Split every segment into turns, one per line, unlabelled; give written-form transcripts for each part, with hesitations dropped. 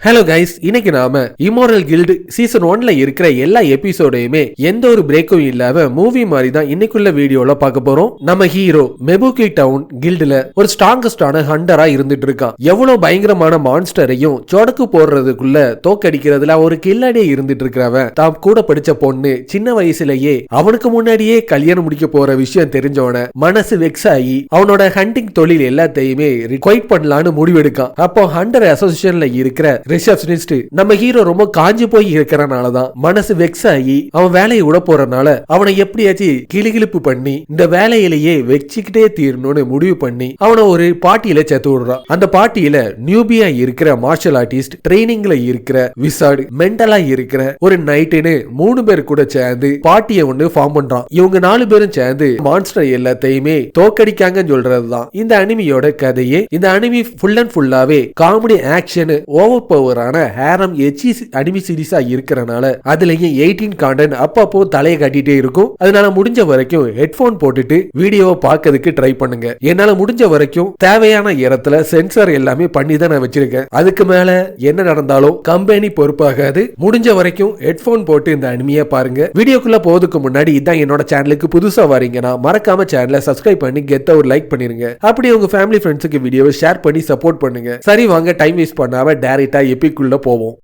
Hello guys, இன்னைக்கு நாம immoral guild season 1ல இருக்கிற எல்லா எபிசோடையுமே எந்த ஒரு பிரேக்கும் இல்லாம மூவி மாதிரி தான் இன்னைக்குள்ள வீடியோல பார்க்க போறோம். நம்ம ஹீரோ மெபுகி டவுன் கில்டுல ஒரு ஸ்ட்ராங்கஸ்டான ஹண்டரா இருந்துட்டு இருக்கான். எவ்வளவு பயங்கரமான மான்ஸ்டரையும் சொடக்கு போடுறதுக்குள்ள தோக்கடிக்கிறதுல ஒரு கில்லாடியே இருந்துட்டு இருக்கிறவன் தாம் கூட படிச்ச பொண்ணு சின்ன வயசுலயே அவனுக்கு முன்னாடியே கல்யாணம் முடிக்க போற விஷயம் தெரிஞ்சவன மனசு வெக்ஸ் ஆகி அவனோட ஹண்டிங் தொழில் எல்லாத்தையுமே குவைட் பண்ணலான்னு முடிவெடுக்கான். அப்போ ஹண்டர் அசோசியேஷன்ல இருக்கிற ரிசப்ஷனிஸ்ட் நம்ம ஹீரோ ரொம்ப காஞ்சி போய் இருக்கிறனாலதான் மனசு வெக்ஸ் ஆகி அவன் வேலையை விட போறனால அவனை எப்படியாச்சும் கிளிகிழிப்பு பண்ணி இந்த வேலையிலேயே வச்சுக்கிட்டே தீரணும்னு முடிவு பண்ணி அவனை ஒரு பார்ட்டியில சேர்த்து விடுறான். அந்த பார்ட்டியில நியூபியா இருக்கிற மார்ஷல் ஆர்டிஸ்ட், ட்ரைனிங்ல இருக்கிற விசார்டு, மென்டலா இருக்கிற ஒரு நைட்டுன்னு 3 பேர் கூட சேர்ந்து பார்ட்டியை ஒண்ணு ஃபார்ம் பண்றான். இவங்க 4 பேரும் சேர்ந்து மான்ஸ்டர் எல்லாத்தையுமே தோக்கடிக்காங்கன்னு சொல்றதுதான் இந்த அனிமியோட கதையே. இந்த அனிமி ஃபுல் அண்ட் ஃபுல்லாவே காமெடி, ஆக்ஷன், ஓவர் பவரான ஹேரம் எச்சி அனிமி சீரிஸா இருக்கிறனால அதுலயும் 18 கான்டென்ட் அப்பப்போ தலையை கட்டிட்டே இருக்கும். அதனால முடிஞ்ச வரைக்கும் ஹெட்போன் போட்டுட்டு வீடியோவை பார்க்கிறதுக்கு ட்ரை பண்ணுங்க. என்னால முடிஞ்ச வரைக்கும் தேவையான இடத்துல சென்சார் எல்லாமே பண்ணி தான் நான் வச்சிருக்கேன். அதுக்கு மேல என்ன நடந்தாலும் கம்பெனி பொறுப்பாகாது. முடிஞ்ச வரைக்கும் ஹெட்போன் போட்டு இந்த அனிமியை பாருங்க. வீடியோக்குள்ள போறதுக்கு முன்னாடி இதான் என்னோட சேனலுக்கு புதுசா வரீங்கன்னா மறக்காம சேனலை சப்ஸ்கிரைப் பண்ணி கெத்த ஒரு லைக் பண்ணிருங்க. அப்படி உங்க ஃபேமிலி ஃப்ரெண்ட்ஸுக்கு வீடியோவை ஷேர் பண்ணி சப்போர்ட் பண்ணுங்க. சரி வாங்க, டைம் வேஸ்ட் பண்ணாம டைரக்டா எபிக்குள்ள போவோம்.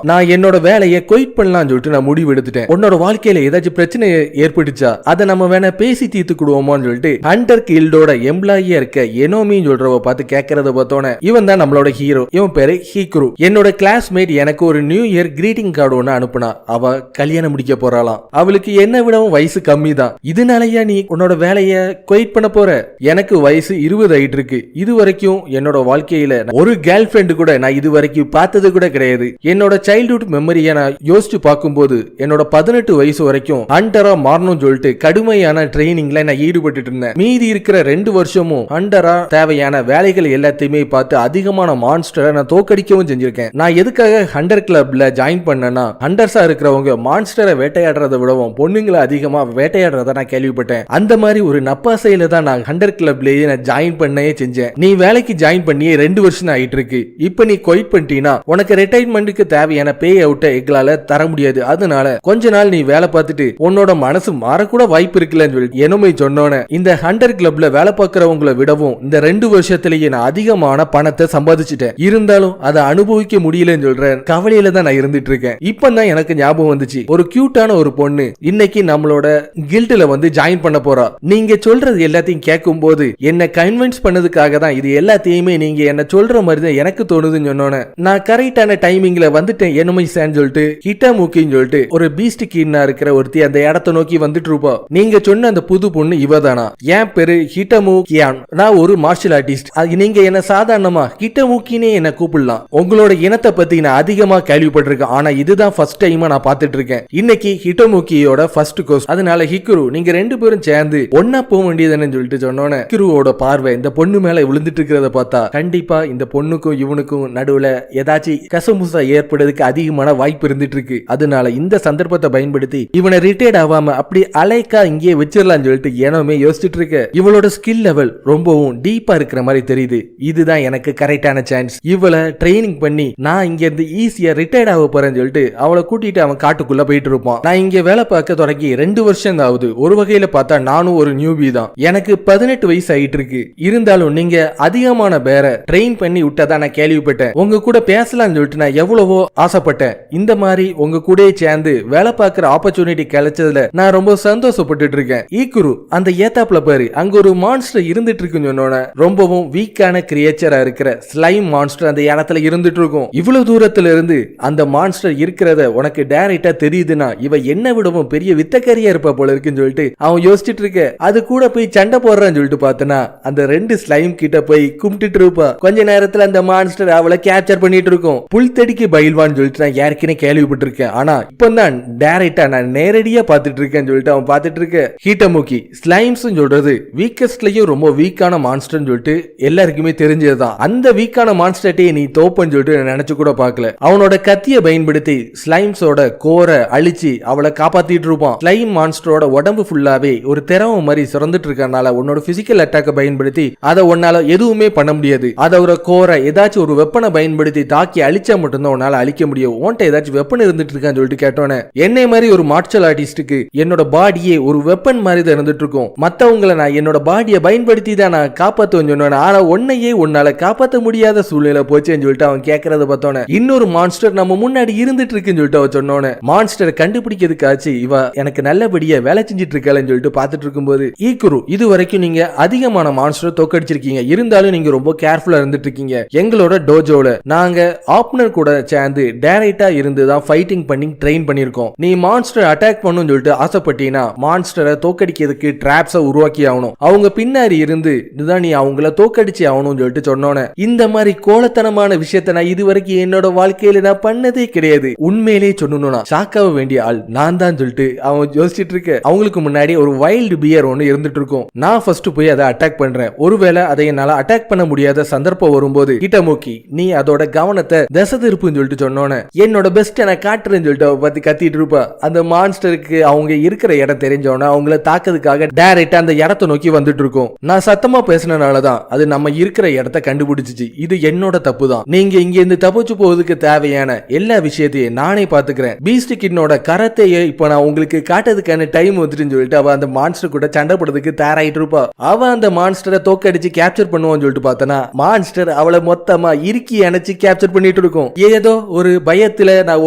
நான் என்னோட வேலையை குயிட் பண்ணலாம்னு சொல்லிட்டு நான் முடிவு எடுத்துட்டேன். உன்னோட வாழ்க்கையில ஏதாச்சும் பிரச்சனை ஏற்பட்டுச்சா அதை நம்ம வேணா பேசி தீர்த்துக்கிடுவோமான்னு சொல்லிட்டு ஹண்டர் கில்டோட எம்ப்ளாயியா இருக்க எனோமின்னு சொல்றவ பார்த்து கேட்கறத பார்த்தோன்னே இவன் தான் நம்மளோட ஹீரோ. இவன் பேரு ஹீக்ரு. என்னோட கிளாஸ்மேட் எனக்கு ஒரு நியூ இயர் கிரீட்டிங் கார்டு ஒன்று அனுப்புனா. அவ கல்யாணம் முடிக்க போறாளாம். அவளுக்கு என்ன விடவும் வயசு கம்மி தான். இதனாலயா நீ உன்னோட வேலையை குயிட் பண்ண போற? எனக்கு வயசு 20 ஆயிட்டு இருக்கு. இது வரைக்கும் என்னோட வாழ்க்கையில ஒரு கேர்ள் ஃபிரெண்டு கூட நான் இது வரைக்கும் பார்த்தது கூட கிடையாது. என்னோட சைல்ட்ஹுட் மெமரியை நான் யோசிச்சு பார்க்கும்போது என்னோட 18 வயசு வரைக்கும் ஹண்டரா மாறணும்னு சொல்லிட்டு கடுமையான ட்ரைனிங்ல நான் ஈடுபட்டு இருந்தேன். மீதி இருக்கிற 2 வருஷமும் ஹண்டரா தேவையான வேலைகள் எல்லாத்தையுமே பார்த்து அதிகமான மான்ஸ்டரை நான் தோக்கடிக்கவும் செஞ்சிருக்கேன். நான் எதுக்காக ஹண்டர் கிளப்ல ஜாயின் பண்ணேன்னா, ஹண்டர்ஸா இருக்கிறவங்க மான்ஸ்டரை வேட்டையாடுறதை விடவும் பொண்ணுங்களை அதிகமா வேட்டையாடுறத நான் கேள்விப்பட்டேன். அந்த மாதிரி ஒரு நப்பாசையில தான் நான் ஹண்டர் கிளப்லயே நான் ஜாயின் பண்ணே செஞ்சேன். நீ வேலைக்கு ஜாயின் பண்ணியே 2 வருஷம் ஆயிட்டு இருக்கு. இப்ப நீ குயிட் பண்ணிட்டீனா உனக்கு ரிட்டைர்மெண்ட்டுக்கு தேவையான பே அவுட்டை எங்களால தர முடியாது. அதனால கொஞ்ச நாள் நீ வேலை பார்த்துட்டு உன்னோட மனசு மாறக்கூட வாய்ப்பு இருக்குல்லன்னு சொல்லி எனமே சொன்னோன்னே இந்த ஹண்டர் கிளப்ல வேலை பார்க்கறவங்களை விடவும் இந்த 2 வருஷத்திலேயே நான் அதிகமான பணத்தை சம்பாதிச்சுட்டேன். இருந்தாலும் அதை அனுபவிக்க முடியலன்னு சொல்றேன் கவலையில தான் நான் இருந்துட்டு இருக்கேன். இப்பதான் எனக்கு ஞாபகம் வந்துச்சு, ஒரு கியூட்டான ஒரு பொண்ணு இன்னைக்கு நம்மளோட கில்ட்ல வந்து ஜாயின் பண்ண போறா. நீங்க சொல்றது எல்லாத்தையும் கேட்கும் போது என்ன கன்வின்ஸ் பண்ணதுக்காக தான் இது எல்லாத்தையுமே நீங்க என்ன சொல்ற மாதிரி தான் எனக்கு தோணுதுன்னு சொன்னோன்னே நான் கரெக்டான டைமிங்ல வந்துட்டேன். என்னமே சொல்லிட்டு ஹிட்டாமுக்கின்னு சொல்லிட்டு ஒரு பீஸ்ட் கீனா இருக்கிற ஒருத்தி அந்த இடத்தை நோக்கி வந்துட்டு இருப்பா. நீங்க சொன்ன அந்த புது பொண்ணு இவதானா? என் பேரு ஹிட்டாமுக்கியான். நான் ஒரு மார்ஷல் ஆர்டிஸ்ட். நீங்க என்ன சாதாரணமா ஹிட்டாமுக்கினே என்ன கூப்பிடலாம். உங்களோட இனத்தை பத்தி நான் அதிகமா கேள்விப்பட்டிருக்கேன். ஆனா இதுதான் ஃபர்ஸ்ட் டைமா நான் பார்த்துட்டு இருக்கேன். இன்னைக்கு ஹிட்டாமுக்கியோட ஃபர்ஸ்ட் கோர்ஸ். அதனால ஹிக்குரு நீங்க 2 பேரும் சேர்ந்து ஒன்னா போக வேண்டியதுன்னு சொல்லிட்டு சொன்னோன்னே ஹிக்குருவோட பார்வை இந்த பொண்ணு மேல விழுந்துட்டு இருக்கிறத பார்த்தா கண்டிப்பா இந்த பொண்ணுக்கும் இவனுக்கும் நடுவுல ஏதாச்சும் கசமுசா ஏற்படுறதுக்கு அதிகமான வாய்ப்பு இருந்துட்டு இருக்கு. அதனால இந்த சந்தர்ப்பத்தை பயன்படுத்தி இவனை ரிட்டையர்ட் ஆகாம அப்படி அலைக்கா இங்கே வச்சிடலாம்னு சொல்லிட்டு ஏனோமே யோசிச்சுட்டு இருக்க. இவளோட ஸ்கில் லெவல் ரொம்பவும் டீப்பா இருக்கிற மாதிரி தெரியுது. இதுதான் எனக்கு கரெக்டான சான்ஸ். இவளை ட்ரைனிங் பண்ணி நான் இங்க இருந்து ஈஸியா ரிட்டையர்ட் ஆக போறேன்னு சொல்லிட்டு அவளை கூட்டிட்டு அவன் காட்டுக்குள்ள போயிட்டு இருப்பான். நான் இங்க வேலை பார்க்க தொடங்கி 2 வருஷம் தான் ஆகுது. ஒரு வகையில பார்த்தா நானும் ஒரு நியூபி தான். எனக்கு 18 வயசு ஆயிட்டு இருக்கு. இருந்தாலும் நீங்க அதிகமான பேரை ட்ரெயின் பண்ணி விட்டதா நான் கேள்விப்பட்டேன். உங்க கூட பேசலாம்னு சொல்லிட்டு நான் எவ்வளவோ ஆசைப்பட்டேன். இந்த மாதிரி உங்க கூட சேர்ந்து வேலை பார்க்கிற ஆப்பர்ச்சுனிட்டி கிடைச்சதுல நான் ரொம்ப சந்தோஷப்பட்டு இருக்கேன். ஈக்குரு அந்த ஏத்தாப்ல பாரு, அங்க ஒரு மான்ஸ்டர் இருந்துட்டு இருக்குன்னு சொன்னோன ரொம்பவும் வீக்கான கிரியேச்சரா இருக்கிற ஸ்லைம் மான்ஸ்டர் அந்த இடத்துல இருந்துட்டு இருக்கும். இவ்வளவு தூரத்துல இருந்து அந்த மான்ஸ்டர் இருக்கிறத உனக்கு டைரக்டா தெரியுதுன்னா இவ என்ன விடவும் பெரிய வித்தக்கரியா இருப்ப போல இருக்குன்னு சொல்லிட்டு அவன் யோசிச்சுட்டு இருக்க. அது கூட போய் சண்டை போடுறான்னு சொல்லிட்டு பார்த்தனா அந்த 2 ஸ்லைம் கிட்ட போய் கும்பிட்டு இருப்பா. கொஞ்ச நேரத்துல அந்த மான்ஸ்டர் அவளை கேப்சர் பண்ணிட்டு இருக்கும். புல் தடிக்கு பயில்வான்னு இருக்குமான்னு சொல்லிட்டு நான் ஏற்கனவே கேள்விப்பட்டிருக்கேன். ஆனா இப்பதான் டைரக்டா நான் நேரடியா பாத்துட்டு இருக்கேன்னு சொல்லிட்டு அவன் பாத்துட்டு இருக்க. ஹிட்டமுக்கி ஸ்லைம்ஸ் சொல்றது வீக்கஸ்ட்லயும் ரொம்ப வீக்கான மான்ஸ்டர்னு சொல்லிட்டு எல்லாருக்குமே தெரிஞ்சதுதான். அந்த வீக்கான மான்ஸ்டர்ட்டே நீ தோப்பன்னு சொல்லிட்டு நினைச்சு கூட பார்க்கல. அவனோட கத்திய பயன்படுத்தி ஸ்லைம்ஸோட கோரை அழிச்சு அவளை காப்பாத்திட்டு இருப்பான். ஸ்லைம் மான்ஸ்டரோட உடம்பு ஃபுல்லாவே ஒரு திரவம் மாதிரி சிறந்துட்டு இருக்கனால உன்னோட பிசிக்கல் அட்டாக்க பயன்படுத்தி அதை உன்னால எதுவுமே பண்ண முடியாது. அதோட கோரை ஏதாச்சும் ஒரு வெப்பனை பயன்படுத்தி தாக்கி அழிச்சா மட்டும்தான் உன்னால அழிக்க முடியும். உன்ட்ட ஏதாச்சும் வெப்பன் இருந்துட்டு இருக்கான்னு சொல்லிட்டு கேட்டோன்னே, என்னை மாதிரி ஒரு மார்ஷல் ஆர்டிஸ்டுக்கு என்னோட பாடியே ஒரு வெப்பன் மாதிரி தான் இருந்துட்டு இருக்கும். மத்தவங்களை நான் என்னோட பாடியை பயன்படுத்தி தான் நான் காப்பாத்துவேன்னு சொன்னேன். ஆனா உன்னையே உன்னால காப்பாற்ற முடியாத சூழ்நிலை போச்சேன்னு சொல்லிட்டு அவன் கேட்கறத பார்த்தோன்னே, இன்னொரு மான்ஸ்டர் நம்ம முன்னாடி இருந்துட்டு இருக்குன்னு சொல்லிட்டு அவன் சொன்னோன்னே, மான்ஸ்டரை கண்டுபிடிக்கிறதுக்காச்சு இவ எனக்கு நல்லபடியா வேலை செஞ்சுட்டு இருக்கான்னு சொல்லிட்டு பார்த்துட்டு இருக்கும்போது, ஈக்குரு இது வரைக்கும் நீங்க அதிகமான மான்ஸ்டர் தோக்கடிச்சிருக்கீங்க, இருந்தாலும் நீங்க ரொம்ப கேர்ஃபுல்லா இருந்துட்டு இருக்கீங்க. எங்களோட டோஜோல நாங்க ஆப்னர் கூட சேர்ந்து டைரக்டா இருந்து தான் ஃபைட்டிங் பண்ணி ட்ரெயின் பண்ணிருக்கோம். நீ மான்ஸ்டர் அட்டாக் பண்ணணும்னு சொல்லிட்டு ஆசைப்பட்டீங்கன்னா மான்ஸ்டரை தோக்கடிக்கிறதுக்கு டிராப்ஸை உருவாக்கி ஆகணும். அவங்க பின்னாடி இருந்து இதுதான் நீ அவங்கள தோக்கடிச்சு ஆகணும்னு சொல்லிட்டு சொன்னோன்னே, இந்த மாதிரி கோலத்தனமான விஷயத்த நான் இதுவரைக்கும் என்னோட வாழ்க்கையில நான் பண்ணதே கிடையாது. உண்மையிலே சொல்லணும்னா ஷாக்காக வேண்டிய ஆள் நான் தான் சொல்லிட்டு அவன் யோசிச்சுட்டு இருக்க. அவங்களுக்கு முன்னாடி ஒரு வைல்டு பியர் ஒன்று இருந்துட்டு இருக்கும். நான் ஃபர்ஸ்ட் போய் அதை அட்டாக் பண்றேன். ஒருவேளை அதை என்னால அட்டாக் பண்ண முடியாத சந்தர்ப்பம் வரும்போது ஹிட்டமுக்கி நீ அதோட கவனத்தை திசை திருப்புன்னு சொல்லிட்டு சொன்னோன்னே, என்னோட பெஸ்ட் நான் காட்டுறேன்னு சொல்லிட்டு அவ பத்தி கத்திட்டு இருப்பா. அந்த மான்ஸ்டருக்கு அவங்க இருக்கிற இடம் தெரிஞ்சவன அவங்கள தாக்கிறதுக்காக டைரக்டா அந்த இடத்தை நோக்கி வந்துட்டு இருக்கும். நான் சத்தமா பேசினனாலதான் அது நம்ம இருக்கிற இடத்த கண்டுபிடிச்சிச்சு. இது என்னோட தப்பு தான். நீங்க இங்க இருந்து தப்பிச்சு போவதுக்கு தேவையான எல்லா விஷயத்தையும் நானே பாத்துக்கிறேன். பீஸ்ட் கிட்னோட கரத்தையே இப்ப நான் உங்களுக்கு காட்டுறதுக்கான டைம் வந்துட்டுன்னு சொல்லிட்டு அவ அந்த மான்ஸ்டர் கூட சண்டை போடுறதுக்கு தயாராயிட்டு இருப்பா. அவ அந்த மான்ஸ்டரை தோக்கடிச்சு கேப்சர் பண்ணுவான்னு சொல்லிட்டு பார்த்தனா, மான்ஸ்டர் அவளை மொத்தமா இறுக்கி அணைச்சு கேப்சர் பண்ணிட்டு இருக்கும். ஏதோ ஒரு பயத்துல நான்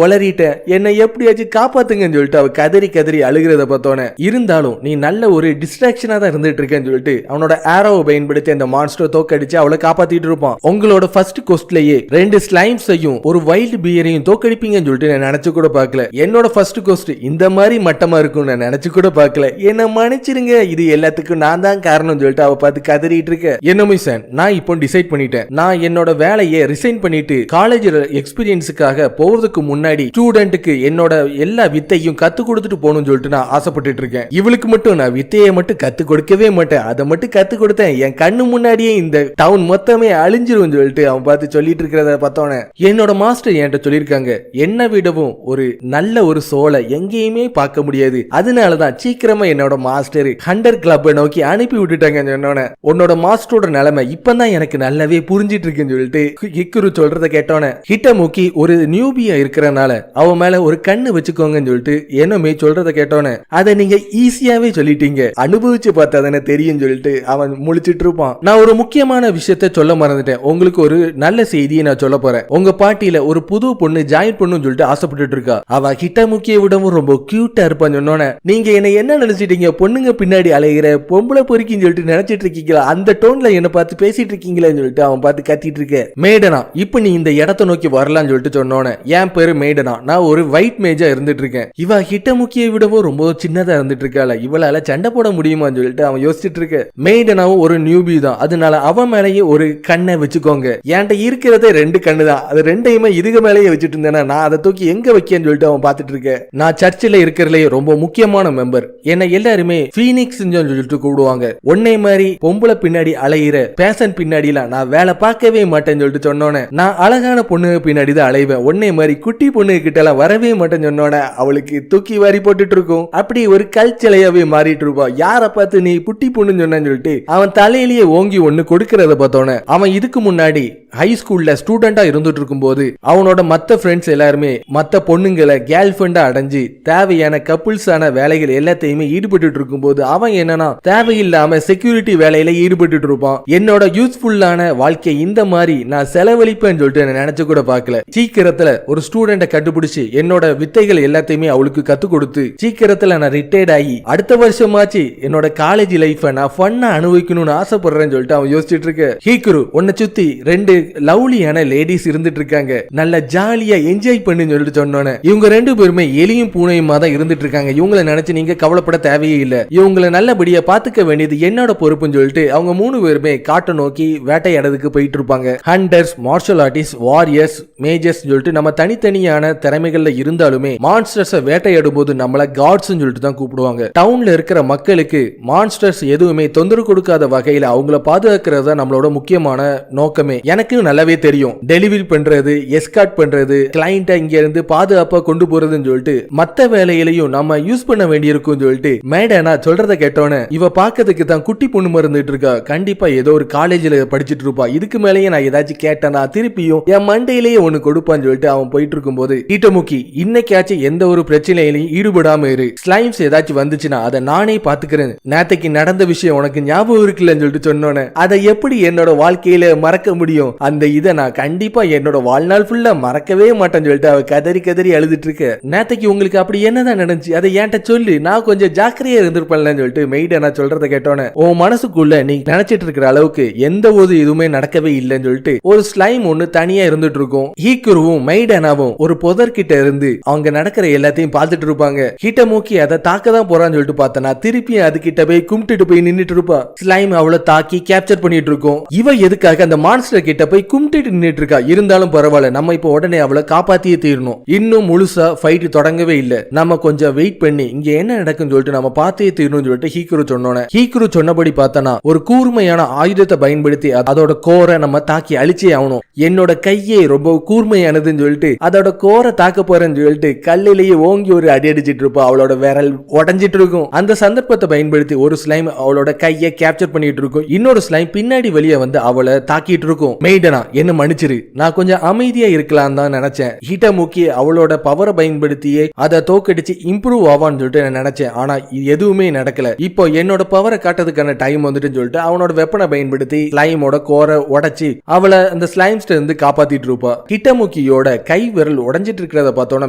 உளறிட்டேன், என்னை எப்படியாச்சும் காப்பாத்துங்கன்னு சொல்லிட்டு அவ கதறி கதறி அழுகிறத பார்த்தோன்னே, இருந்தாலும் நீ நல்ல ஒரு டிஸ்ட்ராக்ஷனா தான் இருந்துட்டு இருக்கேன்னு சொல்லிட்டு அவனோட ஆரோவை பயன்படுத்தி அந்த மான்ஸ்டர் தோக்கடிச்சு அவளை காப்பாத்திட்டு இருப்பான். உங்களோட ஃபர்ஸ்ட் கோஸ்ட்லயே 2 ஸ்லைம்ஸையும் ஒரு வைல்டு பியரையும் தோக்கடிப்பீங்கன்னு சொல்லிட்டு நான் நினைச்சு கூட பார்க்கல. என்னோட ஃபர்ஸ்ட் கோஸ்ட் இந்த மாதிரி மட்டமா இருக்கும் நான் நினைச்சு கூட பார்க்கல. என்ன மன்னிச்சிருங்க, இது எல்லாத்துக்கும் நான் தான் காரணம் சொல்லிட்டு அவ பார்த்து கதறிட்டு இருக்க. என்னமே சார், நான் இப்போ டிசைட் பண்ணிட்டேன். நான் என்னோட வேலையை ரிசைன் பண்ணிட்டு காலேஜ் எக்ஸ்பீரியன்ஸுக்காக போறதுக்கு முன்னாடி ஸ்டூடெண்ட்டுக்கு என்னோட எல்லா வித்தையும் கத்து கொடுத்துட்டு போகணும்னு சொல்லிட்டு நான் ஆசைப்பட்டு இருக்கேன். இவளுக்கு மட்டும் நான் வித்தையை மட்டும் கத்து கொடுக்கவே மாட்டேன். அதை மட்டும் கத்து கொடுத்தேன் என் கண்ணு முன்னாடியே இந்த டவுன் மொத்தமே அழிஞ்சிரும் சொல்லிட்டு அவன் பார்த்து சொல்லிட்டு இருக்கிறத பார்த்தோன்னே, என்னோட மாஸ்டர் என்கிட்ட சொல்லியிருக்காங்க, என்ன விடவும் ஒரு நல்ல ஒரு சோலை எங்கேயுமே பார்க்க முடியாது. அதனாலதான் சீக்கிரமா என்னோட மாஸ்டர் ஹண்டர் கிளப்பை நோக்கி அனுப்பி விட்டுட்டாங்க சொன்னோன்னே, உன்னோட மாஸ்டரோட நிலைமை இப்பதான் எனக்கு நல்லாவே புரிஞ்சிட்டு இருக்குன்னு சொல்லிட்டு ஹிக்குரு சொல்றத கேட்டோன்னே, ஹிட்டமுக்கி ஒரு நியூபியா இருக்கிறனால அவன் மேல ஒரு கண்ணு வச்சுக்கோங்கன்னு சொல்லிட்டு என்னமே சொல்றத கேட்டோன்னே, அதை நீங்க ஈஸியாவே சொல்லிட்டீங்க, அனுபவிச்சு பார்த்தா தானே தெரியும் சொல்லிட்டு அவன் முழிச்சிட்டு இருப்பான். நான் ஒரு முக்கியமான விஷயத்த சொல்ல மறந்துட்டேன். உங்களுக்கு ஒரு நல்ல செய்தியை நான் சொல்ல போறேன். உங்க பாட்டியில ஒரு புது பொண்ணு ஜாயின் பண்ணுன்னு சொல்லிட்டு ஆசைப்பட்டு இருக்கா. அவ ஹிட்டமுக்கியை விடவும் ரொம்ப கியூட்டா இருப்பான்னு சொன்னோன்னே, நீங்க என்ன என்ன நினைச்சிட்டீங்க, பொண்ணுங்க பின்னாடி அலைகிற பொம்பளை பொறுக்கின்னு சொல்லிட்டு நினைச்சிட்டு இருக்கீங்களா, அந்த டோன்ல என்ன பார்த்து பேசிட்டு இருக்கீங்களேன்னு சொல்லிட்டு அவன் பார்த்து கத்திட்டு இருக்க. மேடனா இப்ப நீ இந்த இடத்தை நோக்கி வரலாம்னு சொல்லிட்டு சொன்னோன்னே, என் பேரு மேடனா, நான் ஒரு ஒயிட் மேஜா இருந்துட்டு இருக்கேன். இவ ஹிட்டமுக்கியை விடவும் ரொம்ப சின்னதா இருந்துட்டு இருக்காள, இவளால சண்டை போட முடியுமான்னு சொல்லிட்டு அவன் யோசிச்சுட்டு இருக்க. மேடனாவும் ஒரு நியூபி தான், அதனால அவன் மேலேயே ஒரு கண்ணை வச்சுக்கோங்க. என்கிட்ட இருக்கிறதே 2 கண்ணு தான், அது 2யுமே இதுக்கு மேலேயே வச்சுட்டு இருந்தேன்னா நான் அதை தூக்கி எங்க வைக்கன்னு சொல்லிட்டு அவன் பார்த்துட்டு இருக்க. நான் சர்ச்சில் இருக்கிறதுலே ரொம்ப முக்கியமான மெம்பர். என்னை எல்லாருமே ஃபீனிக்ஸ் சொல்லிட்டு கூடுவாங்க. உன்னை மாதிரி பொம்பளை பின்னாடி அலையிற பேஷன் பின்னாடிலாம் நான் வேலை பார்க்கவே மாட்டேன்னு சொல்லிட்டு சொன்னோன்னே, நான் அழகான பொண்ணு பின்னாடி தான் அலைவேன், உன்னை மாதிரி குட்டி பொண்ணு கிட்ட எல்லாம் வரவே மாட்டேன்னு சொன்னோன்னே அவளுக்கு தூக்கி வாரி போட்டுட்டு இருக்கும். அப்படி ஒரு கல்ச்சலையாவே மாறிட்டு இருப்பா. யாரை பார்த்து நீ குட்டி பொண்ணுன்னு சொன்னு சொல்லிட்டு அவன் தலையிலேயே ஓங்கி ஒண்ணு கொடுக்கறத பார்த்தோன்னே, அவன் இதுக்கு முன்னாடி ஹை ஸ்கூல்ல ஸ்டூடெண்டா இருந்துட்டு இருக்கும் போது அவனோட மத்த ஃப்ரெண்ட்ஸ் எல்லாருமே மத்த பொண்ணுங்களை கேர்ள் ஃப்ரெண்டா அடைஞ்சு தேவையான கப்புள்ஸான வேலைகள் எல்லாத்தையுமே ஈடுபட்டு இருக்கும் போது அவன் என்னன்னா தேவையில்லாம செக்யூரிட்டி வேலையில ஈடுபட்டு இருப்பான். என்னோட யூஸ்ஃபுல்லான வாழ்க்கை இந்த மாதிரி நான் செலவழிப்பேன்னு சொல்லிட்டு நினைச்சு கூட பார்க்கல. சீக்கிரத்துல ஒரு ஸ்டூடெண்ட கண்டுபிடிச்சு என்னோட வித்தைகள் எல்லாத்தையுமே அவளுக்கு கத்து கொடுத்து சீக்கிரத்துல நான் ரிட்டையர்ட் ஆகி அடுத்த வருஷமாச்சு என்னோட காலேஜ் லைஃப் நான் ஃபன்னா அனுபவிக்கணும்னு ஆசைப்படுறேன்னு சொல்லிட்டு அவன் யோசிச்சுட்டு இருக்க. ஹீக்குரு உன்னை சுத்தி 2 லவ்லியான லேடிஸ் இருந்துட்டு இருக்காங்க, நல்ல ஜாலியா என்ஜாய் பண்ணு சொல்லிட்டு சொன்னோன்னே, இவங்க 2 பேருமே எலியும் பூனையுமா தான் இருந்துட்டு இருக்காங்க. இவங்களை நினைச்சு நீங்க கவலைப்பட தேவையே இல்ல, இவங்களை நல்லபடியா பாத்துக்க வேண்டியது என்னோட பொறுப்புன்னு சொல்லிட்டு அவங்க 3 பேருமே காட்டை நோக்கி வேட்டையாடுறதுக்கு போயிட்டு இருப்பாங்க. Hunters, martial artist, warriors, majors சொல்லிட்டு நம்ம தனித்தனியான திறமைகள்ல இருந்தாலுமே மான்ஸ்டர்ஸ் வேட்டையாடும் போது நம்மள காட்ஸ் சொல்லிட்டு தான் கூப்பிடுவாங்க. டவுன்ல இருக்கிற மக்களுக்கு மான்ஸ்டர்ஸ் எதுவுமே தொந்தரவு கொடுக்காத வகையில அவங்கள பாதுகாக்கிறது நம்மளோட முக்கியமான நோக்கமே. எனக்கு நல்லாவே தெரியும், டெலிவரி பண்றது, எஸ்கார்ட் பண்றது, கிளைண்ட இங்க இருந்து பாதுகாப்பா கொண்டு போறதுன்னு சொல்லிட்டு மத்த வேலையிலையும் நம்ம யூஸ் பண்ண வேண்டியிருக்கும் சொல்லிட்டு மேடனா சொல்றத கேட்டோன்னு இவ பாக்கிறதுக்கு தான் குட்டி பொண்ணு மறந்துட்டு இருக்கா. கண்டிப்பா ஏதோ ஒரு காலேஜ்ல படிச்சுட்டு இருப்பா. இதுக்கு மேலேயே நான் ஏதாச்சும் கேட்டேனா திருப்பியும் என் மண்டையிலேயே ஒண்ணு கொடுப்பான்னு சொல்லிட்டு அவன் போயிட்டு இருக்கும் போது ஹிட்டமுகி இன்னைக்காச்சும் எந்த ஒரு பிரச்சனையிலையும் ஈடுபடாம இரு, ஸ்லைம்ஸ் ஏதாச்சும் வந்துச்சுன்னா அதை நானே பாத்துக்கிறேன், நேத்தைக்கு நடந்த விஷயம் உனக்கு ஞாபகம் இருக்குல்லன்னு சொல்லிட்டு சொன்னோன்னே அதை எப்படி என்னோட வாழ்க்கையில மறக்க முடியும், அந்த இதை நான் கண்டிப்பா என்னோட வாழ்நாள் ஃபுல்லா மறக்கவே மாட்டேன்னு சொல்லிட்டு அவ கதறி கதறி அழுதுட்டு இருக்க. நேத்தைக்கு உங்களுக்கு அப்படி என்னதான் நடந்துச்சு, அதை என்கிட்ட சொல்லு, நான் கொஞ்சம் ஜாக்கிரதையா இருந்திருப்பேன்லன்னு சொல்லிட்டு மெய்ட நான் சொல்றத கேட்டோன்னே உன் மனசுக்குள்ள நீ நினைச்சிட்டு இருக்கிற அளவுக்கு எந்த ஒரு இதுவுமே நடக்கவே இல்லைன்னு சொல்லிட்டு ஒரு ஸ்லைம் ஒண்ணு தனியா இருந்துட்டு இருக்கும். ஹீக்குருவும் மெய்டனாவும் ஒரு புதர்கிட்ட இருந்து அவங்க நடக்கிற எல்லாத்தையும் பார்த்துட்டு இருப்பாங்க. ஹிட்டமுகி அதை தாக்க தான் போறான்னு சொல்லிட்டு பார்த்தனா திருப்பி அதுகிட்ட போய் கும்பிட்டு போய் நின்னுட்டு இருப்பா. ஸ்லைம் அவளை தாக்கி கேப்சர் பண்ணிட்டு இருக்கும். இவ எதுக்காக அந்த மான்ஸ்டர் கிட்ட போய் கும்பிட்டு நின்னுட்டு இருக்கா. இருந்தாலும் பரவாயில்ல, நம்ம இப்ப உடனே அவளை காப்பாத்தியே தீரணும். இன்னும் முழுசா ஃபைட் தொடங்கவே இல்ல, நம்ம கொஞ்சம் வெயிட் பண்ணி இங்க என்ன நடக்குன்னு சொல்லிட்டு நம்ம பார்த்தே தீரணும்னு சொல்லிட்டு ஹீக்குரு சொன்னோன்னே ஹீக்குரு சொன்னபடி பார்த்தனா ஒரு கூர்மையான ஆயுதத்தை பயன்படுத்தி அதோட கோரை நம்ம தாக்கி அழிச்சே ஆகணும். என்னோட கையே ரொம்ப கூர்மையானதுன்னு சொல்லிட்டு அதோட கோரை தாக்க போறேன்னு சொல்லிட்டு கல்லிலேயே ஓங்கி ஒரு அடி அடிச்சிட்டு இருப்பா. அவளோட விரல் உடஞ்சிட்டு இருக்கும். அந்த சந்தர்ப்பத்தை பயன்படுத்தி ஒரு ஸ்லைம் அவளோட கையை கேப்சர் பண்ணிட்டு இருக்கும். இன்னொரு ஸ்லைம் பின்னாடி வெளியே வந்து அவளை தாக்கிட்டு இருக்கும். மெய்டனா என்ன மன்னிச்சிரு, நான் கொஞ்சம் அமைதியா இருக்கலாம் தான் நினைச்சேன். ஹிட்டமுகி அவளோட பவரை பயன்படுத்தியே அதை தோக்கடிச்சு இம்ப்ரூவ் ஆவான்னு சொல்லிட்டு நான் நினைச்சேன். ஆனா எதுவுமே நடக்கல. இப்போ என்னோட பவரை காட்டுறதுக்கான டைம் வந்துட்டு சொல்லிட்டு அவனோட வெப்பனை பயன்படுத்தி ஸ்லைமோட கோரை உடைச்சு அவளை அந்த ஸ்லைம்ஸ்ல இருந்து காப்பாத்திட்டு இருப்பா. ஹிட்டமுகியோட கை விரல் உடைஞ்சிட்டு இருக்கிறத பார்த்தோன்னா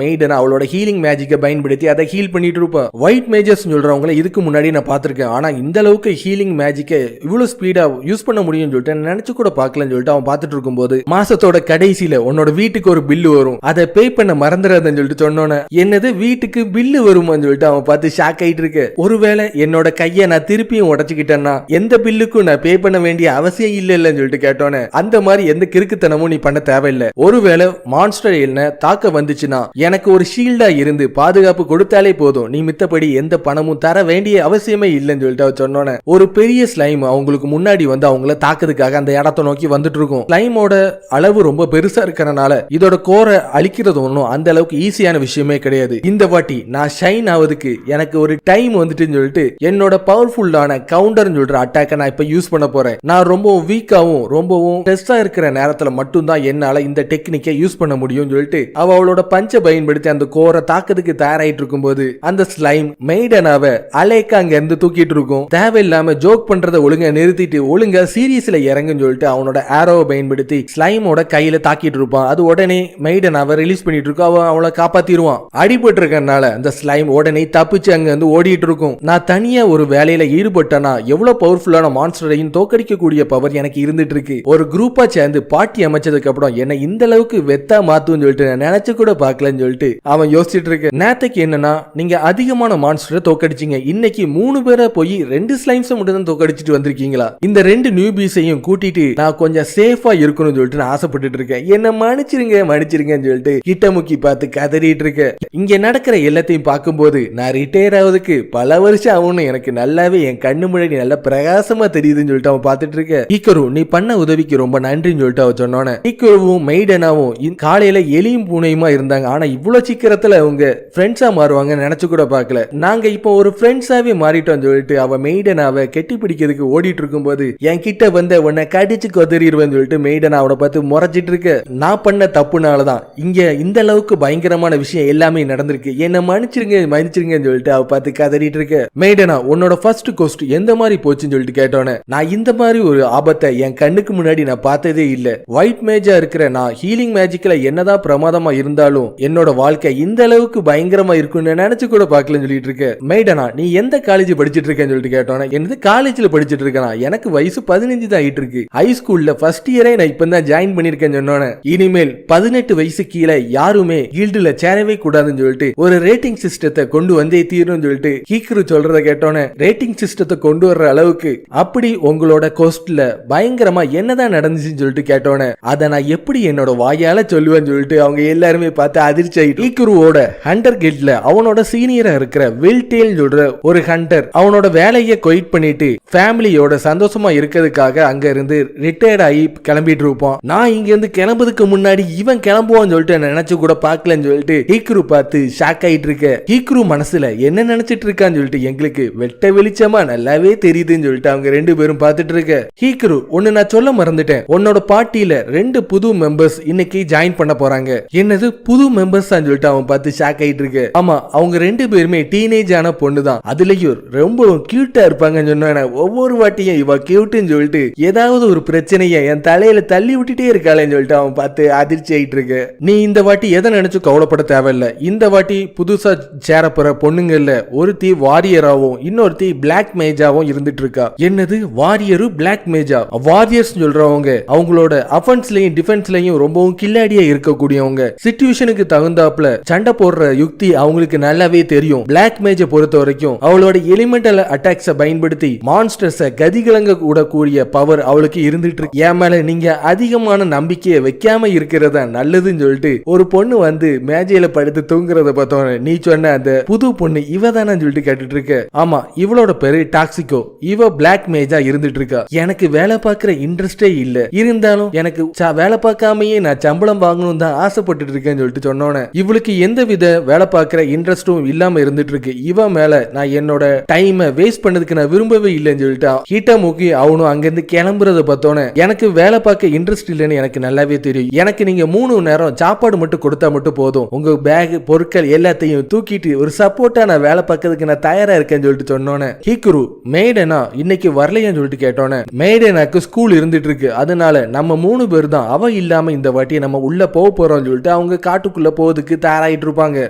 மெய்டன் அவளோட ஹீலிங் மேஜிக்கை பயன்படுத்தி அதை ஹீல் பண்ணிட்டு இருப்பா. ஒயிட் மேஜர்ஸ் சொல்றவங்கள இதுக்கு முன்னாடி நான் பார்த்திருக்கேன். ஆனா இந்த அளவுக்கு ஹீலிங் மேஜிக்கை இவ்வளவு ஸ்பீடா யூஸ் பண்ண முடியும்னு சொல்லிட்டு நினைச்சு கூட பார்க்கலன்னு சொல்லிட்டு அவன் பார்த்துட்டு இருக்கும்போது மாசத்தோட கடைசியில உன்னோட வீட்டுக்கு ஒரு பில்லு வரும், அதை பே பண்ண மறந்துடாதுன்னு சொல்லிட்டு சொன்னோன்னே என்னது வீட்டுக்கு பில்லு வருமான்னு சொல்லிட்டு அவன் பார்த்து ஷாக் ஆயிட்டு இருக்கு. ஒருவேளை என்னோட கையை நான் திருப்பியும் உடைச்சுக்கிட்டேன்னா எந்த பில்லுக்கும் நான் பே பண்ண வேண்டிய அவசியம் இல்லைன்னு சொல்லிட்டு கேட்டோன்னே அந்த மாதிரி எந்த கிறுக்குத்தனமும் நீ பண்ண தேவையில்லை. ஒருவேளை மான்ஸ்டர் என்ன தாக்க வந்துச்சுன்னா எனக்கு ஒரு ஷீல்டா இருந்து பாதுகாப்பு கொடுத்தாலே போதும், நீ மித்தபடி எந்த பணமும் தர வேண்டிய அவசியமே இல்லைன்னு சொல்லிட்டு அவ சொன்னோன்னே ஒரு பெரிய ஸ்லைம் அவங்களுக்கு முன்னாடி வந்து அவங்கள தாக்குறதுக்காக அந்த இடத்தை நோக்கி வந்துட்டு இருக்கும். ஸ்லைமோட அளவு ரொம்ப பெருசா இருக்கிறனால இதோட கோரை அழிக்கிறது ஒன்றும் அந்த அளவுக்கு ஈஸியான விஷயமே கிடையாது. இந்த வாட்டி நான் ஷைன் ஆவதுக்கு எனக்கு ஒரு டைம் வந்துட்டுன்னு சொல்லிட்டு என்னோட பவர்ஃபுல்லான கவுண்டர்னு சொல்ற அட்டாக்கை நான் இப்ப யூஸ் பண்ண போறேன். நான் ரொம்பவும் வீக்காவும் ரொம்பவும் டெஸ்டா இருக்கிற நேரத்துல மட்டும்தான் என்னால இந்த டெக்னிக்கை யூஸ் பண்ண முடியும் சொல்லிட்டு அவளோட பஞ்சை பயன்படுத்தி அந்த கோரை தாக்குறதுக்கு தயாராயிட்டு இருக்கும்போது அந்த ஸ்லைம் மெய்டனாவ அலேக்கா அங்க இருந்து தூக்கிட்டு இருக்கும். தேவையில்லாம ஜோக் பண்றதை ஒழுங்கா நிறுத்திட்டு ஒழுங்கா சீரியஸ்ல இறங்குன்னு சொல்லிட்டு அவனோட ஆரோவை பயன்படுத்தி ஸ்லைமோட கையில தாக்கிட்டு இருப்பான். அது உடனே மெய்டனாவ ரிலீஸ் பண்ணிட்டு இருக்கும். அவன் அவளை காப்பாத்திடுவான். அடிபட்டு இருக்கனால அந்த ஸ்லைம் உடனே தப்பிச்சு அங்க வந்து ஓடிட்டு இருக்கும். நான் தனியா ஒரு வேலையில ஈடுபட்டனா எவ்வளவு பவர்ஃபுல்லான மான்ஸ்டரையும் தோக்கடிக்கக்கூடிய பவர் எனக்கு இருந்துட்டு இருக்கு. ஒரு குரூப்பா சேர்ந்து பார்ட்டி அமைச்சதுக்கு அப்புறம் என்ன இந்த அளவுக்கு வெத்தா மாத்துன்னு சொல்லிட்டு நான் நினைச்சு கூட பார்க்கலன்னு சொல்லிட்டு அவன் யோசிச்சுட்டு இருக்கு. நேத்துக்கு என்னன்னா நீங்க அதிகமான மான்ஸ்டரை தோக்கடிச்சீங்க, இன்னைக்கு 3 பேரை போய் 2 ஸ்லைம்ஸ் மட்டும் தான் தோக்கடிச்சிட்டு வந்திருக்கீங்களா? இந்த 2 நியூபீஸையும் கூட்டிட்டு நான் கொஞ்சம் சேஃபா இருக்கணும்னு சொல்லிட்டு நான் ஆசைப்பட்டு இருக்கேன். என்ன மன்னிச்சிருங்கன்னு சொல்லிட்டு ஹிட்டமுகி பார்த்து கதறிட்டு இருக்க. இங்க நடக்கிற எல்லாத்தையும் பார்க்கும்போது நான் ரிட்டையர் ஆவதுக்கு பல வருஷம் ஆகும்னு எனக்கு நல்லாவே என் கண்ணு முன்னாடி நல்ல பிரகாசமா தெரியுதுன்னு சொல்லிட்டு அவன் பார்த்துட்டு இருக்க. ஹீக்கரு நீ பண்ண உதவிக்கு ரொம்ப நன்றின்னு சொல்லிட்டு அவ சொன்னோன்னே ஹீக்கருவும் மெய்டனாவும் காலையில எலியும் பூனையுமா இருந்தாங்க. ஆனா இவ்வளவு சீக்கிரத்துல அவங்க ஃப்ரெண்ட்ஸா மாறுவாங்க நினைச்சு கூட பார்க்கல. நாங்க இப்போ ஒரு ஃப்ரெண்ட்ஸாவே மாறிட்டோம் சொல்லிட்டு அவ மெய்டனாவை கெட்டி பிடிக்கிறதுக்கு ஓடிட்டு இருக்கும் போது என் கிட்ட வந்து உன்னை கடிச்சு கொதறிடுவேன்னு சொல்லிட்டு மெய்டன் அவனை பார்த்து முறைச்சிட்டு இருக்க. நான் பண்ண தப்புனாலதான் இங்க இந்த அளவுக்கு பயங்கரமான விஷயம் எல்லாமே நடந்திருக்கு, என்ன மன்னிச்சிருங்கன்னு சொல்லிட்டு அவ பார்த்து கதறிட்டு இருக்க. மெய்டனா உன்னோட ஃபர்ஸ்ட் கோஸ்ட் எந்த மாதிரி போச்சுன்னு சொல்லிட்டு கேட்டோன்னே நான் இந்த மாதிரி ஒரு ஆபத்தை என் கண்ணுக்கு முன்னாடி நான் பார்த்ததே இல்ல. ஒயிட் மேஜா இருக்கிற நான் ஹீலிங் மேஜிக்ல என்னதான் பிரமாதமா இருந்தாலும் என்னோட வாழ்க்கை இந்த அளவுக்கு பயங்கரமா இருக்குன்னு நினைச்சு கூட பார்க்கலன்னு சொல்லிட்டு இருக்க. மெய்டனா நீ எந்த காலேஜ் படிச்சிட்டு இருக்கேன்னு சொல்லிட்டு கேட்டோன்னே என்னது காலேஜ்ல படிச்சிட்டு இருக்கேன், எனக்கு வயசு 15 தான் ஆயிட்டு இருக்கு, ஹை ஸ்கூல்ல ஃபர்ஸ்ட் இயரே நான் இப்பதான் ஜாயின் பண்ணிருக்கேன்னு சொன்னோன்னே இனிமேல் 18 வயசு கீழே யாருமே கில்டுல சேரவே கூடாதுன்னு சொல்லிட்டு ஒரு ரேட்டிங் சிஸ்டத்தை கொண்டு வந்தே தீரும்னு சொல்லிட்டு ஹீக்கரு சொல்றத கேட்டோன்னே ரேட்டிங் சிஸ்டத்தை கொண்டு வர்ற அளவுக்கு அப்படி உங்களோட கோஸ்ட்ல பயங்கரமா என்னதான் நடந்துச்சுன்னு சொல்லிட்டு கேட்டோன்னே அதை நான் எப்படி என்னோட வாயால சொல்லுவேன்னு சொல்லிட்டு அவங்க எல்லாருமே பார்த்து அதிர்ச்சி ஆயிட்டு ஹீக்குருவோட ஹண்டர் கில்ட்ல அவனோட சீனியரா இருக்கிற வில்டேல் சொல்ற ஒரு ஹண்டர் அவனோட வேலையை குயிட் பண்ணிட்டு ஃபேமிலியோட சந்தோஷமா இருக்கிறதுக்காக அங்க இருந்து ரிட்டையர்ட் ஆகி கிளம்பிட்டு இருப்பான். நான் இங்க இருந்து கிளம்புறதுக்கு முன்னாடி இவன் கிளம்புவான்னு சொல்லிட்டு நினைச்சு கூட பாக்கலன்னு சொல்லிட்டு ஹீக்குரு பார்த்து ஷாக் ஆயிட்டு இருக்க. ஹீக்குரு மனசுல என்ன நினைச்சிட்டு இருக்கான்னு சொல்லிட்டு எங்களுக்கு வெட்ட வெளிச்சமா நல்லாவே தெரியுதுன்னு சொல்லிட்டு அவங்க ரெண்டு பேரும் பார்த்துட்டு இருக்க. ஹீக்குரு ஒன்னு நான் சொல்ல மறந்துட்டேன், உன்னோட பார்ட்டியில 2 புது மெம்பர்ஸ் இன்னைக்கு ஜாயின் பண்ண போறாங்க. என்னது புது மெம்பர்ஸ் தான் சொல்லிட்டு அவன் பார்த்து ஷாக் ஆயிட்டு இருக்கு. ஆமா, அவங்க 2 பேருமே டீனேஜ் ஆன பொண்ணு தான், அதுலயும் ரொம்ப கியூட்டா இருப்பாங்கன்னு சொன்ன ஒவ்வொரு வாட்டியும் இவ கியூட்னு சொல்லிட்டு ஏதாவது ஒரு பிரச்சனையை என் தலையில தள்ளி விட்டுட்டே இருக்காளேன்னு சொல்லிட்டு அவன் பார்த்து அதிர்ச்சி ஆயிட்டு இருக்கு. நீ இந்த வாட்டி எதை நினைச்சு கவலைப்பட தேவையில்ல. இந்த வாட்டி புதுசா சேரப்போற பொண்ணுங்கள்ல ஒருத்தி வாரியராவும் இன்னொருத்தி பிளாக் மேஜாவும் இருந்துட்டு இருக்கா. என்னது வாரியரு பிளாக் மேஜா? வாரியர்ஸ் சொல்றவங்க அவங்களோட அஃபென்ஸ்லயும் டிஃபென்ஸ்லயும் ரொம்பவும் கில்லாடியா இருக்கக்கூடியவங்க, சிச்சுவேஷனுக்கு தகுந்தாப்புல சண்டை போடுற யுக்தி அவங்களுக்கு நல்லாவே தெரியும். பிளாக் மேஜ பொறுத்த வரைக்கும் அவளோட எலிமெண்டல் அட்டாக்ஸ பயன்படுத்தி மான்ஸ்டர்ஸ கதிகலங்க கூடக்கூடிய பவர் அவளுக்கு இருந்துட்டு இருக்கு. என் மேல நீங்க அதிகமான நம்பிக்கையை வைக்காம இருக்கிறதா நல்லதுன்னு சொல்லிட்டு ஒரு பொண்ணு வந்து மேஜையில படுத்து தூங்குறத பார்த்தோம். நீ சொன்ன அந்த புது பொண்ணு இவ தானு சொல்லிட்டு கேட்டுட்டு இருக்க. ஆமா, இவளோட பேரு டாக்ஸிகோ. இவ பிளாக் மேஜா இருந்துட்டு இருக்கா. எனக்கு வேலை பார்க்கிற இன்ட்ரெஸ்டே இல்ல, இருந்தாலும் எனக்கு வேலை பார்க்காமயே நான் சம்பளம் வாங்கணும் தான் ஆசைப்பட்டு இருக்கேன்னு சொல்லிட்டு சொன்னோன்னே இவளுக்கு எந்த வித வேலை பார்க்கிற இன்ட்ரெஸ்டும் இல்லாம இருந்துட்டு இருக்கு. இவ மேல நான் என்னோட டைமை வேஸ்ட் பண்ணதுக்கு நான் விரும்பவே இல்லைன்னு சொல்லிட்டு ஹீட்டாமுக்கி அவனும் அங்கிருந்து கிளம்புறத பார்த்தோன்னே எனக்கு வேலை பார்க்க இன்ட்ரெஸ்ட் இல்லைன்னு எனக்கு நல்லாவே தெரியும். எனக்கு நீங்க 3 நேரம் சாப்பாடு மட்டும் கொடுத்தா மட்டும் போதும், உங்க பேக் பொருட்கள் எல்லாத்தையும் தூக்கிட்டு ஒரு சப்போர்ட்டா நான் வேலை பார்க்கறதுக்கு நான் தயாரா இருக்கேன்னு சொல்லிட்டு சொன்னோன்னே ஹீக்குரு மேடனா இன்னைக்கு வரலையான்னு சொல்லிட்டு கேட்டோன்னே மேடனாக்கு ஸ்கூல் இருந்துட்டு இருக்கு, அதனால நம்ம 3 பேர் தான், அவ இல்லாம இந்த வாட்டி நம்ம உள்ள போக போறோம்னு சொல்லிட்டு அவங்க காட்டுக்குள்ள போறதுக்கு தயாராயிட்டு இருப்பாங்க.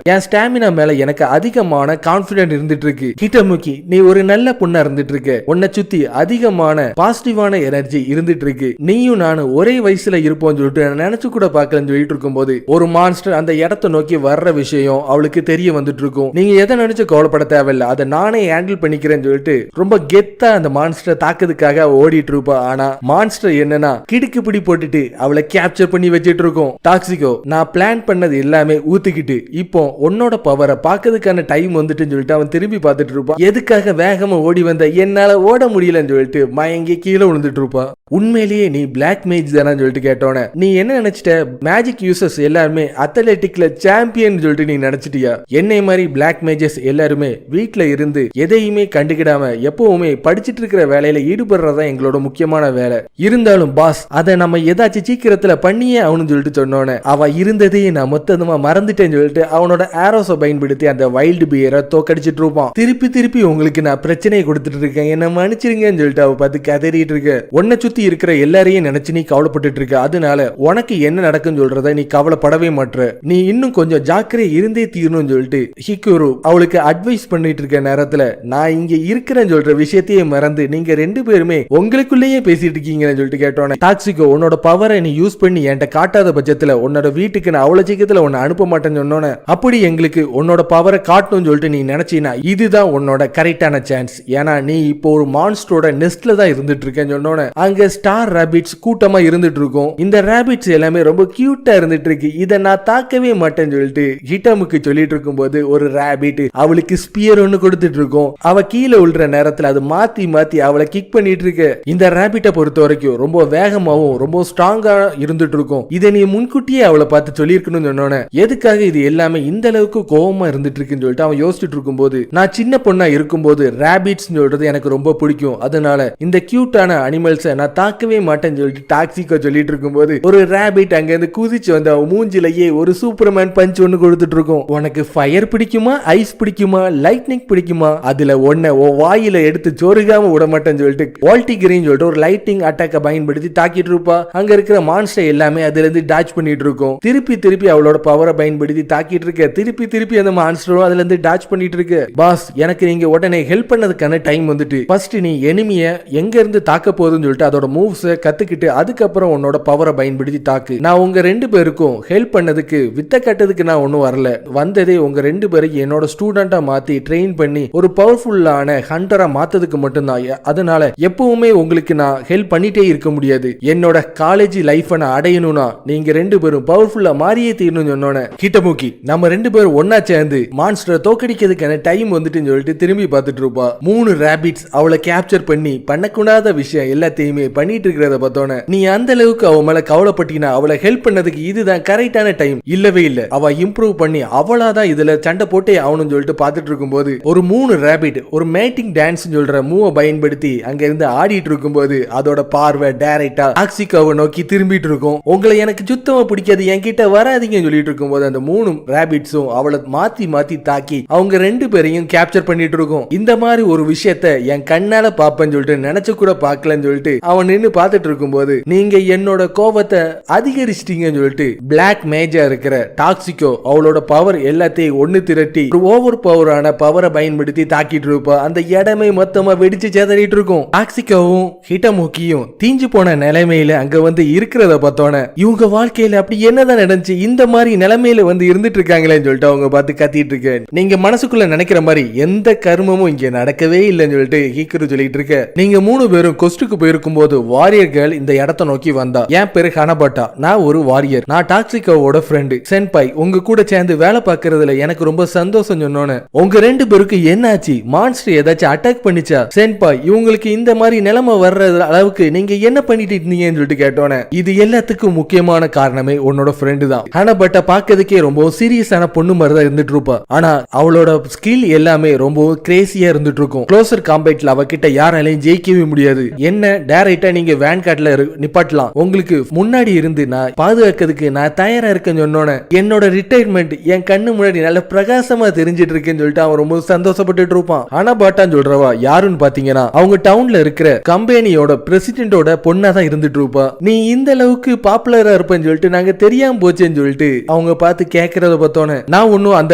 என் ஸ்டாமினா மேல எனக்கு அதிகமான கான்பிடன்ட் இருந்துட்டு இருக்கு. ஹீட்டாமுக்கி நீ ஒரு நல்ல பொண்ணா இருந்துட்டு இருக்க, உன்னை சுத்தி அதிகமான பாசிட்டிவான எனர்ஜி இருந்துட்டு இருக்கு, நீயும் நானும் ஒரே வயசுல இருப்போம்னு சொல்லிட்டு நினைச்சு கூட பார்க்கலன்னு சொல்லிட்டு இருக்கும்போது ஒரு மான்ஸ்டர் அந்த இடத்தை நோக்கி வர்ற விஷயம் அவளுக்கு தெரிய வந்துட்டு இருக்கும். நீங்க எதை நினைச்சு கவலைப்பட தேவையில்லை, அதை நானே ஹேண்டில் பண்ணிக்கிறேன்னு சொல்லிட்டு ரொம்ப கெத்தா அந்த மான்ஸ்டர் தாக்குறதுக்காக ஓடிட்டு இருப்பா. ஆனா மான்ஸ்டர் என்னன்னா கிடுக்கு பிடி போட்டுட்டு அவளை கேப்சர் பண்ணி வச்சிட்டு இருக்கும். டாக்ஸிகோ நான் பிளான் பண்ணது எல்லாமே ஊத்திக்கிட்டு இப்போ உன்னோட பவரை பார்க்கறதுக்கான டைம் வந்துட்டுன்னு சொல்லிட்டு அவன் திரும்பி பார்த்துட்டு இருப்பான். எதுக்காக வேகமா ஓடி வந்த, என்னால ஓட முடியலன்னு சொல்லிட்டு மயங்கி கீழே விழுந்துட்டு இருப்பான். உண்மையிலேயே நீ பிளாக் மேஜ் தானு சொல்லிட்டு கேட்டோன்னே நீ என்ன நினைச்சிட்ட, மேஜிக் யூசர்ஸ் எல்லாருமே அத்லெட்டிக்ல சாம்பியன் சொல்லிட்டு நீ நினைச்சிட்டியா? என்னை மாதிரி பிளாக் மேஜஸ் எல்லாருமே வீட்டுல இருந்து எதையுமே கண்டுக்கிடாம எப்பவுமே படிச்சிட்டு இருக்கிற வேலையில ஈடுபடுறதா எங்களோட முக்கியமான வேலை. இருந்தாலும் பாஸ் அதை நம்ம ஏதாச்சும் சீக்கிரத்துல பண்ணியே அவனு சொல்லிட்டு சொன்னோன்னே அவ இருந்ததையே நான் மொத்தமா மறந்துட்டேன்னு சொல்லிட்டு அவனோட ஆரோஸை பயன்படுத்தி அந்த வைல்டு பியரை தோக்கடிச்சிட்டு இருப்பான். திருப்பி உங்களுக்கு நான் பிரச்சனையை கொடுத்துட்டு இருக்கேன், என்ன மன்னிச்சிருங்கன்னு சொல்லிட்டு அவ பார்த்து கதறிட்டு இருக்க. உன்னை சுத்தி இருக்கிற எல்லாரையும் நினைச்சு நீ கவலைப்பட்டு இருக்க, அதனால உனக்கு என்ன நடக்குன்னு சொல்றத நீ கவலைப்படவே மாட்ற, நீ இன்னும் கொஞ்சம் ஜாக்கிரதை இருந்தே தீரணும்னு சொல்லிட்டு ஹிக்குரு அவளுக்கு அட்வைஸ் பண்ணிட்டு இருக்க நேரத்துல நான் இங்க இருக்கிறேன்னு சொல்ற விஷயத்தையே மறந்து நீங்க 2 பேருமே உங்களுக்குள்ளேயே பேசிட்டு இருக்கீங்கன்னு சொல்லிட்டு கேட்டோன்னே டாக்ஸிகோ உன்னோட பவரை நீ யூஸ் பண்ணி என்கிட்ட காட்டாத பட்சத்துல உன்னோட வீட்டுக்கு நான் அவ்வளவு சீக்கிரத்துல உன்னை அனுப்ப மாட்டேன்னு சொன்னோன்னே அப்படி எங்களுக்கு உன்னோட பவரை காட்டணும்னு சொல்லிட்டு நீ நினைச்சீனா இதுதான் உன்னோட கரெக்டான சான்ஸ். ஏன்னா நீ இப்போ ஒரு மான்ஸ்டரோட நெஸ்ட்ல தான் இருந்துட்டு இருக்கேன்னு சொன்னோன்னே அங்க ஸ்டார் ராபிட்ஸ் கூட்டமா இருந்துட்டு இருக்கும். இந்த ராபிட்ஸ் எல்லாமே ரொம்ப கியூட்டா இருந்துட்டு இருக்கு, இதை நான் தாக்கவே மாட்டேன்னு சொல்லிட்டு ஹிட்டாமுக்கு சொல்லிட்டு இருக்கும் போது ஒரு ராபிட் அவளுக்கு ஸ்பியர் ஒன்னு கொடுத்துட்டு இருக்கும். அவ கீழே விழுற நேரத்துல அது மாத்தி அவளை கிக் பண்ணிட்டு இருக்கு. இந்த ராபிட்டை பொறுத்த வரைக்கும் ரொம்ப வேகமாவும் ரொம்ப ஸ்ட்ராங்கா இருந்துட்டு இருக்கும். இதை நீ முன்கூட்டியே அவளை பார்த்து சொல்லியிருக்கணும்னு சொன்னோன்னே எதுக்காக இது எல்லாமே இந்த அளவுக்கு கோவமா இருந்துட்டு இருக்குன்னு சொல்லிட்டு அவன் யோசிச்சுட்டு இருக்கும் போது நான் சின்ன பொண்ணா இருக்கும்போது ராபிட்ஸ் சொல்றது எனக்கு ரொம்ப பிடிக்கும், அதனால இந்த கியூட்டான அனிமல்ஸை நான் தாக்கவே மாட்டேன்னு சொல்லிட்டு டாக்ஸிகோ சொல்லிட்டு இருக்கும்போது ஒரு ராபிட் அங்க இருந்து குதிச்சு வந்து அவன் மூஞ்சிலேயே ஒரு சூப்பர்மேன் பஞ்ச் ஒன்னு கொடுத்துட்டு இருக்கும். உனக்கு ஃபயர் பிடிக்குமா, ஐஸ் பிடிக்குமா, லைட்னிங் பிடிக்குமா, அதுல ஒன்ன வாயில எடுத்து சொருகாம விட மாட்டேன்னு சொல்லிட்டு வால்டிகிரின்னு சொல்லிட்டு ஒரு லைட்டிங் அட்டாக்கை பயன்படுத்தி தாக்கிட்டு இருப்பா. அங்க இருக்கிற மான்ஸ்டர் எல்லாமே அதுல இருந்து டாச் பண்ணிட்டு இருக்கும். திருப்பி அவளோட பவரை பயன்படுத்தி தாக்கிட்டு இருக்க. திருப்பி அந்த மான்ஸ்டரும் அதுல இருந்து டாச் பண்ணிட்டு இருக்கு. பாஸ் எனக்கு நீங்க உடனே ஹெல்ப் பண்ணதுக்கான டைம் வந்துட்டு ஃபர்ஸ்ட் நீ எனிமிய எங்க இருந்து தாக்க போகுதுன்னு சொல்லிட்டு அதோட மூவ்ஸ் கத்துக்கிட்டு அதுக்கப்புறம் உன்னோட பவரை பயன்படுத்தி தாக்கு. நான் உங்க 2 பேருக்கும் ஹெல்ப் பண்ணதுக்கு வித்த கட்டதுக்கு நான் ஒன்னும் வரல, வந்ததே உங்க 2 பேருக்கு என்னோட ஸ்டூடெண்டா மாத்தி ட்ரெயின் பண்ணி ஒரு பவர்ஃபுல்லான ஹண்டரா மாத்ததுக்கு மட்டும்தான். அதனால எப்பவுமே உங்களுக்கு நான் ஹெல்ப் பண்ணிட்டே இருக்க முடியாது. என்னோட காலேஜ் லைஃபை நான் அடையணும்னா நீங்க ரெண்டு பேரும் பவர்ஃபுல்லா மாறியே தீரணும்னு சொன்னோன்னே ஹிட்டமுக்கி நம்ம ரெண்டு பேரும் ஒன்னா சேர்ந்து மான்ஸ்டரை தோக்கடிக்கிறதுக்கான டைம் வந்துட்டுன்னு சொல்லிட்டு திரும்பி பார்த்துட்டு இருப்பா. 3 ரேபிட்ஸ் அவளை கேப்சர் பண்ணி பண்ணக்கூடாத விஷயம் எல்லாத்தையுமே பண்ணிட்டு இருக்கிறத பார்த்தோன்னே நீ அந்த அளவுக்கு அவ மேல கவலைப்பட்டினா அவளை ஹெல்ப் பண்ணதுக்கு இதுதான் கரெக்டான டைம் இல்லவே இல்ல. அவ இம்ப்ரூவ் பண்ணி அவளாதான் இதுல சண்டை போட்டே ஆகணும்னு சொல்லிட்டு பார்த்துட்டு இருக்கும்போது ஒரு 3 ரேபிட் ஒரு மேட்டிங் டான்ஸ் சொல்ற மூவ பயன்படுத்தி அங்க இருந்து ஆடிட்டு இருக்கும்போது அதோட பார்வை டைரக்டா டாக்ஸிகோவை நோக்கி திரும்பிட்டு இருக்கும். உங்களை எனக்கு சுத்தமா பிடிக்காது என்கிட்ட வராதீங்கன்னு சொல்லிட்டு இருக்கும்போது அந்த 3 ரேபிட்ஸும் அவளை மாத்தி மாத்தி தாக்கி அவங்க ரெண்டு பேரையும் கேப்சர் பண்ணிட்டு இருக்கும். இந்த மாதிரி ஒரு விஷயத்த என் கண்ணால பாப்பேன்னு சொல்லிட்டு நினைச்சு கூட பார்க்கலன்னு சொல்லிட்டு அவன் நின்னு பார்த்துட்டு இருக்கும்போது நீங்க என்னோட கோபத்தை அதிகரிச்சிட்டீங்கன்னு சொல்லிட்டு பிளாக் மேஜா இருக்கிற டாக்ஸிகோ அவளோட பவர் எல்லாத்தையும் ஒண்ணு திரட்டி ஓவர் பவரான பவரை பயன்படுத்தி தாக்கிட்டு இருப்பா. அந்த இடமே மொத்தமா வெடிச்சு சேதறிட்டு இருக்கும். டாக்ஸிகோவும் ஹிட்டமுக்கியும் தீஞ்சு போன நிலைமையில அங்க வந்து இருக்கிறத பார்த்தோன்னே இவங்க வாழ்க்கையில அப்படி என்னதான் நடந்துச்சு இந்த மாதிரி நிலைமையில வந்து இருந்துட்டு இருக்காங்களேன்னு சொல்லிட்டு அவங்க பார்த்து கத்திட்டு இருக்கேன். நீங்க மனசுக்குள்ள நினைக்கிற மாதிரி எந்த கர்மமும் இங்க நடக்கவே இல்லைன்னு சொல்லிட்டு ஹீக்கரு சொல்லிட்டு இருக்க. நீங்க 3 பேரும் கொஸ்டுக்கு போயிருக்கும் போது வாரியர்கள் இந்த இடத்தை நோக்கி வந்தா. என் பேரு ஹனபாட்டா, நான் ஒரு வாரியர், நான் டாக்ஸிகோவோட ஃப்ரெண்டு. சென்பாய் உங்க கூட சேர்ந்து வேலை பார்க்கறதுல எனக்கு ரொம்ப சந்தோஷம் சொன்னோன்னு உங்க ரெண்டு பேருக்கு என்னாச்சு மான்ஸ்டர் ஏதாச்சும் அட்டாக் பண்ணிச்சா? சென்பாய் இவங்களுக்கு இந்த மாதிரி நிலைமை வர்ற அளவுக்கு நீங்க என்ன பண்ணிட்டு இருந்தீங்கன்னு சொல்லிட்டு கேட்டோன்னே இது எல்லாத்துக்கும் முக்கியமான காரணமே உன்னோட ஃப்ரெண்டு தான். ஹனபாட்டா பார்க்கறதுக்கே ரொம்ப சீரியஸான பொண்ணு மாதிரி தான் இருந்துட்டு இருப்பா. ஆனா அவளோட ஸ்கில் எல்லாமே ரொம்ப கிரேசியா இருந்துட்டு இருக்கும். க்ளோசர் காம்பேட்ல அவகிட்ட யாராலையும் ஜெயிக்கவே முடியாது. என்ன டைரக்டா நீங்க வேன் கார்ட்ல நிப்பாட்டலாம், உங்களுக்கு முன்னாடி இருந்து நான் பாதுகாக்கிறதுக்கு நான் தயாரா இருக்கேன்னு சொன்னோன்னே என்னோட ரிட்டையர்மெண்ட் என் கண்ணு முன்னாடி நல்ல பிரகாசமா தெரிஞ்சிட்டு இருக்குன்னு சொல்லிட்டு அவன் ரொம்ப சந்தோஷப்பட்டு இருப்பான். ஹனபாட்டான்னு சொல்றவா யாருன்னு பாத்தீங்கன்னா அவங்க டவுன்ல இருக்கிற கம்பெனியோட பிரசிடென்டோட பொண்ணா தான் இருந்துட்டு இருப்பா. நீ இந்த அளவுக்கு பாப்புலரா இருப்பேன்னு சொல்லிட்டு நாங்க தெரியாம போச்சேன்னு சொல்லிட்டு அவங்க பார்த்து கேட்கறத பார்த்தோன்னே நான் ஒன்னும் அந்த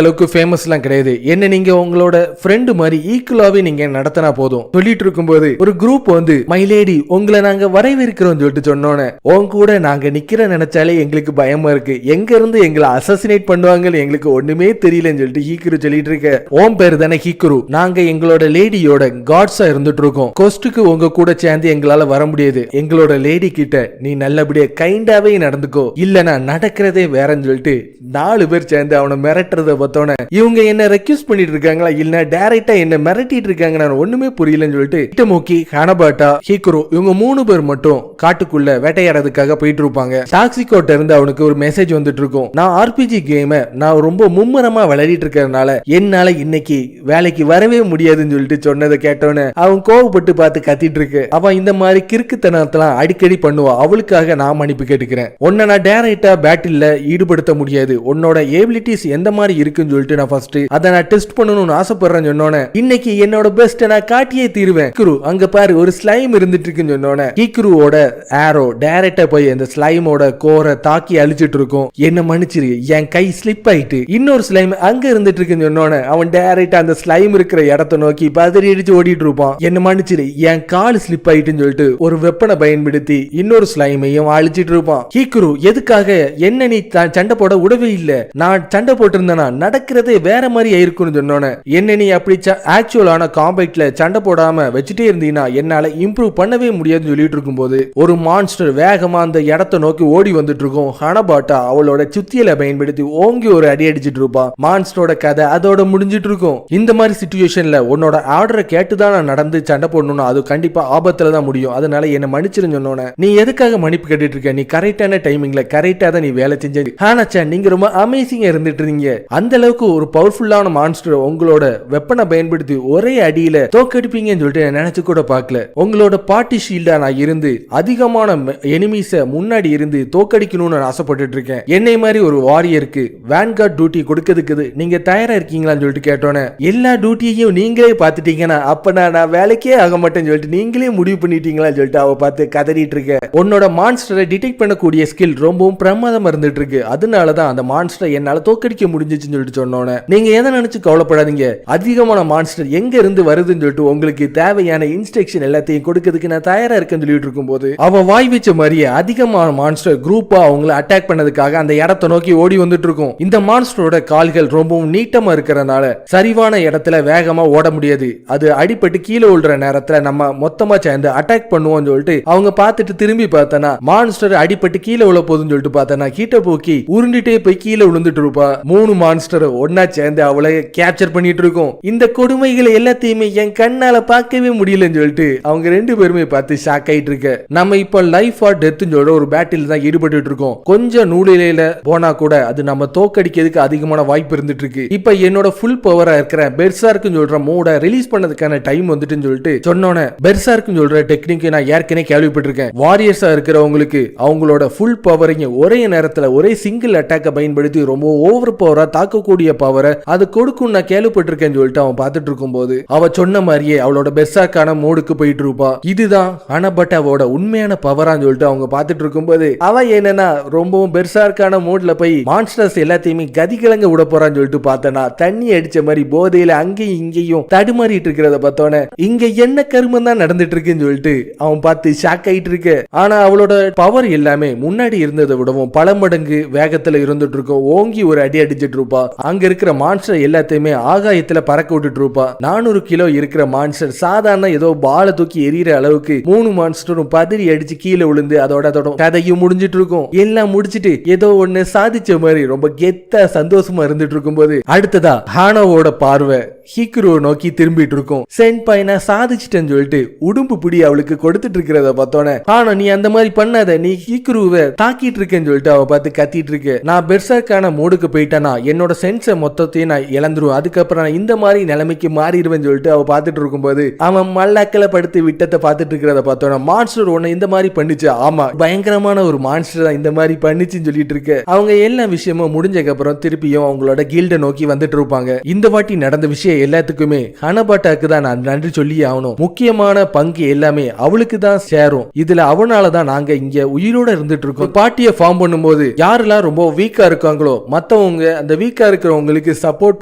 அளவுக்கு ஃபேமஸ் எல்லாம் கிடையாது, என்ன நீங்க உங்களோட ஃப்ரெண்டு மாதிரி ஈக்குவலாவே நீங்க நடத்தினா போதும் சொல்லிட்டு இருக்கும்போது ஒரு குரூப் வந்து மைலேடி உங்களை நாங்க வரவேற்கிறோம் சொல்லிட்டு சொன்னோன்னே உங்க கூட நாங்க நிக்கிற நினைச்சாலே எங்களுக்கு பயமா இருக்கு, எங்க இருந்து எங்களை அசசினேட் பண்ணுவாங்கன்னு எங்களுக்கு ஒண்ணுமே தெரியலன்னு சொல்லிட்டு ஹீக்குரு சொல்லிட்டு இருக்க. ஓம் பேரு தானே ஹீக்குரு, நாங்க எங்களோட லேடியோட காட்ஸா இருந்துட்டு இருக்கோம், கொஸ்டுக்கு உங்க கூட சேர்ந்து எங்களால வர முடியாது, எங்களோட லேடி கிட்ட நீ நல்லபடியா கைண்டாவே நடந்துக்கோ இல்லனா நடக்கிறதே வேறன்னு சொல்லிட்டு 4 பேர் சேர்ந்து அவனை மிரட்டுறத பார்த்தோன்னே இவங்க என்ன ரெக்யூஸ் பண்ணிட்டு இருக்காங்களா இல்ல டைரக்டா என்ன மிரட்டிட்டு இருக்காங்க நான் ஒண்ணுமே புரியலன்னு சொல்லிட்டு ஹிட்டமுக்கி ஹனபாட்டா ஹீக்குரு இவங்க 3 பேர் மட்டும் காட்டுக்குள்ள வேட்டையாடுறதுக்காக போயிட்டு இருப்பாங்க. டாக்ஸிகோட்ட இருந்து அவனுக்கு ஒரு மெசேஜ் வந்துட்டு இருக்கும், நான் ஆர்பிஜி கேமை நான் ரொம்ப மும்முரமா விளையாடிட்டு இருக்கிறதுனால என்னால இன்னைக்கு வேலைக்கு வரவே முடியாதுன்னு சொல்லிட்டு சொன்னதை கேட்டோன்னு அவன் கோவப்பட்டு பார்த்து கத்திட்டு இருக்கு. அவன் இந்த மாதிரி கிறுக்குத்தனத்தெல்லாம் அடிக்கடி பண்ணுவா, அவளுக்காக நான் மன்னிப்பு கேட்டுக்கிறேன், உன்னை நான் டைரக்டா பேட்டில்ல ஈடுபடுத்த முடியாது, உன்னோட ஏபிலிட்டிஸ் எந்த மாதிரி இருக்குன்னு சொல்லிட்டு நான் ஃபர்ஸ்ட் அதை நான் டெஸ்ட் பண்ணணும்னு ஆசைப்படுறேன்னு சொன்னோன்னே இன்னைக்கு என்னோட பெஸ்ட் நான் காட்டியே தீருவேன். ஹீக்குரு அங்க பாரு ஒரு ஸ்லைம் இருந்துட்டு இருக்குன்னு சொன்னோன்னே ஹீக்குருவோட ஆரோ டைரக்டா போய் அந்த ஸ்லைமோட கோரை தாக்கி அழிச்சிட்டு இருக்கும். என்ன மன்னிச்சிரு என் கை ஸ்லிப் ஆயிட்டு இன்னொரு ஸ்லைம் அங்க இருந்துட்டு இருக்குன்னு சொன்னோன்னே அவன் டைரக்டா அந்த ஸ்லைம் இருக்கிற இடத்தை நோக்கி பதறி அடிச்சு ஓடிட்டு இருப்பான். என்ன மன்னிச்சிரு என் கால் ஸ்லிப் ஆயிட்டுன்னு சொல்லிட்டு ஒரு வெப்பனை பயன்படுத்தி இன்னொரு ஸ்லைமையும் அழிச்சிட்டு இருப்பான். ஹீக்குரு எதுக்காக என்ன நீ சண்டை போட உடவே இல்ல, நான் சண்டை போட்டு இருந்தேனா நடக்கிறதே வேற மாதிரி ஆயிருக்குன்னு சொன்னோன்னே என்ன நீ அப்படி ஆக்சுவலான காம்பேட்ல சண்டை போடாம வச்சுட்டே இருந்தீங்கன்னா என்னால இம்ப்ரூவ் பண்ணவே முடியாதுன்னு சொல்லிட்டு இருக்கும்போது ஒரு மான்ஸ்டர் வேகமா அந்த இடத்தை நோக்கி ஓடி வந்துட்டு இருக்கும். ஹனபாட்டா அவளோட சுத்தியலை பயன்படுத்தி ஓங்கி ஒரு அடி அடிச்சிட்டு இருப்பா. மான்ஸ்டரோட கதை அதோட முடிஞ்சிட்டு இருக்கும். இந்த மாதிரி சிச்சுவேஷன்ல உன்னோட ஆர்டரை கேட்டுதான் நான் நடந்து சண்டை போடணும், அது கண்டிப்பா ஆபத்துல தான் முடியும், அதனால என்ன மன்னிச்சிருன்னு சொன்னோன்னே நீ எதுக்காக மன்னிப்பு கேட்டுட்டு இருக்க, நீ கரெக்டான டைமிங்ல கரெக்டா தான் நீ வேலை செஞ்சது. ஹானாச்சா நீங்க ரொம்ப அமேசிங்கா இருந்துட்டு இருந்தீங்க, அந்த அளவுக்கு ஒரு பவர்ஃபுல்லான மான்ஸ்டர் உங்களோட வெப்பனை பயன்படுத்தி ஒரே அடியில தோக்கடிப்பீங்கன்னு சொல்லிட்டு நினைச்சு கூட பார்க்கல. உங்களோட பார்ட்டி ஷீல்டா நான் இருந்து அதிகமான எனிமீஸ முன்னாடி இருந்து தோக்கடிக்கணும்னு நான் ஆசைப்பட்டு இருக்கேன். என்னை மாதிரி ஒரு வாரியருக்கு வேன்கார்ட் டியூட்டி கொடுக்கிறதுக்கு நீங்க தயாரா இருக்கீங்களான்னு சொல்லிட்டு கேட்டோன்னே எல்லா டியூட்டியையும் நீங்களே பார்த்துட்டீங்கன்னா அப்ப நான் வேலைக்கே ஆக மாட்டேன்னு சொல்லிட்டு நீங்களே முடிவு பண்ணிட்டீங்களான்னு சொல்லிட்டு அவ பார்த்து கதறிட்டு இருக்க. உன்னோட மான்ஸ்டரை டிடெக்ட் பண்ணக்கூடிய ஸ்கில் ரொம்பவும் பிரமாதமா இருந்துட்டு இருக்கு, அதனாலதான் அந்த மான்ஸ்டரை என்னால தோக்கடிக்க முடிஞ்சிச்சுன்னு சொல்லிட்டு சொன்னோன்னே நீங்க எதை நினைச்சு கவலைப்படாதீங்க, அதிகமான மான்ஸ்டர் எங்க இருந்து வருதுன்னு சொல்லிட்டு உங்களுக்கு தேவையான இன்ஸ்ட்ரக்ஷன் எல்லாத்தையும் கொடுக்கிறதுக்கு நான் தயாரா இருக்கேன்னு சொல்லிட்டு இருக்கும்போது அவ வாய் வச்ச மாதிரியே அதிகமான மான்ஸ்டர் குரூப்பா அவங்களை அட்டாக் பண்ணதுக்காக அந்த இடத்தை நோக்கி ஓடி வந்துட்டு இருக்கும். இந்த மான்ஸ்டரோட கால்கள் ரொம்பவும் நீட்டமா இருக்கிறதுனால சரிவான இடத்துல வேகமா ஓட முடியாது, அது அடிபட்டு கீழே விழுற நேரத்துல நம்ம மொத்தமா சேர்ந்து அட்டாக் பண்ணுவோம்னு சொல்லிட்டு அவங்க பார்த்துட்டு திரும்பி பார்த்தனா மான்ஸ்டர் அடிபட்டு கீழே விழ எவ்வளவு போதுன்னு சொல்லிட்டு பார்த்தா கிட்ட போக்கி உருண்டிட்டே போய் கீழே விழுந்துட்டு இருப்பா. 3 மான்ஸ்டர் ஒன்னா சேர்ந்து அவளை கேப்சர் பண்ணிட்டு இருக்கும். இந்த கொடுமைகளை எல்லாத்தையுமே என் கண்ணால பார்க்கவே முடியலன்னு சொல்லிட்டு அவங்க 2 பேருமே பார்த்து ஷாக் ஆயிட்டு இருக்க. நம்ம இப்ப லைஃப் ஆர் டெத் சொல்ற ஒரு பேட்டில் தான் ஈடுபட்டு இருக்கோம். கொஞ்சம் நூலிலையில போனா கூட அது நம்ம தோக்கடிக்கிறதுக்கு அதிகமான வாய்ப்பு இருந்துட்டு இருக்கு. இப்ப என்னோட ஃபுல் பவரா இருக்கிற பெர்சார்க்கு சொல்ற மோட ரிலீஸ் பண்ணதுக்கான டைம் வந்துட்டுன்னு சொல்லிட்டு சொன்னோன்னே பெர்சார்க்கு சொல்ற டெக்னிக் நான் ஏற்கனவே கேள்விப்பட்டிருக்கேன். வாரியர்ஸா இருக்கிறவங்களுக்கு அவங்களோட ஃபுல் பவரையும் ஒரே நேரத்துல ஒரே சிங்கிள் அட்டாக்கை பயன்படுத்தி ரொம்ப ஓவர் பவரா தாக்கக்கூடிய பவரை அது கொடுக்கும் நான் கேள்விப்பட்டிருக்கேன்னு சொல்லிட்டு அவன் பார்த்துட்டு இருக்கும் போது அவ சொன்ன மாதிரியே அவளோட பெர்சார்க்கான மோடுக்கு போயிட்டு இருப்பா. இதுதான் அனபட்டாவோட உண்மையான பவரான்னு சொல்லிட்டு அவங்க பார்த்துட்டு இருக்கும்போது அவ என்னன்னா ரொம்பவும் பெர்சார்க்கான மோட்ல போய் மான்ஸ்டர்ஸ் எல்லாத்தையுமே கதிகலங்க விட போறான்னு சொல்லிட்டு பார்த்தனா தண்ணி அடிச்ச மாதிரி போதையில அங்கேயும் இங்கேயும் தடுமாறிட்டு இருக்கிறத பார்த்தோன்னே இங்க என்ன கருமம் தான் நடந்துட்டு இருக்குன்னு சொல்லிட்டு அவன் பார்த்து ஷாக் ஆயிட்டு இருக்கு. ஆனா அவளோட பவர் எல்லாமே முன்னாடி இருந்ததை விடவும் பல மடங்கு வேகத்துல இருந்துட்டு இருக்கும். ஓங்கி ஒரு அடி அடிச்சிட்டு இருப்பா. அங்க இருக்கிற மான்ஸ்டர் எல்லாத்தையுமே ஆகாயத்துல பறக்க விட்டுட்டு இருப்பா. 400 கிலோ இருக்கிற மான்ஸ்டர் சாதாரண ஏதோ பால தூக்கி எரியற அளவுக்கு 3 மான்ஸ்டரும் பதறி அடிச்சு கீழே விழுந்து அதோட கதையும் முடிஞ்சிட்டு இருக்கும். எல்லாம் முடிச்சிட்டு ஏதோ ஒண்ணு சாதிச்ச மாதிரி ரொம்ப கெத்தா சந்தோஷமா இருந்துட்டு இருக்கும்போது அடுத்ததா ஹானோவோட பார்வை ஹீக்ரோ நோக்கி திரும்பிட்டு இருக்கும். சென்பாய் நான் சாதிச்சிட்டேன்னு சொல்லிட்டு உடும்பு பிடி அவளுக்கு கொடுத்துட்டு இருக்கிறத பார்த்தோன்னே ஆனா நீ அந்த மாதிரி பண்ணாத, நீ ஹீக்ரோவை தாக்கிட்டு இருக்கேன்னு சொல்லிட்டு அவ பார்த்து கத்திட்டு இருக்கு. நான் பெர்சார்க்கான மோடுக்கு போயிட்டேனா என்னோட சென்ஸை மொத்தத்தையும் நான் இழந்துருவேன். அதுக்கப்புறம் நான் இந்த மாதிரி நிலைமைக்கு மாறிடுவேன்னு சொல்லிட்டு அவ பார்த்துட்டு இருக்கும்போது அவன் மல்லாக்கல படுத்து விட்டத்தை பார்த்துட்டு இருக்கிறத பார்த்தோன்னா மான்ஸ்டர் ஒன்னு இந்த மாதிரி பண்ணிச்சு. ஆமா பயங்கரமான ஒரு மான்ஸ்டர் தான் இந்த மாதிரி பண்ணிச்சுன்னு சொல்லிட்டு இருக்கு. அவங்க எல்லா விஷயமும் முடிஞ்சதுக்கு அப்புறம் திருப்பியும் அவங்களோட கில்ட நோக்கி வந்துட்டு இருப்பாங்க. இந்த வாட்டி நடந்த விஷயம் எல்லாத்துக்குமே ஹனபாட்டாக்கு தான் நான் நன்றி சொல்லி ஆகணும். முக்கியமான பங்கு எல்லாமே அவளுக்கு தான் சேரும். இதுல அவனாலதான் நாங்க இங்க உயிரோட இருந்துட்டு இருக்கோம். பார்ட்டியை ஃபார்ம் பண்ணும்போது யாரெல்லாம் ரொம்ப வீக்கா இருக்காங்களோ மத்தவங்க அந்த வீக்கா இருக்கிறவங்களுக்கு சப்போர்ட்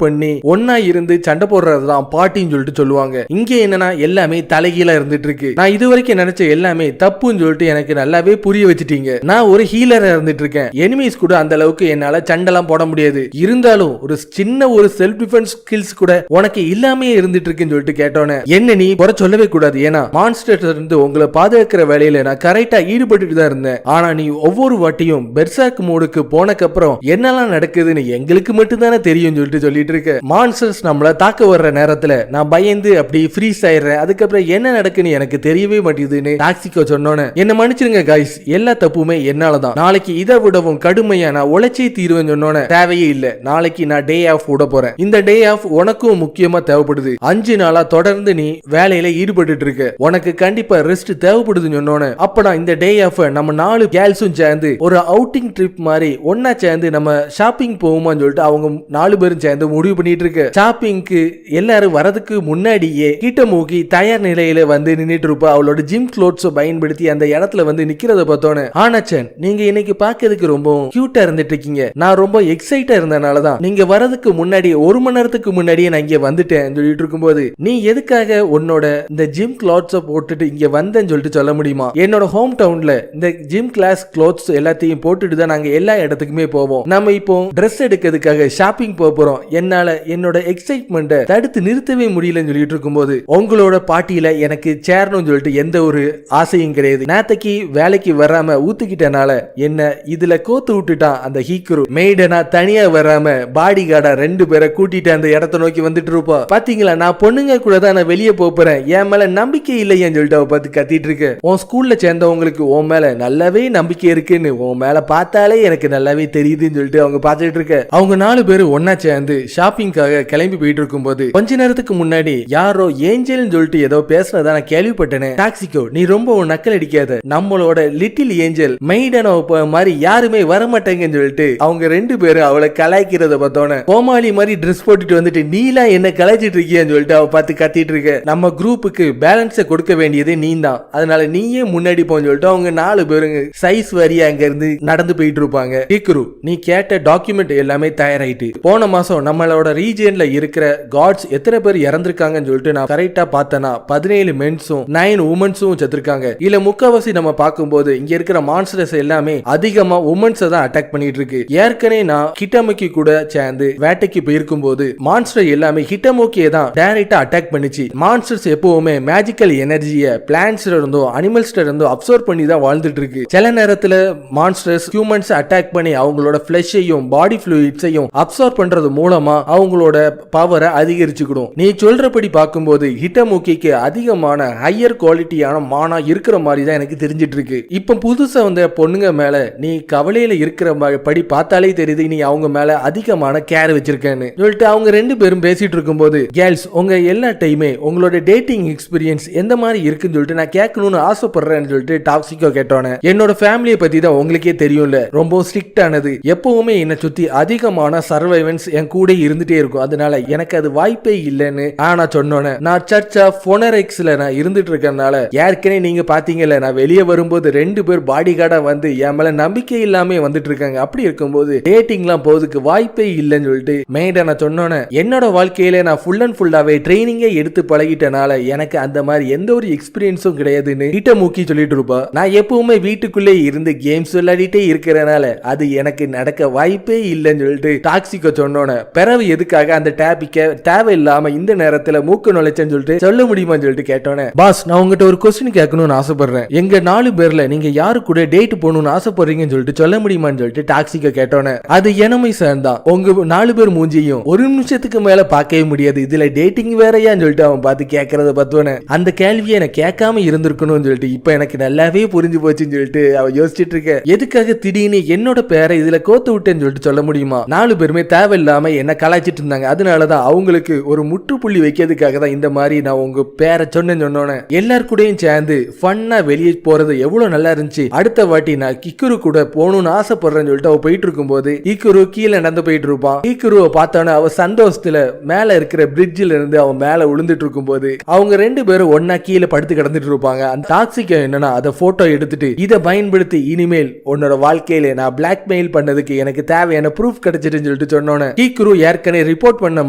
பண்ணி ஒன்னா இருந்து சண்டை போடுறதுதான் பார்ட்டின்னு சொல்லிட்டு சொல்லுவாங்க. இங்க என்னன்னா எல்லாமே தலைகீழா இருந்துட்டு இருக்கு. நான் இதுவரைக்கும் நினைச்ச எல்லாமே தப்புன்னு சொல்லிட்டு எனக்கு நல்லாவே புரிய வச்சுட்டீங்க. நான் ஒரு ஹீலரா இருந்துட்டு இருக்கேன். எனிமீஸ் கூட அந்த அளவுக்கு என்னால சண்டைலாம் போட முடியாது. இருந்தாலும் ஒரு சின்ன ஒரு செல்ஃப் டிஃபென்ஸ் ஸ்கில்ஸ் கூட உனக்கு இல்லாமே இருந்துட்டு இருக்குன்னு சொல்லிட்டு கேட்டோன்னே என்ன நீ குறை சொல்லவே கூடாது. ஏன்னா மான்ஸ்டர்ஸ் இருந்து உங்களை பாதுகாக்கிற வேலையில நான் கரெக்டா ஈடுபட்டு தான் இருந்தேன். ஆனா நீ ஒவ்வொரு வாட்டியும் பெர்சார்க் மோடுக்கு போனக்கு அப்புறம் என்னெல்லாம் நடக்குதுன்னு எங்களுக்கு மட்டும் தானே தெரியும் சொல்லிட்டு இருக்க. மான்ஸ்டர்ஸ் நம்மள தாக்க வர்ற நேரத்துல நான் பயந்து அப்படி ஃப்ரீஸ் ஆயிடுறேன். அதுக்கப்புறம் என்ன நடக்குன்னு எனக்கு தெரியவே மாட்டேங்குதுன்னு டாக்ஸிகோ சொன்னோன்னு என்ன மன்னிச்சிருங்க கைஸ், எல்லா தப்புமே என்னாலதான். நாளைக்கு இதை விடவும் கடுமையா நான் உழைச்சே தீர்வேன்னு சொன்னோன்னு தேவையே இல்ல. நாளைக்கு நான் டே ஆஃப் விட போறேன். இந்த டே ஆஃப் உனக்கும் முக்கியமா தேவைப்படுது. 5 நாளா தொடர்ந்து நீ வேலையில ஈடுபட்டு இருக்க. உனக்கு கண்டிப்பா ரெஸ்ட் தேவைப்படுதுன்னு சொன்னோன்னு அப்படா இந்த டே ஆஃப் நம்ம 4 கேர்ள்ஸும் சேர்ந்து ஒரு அவுட்டிங் ட்ரிப் மாதிரி ஒன்னா சேர்ந்து நம்ம ஷாப்பிங் போகுமான்னு சொல்லிட்டு அவங்க 4 பேரும் சேர்ந்து முடிவு பண்ணிட்டு இருக்க. ஷாப்பிங்க்கு எல்லாரும் வரதுக்கு முன்னாடியே கிட்ட மூக்கி தயார் நிலையில வந்து நின்னுட்டு இருப்பா. அவளோட ஜிம் க்ளோத்ஸ் பயன்படுத்தி அந்த இடத்துல வந்து நிக்கிறத பார்த்தோன்னு ஆனாச்சன் நீங்க இன்னைக்கு பாக்கிறதுக்கு ரொம்ப கியூட்டா இருந்துட்டு இருக்கீங்க. நான் ரொம்ப எக்ஸைட்டா இருந்தனாலதான் நீங்க வரதுக்கு முன்னாடி 1 மணி நேரத்துக்கு முன்னாடியே நான் இங்க வந்துட்டேன் சொல்லிட்டு இருக்கும்போது நீ எதுக்காக உன்னோட இந்த ஜிம் கிளாத்ஸை போட்டுட்டு இங்க வந்தேன்னு சொல்லிட்டு சொல்ல முடியுமா? என்னோட ஹோம் டவுன்ல இந்த ஜிம் கிளாஸ் கிளாத்ஸ் எல்லாத்தையும் போட்டுட்டு தான் நாங்க எல்லா இடத்துக்குமே போவோம். நம்ம இப்போ ட்ரெஸ் எடுக்கிறதுக்காக ஷாப்பிங் போறோம். என்னால என்னோட எக்ஸைட்மெண்ட்டை தடுத்து நிறுத்தவே முடியலன்னு சொல்லிட்டு இருக்கும்போது உங்களோட பார்ட்டியில எனக்கு சேரணும்னு சொல்லிட்டு எந்த ஒரு ஆசையும் கிடையாது. நேத்தைக்கு வேலைக்கு வராம ஊத்துக்கிட்டனால என்ன இதுல கோத்து விட்டுட்டான் அந்த ஹீக்ரோ. மெய்டனா தனியா வராம பாடி கார்டா 2 பேரை கூட்டிட்டு அந்த இடத்தை நோக்கி வந்துட்டு இருப்பா. பாத்தீங்களா நான் பொண்ணுங்க கூட தான் நான் வெளியே போறேன், என் மேல நம்பிக்கை இல்லையான்னு சொல்லிட்டு அவ பார்த்து கத்திட்டு இருக்கு. உன் ஸ்கூல்ல சேர்ந்தவங்களுக்கு உன் மேல நல்லாவே நம்பிக்கை இருக்குன்னு உன் மேல பார்த்தாலே எனக்கு நல்லாவே தெரியுதுன்னு சொல்லிட்டு அவங்க பார்த்துட்டு இருக்க. அவங்க 4 பேரும் ஒன்னா சேர்ந்து ஷாப்பிங்காக கிளம்பி போயிட்டு இருக்கும் போது கொஞ்ச நேரத்துக்கு முன்னாடி யாரோ ஏஞ்சல்னு சொல்லிட்டு ஏதோ பேசுனதா நான் கேள்விப்பட்டேனே. டாக்ஸிகோ நீ ரொம்ப நக்கல் அடிக்காத, நம்மளோட லிட்டில் ஏஞ்சல் மெய்டனோ மாதிரி யாருமே வரமாட்டேங்கன்னு சொல்லிட்டு அவங்க 2 பேரும் அவளை கலாய்க்கிறத பார்த்தோன்னே கோமாளி மாதிரி ட்ரெஸ் போட்டுட்டு வந்துட்டு நீலா என்ன கலாய்ச்சிட்டு இருக்கியான்னு சொல்லிட்டு அவ பார்த்து கத்திட்டு இருக்க. நம்ம குரூப்புக்கு பேலன்ஸை கொடுக்க வேண்டியது நீ தான், அதனால நீயே முன்னாடி போன்னு சொல்லிட்டு அவங்க 4 பேருங்க சைஸ் வாரியா அங்க இருந்து நடந்து போயிட்டு இருப்பாங்க. ஹீக்ரோ நீ கேட்ட டாக்குமெண்ட் எல்லாமே தயாராயிட்டு. போன மாசம் நம்மளோட ரீஜியன்ல இருக்கிற காட்ஸ் எத்தனை பேர் இறந்திருக்காங்கன்னு சொல்லிட்டு நான் கரெக்டா பார்த்தேன்னா 17 மென்ஸும் 9 உமன்ஸும் செத்துருக்காங்க. இல்ல முக்காவாசி நம்ம பார்க்கும்போது இங்க இருக்கிற மான்ஸ்டர்ஸ் எல்லாமே அதிகமா உமன்ஸ் தான் அட்டாக் பண்ணிட்டு இருக்கு. ஏற்கனவே நான் கிட்டமைக்கு கூட சேர்ந்து வேட்டைக்கு போயிருக்கும் போது மான்ஸ்டர் எல்லாமே ஹிட்டமோக்கியை தான் டைரக்டா அட்டாக் பண்ணிச்சு. மான்ஸ்டர்ஸ் எப்பவுமே மேஜிக்கல் எனர்ஜியை பிளான்ட்ஸ்ல இருந்தோ அனிமல்ஸ்ல இருந்தோ அப்சர்வ் பண்ணி தான் வாழ்ந்துட்டு இருக்கு. சில நேரத்துல மான்ஸ்டர்ஸ் ஹியூமன்ஸ் அட்டாக் பண்ணி அவங்களோட ஃபிளஷையும் பாடி ஃப்ளூயிட்ஸையும் அப்சர்வ் பண்றது மூலமா அவங்களோட பவரை அதிகரிச்சுக்கிடும். நீ சொல்றபடி பார்க்கும்போது ஹிட்டமோக்கிக்கு அதிகமான ஹையர் குவாலிட்டியான மானா இருக்கிற மாதிரி தான் எனக்கு தெரிஞ்சிட்டு இருக்கு. இப்ப புதுசா வந்த பொண்ணுங்க மேல நீ கவலையில இருக்கிற படி பார்த்தாலே தெரியுது நீ அவங்க மேல அதிகமான கேர் வச்சிருக்கேன்னு சொல்லிட்டு அவங்க ரெண்டு பேரும் பேசிட்டு இருக்கும்போது, கேர்ள்ஸ் உங்க எல்லா டைமே உங்களோட டேட்டிங் எக்ஸ்பீரியன்ஸ் எந்த மாதிரி இருக்குன்னு சொல்லிட்டு நான் கேட்கணும்னு ஆசைப்படுறேன்னு சொல்லிட்டு டாக்ஸிகோ கேட்டோன்னே, என்னோட ஃபேமிலியை பத்தி தான் உங்களுக்கே தெரியும்ல, ரொம்ப ஸ்ட்ரிக்ட் ஆனது, எப்பவுமே என்னை சுத்தி அதிகமான சர்வைவன்ஸ் என் கூட இருந்துட்டே இருக்கும், அதனால எனக்கு அது வாய்ப்பே இல்லைன்னு ஆனா சொன்னோன்னே, நான் சர்ச் ஆஃப் ஃபோனரெக்ஸ்ல நான் இருந்துட்டு இருக்கறனால ஏற்கனவே நீங்க பாத்தீங்கல்ல நான் வெளியே வரும்போது ரெண்டு பேர் பாடி கார்டா வந்து என் மேல நம்பிக்கை இல்லாம வந்துட்டு இருக்காங்க. அப்படி இருக்கும்போது டேட்டிங்லாம் போறதுக்கு வாய்ப்பே இல்லைன்னு சொல்லிட்டு மெயின்டா நான் சொன்னோன்னே, என்னோட வாழ்க்கையில நான் ஃபுல் அண்ட் ஃபுல்லாவே ட்ரைனிங்கே எடுத்து பழகிட்டனால எனக்கு அந்த மாதிரி எந்த ஒரு எக்ஸ்பீரியன்ஸும் கிடையாதுன்னு ஹிட்டமோக்கி சொல்லிட்டு இருப்பா. நான் எப்பவுமே வீட்டுக்குள்ளே இருந்து கேம்ஸ் விளையாடிட்டே இருக்கிறனால அது எனக்கு நடக்க வாய்ப்பே இல்லைன்னு சொல்லிட்டு டாக்ஸிகோ சொன்னோன்னே, பிறகு எதுக்காக அந்த டாபிக்க தேவையில்லாம இந்த நேரத்துல மூக்கு நுழைச்சேன்னு சொல்லிட்டு சொல்ல முடியுமான்னு சொல்லிட்டு கேட்டோன்னே, பாஸ் நான் உங்ககிட்ட ஒரு கொஸ்டின் கேட்கணும்னு ஆசைப்படுறேன், எங்க 4 பேர்ல நீங்க யாரு கூட டேட் போகணும்னு ஆசைப்படுறீங்கன்னு சொல்லிட்டு சொல்ல முடியுமான்னு சொல்லிட்டு டாக்ஸிகோ கேட்டோன்னே, அது எனமே சார் தான், உங்க 4 பேர் மூஞ்சியும் ஒரு நிமிஷத்துக்கு மேல பார்க்கவே முடியாது, இதுல டேட்டிங் வேறையான்னு சொல்லிட்டு அவன் பார்த்து கேட்கறத பத்துவனே, அந்த கேள்வியை எனக்கு கேட்காம இருந்திருக்கணும்னு சொல்லிட்டு இப்ப எனக்கு நல்லாவே புரிஞ்சு போச்சுன்னு சொல்லிட்டு அவன் யோசிச்சுட்டு இருக்க, எதுக்காக திடீர்னு என்னோட பேரை இதுல கோத்து விட்டேன்னு சொல்லிட்டு சொல்ல முடியுமா? 4 பேருமே தேவையில்லாம என்ன கலாய்ச்சிட்டு இருந்தாங்க, அதனாலதான் அவங்களுக்கு ஒரு முற்றுப்புள்ளி வைக்கிறதுக்காக தான் இந்த மாதிரி நான் உங்க பேரை சொன்னோன்னே எல்லார் கூடயும் சேர்ந்து ஃபன்னா வெளியே போறது எவ்வளவு நல்லா இருந்துச்சு, அடுத்த வாட்டி நான் கிக்குரு கூட போகணும்னு ஆசைப்படுறேன்னு சொல்லிட்டு அவ போயிட்டு இருக்கும்போது கிக்குரு கீழே நடந்து போயிட்டு இருப்பான். கிக்குருவை பார்த்தோன்னே அவ சந்தோஷத்துல மேல இருக்கிற பிரிட்ஜில இருந்து அவன் மேல விழுந்துட்டு இருக்கும்போது அவங்க 2 பேரும் ஒன்னா கீழே படுத்து கிடந்துட்டு இருப்பாங்க. அந்த டாக்ஸிகோ என்னன்னா அதை போட்டோ எடுத்துட்டு இதை பயன்படுத்தி இனிமேல் உன்னோட வாழ்க்கையில நான் பிளாக்மெயில் பண்ணதுக்கு எனக்கு தேவையான ப்ரூஃப் கிடைச்சிட்டுன்னு சொல்லிட்டு சொன்னோன்னே, கிக்குரு ஏற்கனவே ரிப்போர்ட் பண்ண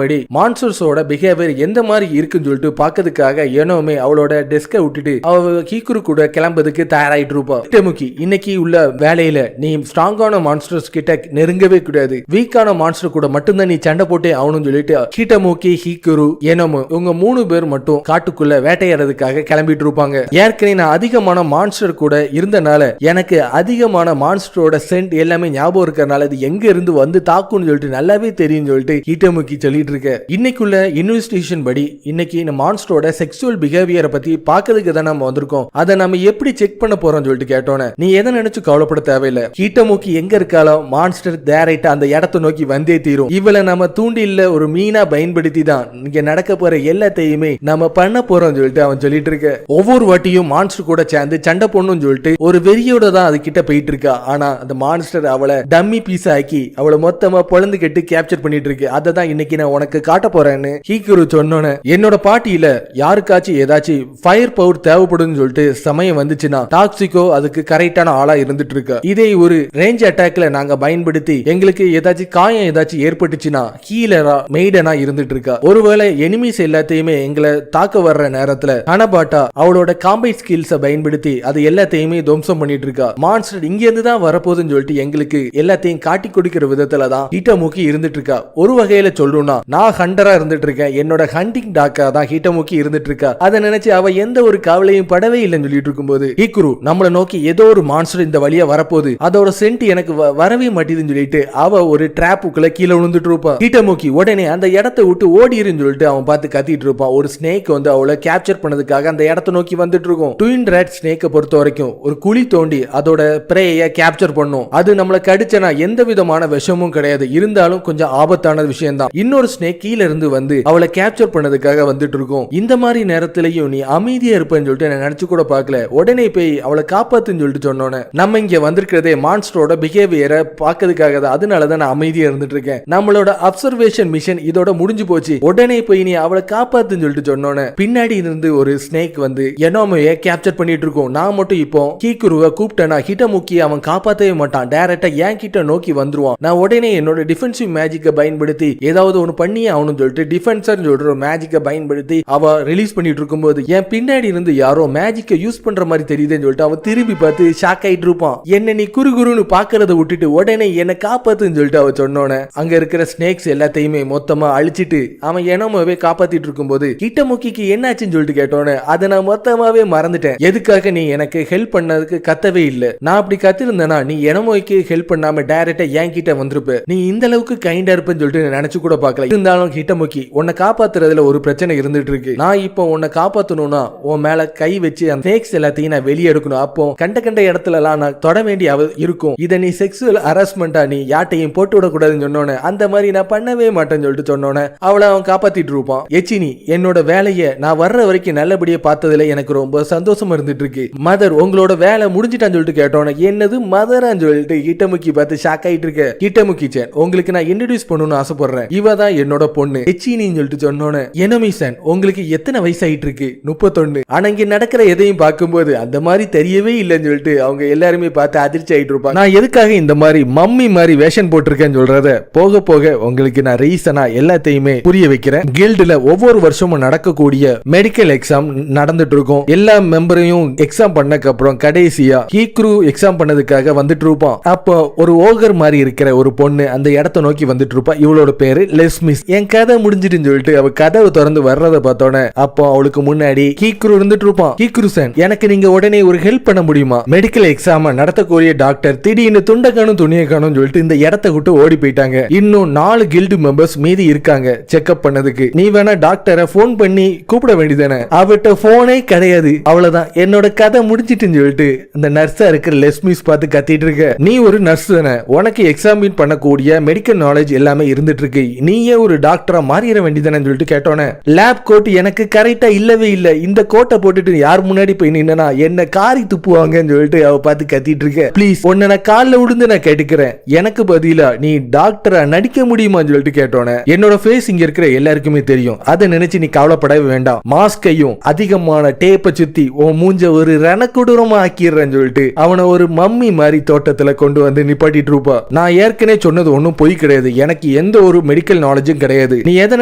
மாதிரி மான்ஸ்டர்ஸோட பிஹேவியர் எந்த மாதிரி இருக்குன்னு சொல்லிட்டு பாக்கிறதுக்காக எனோமே அவளோட டெஸ்கை விட்டுட்டு அவ கிக்குரு கூட கிளம்புறதுக்கு தயாராயிட்டு இருப்பா. ஹிட்டமோக்கி இன்னைக்கு உள்ள வேலையில நீ ஸ்ட்ராங்கான மான்ஸ்டர்ஸ் கிட்ட நெருங்கவே கூடாது, வீக்கான மான்ஸ்டர் கூட மட்டும்தான் நீ சண்டை போட்டே ஆகணும்னு சொல்லிட்டு ஹிட்டமோக்கி ஹிக்குரு எனோமோ இவங்க 3 பேர் மட்டும் காட்டுக்குள்ள வேட்டையாடுறதுக்காக கிளம்பிட்டு இருப்பாங்க. ஏற்கனவே நான் அதிகமான மான்ஸ்டர் கூட இருந்தனால எனக்கு அதிகமான மான்ஸ்டரோட சென்ட் எல்லாமே ஞாபகம் இருக்கறனால இது எங்க இருந்து வந்து தாக்குன்னு சொல்லிட்டு நல்லாவே தெரியும் சொல்லிட்டு ஹிட்டமோக்கி சொல்லிட்டு இருக்க. இன்னைக்குள்ள இன்வெஸ்டிகேஷன் படி இன்னைக்கு இந்த மான்ஸ்டரோட செக்சுவல் பிஹேவியரை பத்தி பாக்கிறதுக்கு தான் நம்ம வந்திருக்கோம், அதை நம்ம எப்படி செக் பண்ண போறோம் சொல்லிட்டு கேட்டோன்னே, நீ எதை நினைச்சு கவலைப்பட தேவையில்லை, ஹிட்டமோக்கி எங்க இருக்காளோ மான்ஸ்டர் டைரக்டா அந்த இடத்தை நோக்கி வந்தே தீரும், இவளை நம்ம தூண்டி இல்ல ஒரு மீனா பயன்படுத்தி தான் இங்க நடக்க போற எல்லாத்தையுமே நம்ம பண்ண போறோம் சொல்லிட்டு அவன் சொல்லிட்டு இருக்க. ஒவ்வொரு வாட்டியும் மான்ஸ்டர் கூட சேர்ந்து சண்டை போடணும்னு சொல்லிட்டு ஒரு வெறியோட தான் அது கிட்ட போயிட்டு இருக்கா. ஆனா அந்த மான்ஸ்டர் அவளை டம்மி பீஸ் ஆக்கி அவளை மொத்தமா பொழந்து கெட்டு கேப்சர் பண்ணிட்டு இருக்கு. அதை தான் இன்னைக்கு நான் உனக்கு காட்ட போறேன்னு ஹிக்குரு சொன்னோன்னே, என்னோட பாட்டியில யாருக்காச்சும் ஏதாச்சும் ஃபயர் பவர் தேவைப்படும் சொல்லிட்டு சமயம் வந்துச்சுன்னா டாக்ஸிகோ அதுக்கு கரெக்டான ஆளா இருந்துட்டு இருக்க. இதே ஒரு ரேஞ்ச் அட்டாக்ல நாங்க பயன்படுத்தி எங்களுக்கு ஏதாச்சும் காயம் ஏதாச்சும் ஏற்பட்டுச்சுன்னா ஹீலரா மெய்டனா இருந்துட்டு இருக்கா. ஒருவேளை எனிமீஸ் எல்லாத்தையுமே எங்களை தாக்க வர்ற நேரத்துல ஹனபாட்டா அவளோட காம்பைட் ஸ்கில்ஸ பயன்படுத்தி அது எல்லாத்தையுமே துவம்சம் பண்ணிட்டு இருக்கா. மான்ஸ்டர் இங்க இருந்து தான் வரப்போகுதுன்னு சொல்லிட்டு எங்களுக்கு எல்லாத்தையும் காட்டி கொடுக்கிற விதத்துல தான் ஹிட்டமோக்கி இருந்துட்டு இருக்கா. ஒரு வகையில சொல்லணும்னா நான் ஹண்டரா இருந்துட்டு இருக்கேன், என்னோட ஹண்டிங் டாக்கா தான் ஹிட்டமோக்கி இருந்துட்டு இருக்கா. அதை நினைச்சு அவ எந்த ஒரு கவலையும் படவே இல்லைன்னு சொல்லிட்டு இருக்கும்போது ஹிக்குரு நம்மளை நோக்கி ஏதோ ஒரு மான்ஸ்டர் இந்த வழியா வரப்போகுது, அதோட சென்ட் எனக்கு வரவே மாட்டேதுன்னு சொல்லிட்டு அவ ஒரு டிராப்புக்குள்ள கீழே விழுந்துட்டு இருப்பா. ஹிட்டமோக்கி உடனே அந்த இடத்தை விட்டு ஓடிருன்னு சொல்லிட்டு அவன் பார்த்து கத்திட்டு இருப்பான். ஒரு ஸ்னேக் வந்து அவளை கேப்சர் பண்ணதுக்காக அந்த இடத்தை நோக்கி வந்துட்டு இருக்கும். ட்வின் ராட் ஸ்னேக்கை பொறுத்த வரைக்கும் ஒரு குழி தோண்டி அதோட பிரேயை கேப்சர் பண்ணும். அது நம்மளை கடிச்சனா எந்த விதமான விஷமும் கிடையாது, இருந்தாலும் கொஞ்சம் ஆபத்தான விஷயம் தான். இன்னொரு ஸ்னேக் கீழ இருந்து வந்து அவளை கேப்சர் பண்ணதுக்காக வந்துட்டு இருக்கும். இந்த மாதிரி நேரத்திலையும் நீ அமைதியா இருப்பேன்னு சொல்லிட்டு நான் நினைச்சு கூட பார்க்கல, உடனே போய் அவளை காப்பாத்துன்னு சொல்லிட்டு சொன்னோன்னே, நம்ம இங்க வந்திருக்கிறதே மான்ஸ்டரோட பிஹேவியரை பார்க்கறதுக்காக தான், அதனாலதான் நான் அமைதியா இருந்துட்டு இருக்கேன், நம்மளோட அப்சர்வேஷன் மிஷன் இதோட முடிஞ்சு போச்சு, உடனே போய் நீ அவளை காப்பாத்துன்னு சொல்லிட்டு சொன்னோன்னே பின்னாடி இருந்து ஒரு ஸ்னேக் வந்து எனோமையை கேப்சர் பண்ணிட்டு இருக்கும். நான் மட்டும் இப்போ ஹிக்குருவை கூப்பிட்டேன்னா ஹிட்டமோக்கி அவன் காப்பாத்தவே மாட்டான், டைரக்டா என் கிட்ட நோக்கி வந்துருவான். நான் உடனே என்னோட டிஃபென்சிவ் மேஜிக்கை பயன்படுத்தி ஏதாவது ஒன்று பண்ணியே அவனு சொல்லிட்டு டிஃபென்சர் சொல்ற மேஜிக்கை பயன்படுத்தி அவ ரிலீஸ் பண்ணிட்டு இருக்கும்போது என் பின்னாடி இருந்து யாரோ மேஜிக்கை யூஸ் பண்ற மாதிரி தெரியுதுன்னு சொல்லிட்டு அவன் திரும்பி பார்த்து ஷாக் ஆயிட்டு இருப்பான். என்ன நீ குறுகுறுன்னு பாக்குறத விட்டுட்டு உடனே என்ன காப்பாத்துன்னு சொல்லிட்டு அவ சொன்னோன்னே அங்க இருக்கிற ஸ்னேக்ஸ் எல்லாத்தையுமே மொத்தமா அழிச்சு அடிச்சிட்டு அவன் எனமாவே காப்பாத்திட்டு இருக்கும்போது கிட்டமுக்கிக்கு என்னாச்சுன்னு சொல்லிட்டு கேட்டோன்னு அதை நான் மொத்தமாவே மறந்துட்டேன். எதுக்காக நீ எனக்கு ஹெல்ப் பண்ணதுக்கு கத்தவே இல்ல. நான் அப்படி கத்திருந்தேனா நீ எனமோய்க்கு ஹெல்ப் பண்ணாம டைரக்டா என் கிட்ட வந்திருப்ப. நீ இந்த அளவுக்கு கைண்டா இருப்பேன்னு சொல்லிட்டு நினைச்சு கூட பார்க்கல. இருந்தாலும் கிட்டமுக்கி உன்னை காப்பாத்துறதுல ஒரு பிரச்சனை இருந்துட்டு இருக்கு. நான் இப்போ உன்னை காப்பாத்தணும்னா உன் மேல கை வச்சு அந்த ஃபேக்ஸ் எல்லாத்தையும் நான் வெளியே எடுக்கணும். அப்போ கண்ட கண்ட இடத்துல எல்லாம் நான் தொட வேண்டிய இருக்கும். இதை நீ செக்ஸுவல் ஹராஸ்மெண்டா நீ யாட்டையும் போட்டு விடக்கூடாதுன்னு சொன்னோன்னு அந்த மாதிரி நான் பண்ணவே மாட்டேன்னு சொல்லிட்டு சொன்னோன்னு அவளை அவன் காப்பாத்திட்டு இருப்பான். எச்சினி என்னோட வேலையை நான் வர்ற வரைக்கும் நல்லபடியா பார்த்ததுல எனக்கு ரொம்ப சந்தோஷமா இருந்துட்டு இருக்கு. மதர் உங்களோட வேலை முடிஞ்சிட்டான்னு சொல்லிட்டு கேட்டோன்னு என்னது மதரான்னு சொல்லிட்டு கிட்டமுக்கி பார்த்து ஷாக் ஆயிட்டு இருக்க. கிட்டமுக்கி சேன் உங்களுக்கு நான் இன்ட்ரோடியூஸ் பண்ணணும்னு ஆசைப்படுறேன். இவ தான் என்னோட பொண்ணு எச்சினின்னு சொல்லிட்டு சொன்னோன்னு எனமி சான் உங்களுக்கு எத்தனை வயசு ஆயிட்டு இருக்கு? 31. ஆனா இங்க நடக்கிற எதையும் பார்க்கும்போது அந்த மாதிரி தெரியவே இல்லைன்னு சொல்லிட்டு அவங்க எல்லாருமே பார்த்து அதிர்ச்சி ஆயிட்டு இருப்பாங்க. நான் எதுக்காக இந்த மாதிரி மம்மி மாதிரி வேஷன் போட்டிருக்கேன்னு சொல்றத போக போக உங்களுக்கு நான் ரீசனா எல்லாத்தையுமே புரிய வைக்கிறேன். கில்டுல ஒவ்வொரு வருஷமும் நடக்கக்கூடிய மெடிக்கல் எக்ஸாம் நடந்துட்டு இருக்கும். எல்லா மெம்பரையும் எக்ஸாம் பண்ணக்கு அப்புறம் கடைசியா ஹீக்ரு எக்ஸாம் பண்ணதுக்காக வந்துட்டு இருப்பான். அப்போ ஒரு ஓகர் மாதிரி இருக்கிற ஒரு பொண்ணு அந்த இடத்தை நோக்கி வந்துட்டு இருப்பா. இவளோட பேரு லெஸ்மிஸ். என் கதை முடிஞ்சிட்டுன்னு சொல்லிட்டு அவ கதவை திறந்து வர்றதை பார்த்தோன்னே அப்போ அவளுக்கு முன்னாடி ஹீக்ரு இருந்துட்டு இருப்பான். ஹீக்ரு சான் எனக்கு நீங்க உடனே ஒரு ஹெல்ப் பண்ண முடியுமா? மெடிக்கல் எக்ஸாம் நடத்தக்கூடிய டாக்டர் திடீர்னு துண்டக்கானும் துணியக்கானும் சொல்லிட்டு இந்த இடத்தை விட்டு ஓடி போயிட்டாங்க. இன்னும் 4 கில்டு மெம்பர்ஸ் மீதி இருக்காங்க செக்அப் பண்ணதுக்கு. நீ வேணா டாக்டரை போன் பண்ணி கூப்பிட வேண்டியதானே? அவட்ட போனே கிடையாது. அவ்வளவுதான் என்னோட கதை முடிஞ்சிட்டுன்னு சொல்லிட்டு அந்த நர்ஸா இருக்கிற லெஸ்மிஸ் பார்த்து கத்திட்டு இருக்க. நீ ஒரு நர்ஸ் தானே, உனக்கு எக்ஸாமின் பண்ணக்கூடிய மெடிக்கல் நாலேஜ் எல்லாமே இருந்துட்டு இருக்கு. நீயே ஒரு டாக்டரா மாறிட வேண்டியதானே சொல்லிட்டு கேட்டோன்னே லேப் கோட் எனக்கு கரெக்டா இல்லவே இல்ல. இந்த கோட்டை போட்டுட்டு யார் முன்னாடி போய் நின்னா என்ன காரி துப்புவாங்கன்னு சொல்லிட்டு அவ பார்த்து கத்திட்டு இருக்க. ப்ளீஸ் உன்னை நான் காலில் விழுந்து நான் கேட்டுக்கிறேன். எனக்கு பதிலா நீ டாக்டரா நடிக்க முடியுமான்னு சொல்லிட்டு கேட்டோன்னே என்னோட ஃபேஸ் இங்க இருக்கிற எல்லாருக்குமே தெரியும். அதை நினைச்சு நீ கவலைப்படவே வேண்டாம். மாஸ்கையும் அதிகமான டேப்பை சுத்தி உன் மூஞ்ச ஒரு ரணக்குடூரமா ஆக்கிடுறேன்னு சொல்லிட்டு அவனை ஒரு மம்மி மாதிரி தோட்டத்துல கொண்டு வந்து நிப்பாட்டிட்டு இருப்பா. நான் ஏற்கனவே சொன்னது ஒன்னும் பொய் கிடையாது. எனக்கு எந்த ஒரு மெடிக்கல் நாலேஜும் கிடையாது. நீ எதை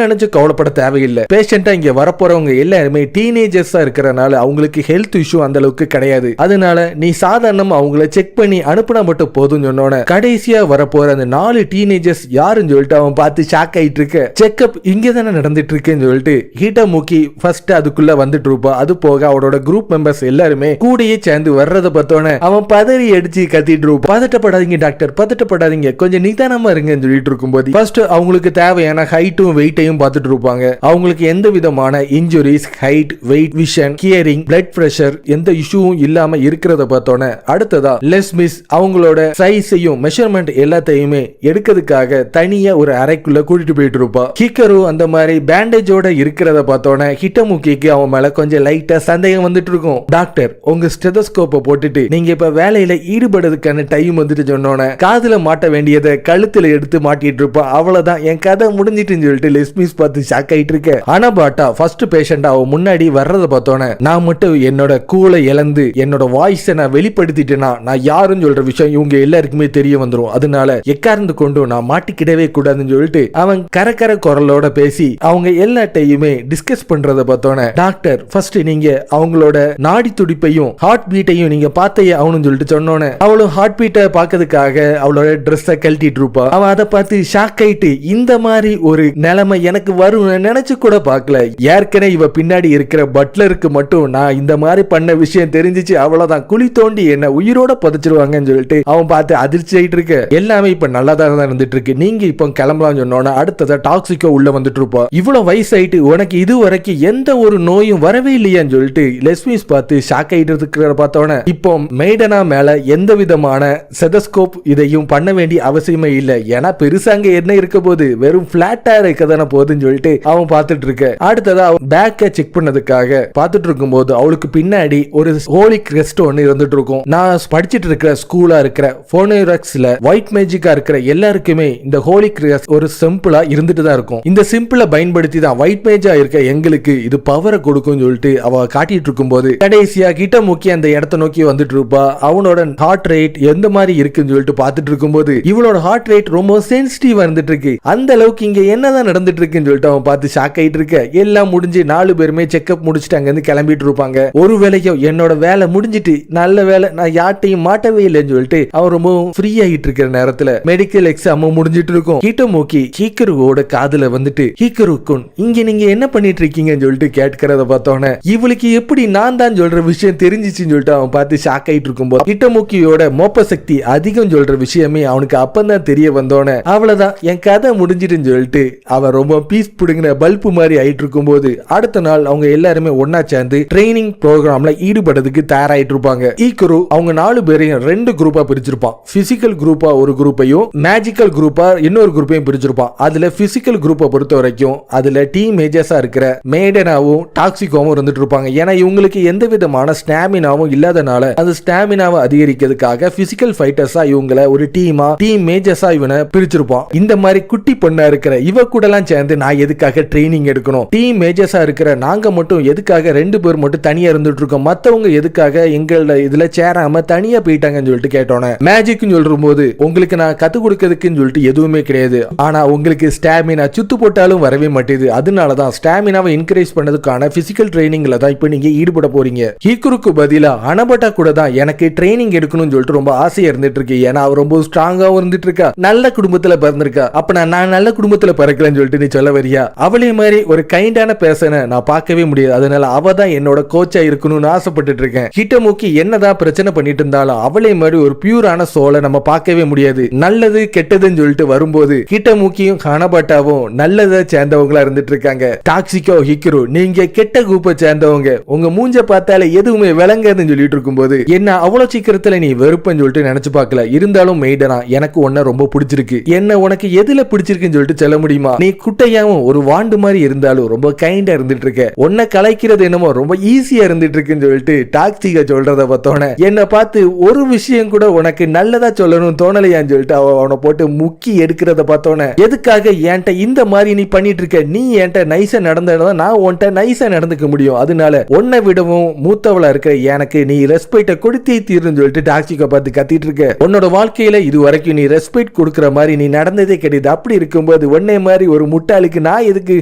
நினைச்சு கவலைப்பட தேவையில்லை. பேஷண்டா இங்க வரப்போறவங்க எல்லாருமே டீனேஜர்ஸா இருக்கிறனால அவங்களுக்கு ஹெல்த் இஷ்யூ அந்த அளவுக்கு கிடையாது. அதனால நீ சாதாரணமா அவங்கள செக் பண்ணி அனுப்புனா மட்டும் போதும் சொன்னோட கடைசியா வரப்போற அந்த 4 டீனேஜர்ஸ் யாருன்னு சொல்லிட்டு அவன் பார்த்து ஷாக் ஆயிட்டு இருக்க. செக்அப் இங்க தானே நடந்துட்டு இருக்குன்னு சொல்லிட்டு ஹிட்டமுக்கி ஃபர்ஸ்ட் அதுக்குள்ள வந்துட்டு இருப்பா. அது போக அவரோட குரூப் மெம்பர்ஸ் எல்லாருமே கூடயே சேர்ந்து வர்றத பார்த்தோன்னே அவன் பதறி அடிச்சு கத்திட்டு இருப்பான். பதட்டப்படாதீங்க டாக்டர், பதட்டப்படாதீங்க, கொஞ்சம் நிதானமா இருங்கன்னு சொல்லிட்டு இருக்கும்போது ஃபர்ஸ்ட் அவங்களுக்கு தேவையான ஹைட்டும் வெயிட்டையும் பார்த்துட்டு இருப்பாங்க. அவங்களுக்கு எந்த விதமான injuries, height, weight, vision, hearing, blood pressure எந்த இஷ்யூவும் இல்லாம இருக்கிறத பார்த்தோன்னே அடுத்ததா லெஸ்மிஸ் அவங்களோட சைஸையும் மெஷர்மெண்ட் எல்லாத்தையுமே எடுக்கிறதுக்காக தனியா ஒரு அறைக்குள்ள கூட்டிட்டு போயிட்டு இருப்பா. ஹிக்கரு அந்த மாதிரி பேண்டேஜோட இருக்கிறத பார்த்தோன்னே ஹிட்டமுக்கிக்கு அவன் மேல கொஞ்சம் லைட்டா சந்தேகம் வந்துட்டு இருக்கும். டாக்டர் உங்க ஸ்டெதோஸ்கோப்பை போட்டுட்டு நீங்க இப்ப வேலையில ஈடுபடுறதுக்கான டைம் வந்துட்டு சொன்னோன்னே காதுல மாட்ட வேண்டியதை கழுத்துல எடுத்து மாட்டிட்டு இருப்பா. அவ்வளவுதான் என் கதை முடிஞ்சிட்டுன்னு சொல்லிட்டு லெஸ்மிஸ் பார்த்து ஷாக் ஆயிட்டு இருக்க. அனபாட்டா ஃபர்ஸ்ட் பேஷண்ட் அவன் முன்னாடி வர்றத பார்த்தோன்னே நான் மட்டும் என்னோட கூலை இழந்து என்னோட வாய்ஸை நான் வெளிப்படுத்திட்டேன்னா நான் யாருன்னு சொல்ற விஷயம் இவங்க எல்லாருக்குமே தெரிய வந்துரும். அதனால எக்கார்ந்து கொண்டு நான் மாட்டிக்கிடவே கூடாதுன்னு சொல்லிட்டு அவன் கரகர குரலோட பேசி அவங்க எல்லாத்தையுமே டிஸ்கஸ் பண்றத பார்த்தோன்னே டாக்டர் ஃபர்ஸ்ட் நீங்க அவங்களோட நாடி துடிப்பையும் ஹார்ட் பீட்டையும் நீங்க பார்த்தே அவனு சொல்லிட்டு சொன்னோன்னே அவளும் ஹார்ட் பீட்டை பார்க்கறதுக்காக அவளோட ட்ரெஸ்ஸை கழட்டிட்டு இருப்பா. அவன் அதை பார்த்து ஷாக் ஆயிட்டு இந்த மாதிரி ஒரு நிலைமை எனக்கு வரும் நினைச்சு கூட பார்க்கல. ஏற்கனவே இவ பின்னாடி இருக்கிற பட்லருக்கு மட்டும் நான் இந்த மாதிரி பண்ண விஷயம் தெரிஞ்சிச்சு அவ்வளவுதான் குழி தோண்டி என்ன உயிரோட புதைச்சிருவாங்கன்னு சொல்லிட்டு அவன் பார்த்து அதிர்ச்சி ஆயிட்டு இருக்க. எல்லாமே இப்ப நல்லா தான் இருந்துட்டு இருக்கு. நீங்க இப்போ கிளம்பலாம் சொன்னோன்னா அடுத்ததா டாக்ஸிக்கோ உள்ள வந்துட்டு இருப்பா. இவ்வளவு வயசாயிட்டு உனக்கு இது வரைக்கும் எந்த ஒரு நோயும் வரவே இல்லையான்னு சொல்லிட்டு லெஸ்மிஸ் பார்த்து ஷாக் ஆயிட்டு இருக்கிற பார்த்தோன்னே இப்போ மெய்டனா மேல எந்த விதமான செதஸ்கோப் இதையும் பண்ண வேண்டிய அவசியமே இல்லை. ஏன்னா பெருசாங்க என்ன இருக்க போது வெறும் பிளாட்டா இருக்கதான போதுன்னு சொல்லிட்டு அவன் பார்த்துட்டு இருக்க. அடுத்ததா பேக்கை செக் பண்ணதுக்காக பார்த்துட்டு இருக்கும் போது அவளுக்கு பின்னாடி ஒரு ஹோலி கிரெஸ்ட் ஒன்னு இருந்துட்டு இருக்கும். நான் படிச்சுட்டு இருக்கிற ஸ்கூலா இருக்கிற போனோரக்ஸ்ல ஒயிட் மேஜிக்கா இருக்கிற எல்லாருக்குமே இந்த ஹோலி கிரெஸ்ட் ஒரு சிம்பிளா இருந்துட்டு தான் இருக்கும். இந்த சிம்பிளை பயன்படுத்தி தான் ஒயிட் மேஜா இருக்க எங்களுக்கு இது பவரை கொடுக்கும் சொல்லிட்டு அவ காட்டிட்டு இருக்கும் போது கடைசியா கிட்ட முக்கிய அந்த இடத்தை நோக்கி வந்துட்டு இருப்பா. அவனோட ஹார்ட் ரேட் எந்த மாதிரி இருக்குன்னு சொல்லிட்டு பார்த்துட்டு இருக்கும்போது இவளோட ஹார்ட் ரேட் ரொம்ப சென்சிட்டிவா இருந்துட்டு இருக்கு. அந்த அளவுக்கு இங்க என்னதான் நடந்துட்டு இருக்குன்னு சொல்லிட்டு அவன் பார்த்து ஷாக் ஆயிட்டு இருக்க. எல்லாம் முடிஞ்சு 4 பேருமே செக்அப் முடிச்சுட்டு அங்க இருந்து கிளம்பிட்டு இருப்பாங்க. ஒரு வேளையும் என்னோட வேலை முடிஞ்சிட்டு நல்ல வேலை நான் யார்ட்டையும் மாட்டவே இல்லைன்னு சொல்லிட்டு அவன் ரொம்ப ஃப்ரீ ஆகிட்டு இருக்கிற நேரத்துல மெடிக்கல் எக்ஸாம் முடிஞ்சிட்டு இருக்கும். ஹிட்டமுக்கி ஹீக்கருவோட காது அதுல வந்துட்டு ஹிகருக்குன் இங்க நீங்க என்ன பண்ணிட்டு இருக்கீங்கன்னு சொல்லிட்டு கேட்கிறத பார்த்தோன்னே இவளுக்கு எப்படி நான் தான் சொல்ற விஷயம் தெரிஞ்சிச்சுன்னு சொல்லிட்டு அவன் பார்த்து ஷாக் ஆயிட்டு இருக்கும்போது கிட்டமுக்கியோட மோப்ப சக்தி அதிகம் சொல்ற விஷயமே அவனுக்கு அப்பந்தான் தெரிய வந்தோன்னே அவ்வளவுதான் என் கதை முடிஞ்சிட்டுன்னு சொல்லிட்டு அவன் ரொம்ப பீஸ் புடுங்கின பல்பு மாதிரி ஆயிட்டு இருக்கும் போது அடுத்த நாள் அவங்க எல்லாருமே ஒன்னா சேர்ந்து ட்ரைனிங் ப்ரோக்ராம்ல ஈடுபடுறதுக்கு தயாராயிட்டு இருப்பாங்க. ஹிகரு அவங்க 4 பேரையும் 2 குரூப்பா பிரிச்சிருப்பான். பிசிக்கல் குரூப்பா ஒரு குரூப்பையும் மேஜிக்கல் குரூப்பா இன்னொரு குரூப்பையும் பிரிச்சிருப்பான். அதுல பிசிக்கல் குரூப்பை பொறுத்த வரைக்கும் அதுல டீம் மேஜர்ஸா இருக்கிற மேடனாவும் டாக்ஸிகோவும் இருந்துட்டு இருப்பாங்க. ஏன்னா இவங்களுக்கு எந்த விதமான ஸ்டாமினாவும் இல்லாதனால அந்த ஸ்டாமினாவை அதிகரிக்கிறதுக்காக பிசிக்கல் ஃபைட்டர்ஸா இவங்கள ஒரு டீமா டீம் மேஜர்ஸா இவனை பிரிச்சிருப்பான். இந்த மாதிரி குட்டி பொண்ணா இருக்கிற இவ கூட எல்லாம் சேர்ந்து நான் எதுக்காக ட்ரைனிங் எடுக்கணும், டீம் மேஜர்ஸா இருக்கிற நாங்க மட்டும் எதுக்காக 2 பேர் மட்டும் தனியா இருந்துட்டு இருக்கோம், மத்தவங்க எதுக்காக எங்கள இதுல சேராம தனியா போயிட்டாங்கன்னு சொல்லிட்டு கேட்டோன்னே மேஜிக்னு சொல்ற போது உங்களுக்கு நான் கத்து கொடுக்கிறதுக்குன்னு சொல்லிட்டு எதுவுமே கிடையாது, ஆனா உங்களுக்கு ஸ்டாமினா சுத்து போட்டாலும் வரவே மாட்டேது, அதனாலதான் ஸ்டாமினாவை இன்க்ரீஸ் பண்ணதுக்கான பிசிக்கல் ட்ரைனிங்ல தான் இப்ப நீங்க ஈடுபட போறீங்க. ஹிகருக்கு பதிலா அனபட்டா கூட தான் எனக்கு ட்ரைனிங் எடுக்கணும்னு சொல்லிட்டு ரொம்ப ஆசையா இருந்துட்டு இருக்கு. ஏன்னா அவ ரொம்ப ஸ்ட்ராங்காவும் இருந்துட்டு இருக்கா, நல்ல குடும்பத்துல பிறந்திருக்கா. அப்ப நான் நல்ல குடும்பத்துல பிறக்கலன்னு சொல்லிட்டு நீ சொல்ல வரியா? அவளே மாதிரி ஒரு கைண்டான பேசன நான் பார்க்கவே முடியாது, அதனால அவ தான் என்னோட கோச்சா இருக்கணும்னு ஆசைப்பட்டு இருக்கேன். கிட்டமுக்கி என்னதான் பிரச்சனை பண்ணிட்டு இருந்தாலும் அவளே மாதிரி ஒரு பியூரான சோலை நம்ம பார்க்கவே முடியாது. நல்லது கெட்டதுன்னு சொல்லிட்டு வரும்போது கிட்டமுக்கியும் ஹனபட்டாவும் நல்லதை சேர்ந்தவங்களா இருந்துட்டு இருக்காங்க. டாக்ஸிகோ ஹிகரு நீங்க கெட்ட குரூப்பை சேர்ந்தவங்க, உங்க மூஞ்ச பார்த்தாலே எதுவுமே விளங்காதுன்னு சொல்லிட்டு இருக்கும்போது என்ன அவ்வளவு சீக்கிரத்துல நீ வெறுப்பன்னு சொல்லிட்டு நினைச்சு பார்க்கல, இருந்தாலும் மெய்டனா எனக்கு உன்ன ரொம்ப பிடிச்சிருக்கு, என்ன உனக்கு எதுல பிடிச்சிருக்குன்னு சொல்லிட்டு சொல்ல முடியுமா? நீ குட்டையாவும் ஒரு வாண்டு மாதிரி இருந்தாலும் ரொம்ப கைண்டா இருந்துட்டு இருக்க, உன்னை கலைக்கிறது என்னமோ ரொம்ப ஈஸியா இருந்துட்டு இருக்குன்னு சொல்லிட்டு டாக்ஸிகா சொல்றத பார்த்தோன்னே என்ன பார்த்து ஒரு விஷயம் கூட உனக்கு நல்லதா சொல்லணும் தோணலையான்னு சொல்லிட்டு அவனை போட்டு முக்கி எடுக்கிறத பார்த்தோன்னே எதுக்காக என்கிட்ட இந்த மாதிரி நீ பண்ணிட்டு இருக்க, நீ என்கிட்ட நைஸா நடந்தா நான் உன்கிட்ட நைஸா நடந்துக்க முடியும், அதனால உன்னை விடவும் மூத்தவளா இருக்க எனக்கு நீ ரெஸ்பெக்ட கொடுத்தே தீர்னு சொல்லிட்டு டாக்ஸிகா பார்த்து கத்திட்டு இருக்க. உன்னோட வாழ்க்கையில இது வரைக்கும் நீ ரெஸ்பெக்ட் கொடுக்கிற மாதிரி நீ நடந்ததே கிடையாது, அப்படி இருக்கும்போது உன்னை மாதிரி ஒரு முட்டாளுக்கு நான் எதுக்கு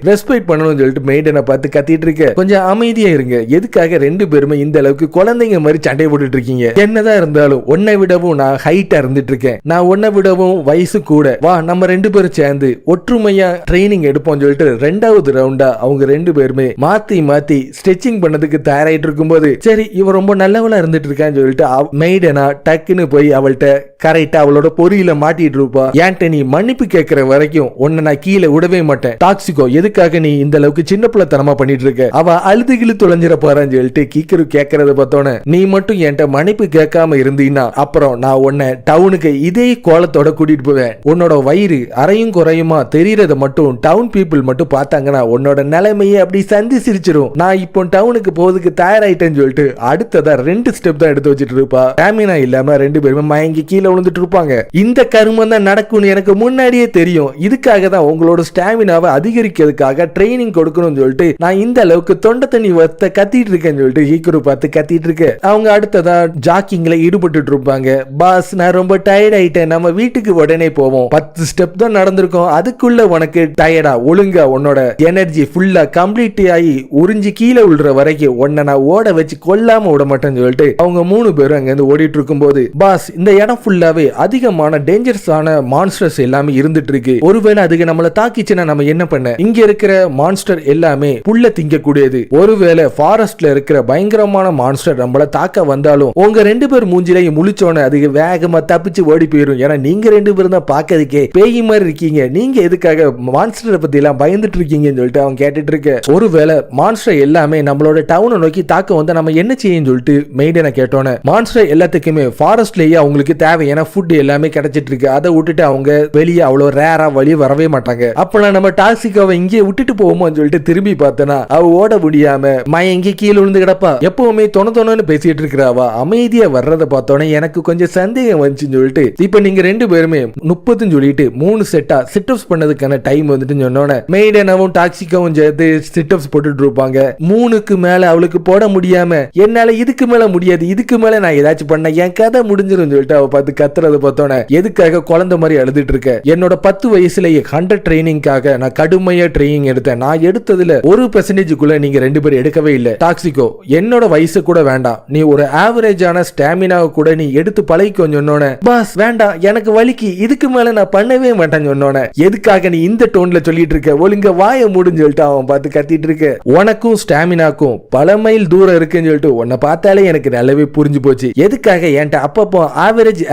ரெஸ்பெக்ட் பண்ணணும்னு சொல்லிட்டு மெய்டனை பார்த்து கத்திட்டு இருக்க. கொஞ்சம் அமைதியா இருங்க, எதுக்காக 2 பேருமே இந்த அளவுக்கு குழந்தைங்க மாதிரி சண்டை போட்டுட்டு இருக்கீங்க? என்னதான் இருந்தாலும் உன்னை விடவும் நான் ஹைட்டா இருந்துட்டு இருக்கேன், நான் உன்னை விடவும் வயசு கூட, வா நம்ம 2 பேரும் சேர்ந்து ஒற்றுமையா ட்ரைனிங் எடுப்போம் சொல்லிட்டு 2வது ரவுண்டா அவங்க 2 பேருமே மாத்தி மாத்தி ஸ்ட்ரெச்சிங் பண்ணதுக்கு தயாராயிட்டு இருக்கும்போது சரி இவ ரொம்ப நல்லவளா இருந்துட்டு இருக்கான்னு சொல்லிட்டு மெய்டனா டக்குன்னு போய் அவள்கிட்ட கரெக்டா அவளோட பொறியில மாட்டிட்டு இருப்பா. ஏன்ட்ட நீ மன்னிப்பு கேட்கிற வரைக்கும் உன்னை நான் கீழே விடவே மாட்டேன். டாக்ஸிகோ எதுக்காக நீ இந்த அளவுக்கு சின்ன பிள்ளைத்தனமா பண்ணிட்டு இருக்க, அவ அழுதுகிழு தொலைஞ்சிட போறான்னு சொல்லிட்டு கீக்கரு கேட்கறத பார்த்தோன்னே நீ மட்டும் என்கிட்ட மன்னிப்பு கேட்காம இருந்தீன்னா அப்புறம் நான் உன்னை டவுனுக்கு இதே கோலத்தோட கூட்டிட்டு போவேன். உன்னோட வயிறு அரையும் குறையுமா தெரியறத மட்டும் டவுன் பீப்புள் மட்டும் பார்த்தாங்கன்னா உன்னோட நிலைமையை அப்படி சந்தி சிரிச்சிரும். நான் இப்போ டவுனுக்கு போறதுக்கு தயாராயிட்டேன்னு சொல்லிட்டு அடுத்ததா 2 ஸ்டெப் தான் எடுத்து வச்சுட்டு இருப்பா. ஸ்டாமினா இல்லாம 2 பேருமே மயங்கி கீழே விழுந்துட்டு இருப்பாங்க. இந்த கருமம் தான் நடக்கும்னு எனக்கு முன்னாடியே தெரியும், இதுக்காக தான் உங்களோட ஸ்டாமினாவை அதிகரிக்கிறதுக்காக ட்ரைனிங் கொடுக்கணும்னு சொல்லிட்டு நான் இந்த அளவுக்கு தொண்டை தண்ணி வத்த கத்திட்டு இருக்கேன்னு சொல்லிட்டு ஹிகரு பார்த்து கத்திட்டு இருக்கு. அவங்க அடுத்ததா ஜாக்கிங்ல ஈடுபட்டு இருப்பாங்க. பாஸ் நான் ரொம்ப டயர்ட் ஆயிட்டேன், நம்ம வீட்டுக்கு உடனே போவோம், 10 ஸ்டெப் தான் நடந்திருக்கோம், அதுக்குள்ள உனக்கு டயர்டா, ஒழுங்கா உன்னோட எனர்ஜி ஃபுல்லா கம்ப்ளீட் ஆகி உறிஞ்சி கீழே விழுற வரைக்கும் உன்னை நான் ஓட வச்சு கொல்லாம விட மாட்டேன்னு சொல்லிட்டு அவங்க 3 பேரும் அங்க இருந்து ஓடிட்டு இருக்கும் போது பாஸ் இந்த இடம் ஃபுல்லாவே அதிகமான டேஞ்சரஸான மான்ஸ்டர்ஸ் எல்லாமே இருந்துட்டு இருக்கு, ஒருவேளை அதுக்கு நம்மள தாக்கிச்சுன்னா நம்ம என்ன பண்ண, இங்க இருக்கிற மான்ஸ்டர் எல்லாமே புல்ல திங்க கூடியது, ஒருவேளை ஃபாரஸ்ட்ல இருக்கிற பயங்கரமான மான்ஸ்டர் நம்மள தாக்க வந்தாலும் உங்க 2 பேர் மூஞ்சிலையும் முழிச்சோன்னு அதுக்கு வேகமா தப்பிச்சு ஓடி போயிடும், ஏன்னா நீங்க 2 பேரும் தான் பாக்கிறதுக்கே பேய் மாதிரி இருக்கீங்க, நீங்க எதுக்காக மான்ஸ்டரை பத்தி எல்லாம் பயந்துட்டு இருக்கீங்கன்னு சொல்லிட்டு அவன் கேட்டுட்டு இருக்க. ஒருவேளை மான்ஸ்டர் எல்லாமே நம்மளோட டவுனை நோக்கி தாக்க வந்தா நம்ம என்ன செய்யும் சொல்லிட்டு மெய்டனை கேட்டோன்னு மான்ஸ்டர் எல்லாத்துக்குமே ஃபாரஸ்ட்லயே அவங்களுக்கு தேவையான ஃபுட் எல்லாமே கிடைச்சிட்டு இருக்கு, அதை விட்டுட்டு அவங்க வெளியே அவ்வளவு ரேரா வழி வரவே மாட்டாங்க. அப்பெல்லாம் நம்ம டாக்ஸிகாவை இங்கே விட்டுட்டு போவோம்னு சொல்லிட்டு திரும்பி பார்த்தனா அவ ஓட முடியாம மயங்கி கீழே விழுந்து கிடப்பா. எப்பவுமே தொணன்னு பேசிட்டு இருக்கிறாவா அமைதியா வர்றத பார்த்தோன்னே எனக்கு கொஞ்சம் சந்தேகம் வந்துச்சுன்னு சொல்லிட்டு இப்ப நீங்க 2 பேருமே 30 சொல்லிட்டு 3 செட்டா சிட்டப்ஸ் பண்ணதுக்கான டைம் வந்துட்டு சொன்னோன்னே மெய்டனாவும் டாக்ஸிகாவும் சேர்த்து சிட்டப்ஸ் போட்டுட்டு இருப்பாங்க. 3க்கு மேல அவளுக்கு போட முடியாம என்னால இதுக்கு மேல முடியாது, இதுக்கு மேல நான் ஏதாச்சும் பண்ண என் கதை முடிஞ்சிரும் சொல்லிட்டு அவ பார்த்து கத்துறத பார்த்தோன்னே எதுக்காக குழந்தை மாதிரி அழுதுட்டு இருக்க, என்னோட 10 வயசுலயே 100 ட்ரைனிங்காக நான் கடுமையா ட்ரைனிங் எடுத்தேன், நான் எடுத்ததுல 1% நீங்க 2 பேரும் எடுக்கவே இல்லை. டாக்ஸிகோ என்னோட வயசு கூட வேண்டாம், நீ ஒரு ஆவரேஜான ஸ்டாமினாவை கூட நீ எடுத்து பழகிக்கோ சொன்னோன்னே பாஸ் வேண்டாம் எனக்கு வலிக்கு, இதுக்கு மேல நான் பண்ணவே மாட்டேன்னு சொன்னோன்னே எதுக்காக நீ இந்த டோன்ல சொல்லிட்டு இருக்க, ஒழுங்க வாய மூடுன்னு சொல்லிட்டு அவன் பார்த்து கத்திட்டு இருக்க. உனக்கும் ஸ்டாமினாக்கும் பல மைல் தூரம் இருக்குன்னு சொல்லிட்டு உன்னை பார்த்தாலே எனக்கு நல்லாவே புரிஞ்சு போச்சு. எதுக்காக என்கிட்ட அப்பப்போ ஆவரேஜ்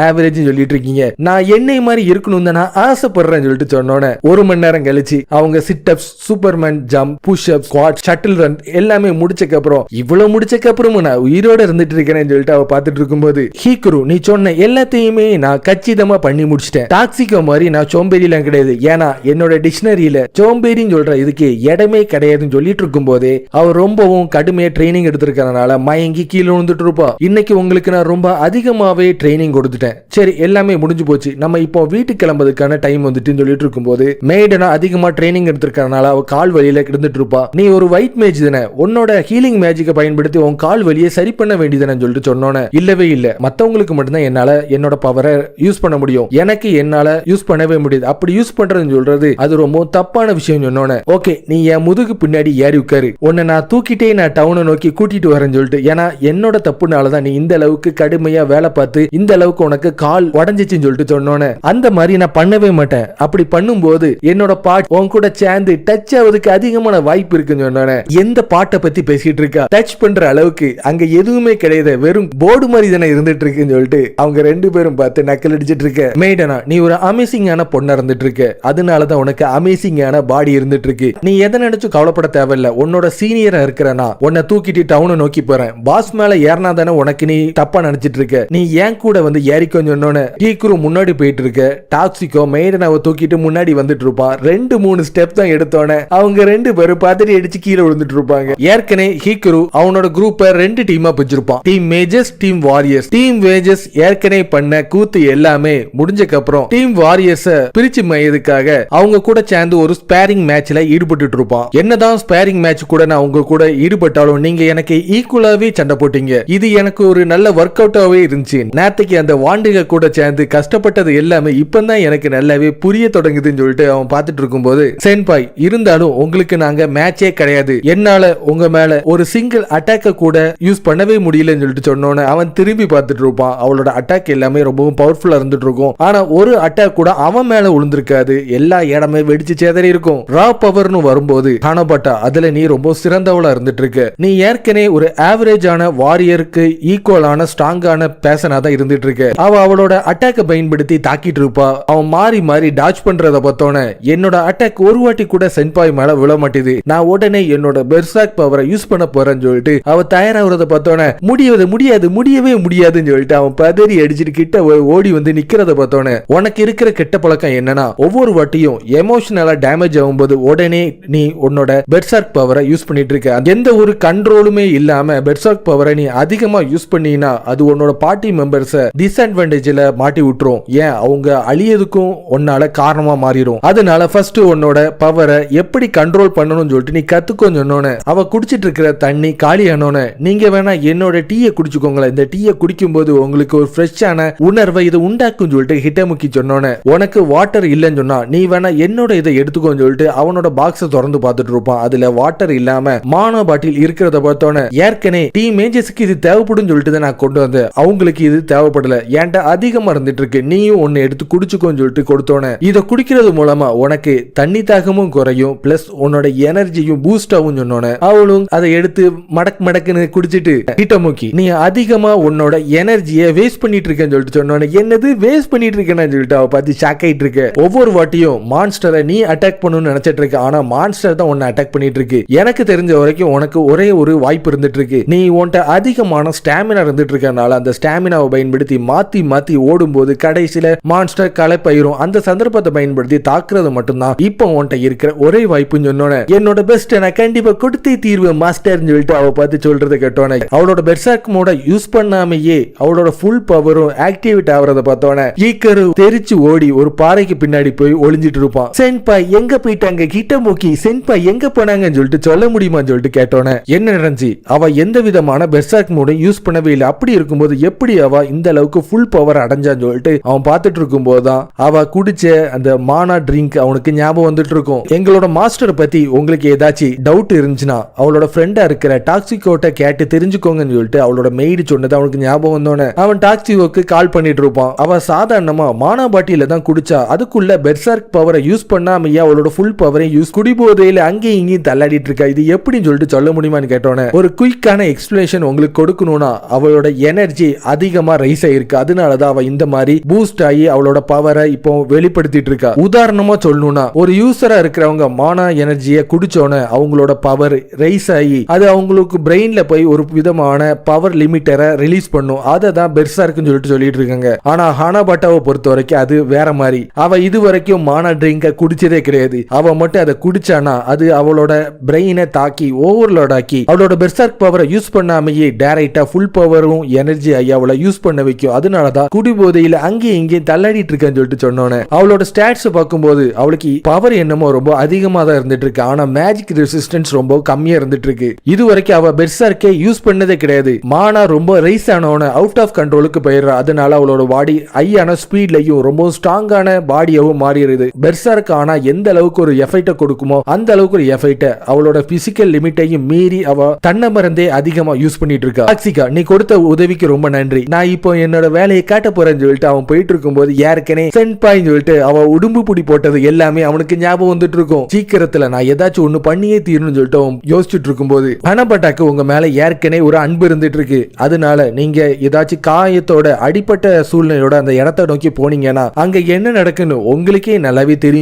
சொல்லிட்டு இருக்கீங்க? நான் என்னை மாதிரி இருக்கணும் தான் நான் ஆசைப்படுறேன்னு சொல்லிட்டு சொன்னோன்னே 1 மணி நேரம் கழிச்சு அவங்க sit ups, superman jump, push up, squat, shuttle run எல்லாமே முடிச்சக்கு அப்புறம் இவ்வளவு முடிச்சக்கு அப்புறமும் நான் உயிரோட இருந்துட்டு இருக்கேன்னு சொல்லிட்டு அவ பார்த்துட்டு இருக்கும்போது, ஹீக்ரு நீ சொன்ன எல்லாத்தையுமே நான் கச்சிதமா பண்ணி முடிச்சிட்டேன். டாக்ஸிகோ மாதிரி நான் சோம்பேறிலாம் கிடையாது. ஏன்னா என்னோட டிக்ஷனரியில சோம்பேறின்னு சொல்ற இதுக்கு இடமே கிடையாதுன்னு சொல்லிட்டு இருக்கும் போதே அவர் ரொம்பவும் கடுமையா ட்ரைனிங் எடுத்திருக்கிறதுனால மயங்கி கீழே விழுந்துட்டு இருப்பா. இன்னைக்கு உங்களுக்கு நான் ரொம்ப அதிகமாவே ட்ரைனிங் கொடுத்துட்டேன். சரி எல்லாமே முடிஞ்சு போச்சு, நம்ம இப்போ வீட்டுக்கு கிளம்புறதுக்கான டைம் வந்துட்டு சொல்லிட்டு இருக்கும்போது, மேடனா அதிகமா ட்ரைனிங் எடுத்திருக்கிறதுனால அவ கால் வலியில கிடந்துட்டு இருப்பா. நீ ஒரு ஒயிட் மேஜ் தானே, உன்னோட ஹீலிங் மேஜிக்கை பயன்படுத்தி உன் கால் வலியை சரி பண்ண வேண்டியதானு சொல்லிட்டு சொன்னோன்னே, இல்லவே இல்ல, மத்தவங்களுக்கு மட்டும்தான் என்னால என்னோட பவரை யூஸ் பண்ண முடியும், எனக்கு என்னால யூஸ் பண்ணவே முடியாது, அப்படி யூஸ் பண்றதுன்னு சொல்றது அது ரொம்ப தப்பான விஷயம் சொன்னோன்னே, ஓகே நீ என் முதுகு பின்னாடி ஏறி உட்காரு, உன்னை நான் தூக்கிட்டே நான் டவுனை நோக்கி கூட்டிட்டு வரேன்னு சொல்லிட்டு, ஏன்னா என்னோட தப்புனாலதான் நீ இந்த அளவுக்கு கடுமையா வேலை பார்த்து இந்த அளவுக்கு உனக்கு கால் உடஞ்சிச்சுன்னு சொல்லிட்டு சொன்னோன்னே, அந்த மாதிரி நான் பண்ணவே மாட்டேன், அப்படி பண்ணும்போது என்னோட பாட் உன் கூட சேர்ந்து டச் ஆவதுக்கு அதிகமான வாய்ப்பு இருக்குன்னு சொன்னோன்னே, எந்த பாட்டை பத்தி பேசிட்டு இருக்கா, டச் பண்ற அளவுக்கு அங்க எதுவுமே கிடையாது, வெறும் போர்டு மாதிரி தானே இருந்துட்டு இருக்குன்னு சொல்லிட்டு அவங்க 2 பேரும் பார்த்து நக்கல் அடிச்சிட்டு இருக்க. மேடனா நீ ஒரு அமேசிங்கான பொண்ணா இருந்துட்டு இருக்க, அதனாலதான் உனக்கு அமேசிங்கான பாடி இருந்துட்டு இருக்கு, நீ எதை நினைச்சும் கவலைப்பட தேவையில்ல, உன்னோட சீனியரா இருக்கிறனா உன்னை தூக்கிட்டு டவுனை நோக்கி போறேன், பாஸ் மேல ஏறினா தானே உனக்கு நீ தப்பா நினைச்சிட்டு இருக்க, நீ ஏன் கூட வந்து ஏறிக்கோன்னு சொன்னோன்னு ஹீக்ரு முன்னாடி போயிட்டு இருக்க. டாக்ஸிகோ மேடனாவை தூக்கிட்டு முன்னாடி வந்துட்டு இருப்பான். 2-3 ஸ்டெப் தான் எடுத்தோன்னே அவங்க 2 பேரும் பாத்திரி அடிச்சு கீழே விழுந்துட்டு இருப்பாங்க. ஏற்கனவே ஹீக்ரு அவனோட குரூப்பை 2 டீமா பிரிச்சிருப்பான், team majors, team warriors. Team majors ஏற்கனவே பண்ண கூத்து எல்லாமே முடிஞ்சக்கு அப்புறம் டீம் வாரியர்ஸ் பிரிச்சு மையதுக்காக அவங்க கூட சேர்ந்து ஒரு ஸ்பேரிங் மேட்ச்ல ஈடுபட்டு இருப்பான். என்னதான் ஸ்பேரிங் மேட்ச் கூட நான் உங்க கூட ஈடுபட்டாலும் நீங்க எனக்கு ஈக்குவலாவே சண்டை போட்டீங்க, இது எனக்கு ஒரு நல்ல ஒர்க் அவுட்டாவே இருந்துச்சு, நேத்துக்கு அந்த வாண்டிக கூட சேர்ந்து கஷ்டப்பட்டது எல்லாமே இப்பதான் எனக்கு நல்லாவே புரிய தொடங்குதுன்னு சொல்லிட்டு அவன் பார்த்துட்டு இருக்கும்போது, சென்பாய் இருந்தாலும் உங்களுக்கு நாங்க மேட்சே கிடையாது, என்னால உங்க மேல ஒரு சிங்கிள் அட்டாக்க கூட யூஸ் பண்ணவே முடியலன்னு சொல்லிட்டு சொன்னோன்னு அவன் திரும்பி பார்த்துட்டு இருப்பான். அவளோட அட்டாக் எல்லாமே ரொம்பவும் பவர்ஃபுல்லா இருந்துட்டு இருக்கும், ஆனா ஒரு அட்டாக் கூட அவன் மேல விழுந்திருக்காது, எல்லா இடமே வெடிச்சு சேதறி இருக்கும். ரா பவர்னு வரும்போது காணப்பட்டா அதுல நீ ரொம்ப சிறந்தவளா இருந்துட்டு இருக்க, நீ ஏற்கனவே ஒரு ஆவரேஜான வாரியருக்கு ஈக்குவலான ஸ்ட்ராங்கான பேசனா தான் இருந்துட்டு இருக்க. அவளோட அட்டாக்க பயன்படுத்தி தாக்கிட்டு இருப்பா. அவன் மாறி மாறி டாச் பண்றத பார்த்தோன்னே என்னோட அட்டாக் ஒரு வாட்டி கூட சென்பாய் மேல விழ மாட்டேது, நான் உடனே என்னோட பெர்சாக் பவரை யூஸ் பண்ண போறேன்னு சொல்லிட்டு அவ தயாராகிறத பார்த்தோன்னே, முடியவே முடியாதுன்னு சொல்லிட்டு அவன் பதறி அடிச்சுட்டு கிட்ட ஓடி வந்து நிக்கிறத பார்த்தோன்னே, உனக்கு இருக்கிற கெட்ட பழக்கம் என்னன்னா ஒவ்வொரு வாட்டியும் எமோஷனலா டேமேஜ் ஆகும்போது உடனே நீ உன்னோட பெர்சாக் பவரை யூஸ் பண்ணிட்டு இருக்க, எந்த ஒரு கண்ட்ரோலுமே இல்லாம பெர்சாக் பவரை நீ அதிகமா யூஸ் பண்ணினா அது உன்னோட பார்ட்டி மெம்பர்ஸ் டிஸ்அட்வான்டேஜ்ல மாட்டி விட்டுரும், ஏன் அவங்க அழியதுக்கும் உன்னால காரணமா மாறிடும், அதனால ஃபர்ஸ்ட் உன்னோட பவரை எப்படி கண்ட்ரோல் பண்ணணும்னு சொல்லிட்டு நீ கத்துக்கோன்னு சொன்னோன்னு அவ குடிச்சிட்டு இருக்கிற தண்ணி காலியானோன்னு, நீங்க வேணா என்னோட டீயை குடிச்சுக்கோங்களேன், இந்த டீயை குடிக்கும் போது உங்களுக்கு ஒரு ஃப்ரெஷ்ஷான உணர்வை இது உண்டாக்கும் சொல்லிட்டு ஹிட்டமுக்கி சொன்னோன்னு, உனக்கு வாட்டர் இல்லைன்னு சொன்னா நீ வேணா என்னோட இதை எடுத்துக்கோன்னு சொல்லிட்டு அவனோட பாக்ஸை திறந்து பார்த்துட்டு இருப்பான். அதுல வாட்டர் இல்லாம மானோ பாட்டில் இருக்கிறத பார்த்தோன்னே, ஏற்கனவே டீம் மேஜர்ஸ்க்கு இது தேவைப்படும் சொல்லிட்டு தான் நான் கொண்டு வந்தேன், அவங்களுக்கு இது தேவைப்படல, ஏன்டா அதிகமா இருந்துட்டு இருக்கு, நீயும் ஒன்னு எடுத்து குடிச்சுக்கோன்னு சொல்லிட்டு கொடுத்தோன்னே, இதை குடிக்கிறது மூலமா உனக்கு தண்ணி தாகமும் குறையும், பிளஸ் உன்னோட எனர்ஜியும் பூஸ்ட் ஆகும் சொன்னோன்னே அவளும் அதை எடுத்து மடக்குன்னு குடிச்சிட்டு, ஹிட்டமுக்கி நீ அதிகமா உன்னோட எனர்ஜியை வேஸ்ட் பண்ணிட்டு இருக்கேன்னு சொல்லிட்டு சொன்னோன்னே, என்னது வேஸ்ட் பண்ணிட்டு இருக்கேன்னு சொல்லிட்டு அவ பார்த்து ஷாக் ஆயிட்டு இருக்க. ஒவ்வொரு வாட்டியும் மான்ஸ்டரை நீ அட்டாக் பண்ணணும்னு நினைச்சிட்டு இருக்க, ஆனா மான்ஸ்டர் தான் உன்னை அட்டாக் பண்ணிட்டு இருக்கு, எனக்கு தெரிஞ்ச வரைக்கும் உனக்கு ஒரே ஒரு வாய்ப்பு இருந்துட்டு இருக்கு, நீ உன்கிட்ட அதிகமான ஸ்டாமினா இருந்துட்டு இருக்கனால அந்த ஸ்டாமினாவை பயன்படுத்தி மாத்தி ஓடும்போது கடைசியில மான்ஸ்டர் களைப்பயிரும், அந்த சந்தர்ப்பத்தை பயன்படுத்தி தாக்குறது மட்டும்தான் இப்போ உன்கிட்ட இருக்கிற ஒரே வாய்ப்புன்னு சொன்னோன்னே, என்னோட பெஸ்ட் நான் கண்டிப்பா கொடுத்தே தீர்வு மாஸ்டர்னு சொல்லிட்டு அவ பார்த்து சொல்றதை கேட்டோன்னே, அவளோட பெர்சாக் மோட யூஸ் பண்ணாமையே அவளோட ஃபுல் பவரும் ஆக்டிவேட் ஆகுறத பார்த்தோன்னே ஈக்கரு தெரிச்சு ஓடி ஒரு பாறைக்கு பின்னாடி போய் ஒளிஞ்சிட்டு இருப்பான். சென்பாய் எங்க போயிட்டாங்க, ஹிட்டமுக்கி சென்பாய் எங்க போனாங்கன்னு சொல்லிட்டு சொல்ல முடியுமான்னு சொல்லிட்டு கேட்டோன்னே, என்ன நடந்துச்சு, அவ எந்த விதமான பெர்சாக் மோட யூஸ் பண்ணவே இல்லை, அப்படி இருக்கும்போது எப்படி அவ இந்த அளவுக்கு ஃபுல் பவர் அடைஞ்சான்னு சொல்லிட்டு அவன் பார்த்துட்டு இருக்கும் போதுதான் அவ குடிச்ச அந்த மானா ட்ரிங்க் அவனுக்கு ஞாபகம் வந்துட்டு இருக்கும். எங்களோட மாஸ்டர் பத்தி உங்களுக்கு ஏதாச்சும் டவுட் இருந்துச்சுன்னா அவளோட ஃப்ரெண்டா இருக்கிற டாக்ஸிகோட்ட கேட்டு தெரிஞ்சுக்கோங்கன்னு சொல்லிட்டு அவளோட மெய்டு சொன்னது அவனுக்கு ஞாபகம் வந்தோன்னே அவன் டாக்ஸிகோக்கு கால் பண்ணிட்டு இருப்பான். அவ சாதாரணமா மானா பாட்டில தான் குடிச்சா, அதுக்குள்ள பெர்சாக் பவரை யூஸ் பண்ணாமையே அவளோட ஃபுல் பவரையும் யூஸ் குடிபோதையில அங்கேயும் இங்கேயும் தள்ளாடிட்டு இருக்கா. இது எப்படின்னு சொல்லிட்டு சொல்ல முடியுமான்னு கேட்டோன்னே ஒரு குயிக்கான எக்ஸ்பிளேஷன் உங்களுக்கு கொடுக்கணும்னா அவளோட எனர்ஜி அதிகமா ரைஸ் ஆயிருக்கு. அதனாலதான் அவ இந்த மாதிரி பூஸ்ட் ஆகி அவளோட பவரை இப்போ வெளிப்படுத்திட்டு இருக்கா. உதாரணமா சொல்லணும்னா ஒரு யூசரா இருக்கிறவங்க மானா எனர்ஜியை குடிச்சோன்னு அவங்களோட பவர் ரைஸ் ஆகி அது அவங்களுக்கு பிரெயின்ல போய் ஒரு விதமான பவர் லிமிட்டரை ரிலீஸ் பண்ணும். அதை தான் பெர்சர்க்னு சொல்லிட்டு இருக்காங்க. ஆனா ஹானாபாட்டாவை பொறுத்த வரைக்கும் அது வேற மாதிரி. அவ இது வரைக்கும் மானா ட்ரிங்க குடிச்சதே கிடையாது. அவ மட்டும் அதை குடிச்சானா அது அவளோட பிரெயினை தாக்கி ஓவர்லோட் ஆக்கி அவளோட பெர்சர்க் பவரை யூஸ் பண்ணாமையே டைரக்டா ஃபுல் பவரும் எனர்ஜி ஆகி அவளை யூஸ் பண்ண வைக்கும். அதனாலதான் குடிபோதையில அங்கேயும் இங்கேயும் தள்ளாடிட்டு இருக்கேன்னு சொல்லிட்டு சொன்னோன்னே அவளோட ஸ்டாட்ஸ் பார்க்கும்போது அவளுக்கு பவர் என்னமோ ரொம்ப அதிகமா தான் இருந்துட்டு இருக்கு. ஆனா மேஜிக் ரெசிஸ்டன்ஸ் ரொம்ப கம்மியா இருந்துட்டு இருக்கு. இது வரைக்கும் அவ பெர்சர்க்கே யூஸ் பண்ணதே கிடையாது. மானா ரொம்ப ரைஸ் ஆனவன அவுட் ஆஃப் கண்ட்ரோலுக்கு போயிடுறா. அதனால அவளோட பாடி ஹையான ஸ்பீட்லயும் ரொம்ப ஸ்ட்ராங்கான பாடியாவும் மாறிடுது. பெர்சர்க் ஆனா எந்த அளவுக்கு ஒரு எஃபெக்ட கொடுக்குமோ அந்த அளவுக்கு ஒரு எஃபெக்ட அவளோட பிசிக்கல் லிமிட்டையும் மீறி அவ தன்னை மறந்தே அதிகமா யூஸ் பண்ணிட்டு இருக்கா. டாக்ஸிகா, நீ கொடுத்த உதவிக்கு ரொம்ப நன்றி. நான் இப்போ என்னோட வேலையை காட்ட போறேன்னு சொல்லிட்டு அவன் போயிட்டு இருக்கும்போது ஏற்கனவே சென்பாய்ன்னு சொல்லிட்டு அவ உடும்பு புடி போட்டது எல்லாமே அவனுக்கு ஞாபகம் வந்துட்டு இருக்கும். சீக்கிரத்துல நான் ஏதாச்சும் ஒண்ணு பண்ணியே தீரணும்னு சொல்லிட்டு அவன் யோசிச்சுட்டு இருக்கும்போது ஹானாபாட்டாக்கு உங்க மேல ஏற்கனவே ஒரு அன்பு இருந்துட்டு இருக்கு. அதனால நீங்க ஏதாச்சும் காயத்தோட அடிப்பட்ட சூழ்நிலையோட அந்த இடத்தை நோக்கி போனீங்கன்னா அங்க என்ன நடக்குன்னு உங்களுக்கே நல்லாவே தெரியும்.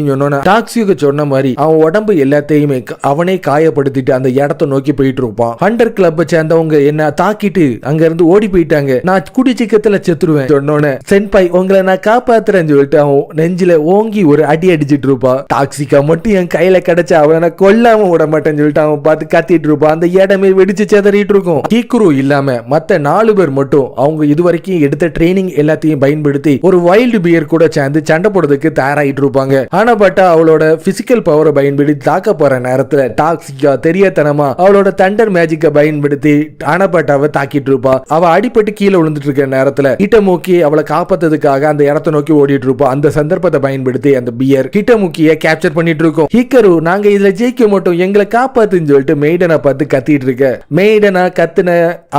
டாக்ஸிக்கு சொன்ன மாதிரி அவன் உடம்பு எல்லாத்தையுமே அவனே காயப்படுத்திட்டு அந்த இடத்தை நோக்கி போயிட்டு இருப்பான். ஹண்டர் கிளப்பை சேர்ந்தவங்க என்ன தாக்கிட்டு அங்க இருந்து ஓடி போயிட்டாங்க. நான் குடி சிக்கத்துல செத்துருவேன் சொன்னோன்னு சென்பாய் உங்களை நான் காப்பாத்துறேன்னு சொல்லிட்டு அவன் நெஞ்சில ஓங்கி ஒரு அடி அடிச்சிட்டு இருப்பான். டாக்ஸிகா மட்டும் என் கையில கிடைச்சா அவனை கொல்லாம விட மாட்டேன்னு சொல்லிட்டு அவன் பார்த்து கத்திட்டு இருப்பான். அந்த இடமே வெடிச்சு செதறிட்டு இருக்கும். ஹீக்ரு இல்லாம மத்த 4 பேர் மட்டும் அவங்க இதுவரைக்கும் எடுத்த ட்ரைனிங் எல்லாத்தையும் பயன்படுத்தி ஒரு வைல்டு பியர் கூட சேர்ந்து சண்டை போடுறதுக்கு தயாராயிட்டு இருப்பாங்க. ஆனா பட்டா அவளோட பிசிக்கல் பவரை பயன்படுத்தி தாக்க போற நேரத்துல டாக்ஸிகா தெரியத்தனமா அவளோட தண்டர் மேஜிக்கை பயன்படுத்தி ஆனபாட்டாவை தாக்கிட்டு இருப்பா. அவ அடிபட்டு கீழே விழுந்துட்டு இருக்க நேரத்துல கிட்டமுக்கி அவளை காப்பாத்ததுக்காக அந்த இடத்தை நோக்கி ஓடிட்டு இருப்பா. அந்த சந்தர்ப்பத்தை பயன்படுத்தி அந்த பியர் கிட்டமுக்கிய கேப்சர் பண்ணிட்டு இருக்கும். ஹீக்கரு, நாங்க இதுல ஜெயிக்க மாட்டோம், எங்களை காப்பாத்துன்னு சொல்லிட்டு மெய்டனை பார்த்து கத்திட்டு இருக்க. மெய்டனா கத்துன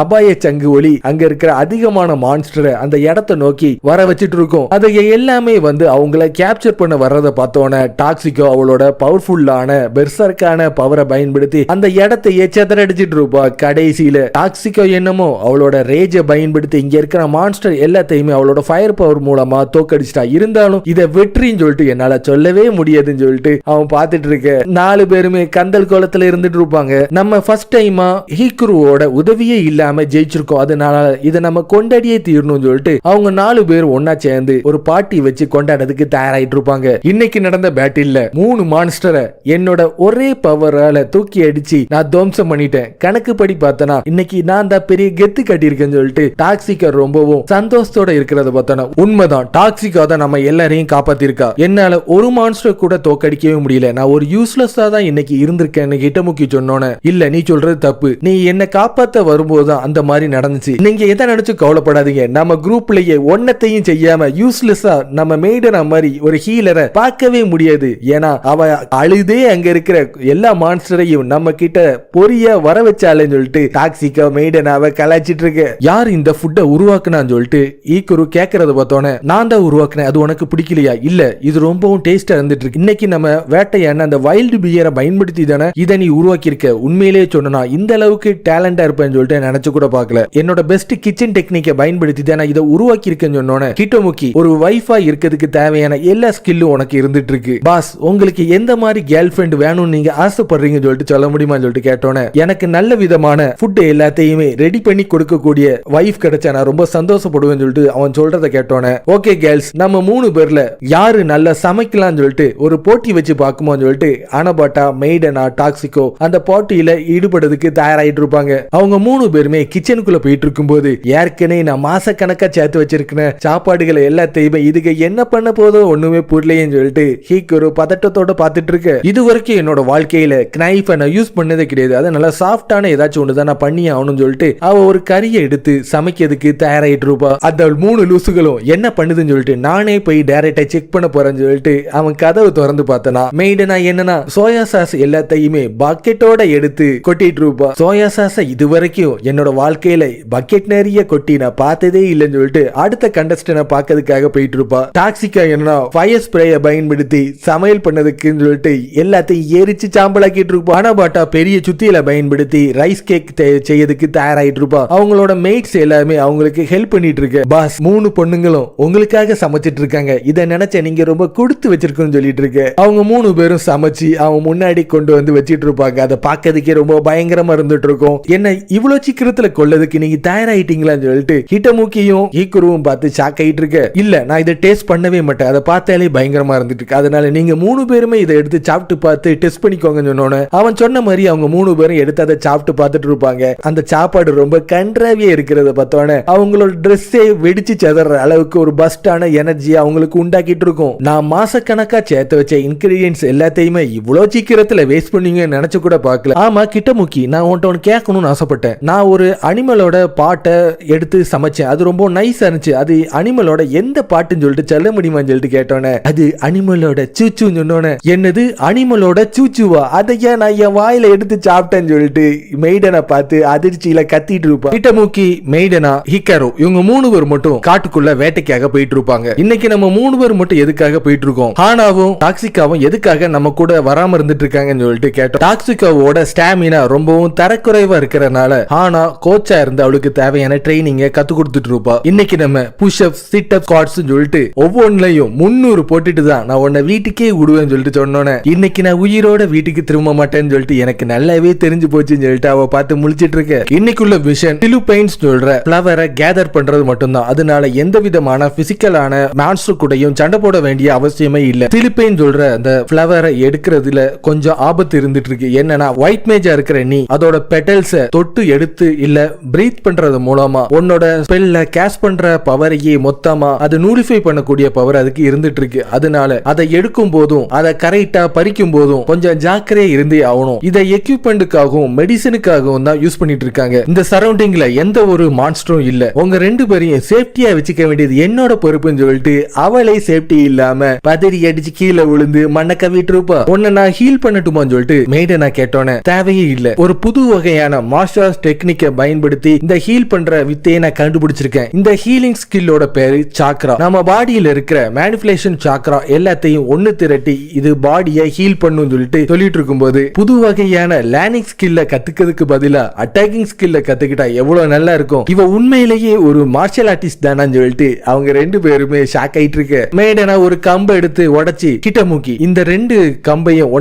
அபாய சங்கு ஒளி அங்க இருக்கிற அதிகமான மான்ஸ்டரை அந்த இடத்தை நோக்கி வர வச்சிட்டு இருக்கும். அதை எல்லாமே வந்து அவங்கள கேப்சர் பண்ண வர்றதை பார்த்தோன்னே டாக்ஸிகோ அவளோட பவர்ஃபுல்லான பெர்சர்க்கான பவரை பயன்படுத்தி அந்த இடத்தையே செதறடிச்சிட்டு இருப்பா. கடைசியில டாக்ஸிகோ என்னமோ அவளோட ரேஜை பயன்படுத்தி இங்க இருக்கிற மான்ஸ்டர் எல்லாத்தையுமே அவளோட ஃபயர் பவர் மூலமா தோக்கடிச்சிட்டா. இருந்தாலும் இதை வெற்றின்னு சொல்லிட்டு என்னால சொல்லவே முடியாதுன்னு சொல்லிட்டு அவன் பார்த்துட்டு இருக்க. 4 பேருமே கந்தல் கோலத்துல இருந்துட்டு இருப்பாங்க. நம்ம ஃபர்ஸ்ட் டைமா ஹீக்ருவோட உதவியே இல்லாம ஜெயிச்சிருக்கோம். அதனால இதை நம்ம கொண்டாடியே தீரணும்னு சொல்லிட்டு அவங்க 4 பேர் ஒன்னா சேர்ந்து ஒரு பார்ட்டி வச்சு கொண்டாடுறதுக்கு தயாராயிட்டு இருப்பாங்க. இன்னைக்கு நடந்த பேட்டில்ல 3 மான்ஸ்டரை என்னோட ஒரே பவரால தூக்கி அடிச்சு நான் துவம்சம் பண்ணிட்டேன். கணக்கு படி பார்த்தனா இன்னைக்கு நான் தான் பெரிய கெத்து கட்டியிருக்கேன்னு சொல்லிட்டு டாக்ஸிகா ரொம்பவும் சந்தோஷத்தோட இருக்கிறத பார்த்தனா உண்மைதான். டாக்ஸிகா தான் நம்ம எல்லாரையும் காப்பாத்திருக்கா. என்னால ஒரு மான்ஸ்டர் கூட தோக்கடிக்கவே முடியல. நான் ஒரு யூஸ்லெஸ்ஸா தான் இன்னைக்கு இருந்திருக்கேன்னு கிட்டமுக்கி சொன்னோன்னு இல்ல நீ சொல்றது தப்பு. நீ என்ன காப்பாத்த வரும்போதுதான் அந்த மாதிரி நடந்துச்சு. நீங்க எதை நினைச்சு கவலைப்படாதீங்க. நம்ம குரூப்லயே ஒன்னத்தையும் செய்யாம யூஸ்லெஸ்ஸா நம்ம மெய்டனா மாதிரி ஒரு ஹீலரை பார்க்கவே முடியாது. ஏன்னா அவ அழுதே அங்க இருக்கிற எல்லா மான்ஸ்டரையும் நம்ம கிட்ட பொரிய வர வச்சாலேன்னு சொல்லிட்டு டாக்ஸிகா மெய்டனாவை கலாய்ச்சிட்டு இருக்கு. யார் இந்த ஃபுட்டை உருவாக்குனான்னு சொல்லிட்டு ஈக்குரு கேட்கறத பார்த்தோன்னே நான் தான் உருவாக்குனேன், அது உனக்கு பிடிக்கலையா? இல்ல இது ரொம்பவும் டேஸ்டா இருந்துட்டு இருக்கு. இன்னைக்கு நம்ம வேட்டையான அந்த வைல்டு பியரை பயன்படுத்தி தானே இதை நீ உருவாக்கி இருக்க. உண்மையிலேயே சொன்னா இந்த அளவுக்கு டேலண்டா இருப்பேன்னு சொல்லிட்டு நினைச்சு கூட பார்க்கல. என்னோட பெஸ்ட் கிச்சன் டெக்னிக்கை பயன்படுத்தி தான் இதை உருவாக்கி இருக்கேன்னு சொன்னோன்னே கிட்டமுக்கி ஒரு வைஃபா இருக்கிறதுக்கு தேவையான எல்லா ஸ்கில்லும் உனக்கு இருந்துட்டு இருக்கு. பாஸ், உங்களுக்கு எந்த மாதிரி கேர்ள் ஃபிரெண்ட் வேணும்னு நீங்க ஆசைப்படுறீங்கன்னு சொல்லிட்டு சொல்ல முடியுமான்னு சொல்லிட்டு கேட்டோன்னே எனக்கு நல்ல விதமான ஃபுட் எல்லாத்தையுமே ரெடி பண்ணி கொடுக்கக்கூடிய வைஃப் கிடைச்சா நான் ரொம்ப சந்தோஷப்படுவேன்னு சொல்லிட்டு அவன் சொல்றதை கேட்டோன்னே ஓகே கேர்ள்ஸ், நம்ம 3 பேர்ல யாரு நல்லா சமைக்கலாம்னு சொல்லிட்டு ஒரு போட்டி வச்சு பார்க்குமோன்னு சொல்லிட்டு ஆனபாட்டா மெய்டனா டாக்ஸிகோ அந்த போட்டியில ஈடுபடுறதுக்கு தயாராயிட்டு இருப்பாங்க. அவங்க 3 பேருமே கிச்சனுக்குள்ள போயிட்டு இருக்கும்போது ஏற்கனவே நான் மாசக்கணக்கா சேர்த்து வச்சிருக்கேன் சாப்பாடுகளை எல்லாத்தையுமே இதுக்கு என்ன பண்ண போதோ ஒண்ணுமே புரியலையேன்னு சொல்லிட்டு ஹீக்கரு பதட்டத்தோட பார்த்துட்டு இருக்கு. இது வரைக்கும் என்னோட வாழ்க்கையில நைஃபை நான் யூஸ் பண்ணதே கிடையாது. அதை நல்லா சாஃப்டான ஏதாச்சும் ஒண்ணுதான் நான் பண்ணி ஆகணும்னு சொல்லிட்டு அவ ஒரு கறியை எடுத்து சமைக்கிறதுக்கு தயாராயிட்டு இருப்பா. அந்த 3 லூசுகளும் என்ன பண்ணுதுன்னு சொல்லிட்டு நானே போய் டைரக்டா செக் பண்ண போறேன்னு சொல்லிட்டு அவன் கதவு திறந்து பார்த்தனா மெய்டனா என்னன்னா சோயா சாஸ் எல்லாத்தையுமே பக்கெட்டோட எடுத்து கொட்டிட்டு இருப்பா. சோயா சாஸ இது வரைக்கும் என்னோட வாழ்க்கையில பக்கெட் நிறைய கொட்டி நான் பார்த்ததே இல்லைன்னு சொல்லிட்டு அடுத்த கண்டஸ்டன்ட பார்க்கறதுக்காக போயிட்டு இருப்பா. டாக்ஸிகா என்னன்னா ஃபயர் ஸ்ப்ரேயை பயன்படுத்தி பயன்படுத்தி சமையல் பண்ணதுக்குன்னு சொல்லிட்டு எல்லாத்தையும் எரிச்சு சாம்பலாக்கிட்டு இருப்போம். அனபாட்டா பெரிய சுத்தியில பயன்படுத்தி ரைஸ் கேக் செய்யறதுக்கு தயாராயிட்டு இருப்பா. அவங்களோட மேட்ஸ் எல்லாமே அவங்களுக்கு ஹெல்ப் பண்ணிட்டு இருக்கு. பாஸ் 3 பொண்ணுங்களும் உங்களுக்காக சமைச்சிட்டு இருக்காங்க, இதை நினைச்ச நீங்க ரொம்ப கொடுத்து வச்சிருக்கோம்னு சொல்லிட்டு இருக்கு. அவங்க 3 பேரும் சமைச்சு அவங்க முன்னாடி கொண்டு வந்து வச்சிட்டு இருப்பாங்க. அதை பார்க்கறதுக்கே ரொம்ப பயங்கரமா இருந்துட்டு இருக்கும். என்ன இவ்வளவு சீக்கிரத்துல கொல்லதுக்கு நீங்க தயாராயிட்டீங்களான்னு சொல்லிட்டு ஹிட்டமுக்கியும் ஹீக்குருவும் பார்த்து ஷாக் ஆயிட்டு இருக்கு. இல்ல நான் இதை டேஸ்ட் பண்ணவே மாட்டேன், அதை பார்த்தாலே பயங்கரமா இருந்துட்டு இருக்கு, அதனால நீங்க 3 பேருமே இதை எடுத்து சாப்பிட்டு பார்த்து டெஸ்ட் பண்ணிக்கோங்க சொன்னோன்னு அவன் சொன்ன மாதிரி அவங்க 3 பேரும் எடுத்து அதை சாப்பிட்டு பார்த்துட்டு இருப்பாங்க. அந்த சாப்பாடு ரொம்ப கன்றாவியா இருக்கிறத பார்த்தோன்னே அவங்களோட ட்ரெஸ்ஸே வெடிச்சு செதற அளவுக்கு ஒரு பஸ்டான எனர்ஜி அவங்களுக்கு உண்டாக்கிட்டு இருக்கும். நான் மாசக்கணக்கா சேர்த்து வச்ச இன்கிரீடியன்ஸ் எல்லாத்தையுமே இவ்வளவு சீக்கிரத்துல வேஸ்ட் பண்ணீங்கன்னு நினைச்சு கூட பார்க்கல. ஆமா கிட்டமுக்கி, நான் உன்கிட்ட கேட்கணும்னு ஆசைப்பட்டேன். நான் ஒரு அனிமலோட பாட்டை எடுத்து சமைச்சேன், அது ரொம்ப நைஸா இருந்துச்சு, அது அனிமலோட எந்த பாட்டுன்னு சொல்லிட்டு சொல்ல முடியுமான்னு சொல்லிட்டு கேட்டோன்னே அது அனிமலோட சூச்சுன்னு சொன்னோன்னே என்னது அனிமலோட சூச்சுவா, அதையா நான் என் வாயில எடுத்து சாப்பிட்டேன்னு சொல்லிட்டு மெய்டனை பார்த்து அதிர்ச்சியில கத்திட்டு இருப்பான். கிட்டமுக்கி, மெய்டனா, ஹிக்காரு இவங்க 3 பேர் மட்டும் காட்டுக்குள்ள வேட்டைக்காக போயிட்டு இருப்பாங்க. இன்னைக்கு நம்ம 3 பேர் மட்டும் எதுக்காக போயிட்டு இருக்கோம், ஹானாவும் டாக்ஸிகாவும் எதுக்காக நம்ம கூட வராம இருந்துட்டு இருக்காங்கன்னு சொல்லிட்டு கேட்டோம். டாக்ஸிகாவோட ஸ்டாமினா ரொம்பவும் தரக்குறைவா இருக்கிறனால ஹானா கோச்சா இருந்து அவளுக்கு தேவையான ட்ரைனிங்க கத்து கொடுத்துட்டு இருப்பா. இன்னைக்கு நம்ம புஷ் அப், சிட் அப், ஸ்குவாட்ஸ் சொல்லிட்டு ஒவ்வொன்றையும் 300 போட்டுட்டு தான் நான் உன்னை வீட்டுக்கே விடுவேன்னு சொல்லிட்டு சொன்னோன்னே இன்னைக்கு நான் உயிரோட வீட்டுக்கு திரும்ப மாட்டேன்னு சொல்லிட்டு எனக்கு நல்லாவே தெரிஞ்சு போச்சுன்னு சொல்லிட்டு அவ பார்த்து முழிச்சிட்டு இருக்க. இன்னைக்குள்ள விஷன் பிலிப்பைன்ஸ் சொல்ற ஃப்ளவரை கேதர் பண்றது மட்டும்தான். அதனால எந்த விதமான பிசிக்கலான மான்ஸ்டர் கூடயும் சண்டை போட வேண்டிய அவசியமே இல்ல. பிலிப்பைன் சொல்ற அந்த ஃப்ளவரை எடுக்கிறதுல கொஞ்சம் ஆபத்து இருந்துட்டு இருக்கு. என்னன்னா ஒயிட் மேஜா இருக்கிற நீ அதோட பெட்டல்ஸ் தொட்டு எடுத்து இல்ல பிரீத் பண்றது மூலமா உன்னோட ஸ்பெல்ல கேஸ்ட் பண்ற பவரையே மொத்தமா அது நூலிஃபை பண்ணக்கூடிய பவர் அதுக்கு இருந்துட்டு இருக்கு. அதனால அதை எடுக்கும் போதும் அதை கரெக்டா பறிக்கும் போதும் கொஞ்சம் ஜாக்கிரதையா இருந்தே ஆகணும். இதை எக்யூப்மெண்ட்டுக்காகவும் மெடிசனுக்காகவும் தான் யூஸ் பண்ணிட்டு இருக்காங்க. இந்த சரௌண்டிங்ல எந்த ஒரு மான்ஸ்டரும் இல்ல. உங்க 2 பேரையும் சேஃப்டியா வச்சுக்க வேண்டியது என்னோட பொறுப்புன்னு சொல்லிட்டு அவளை சேஃப்டி இல்லாம பதறி அடிச்சு கீழே விழுந்து மண்ணை கவிட்டு இருப்பா. உன்னை நான் ஹீல் பண்ணட்டுமான்னு சொல்லிட்டு மெய்டனா கேட்டோன்னே தேவையே இல்ல, ஒரு புது வகையான மார்ஷல் டெக்னிக்கை பயன்படுத்தி இந்த ஹீல் பண்ற வித்தையை நான் கண்டுபிடிச்சிருக்கேன். இந்த ஹீலிங் ஸ்கில்லோட பேரு சாக்ரா. நம்ம பாடியில இருக்கிற மேனிபுலேஷன் சாக்ரா எல்லாத்தையும் ஒன்னு திரட்டி இது பாடியை ஹீல் பண்ணும் சொல்லிட்டு இருக்கும்போது புது வகையான லேர்னிங் ஸ்கில்ல கத்துக்கிறதுக்கு பதிலா அட்டாக்கிங் ஸ்கில்ல கத்துக்கிட்டா எவ்வளவு நல்லா இருக்கும். இவ உண்மையிலேயே ஒரு மார்ஷல் ஆர்டிஸ்ட் தானான்னு சொல்லிட்டு அவங்க 2 பேருமே ஷாக் ஆயிட்டு இருக்கு. மேடனா ஒரு கம்பை எடுத்து உடைச்சி கிட்டமுக்கி இந்த 2 கம்பையும்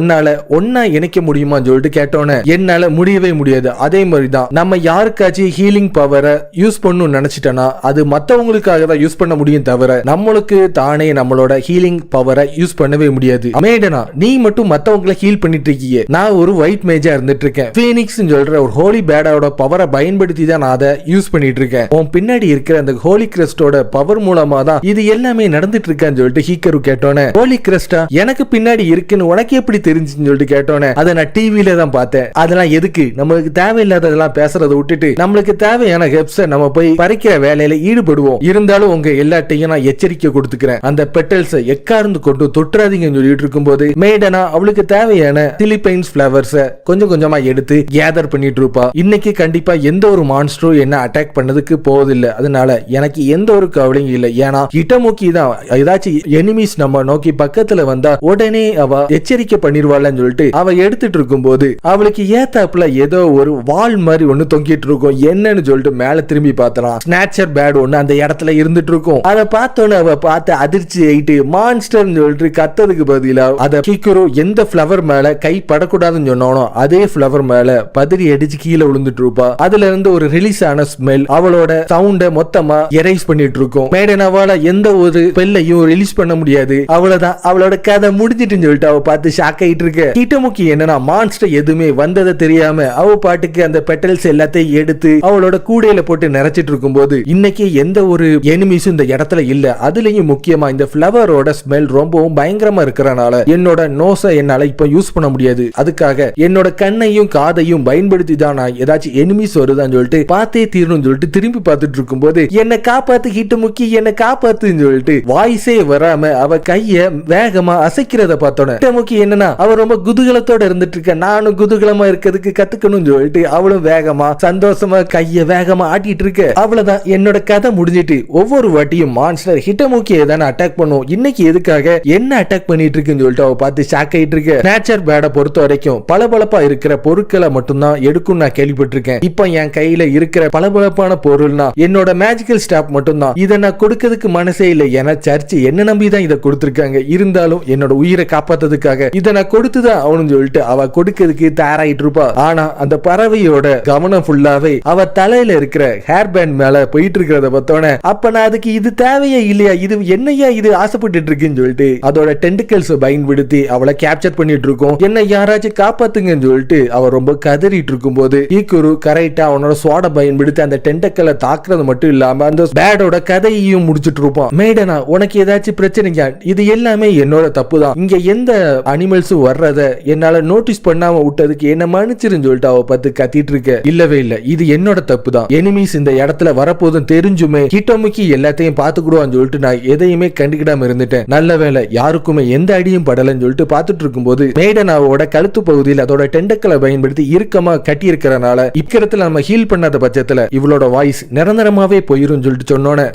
ஒன்னா இணைக்க முடியுமான்னு சொல்லிட்டு கேட்டோன்னே என்னால முடியவே முடியாது. அதே மாதிரிதான் நம்ம யாருக்காச்சும் ஹீலிங் பவரை யூஸ் பண்ணணும்னு நினைச்சிட்டோம்னா அது மத்தவங்களுக்காக தான் யூஸ் பண்ண முடியும் தவிர நம்மளுக்கு தானே நம்மளோட ஹீலிங் பவரை யூஸ் பண்ணவே முடியாது. மேடனா நீ மட்டும் மத்தவங்களை ஹீல் பண்ணிட்டு இருக்கீங்க, நான் ஒரு ஒயிட் மேஜா இருந்துட்டு இருக்கேன். ஃபீனிக்ஸ் சொல்ற ஒரு ஹோலி பேடோட பவரை பயன்படுத்தி தான் நான் அதை யூஸ் பண்ணிட்டு இருக்கேன். உன் பின்னாடி இருக்கிற அந்த ஹோலி கிரஸ்டோட பவர் மூலமா தான் இது எல்லாமே நடந்துட்டு இருக்கான்னு சொல்லிட்டு ஹீக்கரு கேட்டோன்னே ஹோலி கிரஸ்டா எனக்கு பின்னாடி இருக்குன்னு உனக்கு எப்படி தெரிஞ்சுன்னு சொல்லிட்டு கேட்டோன்னே அதை நான் டிவில தான் பார்த்தேன். அதெல்லாம் எதுக்கு, நம்மளுக்கு தேவையில்லாததெல்லாம் பேசுறதை விட்டுட்டு நம்மளுக்கு தேவையான ஹெப்ஸை நம்ம போய் பறிக்கிற வேலையில ஈடுபடுவோம். இருந்தாலும் உங்க எல்லாத்தையும் நான் எச்சரிக்கை கொடுத்துக்கிறேன், அந்த பெட்டல்ஸ் எக்கார்ந்து கொண்டு தொற்றாதீங்கன்னு சொல்லிட்டு இருக்கும்போது மேடனா அவளுக்கு தேவையான பிலிப்பைன்ஸ் ஃபிளவர்ஸ் கொஞ்சம் கொஞ்சமா எடுத்து கேதர் பண்ணிட்டு இருப்பா. இன்னைக்கு கண்டிப்பா எந்த ஒரு மான்ஸ்டரும் என்ன அட்டாக் பண்ணதுக்கு போவதில்லை. அதனால எனக்கு எந்த ஒரு கவலையும் இல்லை. ஏன்னா கிட்டமுக்கி தான் ஏதாச்சும் எனிமீஸ் நம்ம நோக்கி பக்கத்துல வந்தா உடனே அவ எச்சரிக்கை பண்ணிடுவாள்னு சொல்லிட்டு அவ எடுத்துட்டு இருக்கும் போது அவளுக்கு ஏத்தாப்புல ஏதோ ஒரு வால் மாதிரி ஒண்ணு தொங்கிட்டு இருக்கும். என்னன்னு சொல்லிட்டு மேல திரும்பி பார்த்தலாம் ஸ்நாச்சர் பேட் ஒண்ணு அந்த இடத்துல இருந்துட்டு இருக்கும். அதை பார்த்தோன்னு அவ பார்த்து அதிர்ச்சி ஆயிட்டு மான்ஸ்டர் சொல்லிட்டு கத்ததுக்கு பதிலா அத ஹிக்குரு எந்த ஃபிளவர் மேல கை படக்கூடாதுன்னு சொன்னானோ அதே ஃபிளவர் மேல பதறி அடிச்சு கீழே விழுந்துட்டு இருப்பா. அதுல இருந்து ஒரு ரிலீஸ் ஆன ஸ்மெல் அவளோட சவுண்ட மொத்தமா எரேஸ் பண்ணிட்டு இருக்கும். மேடன் அவள எந்த ஒரு ஸ்பெல்லையும் ரிலீஸ் பண்ண முடியாது. அவ்வளவுதான், அவளோட கதை முடிஞ்சிட்டுன்னு சொல்லிட்டு அவ பார்த்து ஷாக் ஆயிட்டு இருக்க. கிட்டமுக்கி என்னன்னா மான்ஸ்டர் எதுவுமே வந்ததை தெரியாம அவ பாட்டுக்கு அந்த பெட்டல்ஸ் எல்லாத்தையும் எடுத்து அவளோட கூடையில போட்டு நிறைச்சிட்டு இருக்கும் போது இன்னைக்கு எந்த ஒரு எனிமீஸும் இந்த இடத்துல இல்ல. அதுலயும் முக்கியமா இந்த ஃபிளவரோட ஸ்மெல் ரொம்பவும் பயங்கரமா இருக்கிறனால என்னோட நோஸை என்னால இப்ப யூஸ் பண்ண முடியாது. அதுக்காக என்னோட கண்ணையும் காதையும் பயன்படுத்தி தான் நான் ஏதாச்சும் எனிமீஸ் வருதான்னு சொல்லிட்டு பார்த்தே தீரணும்னு சொல்லிட்டு திரும்பி பார்த்துட்டு இருக்கும் போது என்ன காப்பாத்து கிட்டமுக்கி, என்ன காப்பாத்துன்னு சொல்லிட்டு வாய்ஸே வராம அவ கைய வேகமா அசைக்கிறத பார்த்தோன்னே கிட்டமுக்கி என்னன்னா அவ ரொம்ப குதூகலத்தோட இருந்துட்டு இருக்க. நானும் குதூகலமா இருக்கிறதுக்கு கத்துக்கணும்னு சொல்லிட்டு அவளும் வேகமா சந்தோஷமா கைய வேகமா ஆட்டிட்டு இருக்க. அவ்வளவுதான், என்னோட கதை முடிஞ்சிட்டு ஒவ்வொரு வாட்டியும் மான்ஸ்டர் ஹிட்டமுக்கியை தானே அட்டாக் பண்ணும். இன்னைக்கு எதுக்காக என்ன அட்டாக் பண்ணிட்டு இருக்குன்னு சொல்லிட்டு அவ பார்த்து ஷாக் ஆயிட்டு இருக்கு. நேச்சர் பேட பொறுத்த வரைக்கும் பளபளப்பா இருக்கிற பொருட்களை மட்டும்தான் எடுக்கும் நான் கேள்விப்பட்டிருக்கேன். இப்ப என் கையில இருக்கிற பளபளப்பான பொருள்னா என்னோட மேஜிக்கல் ஸ்டாப் மட்டும்தான். இதை நான் கொடுக்கிறதுக்கு மனசே இல்லை. ஏன்னா சர்ச் என்ன நம்பிதான் இதை கொடுத்திருக்காங்க. இருந்தாலும் என்னோட உயிரை காப்பாத்ததுக்காக இதை நான் கொடுத்துதான் அவனு சொல்லிட்டு அவ கொடுக்கிறதுக்கு தயாராயிட்டு இருப்பா. ஆனா அந்த பறவையோட கவனம் ஃபுல்லாவே அவ தலையில இருக்கிற ஹேர் பேண்ட் மேல போயிட்டு இருக்கிறத பார்த்தோன்னே அப்ப நான் அதுக்கு இது தேவையே இல்லையா, இது என்னையா இது ஆசைப்பட்டு இருக்குன்னு சொல்லிட்டு அதோட டென்டிகல்ஸ் பயன்படுத்தி அவளை கேப்சர் பண்ணிட்டு இருக்கும். என்ன யாராச்சும் காப்பாத்துங்கன்னு சொல்லிட்டு அவ ரொம்ப கதறிட்டு இருக்கும் போது ஈக்குரு கரெக்டா அவனோட சுவாட பயன்படுத்தி அந்த டென்டக்கலை தாக்குறது மட்டும் இல்லாம அந்த பேடோட கதையையும் முடிச்சிட்டு இருப்பான். மேடனா உனக்கு ஏதாச்சும் பிரச்சனையா? இது எல்லாமே என்னோட தப்பு தான். இங்க எந்த அனிமல்ஸும் வர்றத என்னால நோட்டீஸ் பண்ணாம விட்டதுக்கு என்ன மன்னிச்சிருன்னு சொல்லிட்டு அவ பார்த்து கத்திட்டு இருக்க. இல்லவே இல்ல, இது என்னோட தப்பு தான். எனிமீஸ் இந்த இடத்துல வரப்போதும் தெரிஞ்சுமே ஹிட்டோமிக்கு எல்லாத்தையும் பாத்துக்கிடுவான்னு சொல்லிட்டு நான் எதையுமே கண்டுக்கிடாம இருந்துட்டேன். நல்ல வேலை யாருக்குமே எந்த அடியும் படலன்னு சொல்லிட்டு பாத்துட்டு இருக்கும் போது மேடனாவோட கழுத்து பகுதியில் அதோட டெண்டக்கலை பயன்படுத்தி இறுக்கமா கட்டி இருக்கிறனால இக்கிடத்துல நம்ம ஹீல் பண்ணாத பட்சத்துல இவளோட வாய்ஸ் நிரந்தரமாவே போயிரும் சொல்லிட்டு சொன்னோன்னே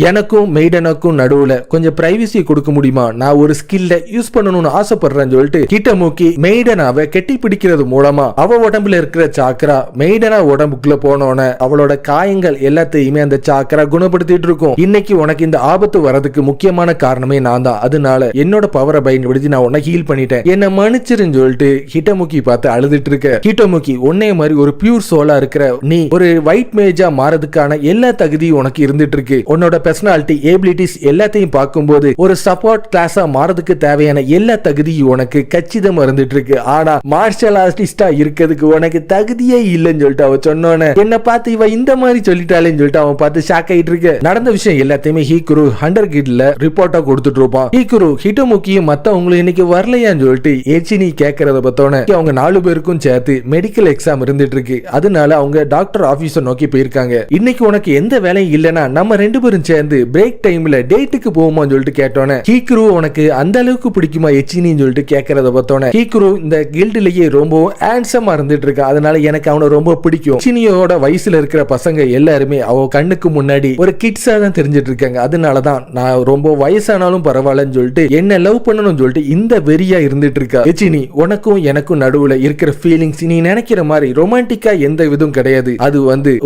எனக்கும் மெய்டனுக்கும் நடுவுல கொஞ்சம் பிரைவசி கொடுக்க முடியுமா, நான் ஒரு ஸ்கில்ல யூஸ் பண்ணணும்னு ஆசைப்படுறேன்னு சொல்லிட்டு ஹிட்டோமிக்கு மெய்டனாவை கெட்டி பிடிக்கிறது மூலமா அவ உடம்புல இருக்கிற சாக்கரா மெய்டனா உடம்புக்குள்ள போனோன்னு அவளோட காயங்கள் எல்லாத்தையுமே அந்த சாக்கரா குணப்படுத்திட்டு இருக்கும். இன்னைக்கு உனக்கு இந்த ஆபத்து வரதுக்கு முக்கியமான காரணமே நான் தான். அதனால என்னோட பவரை பயன்படுத்தி நான் உன்னை ஹீல் பண்ணிட்டேன், என்ன மன்னிச்சிருன்னு சொல்லிட்டு ஹிட்டோமிக்கு பார்த்து அழுதுட்டு இருக்க. ஹிட்டோமிக்கு உன்னைய மாதிரி ஒரு பியூர் சோலா இருக்கிற நீ ஒரு ஒயிட் மேஜா மாறதுக்கான எல்லா தகுதியும் உனக்கு இருந்துட்டு இருக்கு. உன்னோட பர்சனாலிட்டி எபிலிட்டிஸ் எல்லாத்தையும் பார்க்கும்போது ஒரு சப்போர்ட் கிளாஸா மாறதுக்கு தேவையான எல்லா தகுதியும் உனக்கு கச்சிதமா இருந்துட்டு இருக்கு. ஆனா மார்ஷல் ஆர்டிஸ்டா இருக்கிறதுக்கு உனக்கு தகுதியே இல்லைன்னு சொல்லிட்டு அவ சொன்னோன்னு என்ன பார்த்து இவ இந்த மாதிரி சொல்லிட்டாளேன்னு சொல்லிட்டு அவன் பார்த்து ஷாக் ஆயிட்டு இருக்கு. நடந்த விஷயம் எல்லாத்தையுமே ஹீக்குரு ஹண்டர் கிட்ல ரிப்போர்ட்டா கொடுத்துட்டு இருப்பான். ஹீக்குரு ஹிட்டோமிக்கியும் மத்தவங்களும் இன்னைக்கு வரலையான்னு சொல்லிட்டு எச்சினி கேட்கறத பார்த்தோன்னே அவங்க 4 பேருக்கும் சேர்த்து மெடிக்கல் எக்ஸாம் இருந்துட்டு இருக்கு. அதனால அவங்க டாக்டர் ஆபீஸை நோக்கி போயிருக்காங்க. இன்னைக்கு உனக்கு எந்த வேலையும் இல்லைன்னா நம்ம 2 பேரும் சேர்ந்து பிரேக் டைம்ல டேட்டுக்கு போவோமான்னு சொல்லிட்டு கேட்டோன்னே ஹீக்குரு உனக்கு அந்த அளவுக்கு பிடிக்குமா எச்சினின்னு சொல்லிட்டு கேட்கறத பார்த்தோன்னே ஹீக்குரு இந்த கில்டிலேயே ரொம்ப ஹேண்ட்ஸமா இருந்துட்டு இருக்கா. அதனால எனக்கு அவனை ரொம்ப பிடிக்கும். எச்சினியோட வயசுல இருக்கிற பசங்க எல்லாருமே அவ கண்ணுக்கு முன்னாடி ஒரு கிட்ஸா தான் தெரிஞ்சிட்டு இருக்காங்க. அதனாலதான் நான் ரொம்ப வயசானாலும் பரவாயில்லன்னு சொல்லிட்டு என்ன லவ் பண்ணணும்னு சொல்லிட்டு இந்த வெறியா இருந்துட்டு இருக்கா. எச்சினி உனக்கும் எனக்கும் நடுவுல இருக்கிற ஃபீலிங்ஸ் நீ நினைக்கிற மாதிரி ரொமான்டிக்கா எந்த விதம் கிடையாது. அது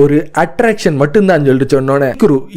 ஒரு அட்ராக்ஷன் மட்டும்தான் சொல்லிட்டு சொன்னோன்னே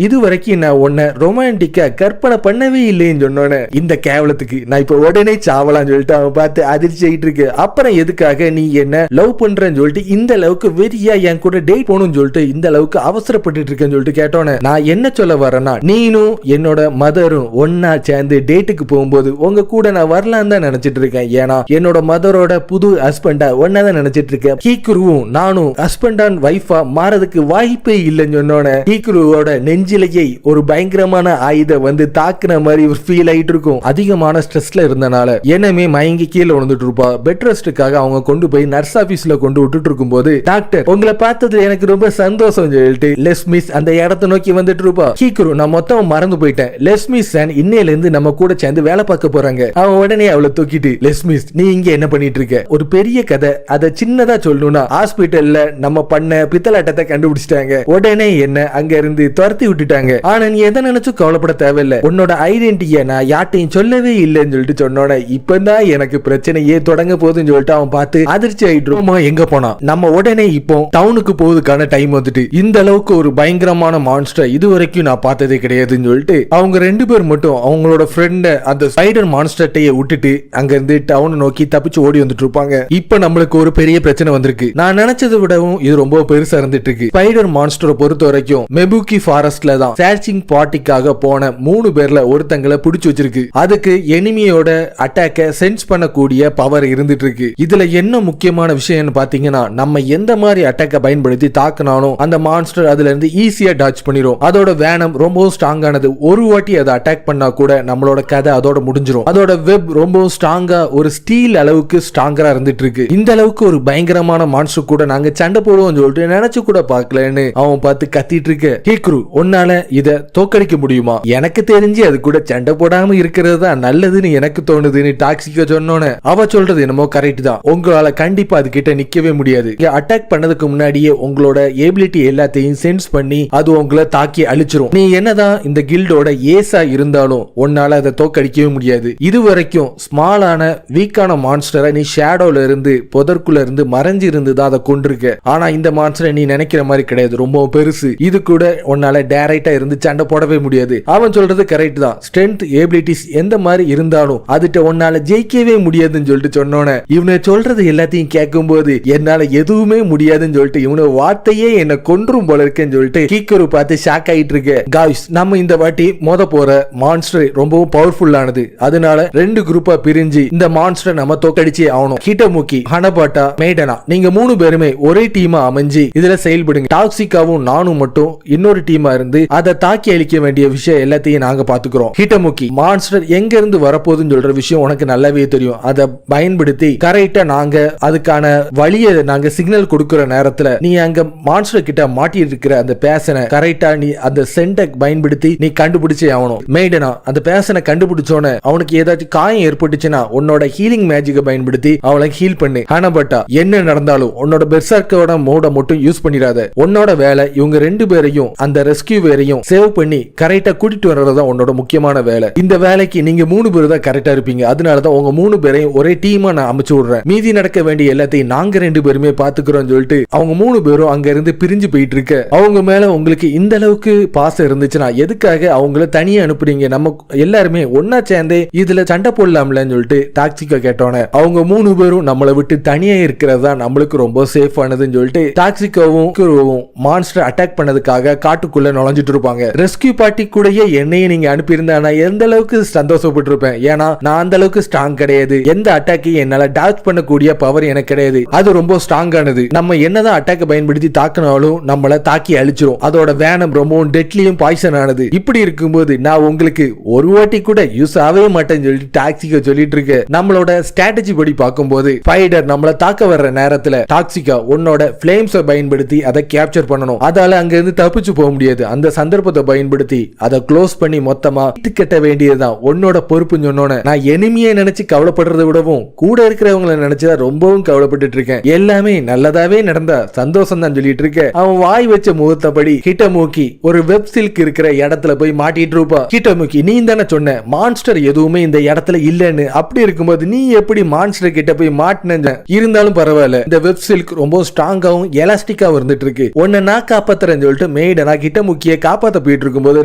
இது வரைக்கும் நான் உன்னை ரொமான்டிக்கா கற்பனை பண்ணவே இல்லைன்னு சொன்னோன்னே இந்த கேவலத்துக்கு நான் இப்ப உடனே சாவலான்னு சொல்லிட்டு அவன் பார்த்து அதிர்ச்சி ஆயிட்டு இருக்கு. அப்புறம் எதுக்காக நீ என்ன லவ் பண்றேன்னு சொல்லிட்டு இந்த அளவுக்கு வெறியா என் கூட டேட் போகணும்னு சொல்லிட்டு இந்த அளவுக்கு அவசரப்பட்டு இருக்கேன்னு சொல்லிட்டு கேட்டோன்னே நான் என்ன சொல்ல வரேன்னா நீனும் என்னோட மதரும் ஒன்னா சேர்ந்து டேட்டுக்கு போகும்போது உங்க கூட நான் வரலாம் தான் நினைச்சிட்டு இருக்கேன். ஏன்னா என்னோட மதரோட புது ஹஸ்பண்டா ஒன்னாதான் நினைச்சிட்டு இருக்கேன். ஹீக்குருவும் நானும் ஹஸ்பண்ட் அண்ட் வைஃபா மாறதுக்கு வாய்ப்பே இல்லைன்னு சொன்னோன்னே ஹீக்குருவோட நெஞ்சிலேயே ஒரு பயங்கரமான ஆயுதம் தாக்குன மாதிரி ஒரு ஃபீல் ஆயிட்டு இருக்கும். அதிகமான ஸ்ட்ரெஸ்ல இருந்தனால என்னமே மயங்கி கீழே விழுந்துட்டு இருப்பா. பெட் ரெஸ்டுக்காக அவங்க கொண்டு போய் நர்ஸ் ஆபீஸ்ல கொண்டு விட்டுட்டு இருக்கும் போது டாக்டர் உங்களை பார்த்ததுல எனக்கு ரொம்ப சந்தோஷம் சொல்லிட்டு லெஸ்மிஸ் அந்த இடத்தை நோக்கி வந்துட்டு இருப்பா. ஹீக்குரு நான் மொத்தம் மறந்து போயிட்டேன். லெஸ்மிஸ் இன்னையில இருந்து நம்ம கூட சேர்ந்து வேலை பார்க்க போறாங்க. அவன் உடனே அவளை தூக்கிட்டு லெஸ்மிஸ் நீ இங்க என்ன பண்ணிட்டு இருக்க, ஒரு பெரிய கதை அதை சின்னதா சொல்லணும்னா ஹாஸ்பிட்டல்ல நம்ம பண்ண பித்தலாட்டத்தை கண்டுபிடிச்சிட்டாங்க. உடனே என்ன அங்க இருந்து துரத்தி விட்டுட்டாங்க. ஆனா நீ எதை நினைச்சும் கவலைப்பட தேவையில்லை. உன்னோட ஐடென்டிட்டியை நான் யார்ட்டையும் சொல்லவே இல்லைன்னு சொல்லிட்டு சொன்னோட இப்பதான் எனக்கு பிரச்சனையே தொடங்க போகுதுன்னு சொல்லிட்டு அவன் பார்த்து அதிர்ச்சி ஆயிட்டு எங்க போனா நம்ம உடனே இப்போ டவுனுக்கு போவதுக்கான டைம் வந்துட்டு. இந்த அளவுக்கு ஒரு பயங்கரமான மான்ஸ்டர் இது வரைக்கும் நான் பார்த்ததே கிடையாதுன்னு சொல்லிட்டு அவங்க 2 பேர் மட்டும் அவங்களோட ஃப்ரெண்ட அந்த ஸ்பைடர் மான்ஸ்டர்ட்டையே விட்டுட்டு அங்க இருந்து டவுன் நோக்கி தப்பிச்சு ஓடி வந்துட்டு இருப்பாங்க. இப்ப நம்மளுக்கு ஒரு பெரிய பிரச்சனை வந்திருக்கு. நான் நினைச்சதை விடவும் இது ரொம்ப பெருசா இருந்துட்டு இருக்கு. ஸ்பைடர் மான்ஸ்டரை பொறுத்த வரைக்கும் மெபுக்கி ஃபாரஸ்ட்ல தான் சர்ச்சிங் பார்ட்டிக்காக போன 3 பேர்ல ஒருத்தங்களை பிடிச்சு வச்சிருக்கு. அதுக்கு எனிமியோட அட்டாக்க சென்ஸ் பண்ணக்கூடிய பவர் இருந்துட்டு இருக்கு. இதுல என்ன முக்கியமான விஷயம்னு பாத்தீங்கன்னா நம்ம எந்த மாதிரி அட்டாக்க பயன்படுத்தி தாக்குனாலும் அந்த மான்ஸ்டர் அதுல இருந்து ஈஸியா டாச் பண்ணிரும். அதோட வேனம் ரொம்ப ஸ்ட்ராங்கானது. ஒரு வாட்டி அதை அட்டாக் பண்ணா கூட நம்மளோட கதை அதோட முடிஞ்சிரும். அதோட வெப் ரொம்ப ஸ்ட்ராங்கா ஒரு ஸ்டீல் அளவுக்கு ஸ்ட்ராங்கரா இருந்துட்டு இருக்கு. இந்த அளவுக்கு ஒரு பயங்கரமான மான்ஸ்டர் கூட நாங்க சண்டை போடுவோம் சொல்லிட்டு நினைச்சு கூட பார்க்கலன்னு அவன் பார்த்து கத்திட்டு இருக்க. ஹீக்குரு உன்னால இத தோக்கடிக்க முடியுமா? எனக்கு தெரிஞ்சு அது கூட சண்டை போடாம இருக்கிறது தான் நல்லதுன்னு எனக்கு தோணுதுன்னு டாக்ஸிக்க சொன்னோன்னு அவ சொல்றது என்னமோ கரெக்ட் தான். உங்களால கண்டிப்பா அது கிட்ட நிக்கவே முடியாது. அட்டாக் பண்ணதுக்கு முன்னாடியே உங்களோட எபிலிட்டி எல்லாத்தையும் சென்ஸ் பண்ணி அது உங்களை தாக்கி அழிச்சிரும். நீ என்னதான் இந்த கில்டோட ஏசா இருந்தாலும் உன்னால அதை தோக்க தோக்கடிக்கவே முடியாது. இதுவரைக்கும் ஸ்மாலான வீக்கான மான்ஸ்டரை நீ ஷேடோல இருந்து புதற்குள்ள இருந்து மறைஞ்சு இருந்து தான் அதை கொண்டிருக்க. ஆனா இந்த மான்ஸ்டரை நீ நினைக்கிற மாதிரி கிடையாது, ரொம்ப பெருசு. இது கூட உன்னால டைரக்டா இருந்து சண்டை போடவே முடியாது. அவன் சொல்றது கரெக்ட் தான். ஸ்ட்ரென்த் எபிலிட்டிஸ் எந்த மாதிரி இருந்தாலும் அதுட்ட உன்னால ஜெயிக்கவே முடியாதுன்னு சொல்லிட்டு சொன்னோன்னே இவனை சொல்றது எல்லாத்தையும் கேட்கும் போது என்னால எதுவுமே முடியாதுன்னு சொல்லிட்டு இவனு வார்த்தையே என்ன கொன்றும் போல இருக்கேன்னு சொல்லிட்டு கீக்கரு பார்த்து ஷாக் ஆயிட்டு இருக்கு. காய்ஸ், நம்ம இந்த வாட்டி போற மான்ஸ்டர் ரொம்பவும் பவர்ஃபுல்லானது. அதனால 2 குரூப்பா பிரிஞ்சு இந்த மான்ஸ்டர் நம்ம தோக்கடிச்சே ஆகணும். ஹிட்டமுக்கி, ஹனபாட்டா, மேடனா நீங்க 3 பேருமே ஒரே டீமா அமைஞ்சு இதுல செயல்படுங்க. டாக்ஸிகாவும் நானும் மட்டும் இன்னொரு டீமா இருந்து அதை தாக்கி அழிக்க வேண்டிய விஷயம் எல்லாத்தையும் நாங்க பாத்துக்கிறோம். ஹிட்டமுக்கி, மான்ஸ்டர் எங்க இருந்து வரப்போகுதுன்னு சொல்ற விஷயம் உனக்கு நல்லாவே தெரியும். அதை பயன்படுத்தி கரெக்டா நாங்க அதுக்கான வழியை நாங்க சிக்னல் கொடுக்கிற நேரத்துல நீ அங்க மான்ஸ்டர் கிட்ட மாட்டிட்டு இருக்கிற அந்த பேசனை கரெக்டா நீ அந்த சென்டை பயன்படுத்தி நீ கண்டுபிடிச்சே ஆகணும். மேடனா அந்த பேசனை கண்டுபிடிச்சோன்னு அவனுக்கு ஏதாச்சும் காயம் ஏற்பட்டுச்சுன்னா உன்னோட ஹீலிங் மேஜிக்கை பயன்படுத்தி அவளை ஹீல் பண்ணு. ஹனபட்டா, என்ன நடந்தாலும் உன்னோட பெர்சர்க்கோட மோட மட்டும் யூஸ் பண்ணிடாத. உன்னோட வேலை இவங்க 2 பேரையும் அந்த ரெஸ்கியூ வேரையும் சேவ் பண்ணி கரெக்டா கூட்டிட்டு வர்றதுதான் உன்னோட முக்கியமான வேலை. இந்த வேலைக்கு நீங்க 3 பேர் தான் கரெக்டா இருப்பீங்க. அதனாலதான் உங்க 3 பேரையும் ஒரே டீமா நான் அமைச்சு விடுறேன். மீதி நடக்க வேண்டிய எல்லாத்தையும் நாங்க 2 பேருமே பாத்துக்கிறோம் சொல்லிட்டு அவங்க 3 பேரும் அங்க இருந்து பிரிஞ்சு போயிட்டு இருக்க. அவங்க மேல உங்களுக்கு இந்த அளவுக்கு பாசம் இருந்துச்சுன்னா எதுக்காக அவங்கள தனியா அனுப்புறீங்க? நம்ம எல்லாருமே ஒன்னா சேர்ந்தே இதுல சண்டை போடலாம்லன்னு சொல்லிட்டு டாக்ஸிகா கேட்டோன்னே அவங்க 3 பேரும் நம்மளை விட்டு தனியா இருக்கிறது தான் நம்மளுக்கு ரொம்ப சேஃப் ஆனதுன்னு சொல்லிட்டு டாக்ஸிகாவும் மான்ஸ்டர் அட்டாக் பண்ணதுக்காக காட்டுக்குள்ள நுழைஞ்சிட்டு இருப்பாங்க. ரெஸ்கியூ பார்ட்டி கூடயே என்னையும் நீங்க அனுப்பியிருந்தா நான் எந்த அளவுக்கு சந்தோஷப்பட்டு இருப்பேன். ஏன்னா நான் அந்த அளவுக்கு ஸ்ட்ராங் கிடையாது. எந்த அட்டாக்கையும் என்னால டாச் பண்ணக்கூடிய பவர் எனக்கு கிடையாது. அது ரொம்ப ஸ்ட்ராங்கானது. நம்ம என்னதான் அட்டாக் பயன்படுத்தி தாக்கினாலும் நம்மள தாக்கி அழிச்சிரும். அதோட வேனம் ரொம்பவும் டெட்லியும் பாய்சன் ஆனது. இப்படி இருக்கும்போது நான் உங்களுக்கு ஒரு வாட்டி கூட யூஸ் ஆகவே மாட்டேன்னு சொல்லிட்டு டாக்ஸிகா சொல்லிட்டு இருக்கு. நம்மளோட ஸ்ட்ராட்டஜி படி பார்க்கும்போது ஸ்பைடர் நம்மள தாக்க வர்ற நேரத்துல டாக்ஸிகா உன்னோட ஃபிளேம்ஸை பயன்படுத்தி அதை கேப்சர் பண்ணணும். அதால அங்க இருந்து தப்பிச்சு போக முடியாது. அந்த சந்தர்ப்பத்தை பயன்படுத்தி அதை க்ளோஸ் பண்ணி மொத்தமா கட்ட வேண்டியதுதான் உன்னோட பொறுப்புன்னு சொன்னோன்னு நான் எனிமியை நினைச்சு கவலைப்படுறதை விடவும் கூட இருக்கிறவங்களை நினைச்சுதான் ரொம்பவும் கவலைப்பட்டு இருக்கேன். எல்லாமே நல்லதாவே நடந்தா சந்தோஷம் தான் சொல்லிட்டு இருக்க. அவன் வாய் வச்ச முகத்தபடி ஹிட்டமுக்கி ஒரு வெப் சில்க் இருக்கிற இடத்துல போய் மாட்டிட்டு இருப்பா. ஹிட்டமுக்கி, நீ தானே சொன்ன மான்ஸ்டர் எதுவுமே இந்த இடத்துல இல்லன்னு. அப்படி இருக்கும்போது நீ எப்படி மான்ஸ்டர் கிட்ட போய் மாட்டின? இருந்தாலும் பரவாயில்ல, இந்த வெப் சில்க் ரொம்ப ஸ்ட்ராங்காவும் எலாஸ்டிக்காவும் இருந்துட்டு இருக்கு. உன்னை நான் காப்பாத்துறேன்னு சொல்லிட்டு மேடனா ஹிட்டமுக்கிய காப்பாத்த போயிட்டு இருக்கும்போது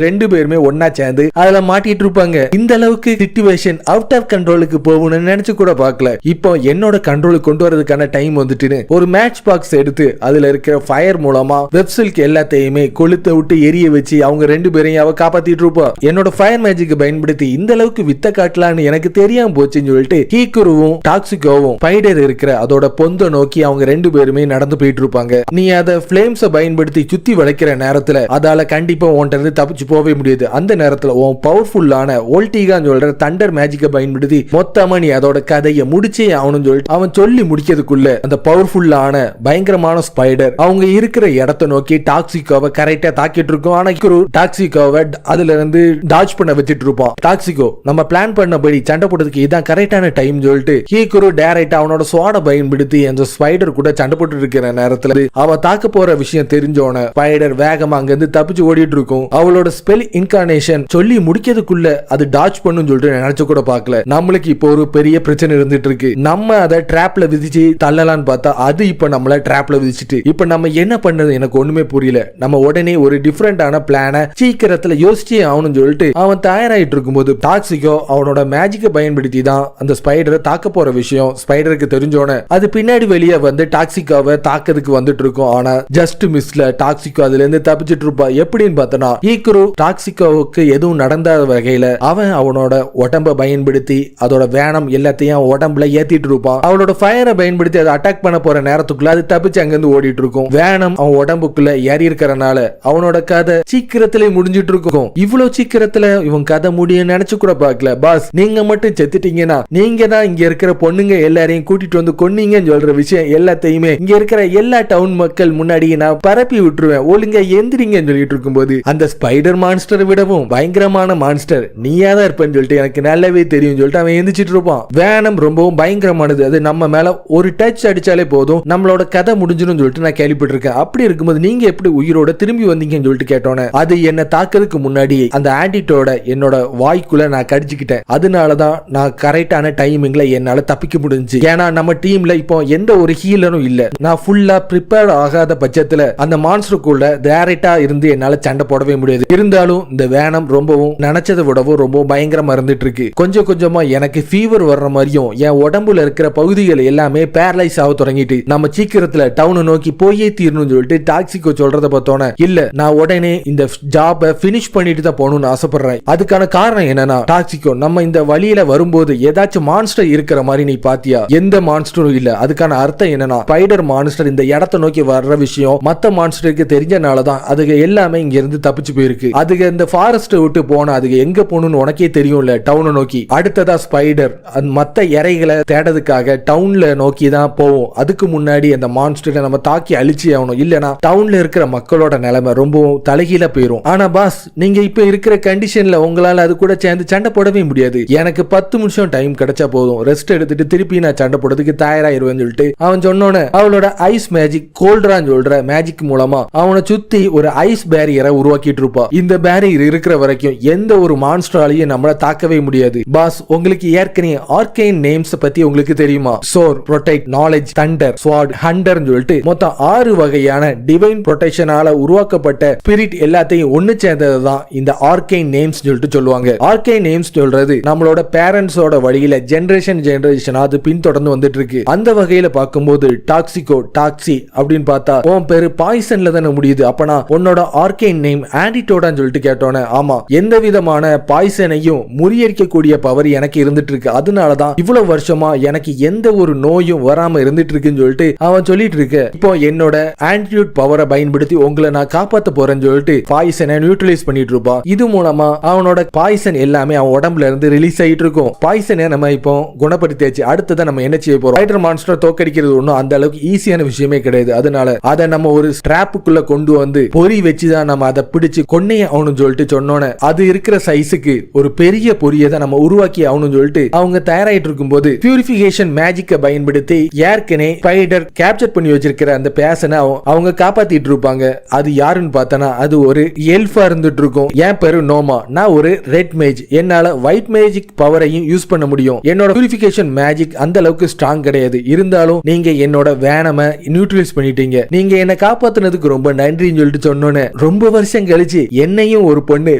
2 பேருமே ஒன்னா சேர்ந்து அதுல மாட்டிட்டு இருப்பாங்க. இந்த அளவுக்கு சிச்சுவேஷன் அவுட் ஆஃப் கண்ட்ரோலுக்கு போகணும்னு நினைச்சு கூட பார்க்கல. இப்போ என்னோட கண்ட்ரோலுக்கு கொண்டு வரதுக்கான டைம் வந்துட்டுன்னு ஒரு மேட்ச் பாக்ஸ் எடுத்து அதுல இருக்கிற ஃபயர் மூலமா வெப் சில்க் எல்லாத்தையுமே கொளுத்த விட்டு எரிய வச்சு அவங்க 2 பேரையும் அவ காப்பாத்திட்டு இருப்பா. என்னோட ஃபயர் மேஜிக் பயன்படுத்தி இந்த அளவுக்கு வித்த காட்டலான்னு எனக்கு தெரியாம போச்சுன்னு சொல்லிட்டு ஹீக்குருவும் டாக்ஸிகோவும் ஸ்பைடர் இருக்கிற அதோட பொந்த நோக்கி அவங்க 2 பேருமே நடந்து போயிட்டு இருப்பாங்க. நீ அதை ஃபிளேம்ஸை பயன்படுத்தி சுத்தி வளைக்கிற நேரத்துல அதால கண்டிப்பா உன்கிட்ட இருந்து தப்பிச்சு போகவே முடியாது. அந்த நேரத்துல உன் பவர்ஃபுல்லான வோல்டிகான்னு சொல்ற தண்டர் மேஜிக்கை பயன்படுத்தி மொத்தமா நீ அதோட கதையை முடிச்சே ஆகணும்னு சொல்லிட்டு அவன் சொல்லி முடிக்கிறதுக்குள்ள அந்த பவர்ஃபுல்லான பயங்கரமான ஸ்பைடர் அவங்க இருக்கிற இடத்தை நோக்கி டாக்ஸிகோவை கரெக்டா தாக்கிட்டு இருக்கும். ஆனா டாக்ஸிகோவை அதுல இருந்து டாச் பண்ண வச்சிட்டு இருப்பான். டாக்ஸிகோ, நம்ம பிளான் பண்ணபடி சண்டை போடுறதுக்கு இதான் கரெக்டான டைம் சொல்லிட்டு ஹீக்குரு டைரக்டா அவனோட ஸ்வாட பயன்படுத்தி அந்த ஸ்பைடர் கூட சண்டை போட்டு இருக்கிற நேரத்துல அவ தாக்க போற விஷயம் தெரிஞ்சோன ஸ்பைடர் வேகமா அங்க இருந்து தப்பிச்சு ஓடிட்டு இருக்கும். அவளோட ஸ்பெல் இன்கார்னேஷன் சொல்லி முடிக்கிறதுக்குள்ள அது டாச் பண்ணும் சொல்லிட்டு நினைச்சு கூட பார்க்கல. நம்மளுக்கு இப்போ ஒரு பெரிய பிரச்சனை இருந்துட்டு இருக்கு. நம்ம அதை டிராப்ல விதிச்சு தள்ளலான்னு பார்த்தா அது இப்ப நம்மள டிராப்ல விதிச்சுட்டு இப்ப நம்ம என்ன பண்ணது எனக்கு ஒண்ணுமே புரியல. நம்ம உடனே ஒரு டிஃபரெண்டான பிளான சீக்கிரத்துல யோசிச்சே ஆகணும்னு சொல்லிட்டு அவன் தயாராயிட்டு இருக்கும்போது டாக்ஸிகோ அவனோட மேஜிக்கை பயன்படுத்தி தான் அந்த ஸ்பைடரை தாக்க போற விஷயம் ஸ்பைடருக்கு தெரிஞ்சோன அது பின்னாடி வெளியே வந்து டாக்ஸிகோவை தாக்கிறதுக்கு வந்துட்டு இருக்கும். ஆனா ஜஸ்ட் மிஸ்ல டாக்ஸிகோ அதுல இருந்து தப்பிச்சிட்டு இருப்பா. எப்படின்னு பார்த்தனா ஈக்குரு டாக்ஸிகோவுக்கு எதுவும் நடந்தாத வகையில அவன் அவனோட உடம்ப பயன்படுத்தி அதோட வேனம் எல்லாத்தையும் உடம்புல ஏத்திட்டு இருப்பான். அவளோட ஃபயரை பயன்படுத்தி அதை அட்டாக் பண்ண போற நேரத்துக்குள்ள அது தப்பிச்சு அங்கிருந்து ஓடிட்டு இருக்கும். வேனம் அவன் உடம்புக்குள்ள ஏறி இருக்கிறனால அவனோட கதை சீக்கிரத்திலே முடிஞ்சிட்டு இருக்கும். இவ்வளவு சீக்கிரத்துல இவன் கதை முடிய நினைச்சு கூட பார்க்கல. பாஸ், நீங்க மட்டும் செத்துட்டீங்கன்னா நீங்க தான் இங்க இருக்கிற பொண்ணுங்க எல்லாரையும் கூட்டிட்டு வந்து கொன்னீங்கன்னு சொல்ற விஷயம் எல்லாத்தையுமே இங்க இருக்கிற எல்லா டவுன் மக்கள் முன்னாடி நான் பரப்பி விட்டுருவேன். ஒழுங்க எந்திரிங்கன்னு சொல்லிட்டு இருக்கும்போது அந்த ஸ்பைடர் மான்ஸ்டர் விடவும் பயங்கரமான மான்ஸ்டர் நீயா தான் இருப்பேன்னு சொல்லிட்டு எனக்கு நல்லாவே தெரியும் சொல்லிட்டு அவன் எந்திரிச்சிட்டு இருப்பான். வேனம் ரொம்பவும் பயங்கரமானது. அது நம்ம மேல ஒரு டச் அடிச்சாலே போதும் நம்மளோட கதை முடிஞ்சிடும் சொல்லிட்டு நான் கேள்விப்பட்டிருக்கேன். அப்படி இருக்கும்போது நீங்க எப்படி உயிரோட திரும்பி வந்தீங்கன்னு சொல்லிட்டு கேட்டோன்னே அது என்ன தாக்குறதுக்கு முன்னாடி அந்த ஆன்டிட்டோட என்னோட வாய்க்குள்ள முதுகுல நான் கடிச்சுக்கிட்டேன். அதனாலதான் நான் கரெக்டான டைமிங்ல என்னால தப்பிக்க முடிஞ்சு. ஏன்னா நம்ம டீம்ல இப்போ எந்த ஒரு ஹீலரும் இல்ல. நான் ஃபுல்லா ப்ரிப்பேர் ஆகாத பட்சத்துல அந்த மான்ஸ்டருக்குள்ள டைரக்டா இருந்து என்னால சண்டை போடவே முடியாது. இருந்தாலும் இந்த வேனம் ரொம்பவும் நினைச்சதை விடவும் ரொம்ப பயங்கரமா இருந்துட்டு இருக்கு. கொஞ்சம் கொஞ்சமா எனக்கு ஃபீவர் வர்ற மாதிரியும் என் உடம்புல இருக்கிற பகுதிகள் எல்லாமே பேரலைஸ் ஆக தொடங்கிட்டு நம்ம சீக்கிரத்துல டவுனை நோக்கி போயே தீரணும்னு சொல்லிட்டு டாக்ஸிகோ சொல்றத பார்த்தோன்னே இல்ல நான் உடனே இந்த ஜாபை பினிஷ் பண்ணிட்டு தான் போகணும்னு ஆசைப்படுறேன். அதுக்கான காரணம் என்னன்னா டாக்ஸிகோ நம்ம இந்த வழியில வரும்போது ஏதாச்சும் மான்ஸ்டர் இருக்கிற மாதிரி நீ பாத்தியா? எந்த மான்ஸ்டரும் இல்ல. அதுக்கான அர்த்தம் என்னன்னா ஸ்பைடர் மான்ஸ்டர் இந்த இடத்தை நோக்கி வர்ற விஷயம் மத்த மான்ஸ்டருக்கு தெரிஞ்சனாலதான் அதுக்கு எல்லாமே இங்க இருந்து தப்பிச்சு போயிருக்கு. அதுக்கு இந்த ஃபாரஸ்ட் விட்டு போனா அதுக்கு எங்க போகணும்னு உனக்கே தெரியும்ல, டவுனை நோக்கி. அடுத்ததா ஸ்பைடர் மத்த இறைகளை தேடதுக்காக டவுன்ல நோக்கி தான் போவோம். அதுக்கு முன்னாடி அந்த மான்ஸ்டரை நம்ம தாக்கி அழிச்சு ஆகணும். இல்லனா டவுன்ல இருக்கிற மக்களோட நிலைமை ரொம்பவும் தலைகீழ போயிரும். ஆனா பாஸ், நீங்க இப்ப இருக்கிற கண்டிஷன்ல உங்களால அது கூட சேர்ந்து சண்டை போடவே முடியாது. எனக்கு 10 நிமிஷம் டைம் கிடைச்சா போதும், ரெஸ்ட் எடுத்துட்டு திருப்பி நான் சண்டை போடுறதுக்கு தயாராயிருவேன்னு சொல்லிட்டு அவன் சொன்னோன்னு அவளோட ஐஸ் மேஜிக் கோல்ட்ரான்னு சொல்ற மேஜிக் மூலமா அவனை சுத்தி ஒரு ஐஸ் பேரியரை உருவாக்கிட்டு இருப்பா. இந்த பேரியர் இருக்கிற வரைக்கும் எந்த ஒரு மான்ஸ்டராலையும் நம்மள தாக்கவே முடியாது. பாஸ், உங்களுக்கு ஏற்கனவே ஆர்கேன் நேம்ஸ் பத்தி உங்களுக்கு தெரியுமா? சோர், ப்ரொடெக்ட், நாலேஜ், தண்டர், ஸ்வாட், ஹண்டர் சொல்லிட்டு மொத்தம் 6 வகையான டிவைன் ப்ரொடெக்ஷனால உருவாக்கப்பட்ட ஸ்பிரிட் எல்லாத்தையும் ஒண்ணு சேர்ந்ததுதான் இந்த ஆர்கேன் நேம்ஸ் சொல்லிட்டு சொல்லுவாங்க. ஆர்கேன் நேம்ஸ் சொல்றது நம்மளோட பேரண்ட்ஸோட வழியில ஜெனரேஷனா அது பின்தொடர்ந்து வந்துட்டு இருக்கு. அந்த வகையில பார்க்கும்போது டாக்ஸிகோ, டாக்ஸி அப்படின்னு பார்த்தா உன் பேரு பாய்சன்ல தானே முடியுது. அப்பனா உன்னோட ஆர்கேன் நேம் ஆன்டிடோடான்னு சொல்லிட்டு கேட்டோன்னே ஆமா, எந்த விதமான பாய்சனையும் முறியடிக்கக்கூடிய பவர் எனக்கு இருந்துட்டு இருக்கு. அதனாலதான் இவ்வளவு வருஷமா எனக்கு எந்த ஒரு நோயும் வராம இருந்துட்டு இருக்குன்னு சொல்லிட்டு அவன் சொல்லிட்டு இருக்கு. இப்போ என்னோட ஆன்டிடியூட் பவரை பயன்படுத்தி உங்களை நான் காப்பாத்த போறேன்னு சொல்லிட்டு பாய்சனை நியூட்ரலைஸ் பண்ணிட்டு இருப்பா. இது மூலமா அவனோட பாய்சன் எல்லாமே அவன் உடம்புல இருந்து ரிலீஸ் ஆயிட்டு இருக்கும். பாய்சனை நம்ம இப்போ குணப்படுத்தியாச்சு. அடுத்ததான் நம்ம என்ன செய்ய போறோம்? ஸ்பைடர் மான்ஸ்டர் தோக்கடிக்கிறது ஒன்றும் அந்த அளவுக்கு ஈஸியான விஷயமே கிடையாது. அதனால அதை நம்ம ஒரு ஸ்ட்ராப்புக்குள்ள கொண்டு வந்து பொறி வச்சுதான் நம்ம அதை பிடிச்சு கொன்னையே ஆகணும்னு சொல்லிட்டு சொன்னோன்னே அது இருக்கிற சைஸுக்கு ஒரு பெரிய பொரியை தான் நம்ம உருவாக்கி ஆகணும்னு சொல்லிட்டு அவங்க தயாராயிட்டு இருக்கும் போது பியூரிஃபிகேஷன் மேஜிக்கை பயன்படுத்தி ஏற்கனவே ஸ்பைடர் கேப்சர் பண்ணி வச்சிருக்கிற அந்த பேசனை அவங்க காப்பாத்திட்டு இருப்பாங்க. அது யாருன்னு பார்த்தனா அது ஒரு எல்ஃபா இருந்துட்டு இருக்கும். என் பேரு நோமா, நான் ஒரு ரெட் மேஜ். என்னால ஒயிட் மேஜிக் பவரையும் யூஸ் பண்ண முடியும். என்னோட பியூரிஃபிகேஷன் மேஜிக் அந்த அளவுக்கு ஸ்ட்ராங் கிடையாது. இருந்தாலும் நீங்க என்னோட வேனமை நியூட்ரலைஸ் பண்ணிட்டீங்க. நீங்க என்ன காப்பாத்துனதுக்கு ரொம்ப நன்றின்னு சொல்லிட்டு சொன்னோன்னு ரொம்ப வருஷம் கழிச்சு என்னையும் ஒரு பொண்ணு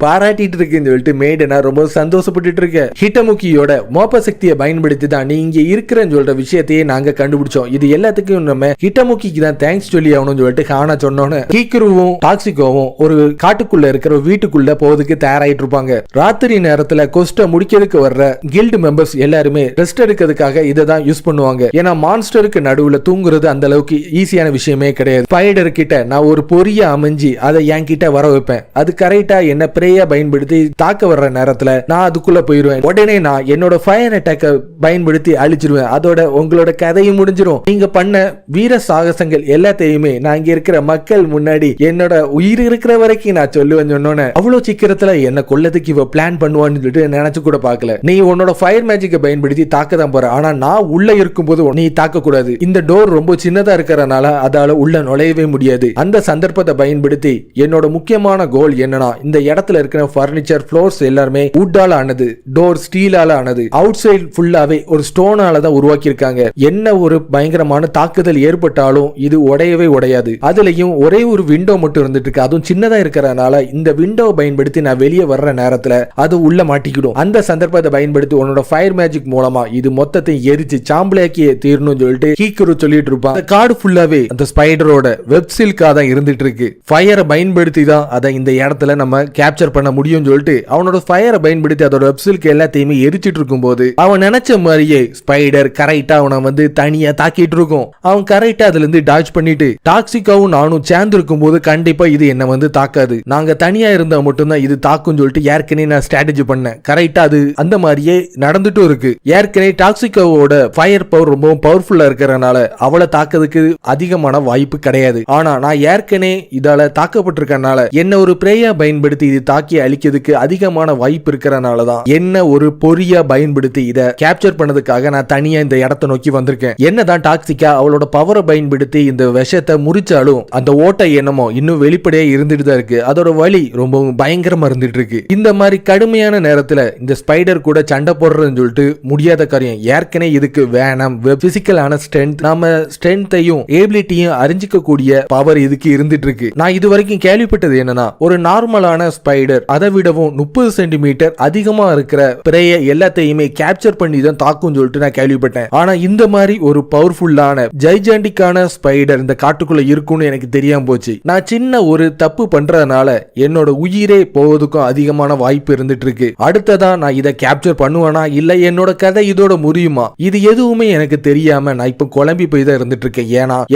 பாராட்டிட்டு இருக்குன்னு சொல்லிட்டு மேடு நான் ரொம்ப சந்தோஷப்பட்டு இருக்கேன். ஹிட்டமுக்கியோட மோப்ப சக்தியை பயன்படுத்தி தான் நீ இங்க இருக்கிறன்னு சொல்ற விஷயத்தையே நாங்க கண்டுபிடிச்சோம். இது எல்லாத்துக்கும் நம்ம ஹிட்டமுக்கிக்கு தான் தேங்க்ஸ் சொல்லி ஆகணும்னு சொல்லிட்டு ஹானா சொன்னோன்னு ஹீக்ருவும் டாக்ஸிகோவும் ஒரு காட்டுக்குள்ள இருக்கிற வீட்டுக்குள்ள போறதுக்கு தயாராயிட்டு இருப்பாங்க. ராத்திரி நேரத்துல கொஸ்ட முடிக்கிறதுக்கு வர்ற கில்டு மெம்பர்ஸ் எல்லாருமே ரெஸ்ட் எடுக்கிறதுக்காக இதை தான் யூஸ் பண்ணுவாங்க. ஏன்னா மான்ஸ்டருக்கு நடுவுல தூங்குறது அந்த அளவுக்கு ஈஸியான விஷயமே கிடையாது. ஸ்பைடர் கிட்ட நான் ஒரு பொரிய அமைஞ்சு அதை என் கிட்ட வர வைப்பேன். அது கரெக்டா என்ன பிரேயா பயன்படுத்தி தாக்க வர்ற நேரத்துல நான் அதுக்குள்ள போயிருவேன். உடனே நான் என்னோட ஃபயர் அட்டாக்க பயன்படுத்தி அழிச்சிருவேன். அதோட உங்களோட கதையும் முடிஞ்சிரும். நீங்க பண்ண வீர சாகசங்கள் எல்லாத்தையுமே நான் இங்க இருக்கிற மக்கள் முன்னாடி என்னோட உயிர் இருக்கிற வரைக்கும் நான் சொல்லுவேன் சொன்னோன்னே அவ்வளவு சீக்கிரத்துல என்ன கொல்லதுக்கு இவ பிளான் பண்ணுவான்னு சொல்லிட்டு நினைச்சு கூட பார்க்கல. நீ உன்னோட ஃபயர் மேஜிக்கை பயன்படுத்தி தாக்க தான் போற. ஆனா நான் உள்ள இருக்கும்போது நீ தாக்க கூடாது. இந்த டோர் ரொம்ப சின்னதா இருக்கிறனால அதால உள்ள நுழையவே முடியாது. அந்த சந்தர்ப்பத்தை பயன்படுத்தி என்னோட முக்கியமான கோல் என்னன்னா இந்த இடத்துல இருக்கிற பர்னிச்சர் ஃப்ளோர்ஸ் எல்லாமே வுட்டால ஆனது, டோர் ஸ்டீலால ஆனது, அவுட் சைடு ஃபுல்லாவே ஒரு ஸ்டோனால தான் உருவாக்கி இருக்காங்க. என்ன ஒரு பயங்கரமான தாக்குதல் ஏற்பட்டாலும் இது உடையவே உடையாது. அதுலயும் ஒரே ஒரு விண்டோ மட்டும் இருந்துட்டு இருக்கு. அதுவும் சின்னதா இருக்கிறனால இந்த விண்டோவை பயன்படுத்தி நான் வெளியே வர்ற நேரத்துல அது உள்ள மாட்டிக்கிடும். அந்த சந்தர்ப்பத்தை பயன்படுத்தி உன்னோட ஃபயர் மேஜிக் மூலமா இது மொத்தத்தை எரிச்சு சாம்பலாக்கி தீரணும்னு சொல்லிட்டு ஹீக்ரு சொல்லிட்டு இருப்பான். அந்த காடு ஃபுல்லாவே அந்த ஸ்பைடரோட வெப் சில்கா தான் இருந்துட்டு இருக்கு. ஃபயரை பயன்படுத்தி தான் அதை இந்த இடத்துல நம்ம கேப்சர் பண்ண முடியும் சொல்லிட்டு அவனோட ஃபயரை பயன்படுத்தி அதோட வெப் சில்க் எல்லாத்தையுமே எரிச்சிட்டு இருக்கும் போது அவன் நினைச்ச மாதிரியே ஸ்பைடர் கரெக்டா அவனை வந்து தனியா தாக்கிட்டு இருக்கும். அவன் கரெக்டா அதுல இருந்து டாச் பண்ணிட்டு டாக்ஸிகாவும் நானும் சேர்ந்து இருக்கும் போது கண்டிப்பா இது என்ன வந்து தாக்காது, நாங்க தனியா இருந்தா மட்டும்தான் இது தாக்கும் சொல்லிட்டு ஏற்கனவே நான் ஸ்ட்ராட்டஜி பண்ணேன். கரெக்டா அது அந்த மாதிரியே நடந்துட்டும் இருக்கு. ஏற்கனவே டாக்ஸிகாவோட ஃபயர் பவர் ரொம்பவும் பவர்ஃபுல்லா இருக்கிறனால அவளை தாக்கிறதுக்கு அதிகமான வாய்ப்பு கிடையாது. ஆனா நான் ஏற்கனவே இதால தாக்கப்பட்டிருக்கனால என்ன ஒரு பிரேயா பயன்படுத்தி இது தாக்கி அழிக்கிறதுக்கு அதிகமான வாய்ப்பு இருக்கிறனாலதான் என்ன ஒரு பொறியா பயன்படுத்தி இதை கேப்சர் பண்ணதுக்காக நான் தனியா இந்த இடத்தை நோக்கி வந்திருக்கேன். என்னதான் டாக்ஸிகா அவளோட பவரை பயன்படுத்தி இந்த விஷத்தை முறிச்சாலும் அந்த ஓட்டை என்னமோ இன்னும் வெளிப்படையா இருந்துட்டு தான் இருக்கு. அதோட வலி ரொம்பவும் பயங்கரமா இருந்துட்டு இருக்கு. இந்த மாதிரி கடுமையா உண்மையான நேரத்துல இந்த ஸ்பைடர் கூட சண்டை போடுறதுன்னு சொல்லிட்டு முடியாத காரியம். ஏற்கனவே இதுக்கு வேணாம் பிசிக்கலான ஸ்ட்ரென்த், நம்ம ஸ்ட்ரென்த்தையும் எபிலிட்டியும் அறிஞ்சிக்க கூடிய பவர் இதுக்கு இருந்துட்டு இருக்கு. நான் இது வரைக்கும் கேள்விப்பட்டது என்னன்னா, ஒரு நார்மலான ஸ்பைடர் அதை விடவும் 30 சென்டிமீட்டர் அதிகமா இருக்கிற பிறைய எல்லாத்தையுமே கேப்சர் பண்ணி தான் தாக்கும் சொல்லிட்டு நான் கேள்விப்பட்டேன். ஆனா இந்த மாதிரி ஒரு பவர்ஃபுல்லான ஜைஜாண்டிக்கான ஸ்பைடர் இந்த காட்டுக்குள்ள இருக்கும்னு எனக்கு தெரியாம போச்சு. நான் சின்ன ஒரு தப்பு பண்றதுனால என்னோட உயிரே போவதுக்கும் அதிகமான வாய்ப்பு இருந்துட்டு இருக்கு. அடுத்ததா நான் இதை கேப்சர் பண்ணுவேனா இல்ல என்னோட கதை இதோட முடியுமா, இது எதுவுமே எனக்கு தெரியாம நான் இப்ப குழம்பி போய் தான் இருந்துட்டு இருக்கேன்.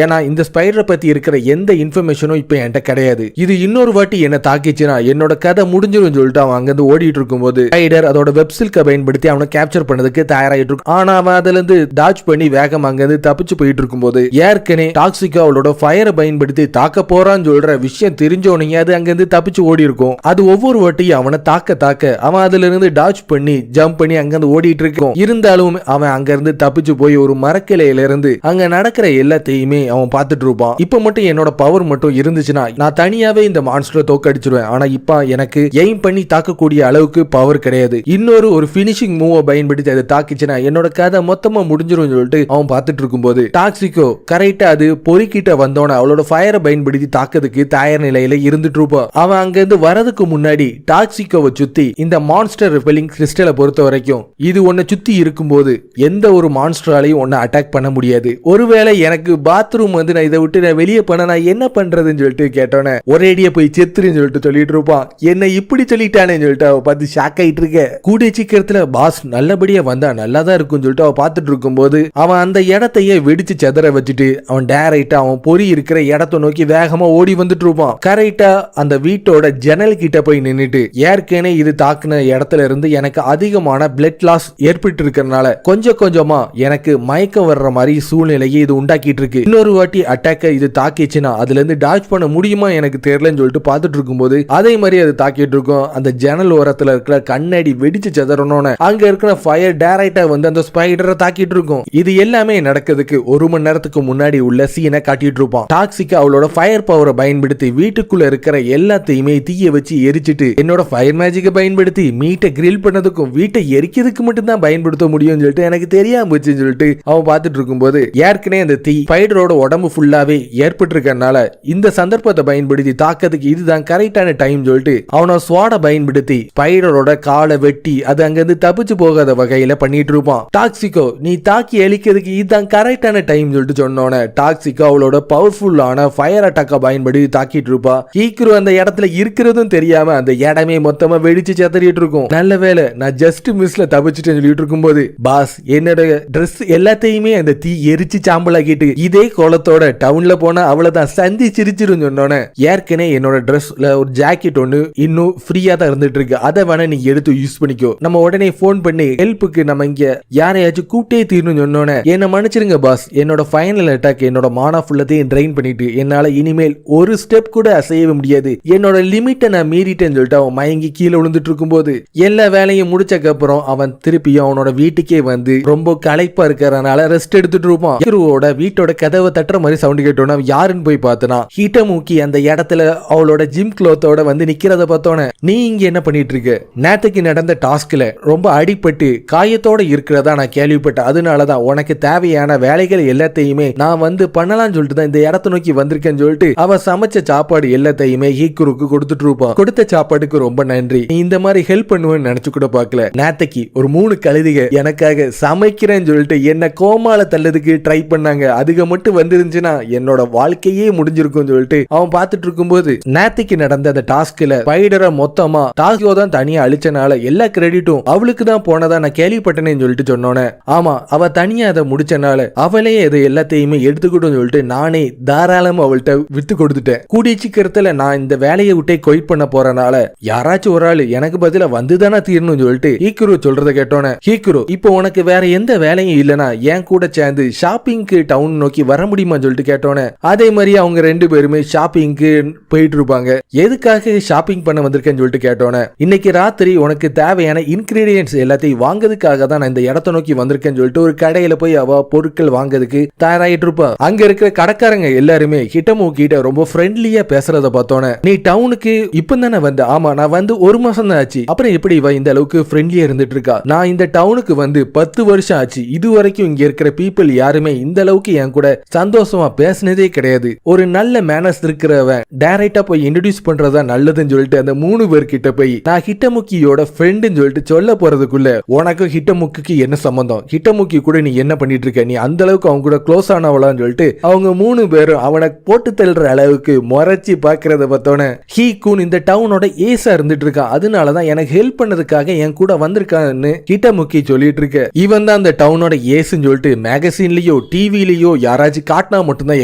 ஏன்னா இந்த ஸ்பைடரை பத்தி இருக்கிற எந்த இன்ஃபர்மேஷனும் இப்ப என்கிட்ட கிடையாது. இது இன்னொரு வாட்டி என்ன தாக்கிச்சுன்னா என்னோட கதை முடிஞ்சிரும் சொல்லிட்டு அவன் அங்கிருந்து ஓடிட்டு இருக்கும்போது ஸ்பைடர் அதோட வெப் சில்கை பயன்படுத்தி அவனை கேப்சர் பண்ணதுக்கு தயாராகிட்டு இருக்கும். ஆனா அவன் அதுல இருந்து டாச் பண்ணி வேகம் அங்கிருந்து தப்பிச்சு போயிட்டு இருக்கும்போது ஏற்கனவே டாக்ஸிகா அவளோட ஃபயரை பயன்படுத்தி தாக்க போறான்னு சொல்ற விஷயம் தெரிஞ்சோனீங்க அது அங்கிருந்து தப்பிச்சு ஓடி இருக்கும். அது ஒவ்வொரு வாட்டியும் அவனை தாக்க அவன் அதுல இருந்து டாச் பண்ணி ஜம்ப் பண்ணி அங்கிருந்து ஓடிட்டு இருக்கும். இருந்தாலும் அவன் அங்க இருந்து தப்பிச்சு போய் ஒரு மரக்கிளையில இருந்து அங்க நடக்கிற எல்லாத்தையுமே அவன் பார்த்துட்டு இருப்பான். இப்ப மட்டும் என்னோட பவர் மட்டும் இருந்துச்சுன்னா நான் தனியாவே இந்த மான்ஸ்டரை தோக்கடிச்சிருவேன். ஆனா இப்ப எனக்கு எய்ம் பண்ணி தாக்கக்கூடிய அளவுக்கு பவர் கிடையாது. இன்னொரு ஒரு பினிஷிங் மூவ பயன்படுத்தி அதை தாக்கிச்சுன்னா என்னோட கதை மொத்தமா முடிஞ்சிரும் சொல்லிட்டு அவன் பார்த்துட்டு இருக்கும்போது டாக்ஸிகோ கரெக்டா அது பொறிக்கிட்ட வந்தோன அவளோட ஃபயரை பயன்படுத்தி தாக்கிறதுக்கு தயார் நிலையில இருந்துட்டு இருப்பான். அவன் அங்க இருந்து வரதுக்கு முன்னாடி டாக்ஸிகோவை சுத்தி இந்த மான்ஸ்டர் ரிப்பெல்லிங் கிறிஸ்டலை பொறுத்த வரைக்கும் இது உன்னை சுத்தி இருக்கும்போது எந்த ஒரு மான்ஸ்டராலையும் உன்னை அட்டாக் பண்ண முடியாது. ஒருவேளை எனக்கு பாத்ரூம் வந்து நான் இதை விட்டு நான் வெளியே பண்ண நான் என்ன பண்றதுன்னு சொல்லிட்டு கேட்டோன்னே ஒரேடியா போய் செத்துருன்னு சொல்லிட்டு சொல்லிட்டு இருப்பான். என்ன இப்படி சொல்லிட்டானே சொல்லிட்டு அவ பார்த்து ஷாக் ஆயிட்டு இருக்க. கூடிய சீக்கிரத்துல பாஸ் நல்லபடியா வந்தா நல்லாதான் இருக்கும்னு சொல்லிட்டு அவ பார்த்துட்டு இருக்கும்போது அவன் அந்த இடத்தையே வெடிச்சு செதற வச்சுட்டு அவன் டைரக்டா அவன் பொறி இருக்கிற இடத்தை நோக்கி வேகமா ஓடி வந்துட்டு இருப்பான். கரெக்டா அந்த வீட்டோட ஜன்னல் கிட்ட போய் நின்னுட்டு ஏற்கனவே இது தாக்குன இடத்துல இருந்து எனக்கு அதிகமான பிளட் லாஸ் ஏற்பட்டு இருக்கிறதுனால கொஞ்சம் கொஞ்சமா எனக்கு மயக்கம் வர்ற மாதிரி சூழ்நிலையை இது உண்டாக்கிட்டு இருக்கு. இன்னொரு வாட்டி அட்டாக்க இது தாக்கிச்சுன்னா அதுல இருந்து டாச் பண்ண முடியுமா எனக்கு தெரியலன்னு சொல்லிட்டு பார்த்துட்டு இருக்கும்போது அதே மாதிரி அது தாக்கிட்டு இருக்கும். அந்த ஜன்னல் ஓரத்துல இருக்கிற கண்ணாடி வெடிச்சு செதறணும்னு அங்க இருக்கிற ஃபயர் டைரக்டா வந்து அந்த ஸ்பைடரை தாக்கிட்டு இருக்கும். இது எல்லாமே நடக்கிறதுக்கு 1 மணி நேரத்துக்கு முன்னாடி உள்ள சீனை காட்டிட்டு இருப்பான். டாக்ஸிகா அவளோட ஃபயர் பவரை பயன்படுத்தி வீட்டுக்குள்ள இருக்கிற எல்லாத்தையுமே தீய வச்சு எரிச்சிட்டு என்னோட ஃபயர் மேஜிக்கை பயன்படுத்தி மீட்டை கிரில் பண்ணதுக்கும் வீட்டை எரிக்கிறதுக்கு மட்டும் தான் பயன்படுத்த முடியும் சொல்லிட்டு எனக்கு தெரியாம போச்சுன்னு சொல்லிட்டு அவன் பார்த்துட்டு இருக்கும்போது ஏற்கனவே அந்த தீ ஸ்பைடரோட உடம்பு ஃபுல்லாவே ஏற்பட்டு இருக்கறனால இந்த சந்தர்ப்பத்தை பயன்படுத்தி தாக்கிறதுக்கு இதுதான் கரெக்டான டைம் சொல்லிட்டு அவனோட ஸ்வாட பயன்படுத்தி ஸ்பைடரோட காலை வெட்டி அது அங்கிருந்து தப்பிச்சு போகாத வகையில பண்ணிட்டு இருப்பான். டாக்ஸிகோ நீ தாக்கி அழிக்கிறதுக்கு இதுதான் கரெக்டான டைம் சொல்லிட்டு சொன்னோன்னே டாக்ஸிகோ அவளோட பவர்ஃபுல்லான ஃபயர் அட்டாக்க பயன்படுத்தி தாக்கிட்டு இருப்பா. ஈக்குரு அந்த இடத்துல இருக்கிறதும் தெரியாம அந்த இடமே மொத்தமா வெடிச்சு செதறிட்டு இருக்கும். நல்ல வேலை நான் ஜஸ்ட் மிஸ்ல தப்பிச்சுட்டேன்னு சொல்லிட்டு இருக்கும்போது பாஸ் என்னோட ட்ரெஸ் எல்லாத்தையுமே அந்த தீ எரிச்சு சாம்பலாக்கிட்டு இதே கோலத்தோட டவுன்ல போனா அவ்வளவுதான் சந்தி சிரிச்சிரும் சொன்னோன்னே ஏற்கனவே என்னோட ட்ரெஸ்ல ஒரு ஜாக்கெட் ஒண்ணு இன்னும் ஃப்ரீயா தான் இருந்துட்டு இருக்கு, அதை வேணா நீ எடுத்து யூஸ் பண்ணிக்கோ. நம்ம உடனே போன் பண்ணி ஹெல்ப்புக்கு நம்ம இங்க யாரையாச்சும் கூப்பிட்டே தீரணும் சொன்னோன்னே என்ன மன்னிச்சிருங்க பாஸ், என்னோட ஃபைனல் அட்டாக் என்னோட மானா ஃபுல்லத்தையும் ட்ரெயின் பண்ணிட்டு என்னால இனிமேல் ஒரு ஸ்டெப் கூட அசையவே முடியாது, என்னோட லிமிட்டை நான் மீறிட்டேன்னு சொல்லிட்டு அவன் மயங்கி கீழே விழுந்துட்டு இருக்கும்போது எல்லா வேலையும் முடிச்சக்கு அப்புறம் அவன் திருப்பியும் அவனோட வீட்டுக்கே வந்து ரொம்ப களைப்பா இருக்கிறனால ரெஸ்ட் எடுத்துட்டு இருப்பான். ஹீரோவோட வீட்டோட கதவை தட்டுற மாதிரி சவுண்ட் கேட்டோன்னு அவன் யாருன்னு போய் பார்த்தனா ஹிட்டமூக்கி அந்த இடத்துல அவளோட ஜிம் க்ளோத்தோட வந்து நிக்கிறத பார்த்தோன்னே நீ இங்க என்ன பண்ணிட்டு இருக்க, நேத்துக்கு நடந்த டாஸ்க்ல ரொம்ப அடிபட்டு காயத்தோட இருக்கிறதா நான் கேள்விப்பட்டேன், அதனாலதான் உனக்கு தேவையான வேலைகள் எல்லாத்தையுமே நான் வந்து பண்ணலாம்னு சொல்லிட்டு தான் இந்த இடத்த நோக்கி வந்திருக்கேன்னு சொல்லிட்டு அவ சமைச்ச சாப்பாடு எல்லாத்தையுமே ஹீக்குருக்கு கொடுத்துட்டு இருப்பான். கொடுத்த சாப்பாடுக்கு ரொம்ப நன்றி, நீ இந்த மாதிரி ஹெல்ப் பண்ணுவேன்னு நினைச்சு கூட பார்க்கல, நேத்தைக்கு ஒரு 3 கழுதிக எனக்காக சமைக்கிறேன்னு சொல்லிட்டு என்ன கோமால தள்ளதுக்கு ட்ரை பண்ணாங்க, அதுக மட்டும் வந்துருந்துச்சுன்னா என்னோட வாழ்க்கையே முடிஞ்சிருக்கும் சொல்லிட்டு அவன் பார்த்துட்டு இருக்கும்போது நேத்தைக்கு நடந்த அந்த டாஸ்க்ல ஸ்பைடரை மொத்தமா டாஸ்கோ தான் தனியா அழிச்சனால எல்லா கிரெடிட்டும் அவளுக்கு தான் போனதா நான் கேள்விப்பட்டேன்னு சொல்லிட்டு சொன்னோன்னே ஆமா அவ தனியா அதை முடிச்சனால அவளே அதை எல்லாத்தையுமே எடுத்துக்கிட்டும் சொல்லிட்டு நானே தாராளமா அவள்கிட்ட வித்து கொடுத்துட்டேன். கூடிய சீக்கிரத்துல நான் இந்த வேலையை விட்டே கொயிட் பண்ண போறனால யாராச்சும் ஒரு ஆள் எனக்கு பதிலா வந்துதானா தீரணும்னு சொல்லிட்டு ஹீக்குரு சொல்றத கேட்டோன்னே ஹீக்குரு இப்போ உனக்கு வேற எந்த வேலையும் இல்லனா என் கூட சேர்ந்து ஷாப்பிங்க்கு டவுன் நோக்கி வர முடியுமான்னு சொல்லிட்டு கேட்டோன்னே அதே மாதிரி அவங்க 2 பேருமே ஷாப்பிங்க்கு போயிட்டு இருப்பாங்க. எதுக்காக ஷாப்பிங் பண்ண வந்திருக்கேன்னு சொல்லிட்டு கேட்டோன்னே இன்னைக்கு ராத்திரி உனக்கு தேவையான இன்கிரீடியன்ஸ் எல்லாத்தையும் வாங்குறதுக்காக தான் நான் இந்த இடத்த நோக்கி வந்திருக்கேன்னு சொல்லிட்டு ஒரு கடையில போய் அவ பொருட்கள் வாங்குறதுக்கு தயாராயிட்டு இருப்பா. அங்க இருக்கிற கடைக்காரங்க எல்லாருமே ஹிட்டமூக்கிட்ட ரொம்ப ஃப்ரெண்ட்லியா பேசுறத பார்த்தோன்னே நீ டவுனுக்கு இப்ப தானே வந்த, ஆமா நான் வந்து 1 மாசம் தான் ஆச்சு, ஆச்சு, அப்புறம் எப்படி இவ இந்த அளவுக்கு ஃப்ரெண்ட்லியா இருந்துட்டு இருக்கா? நான் இந்த டவுனுக்கு வந்து 10 வருஷம் ஆச்சு, இது வரைக்கும் இங்க இருக்கிற பீப்புள் யாருமே இந்த அளவுக்கு என் கூட சந்தோஷமா பேசினதே கிடையாது. ஒரு நல்ல மேனர்ஸ் இருக்கிறவன் டைரக்டா போய் இன்ட்ரோடியூஸ் பண்றதா நல்லதுன்னு சொல்லிட்டு அந்த 3 பேர்கிட்ட போய் நான் ஹிட்டமுக்கியோட ஃப்ரெண்டுன்னு சொல்லிட்டு சொல்ல போறதுக்குள்ள உனக்கு ஹிட்டமுக்கிக்கு என்ன சம்பந்தம், ஹிட்டமுக்கி கூட நீ என்ன பண்ணிட்டு இருக்க, நீ அந்த அளவுக்கு அவங்க கூட க்ளோஸ் ஆனவளான்னு சொல்லிட்டு அவங்க 3 பேரும் அவனை போட்டு தள்ளுற அளவுக்கு முறைச்சி பாக்குறத பார்த்தோன்னே ஹீகூன் இந்த டவுனோட ஏசா இருந்துட்டு இருக்கான், அதனாலதான் எனக்கு ஹெல்ப் பண்ணதுக்காக என் கூட வந்திருக்கான்னு ஹிட்டமுக்கி சொல்லிட்டு இருக்க. இவன் தான் அந்த டவுனோட ஏசுன்னு சொல்லிட்டு மேகசின்லயோ டிவிலயோ யாராச்சும் காட்டினா மட்டும்தான்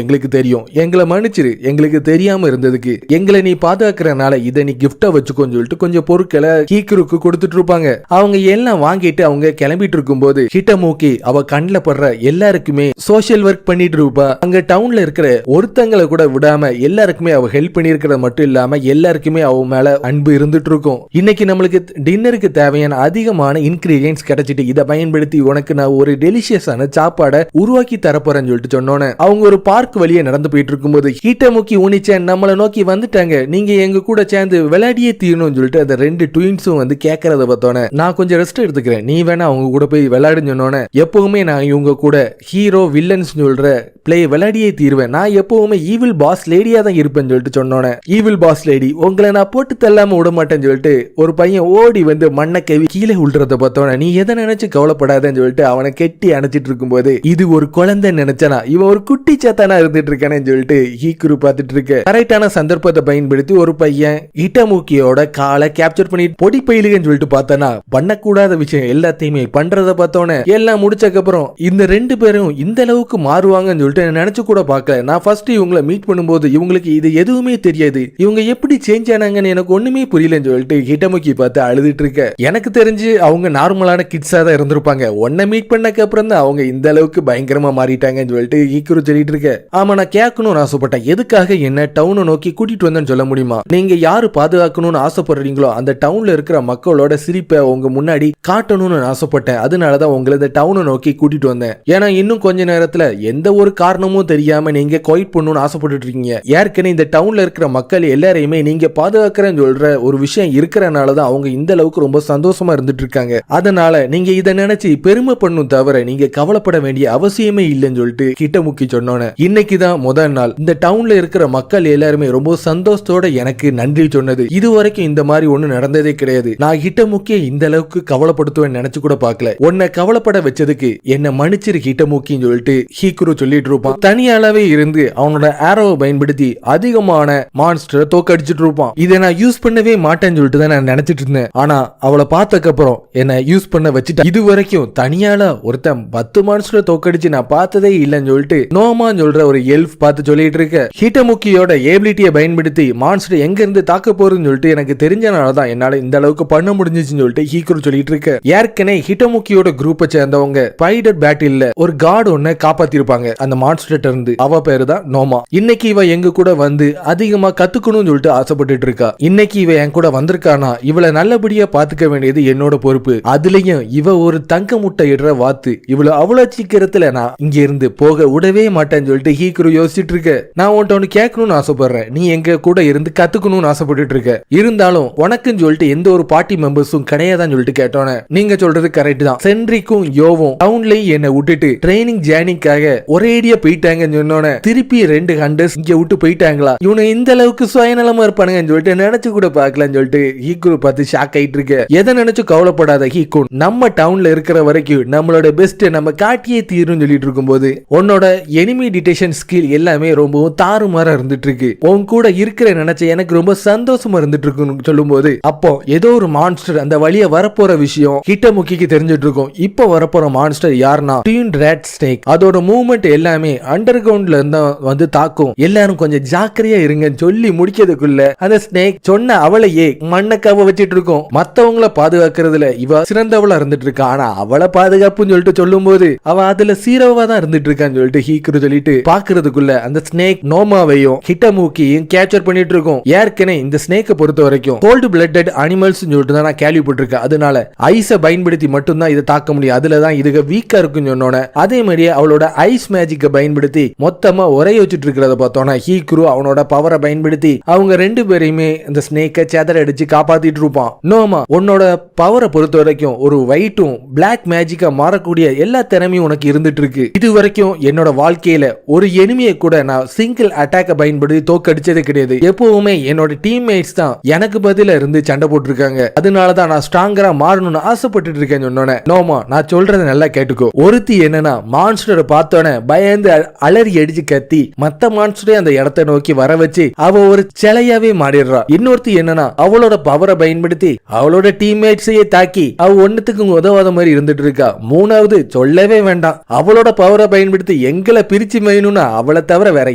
எங்களுக்கு தெரியும், எங்களை மன்னிச்சிரு, எங்களுக்கு தெரியாம இருந்ததுக்கு, எங்களை நீ பாதுகாக்கிறனால இதை நீ கிஃப்டா வச்சுக்கோன்னு சொல்லிட்டு கொஞ்சம் பொருட்களை ஹீக்ருக்கு கொடுத்துட்டு இருப்பாங்க. அவங்க எல்லாம் வாங்கிட்டு அவங்க கிளம்பிட்டு இருக்கும் போது ஹிட்டமுக்கி அவ கண்ணில் படுற எல்லாருக்குமே சோசியல் ஒர்க் பண்ணிட்டு இருப்பா. அங்க டவுன்ல இருக்கிற ஒருத்தங்களை கூட விடாம எல்லாருக்குமே அவ ஹெல்ப் பண்ணிருக்கிறது மட்டும் இல்லாம எல்லாருக்குமே அவ மேல அன்பு இருந்துட்டு இருக்கும். இன்னைக்கு நம்மளுக்கு டின்னருக்கு தேவையான அதிகமான இன்கிரீடியன்ஸ் கிடைச்சிட்டு, இதை பயன்படுத்தி உனக்கு நான் ஒரு டெலிஷியஸான சாப்பாடை உருவாக்கி தரப்போறேன்னு சொல்லிட்டு சொன்னோன்னே அவங்க ஒரு பார்க் வழியே நடந்து போயிட்டு இருக்கும்போது ஹிட்டமுக்கி உனிச்சேன் நம்மளை நோக்கி வந்துட்டாங்க, நீங்க எங்க கூட சேர்ந்து விளையாடியே தீரணும்னு சொல்லிட்டு அந்த 2 ட்வின்ஸும் வந்து கேட்கறத பார்த்தோன்னே நான் கொஞ்சம் ரெஸ்ட் எடுத்துக்கிறேன், நீ வேணா அவங்க கூட போய் விளையாடுன்னு சொன்னோன்னே எப்பவுமே நான் இவங்க கூட ஹீரோ வில்லன்ஸ் சொல்ற பிளே விளையாடியே தீருவேன், நான் எப்பவுமே ஈவில் பாஸ் லேடியா தான் இருப்பேன்னு சொல்லிட்டு சொன்னோன்னே ஈவில் பாஸ் லேடி உங்களை நான் போட்டு தள்ளாம விட மாட்டேன்னு சொல்லிட்டு ஒரு பையன் ஓடி வந்து மண்ணை கவி கீழே விழுறத பார்த்தோன்னே நீ எதை நினைச்சு கவலைப்படாதன்னு சொல்லிட்டு அவனை கெட்டி அணைச்சிட்டு இருக்கும்போது இது ஒரு குழந்தை நினைச்சானா இவன் ஒரு குட்டி சாத்தானா இருந்துட்டு இருக்கானு சொல்லிட்டு ஹீக்குரு பார்த்துட்டு இருக்க. கரெக்டான சந்தர்ப்பத்தை பயன்படுத்தி ஒரு பையன் ஹிட்டமுக்கியோட காலை கேப்சர் பண்ணி பொடி பயிலுகன்னு சொல்லிட்டு பார்த்தானா பண்ணக்கூடாத விஷயம் எல்லாத்தையுமே பண்றத பார்த்தோன்னே எல்லாம் முடிச்சக்கப்புறம் இந்த 2 பேரும் இந்த அளவுக்கு மாறுவாங்கன்னு சொல்லிட்டு நினைச்சு கூட பார்க்கல. நான் ஃபர்ஸ்ட் இவங்களை மீட் பண்ணும்போது இவங்களுக்கு இது எதுவுமே தெரியாது, இவங்க எப்படி சேஞ்ச் ஆனாங்கன்னு எனக்கு ஒண்ணுமே புரியலன்னு சொல்லிட்டு ஹிட்டமுக்கி பார்த்து அழுதுட்டு இருக்க. எனக்கு தெரிஞ்சு அவங்க நார்மலான கிட்ஸா தான் இருந்திருப்பாங்க, ஒன்ன மீட் பண்ணக்கு அப்புறம் தான் அவங்க இந்த அளவுக்கு பயங்கரமா மாறிட்டாங்கன்னு சொல்லிட்டு ஹீக்குரு சொல்லிட்டு இருக்க. ஆமா நான் கேட்கணும்னு ஆசைப்பட்டேன், எதுக்காக என்ன டவுனை நோக்கி கூட்டிட்டு வந்தேன்னு சொல்ல முடியுமா? நீங்க யாரு பாதுகாக்கணும்னு ஆசைப்படுறீங்களோ அந்த டவுன்ல இருக்கிற மக்களோட சிரிப்பை உங்க முன்னாடி காட்டணும்னு ஆசைப்பட்டேன், அதனாலதான் உங்களை இந்த டவுனை நோக்கி கூட்டிட்டு வந்தேன். ஏன்னா இன்னும் கொஞ்ச நேரத்துல எந்த ஒரு காரணமும் தெரியாம நீங்க குவைட் பண்ணணும்னு ஆசைப்பட்டு இருக்கீங்க, ஏற்கனவே இந்த டவுன்ல இருக்கிற மக்கள் எல்லாரையுமே நீங்க பாதுகாக்கிறேன்னு சொல்ற ஒரு விஷயம் இருக்கிறனாலதான் அவங்க இந்த அளவுக்கு ரொம்ப சந்தோஷமா இருந்துட்டு இருக்காங்க, அதனால நீங்க இதை நினைச்சு பெருமை பண்ணும் தவிர நீங்க கவலைப்பட வேண்டிய அவசியமே இல்லைன்னு சொல்லிட்டு ஹிட்டமுக்கி சொன்னோன்னே இன்னைக்குதான் முதல் நாள் இந்த டவுன்ல இருக்கிற மக்கள் எல்லாருமே ரொம்ப சந்தோஷத்தோட எனக்கு நன்றி சொன்னது, இது வரைக்கும் இந்த மாதிரி ஒண்ணு நடந்ததே கிடையாது, நான் ஹிட்டமுக்கிய இந்த அளவுக்கு கவலைப்படுத்துவேன் நினைச்சு கூட பார்க்கல, உன்னை கவலைப்பட வச்சதுக்கு என்ன மன்னிச்சிரு ஹிட்டமுக்கின்னு சொல்லிட்டு ஹீக்குரு சொல்லிட்டு இருப்பான். தனியாளவே இருந்து அவனோட ஆரோவை பயன்படுத்தி அதிகமான மான்ஸ்டரை தோக்கடிச்சிட்டு இருப்பான். இதை நான் யூஸ் பண்ணவே மாட்டேன்னு சொல்லிட்டு தான் நான் நினைச்சிட்டு இருந்தேன், ஆனா அவளை பார்த்ததுக்கு அப்புறம் என்ன யூஸ் பண்ண வச்சுட்டா. இது வரைக்கும் தனியால ஒருத்தன் 10 மான்ஸ்டரை தோக்கடிச்சு நான் பார்த்ததே இல்லைன்னு சொல்லிட்டு நோமான்னு சொல்ற ஒரு எல்ஃப் பார்த்து சொல்லிட்டு இருக்க. ஹிட்டமுக்கியோட ஏபிலிட்டியை பயன்படுத்தி மான்ஸ்டர் எங்க இருந்து தாக்க போறதுன்னு சொல்லிட்டு எனக்கு தெரிஞ்சனாலதான் என்னால இந்த அளவுக்கு பண்ண முடிஞ்சிச்சுன்னு சொல்லிட்டு ஹீக்குரு சொல்லிட்டு இருக்க. ஏற்கனவே ஹிட்டமுக்கியோட குரூப்பை சேர்ந்தவங்க ஸ்பைடர் பேட்டில்ல ஒரு கார்டு ஒன்ன காப்பாத்திருப்பாங்க அந்த மான்ஸ்டர் இருந்து, அவ பேரு தான் நோமா. இன்னைக்கு இவ எங்க கூட வந்து அதிகமா கத்துக்கணும்னு சொல்லிட்டு ஆசைப்பட்டு இருக்கா. இன்னைக்கு இவ என் கூட வந்திருக்கானா இவளை நல்லபடியா பாத்துக்க வேண்டியது என்னோட பொறுப்பு, அதுலயும் இவ ஒரு தங்க முட்டை இடுற வாத்து, இவ்வளவு அவ்வளவு சீக்கிரத்துல நான் இங்க இருந்து போக விடவே மாட்டேன்னு சொல்லிட்டு ஹீக்குரு யோசிச்சுட்டு இருக்க. நான் உன்ட்ட ஒன்னு கேட்கணும்னு ஆசைப்படுறேன், நீ எங்க கூட இருந்து கத்துக்கணும்னு ஆசைப்பட்டு இருக்க, இருந்தாலும் உனக்குன்னு சொல்லிட்டு எந்த ஒரு பார்ட்டி மெம்பர்ஸும் கிடையாதான்னு சொல்லிட்டு கேட்டோன்னே நீங்க சொல்றது கரெக்ட் தான், சென்ட்ரிக்கும் யோவும் டவுன்லயும் என்னை விட்டுட்டு ட்ரைனிங் ஜேர்னிக்காக ஒரேடியா போயிட்டாங்கன்னு சொன்னோன்னே திருப்பி 2 ஹண்டர்ஸ் இங்க விட்டு போயிட்டாங்களா, இவனு இந்த அளவுக்கு சுயநலமா இருப்பானுங்கன்னு சொல்லிட்டு நினைச்சு கூட பார்க்கலாம்னு சொல்லிட்டு ஹீக்குரு பார்த்து ஷாக் ஆயிட்டு இருக்க. எதை நினைச்சு கவலைப்படாத ஹீக்குன், நம்ம டவுன்ல இருக்கிற வரைக்கும் நம்மளோட பெஸ்ட் நம்ம காட்டியே தீரும் சொல்லிட்டு இருக்கும்போது உன்னோட எனிமி டிடெக்ஷன் ஸ்கில் எல்லாமே ரொம்பவும் தாறுமாறா இருந்துட்டு இருக்கு, உன் கூட இருக்கிற நினைச்ச எனக்கு ரொம்ப சந்தோஷமா இருந்துட்டு இருக்குன்னு சொல்லும் போது அப்போ ஏதோ ஒரு மான்ஸ்டர் அந்த வழிய வரப்போற விஷயம் ஹிட்டமுக்கிக்கு தெரிஞ்சிட்டு இருக்கும். இப்போ வரப்போற மான்ஸ்டர் யாருன்னா டியூன் ரேட் ஸ்னேக், அதோட மூவ்மெண்ட் எல்லாமே அண்டர் கிரவுண்ட்ல இருந்தா வந்து தாக்கும், எல்லாரும் கொஞ்சம் ஜாக்கிரதையா இருங்கன்னு சொல்லி முடிக்கிறதுக்குள்ள அந்த ஸ்னேக் சொன்ன அவளையே மண்ணக்காவ வச்சிட்டு இருக்கும். மத்தவங்கள பாதுகாக்கிறதுல இவ சிறந்தவளா இருந்துட்டு இருக்கா, ஆனா அவளை பாதுகாப்புன்னு சொல்லிட்டு சொல்லும் போது அவ அதுல சீரோவா தான் இருந்துட்டு இருக்கான்னு சொல்லிட்டு ஹீக்குரு சொல்லிட்டு பாக்குறதுக்குள்ள அந்த ஸ்னேக் நோமாவையும் ஹிட்டமுக்கியும் கேப்சர் பண்ணிட்டு இருக்கும். ஏற்கனவே இந்த ஸ்னேக்கை பொறுத்த வரைக்கும் கோல்டு பிளட்டட் அனிமல்ஸ் சொல்லிட்டு தான் நான் கேள்விப்பட்டிருக்கேன், அதனால ஐஸை பயன்படுத்தி மட்டும்தான் இதை தாக்க முடியும், அதுலதான் இதுக்கு வீக்கா இருக்குன்னு சொன்னோன்னே அதே மாதிரியே அவளோட ஐஸ் மேஜிக்கை பயன்படுத்தி மொத்தமா உரைய வச்சுட்டு இருக்கிறத பார்த்தோன்னா ஹீக்குரு அவனோட பவரை பயன்படுத்தி அவங்க 2 பேரையுமே இந்த ஸ்னேக்கை சேதற அடிச்சு காப்பாத்தி காட்டிட்டு இருப்பான். நோமா, உன்னோட பவரை பொறுத்த வரைக்கும் ஒரு ஒயிட்டும் பிளாக் மேஜிக்கா மாறக்கூடிய எல்லா திறமையும் உனக்கு இருந்துட்டு இருக்கு. இது வரைக்கும் என்னோட வாழ்க்கையில ஒரு எனிமியை கூட நான் சிங்கிள் அட்டாக்க பயன்படுத்தி தோக்கடிச்சதே கிடையாது. எப்பவுமே என்னோட டீம்மேட்ஸ் தான் எனக்கு பதில இருந்து சண்டை போட்டுருக்காங்க. அதனாலதான் நான் ஸ்ட்ராங்கரா மாறணும்னு ஆசைப்பட்டு இருக்கேன்னு சொன்னோன்னே, நோமா நான் சொல்றதை நல்லா கேட்டுக்கோ. ஒருத்தி என்னன்னா மான்ஸ்டரை பார்த்தோன்னே பயந்து அலறி அடிச்சு கத்தி மத்த மான்ஸ்டரே அந்த இடத்தை நோக்கி வர வச்சு அவ ஒரு சிலையாவே மாறிடுறா. இன்னொருத்தி என்னன்னா அவளோட பவரை பயன்படுத்தி அவளோட டீம்மேட்ஸையே தாக்கி அவ ஒன்னுத்துக்கு உதவாத மாதிரி இருந்துட்டு இருக்கா. மூணாவது சொல்லவே வேண்டாம், அவளோட பவரை பயன்படுத்தி எங்களை பிரிச்சு மையணும்னா அவளை தவிர வேற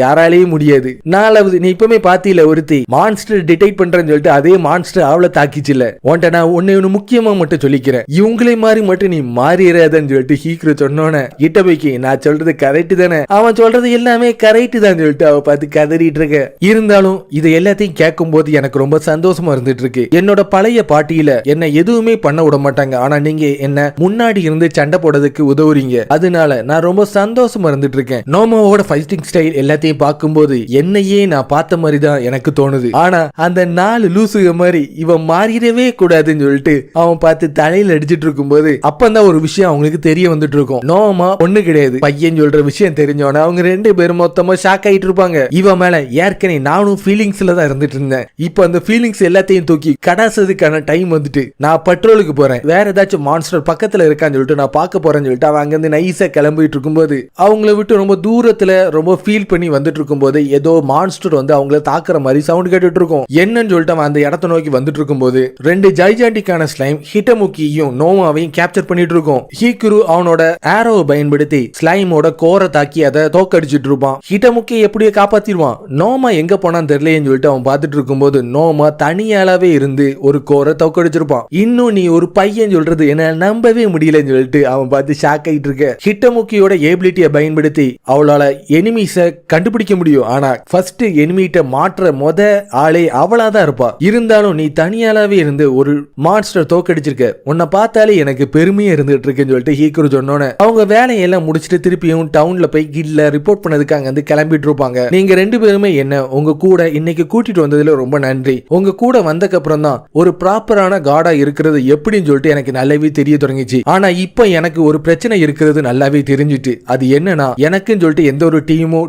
யாராலையும் முடியாது. நாலாவது, நீ இப்பவுமே பாத்தியில ஒருத்தி மான்ஸ்டர் டிடெக்ட் பண்றேன்னு சொல்லிட்டு அதே மான்ஸ்டர் அவளை தாக்கிச்சுல. உன்ட்ட நான் ஒன்னு முக்கியமா மட்டும் சொல்லிக்கிறேன், இவங்களே மாதிரி மட்டும் நீ மாறிடாதன்னு சொல்லிட்டு ஹீக்ரு சொன்னோன்னே இட்டபைக்கு நான் சொல்றது கரெக்ட் தானே, அவன் சொல்றது எல்லாமே கரெக்ட் தான் சொல்லிட்டு அவ பார்த்து கதறிட்டு இருக்க. இருந்தாலும் இது எல்லாத்தையும் கேட்கும் போது எனக்கு ரொம்ப சந்தோஷமா இருந்துட்டு இருக்கு. என்னோட பழைய பாட்டியில என்ன எதுவுமே பண்ண விட மாட்டாங்க, ஆனா நீங்க என்ன முன்னாடி இருந்து சண்டை போடுறதுக்கு உதவுறீங்க. அதனால நான் ரொம்ப சந்தோஷமா இருந்துட்டு இருக்கேன். நோமாவோட ஃபைட்டிங் ஸ்டைல் எல்லாத்தையும் பார்க்கும்போது என்னையே நான் பார்த்த மாதிரி தான் எனக்கு தோணுது. ஆனா அந்த 4 லூசுக மாதிரி இவன் மாறிடவே கூடாதுன்னு சொல்லிட்டு அவன் பார்த்து தலையில அடிச்சிட்டு இருக்கும்போது அப்பந்தான் ஒரு விஷயம் அவங்களுக்கு தெரிய வந்துட்டு இருக்கும். நோமா ஒண்ணு கிடையாது பையன் சொல்ற விஷயம் தெரிஞ்சோன்னா அவங்க 2 பேரும் மொத்தமா ஷாக் ஆயிட்டு இருப்பாங்க. இவன் மேல ஏற்கனவே நானும் ஃபீலிங்ஸ்ல தான் இருந்துட்டு இருந்தேன். இப்போ அந்த ஃபீலிங்ஸ் எல்லாத்தையும் தூக்கி கடாசதுக்கான டைம் வந்துட்டு நான் பட்ரோலுக்கு போறேன், வேற ஏதாச்சும் மான்ஸ்டர் பக்கத்துல இருக்கான்னு சொல்லிட்டு நான் பார்க்க போறேன்னு சொல்லிட்டு அவன் அங்கிருந்து நைஸா கிளம்பிட்டு இருக்கும்போது அவங்கள விட்டு ரொம்ப தூரத்துல ரொம்ப ஃபீல் பண்ணி வந்துட்டு இருக்கும்போது ஏதோ மான்ஸ்டர் வந்து அவங்கள தாக்குற மாதிரி சவுண்ட் கேட்டுட்டு இருக்கும். என்னன்னு சொல்லிட்டு அவன் அந்த இடத்தை நோக்கி வந்துட்டு இருக்கும்போது 2 ஜைஜாண்டிக்கான ஸ்லைம் ஹிட்டமுக்கியும் நோமாவையும் கேப்சர் பண்ணிட்டு இருக்கும். ஹீக்குரு அவனோட ஆரோவை பயன்படுத்தி ஸ்லைமோட கோரை தாக்கி அதை தோக்கடிச்சிட்டு இருப்பான். ஹிட்டமுக்கி எப்படியே காப்பாத்திடுவான். நோமா எங்க போனான்னு தெரியலன்னு சொல்லிட்டு அவன் பார்த்துட்டு இருக்கும்போது நோமா தனியாலாவே இருந்து ஒரு கோரை தோக்கடிச்சிருப்பான். இன்னும் நீ ஒரு பையன் சொல்றது என்ன நம்பவே முடியலன்னு சொல்லிட்டு அவன் பார்த்து ஷாக் ஆகிட்டு இருக்க. ஹிட்டமுக்கியோட ஏபிலிட்டியை பயன்படுத்தி அவளால எனிமீஸை கண்டுபிடிக்க முடியும். ஆனா ஃபர்ஸ்ட் எனிமீட்ட மாற்ற ஆளே அவளாதான் இருப்பா. இருந்தாலும் நீ தனியாலாவே இருந்து ஒரு மான்ஸ்டர் தோக்கடிச்சிருக்க, உன்னை பார்த்தாலே எனக்கு பெருமையா இருந்துட்டு இருக்குன்னு சொல்லிட்டு ஹீக்குரு சொன்னோன்னே அவங்க வேலையெல்லாம் முடிச்சுட்டு திருப்பியும் டவுன்ல போய் கில்ல ரிப்போர்ட் பண்ணதுக்கு அங்க வந்து கிளம்பிட்டு இருப்பாங்க. நீங்க 2 பேருமே என்ன உங்க கூட இன்னைக்கு கூட்டிட்டு வந்ததுல ரொம்ப நன்றி. உங்க கூட வந்தக்கு அப்புறம் தான் ஒரு ப்ராப்பரான காடா இருக்கிறது எப்படின்னு சொல்லிட்டு எனக்கு நல்லாவே தெரிய தொடங்கிச்சு. ஆனா இப்ப எனக்கு ஒரு பிரச்சனை இருக்கிறது நல்லாவே தெரிஞ்சிட்டு, அது என்னன்னா எனக்குன்னு சொல்லிட்டு எந்த ஒரு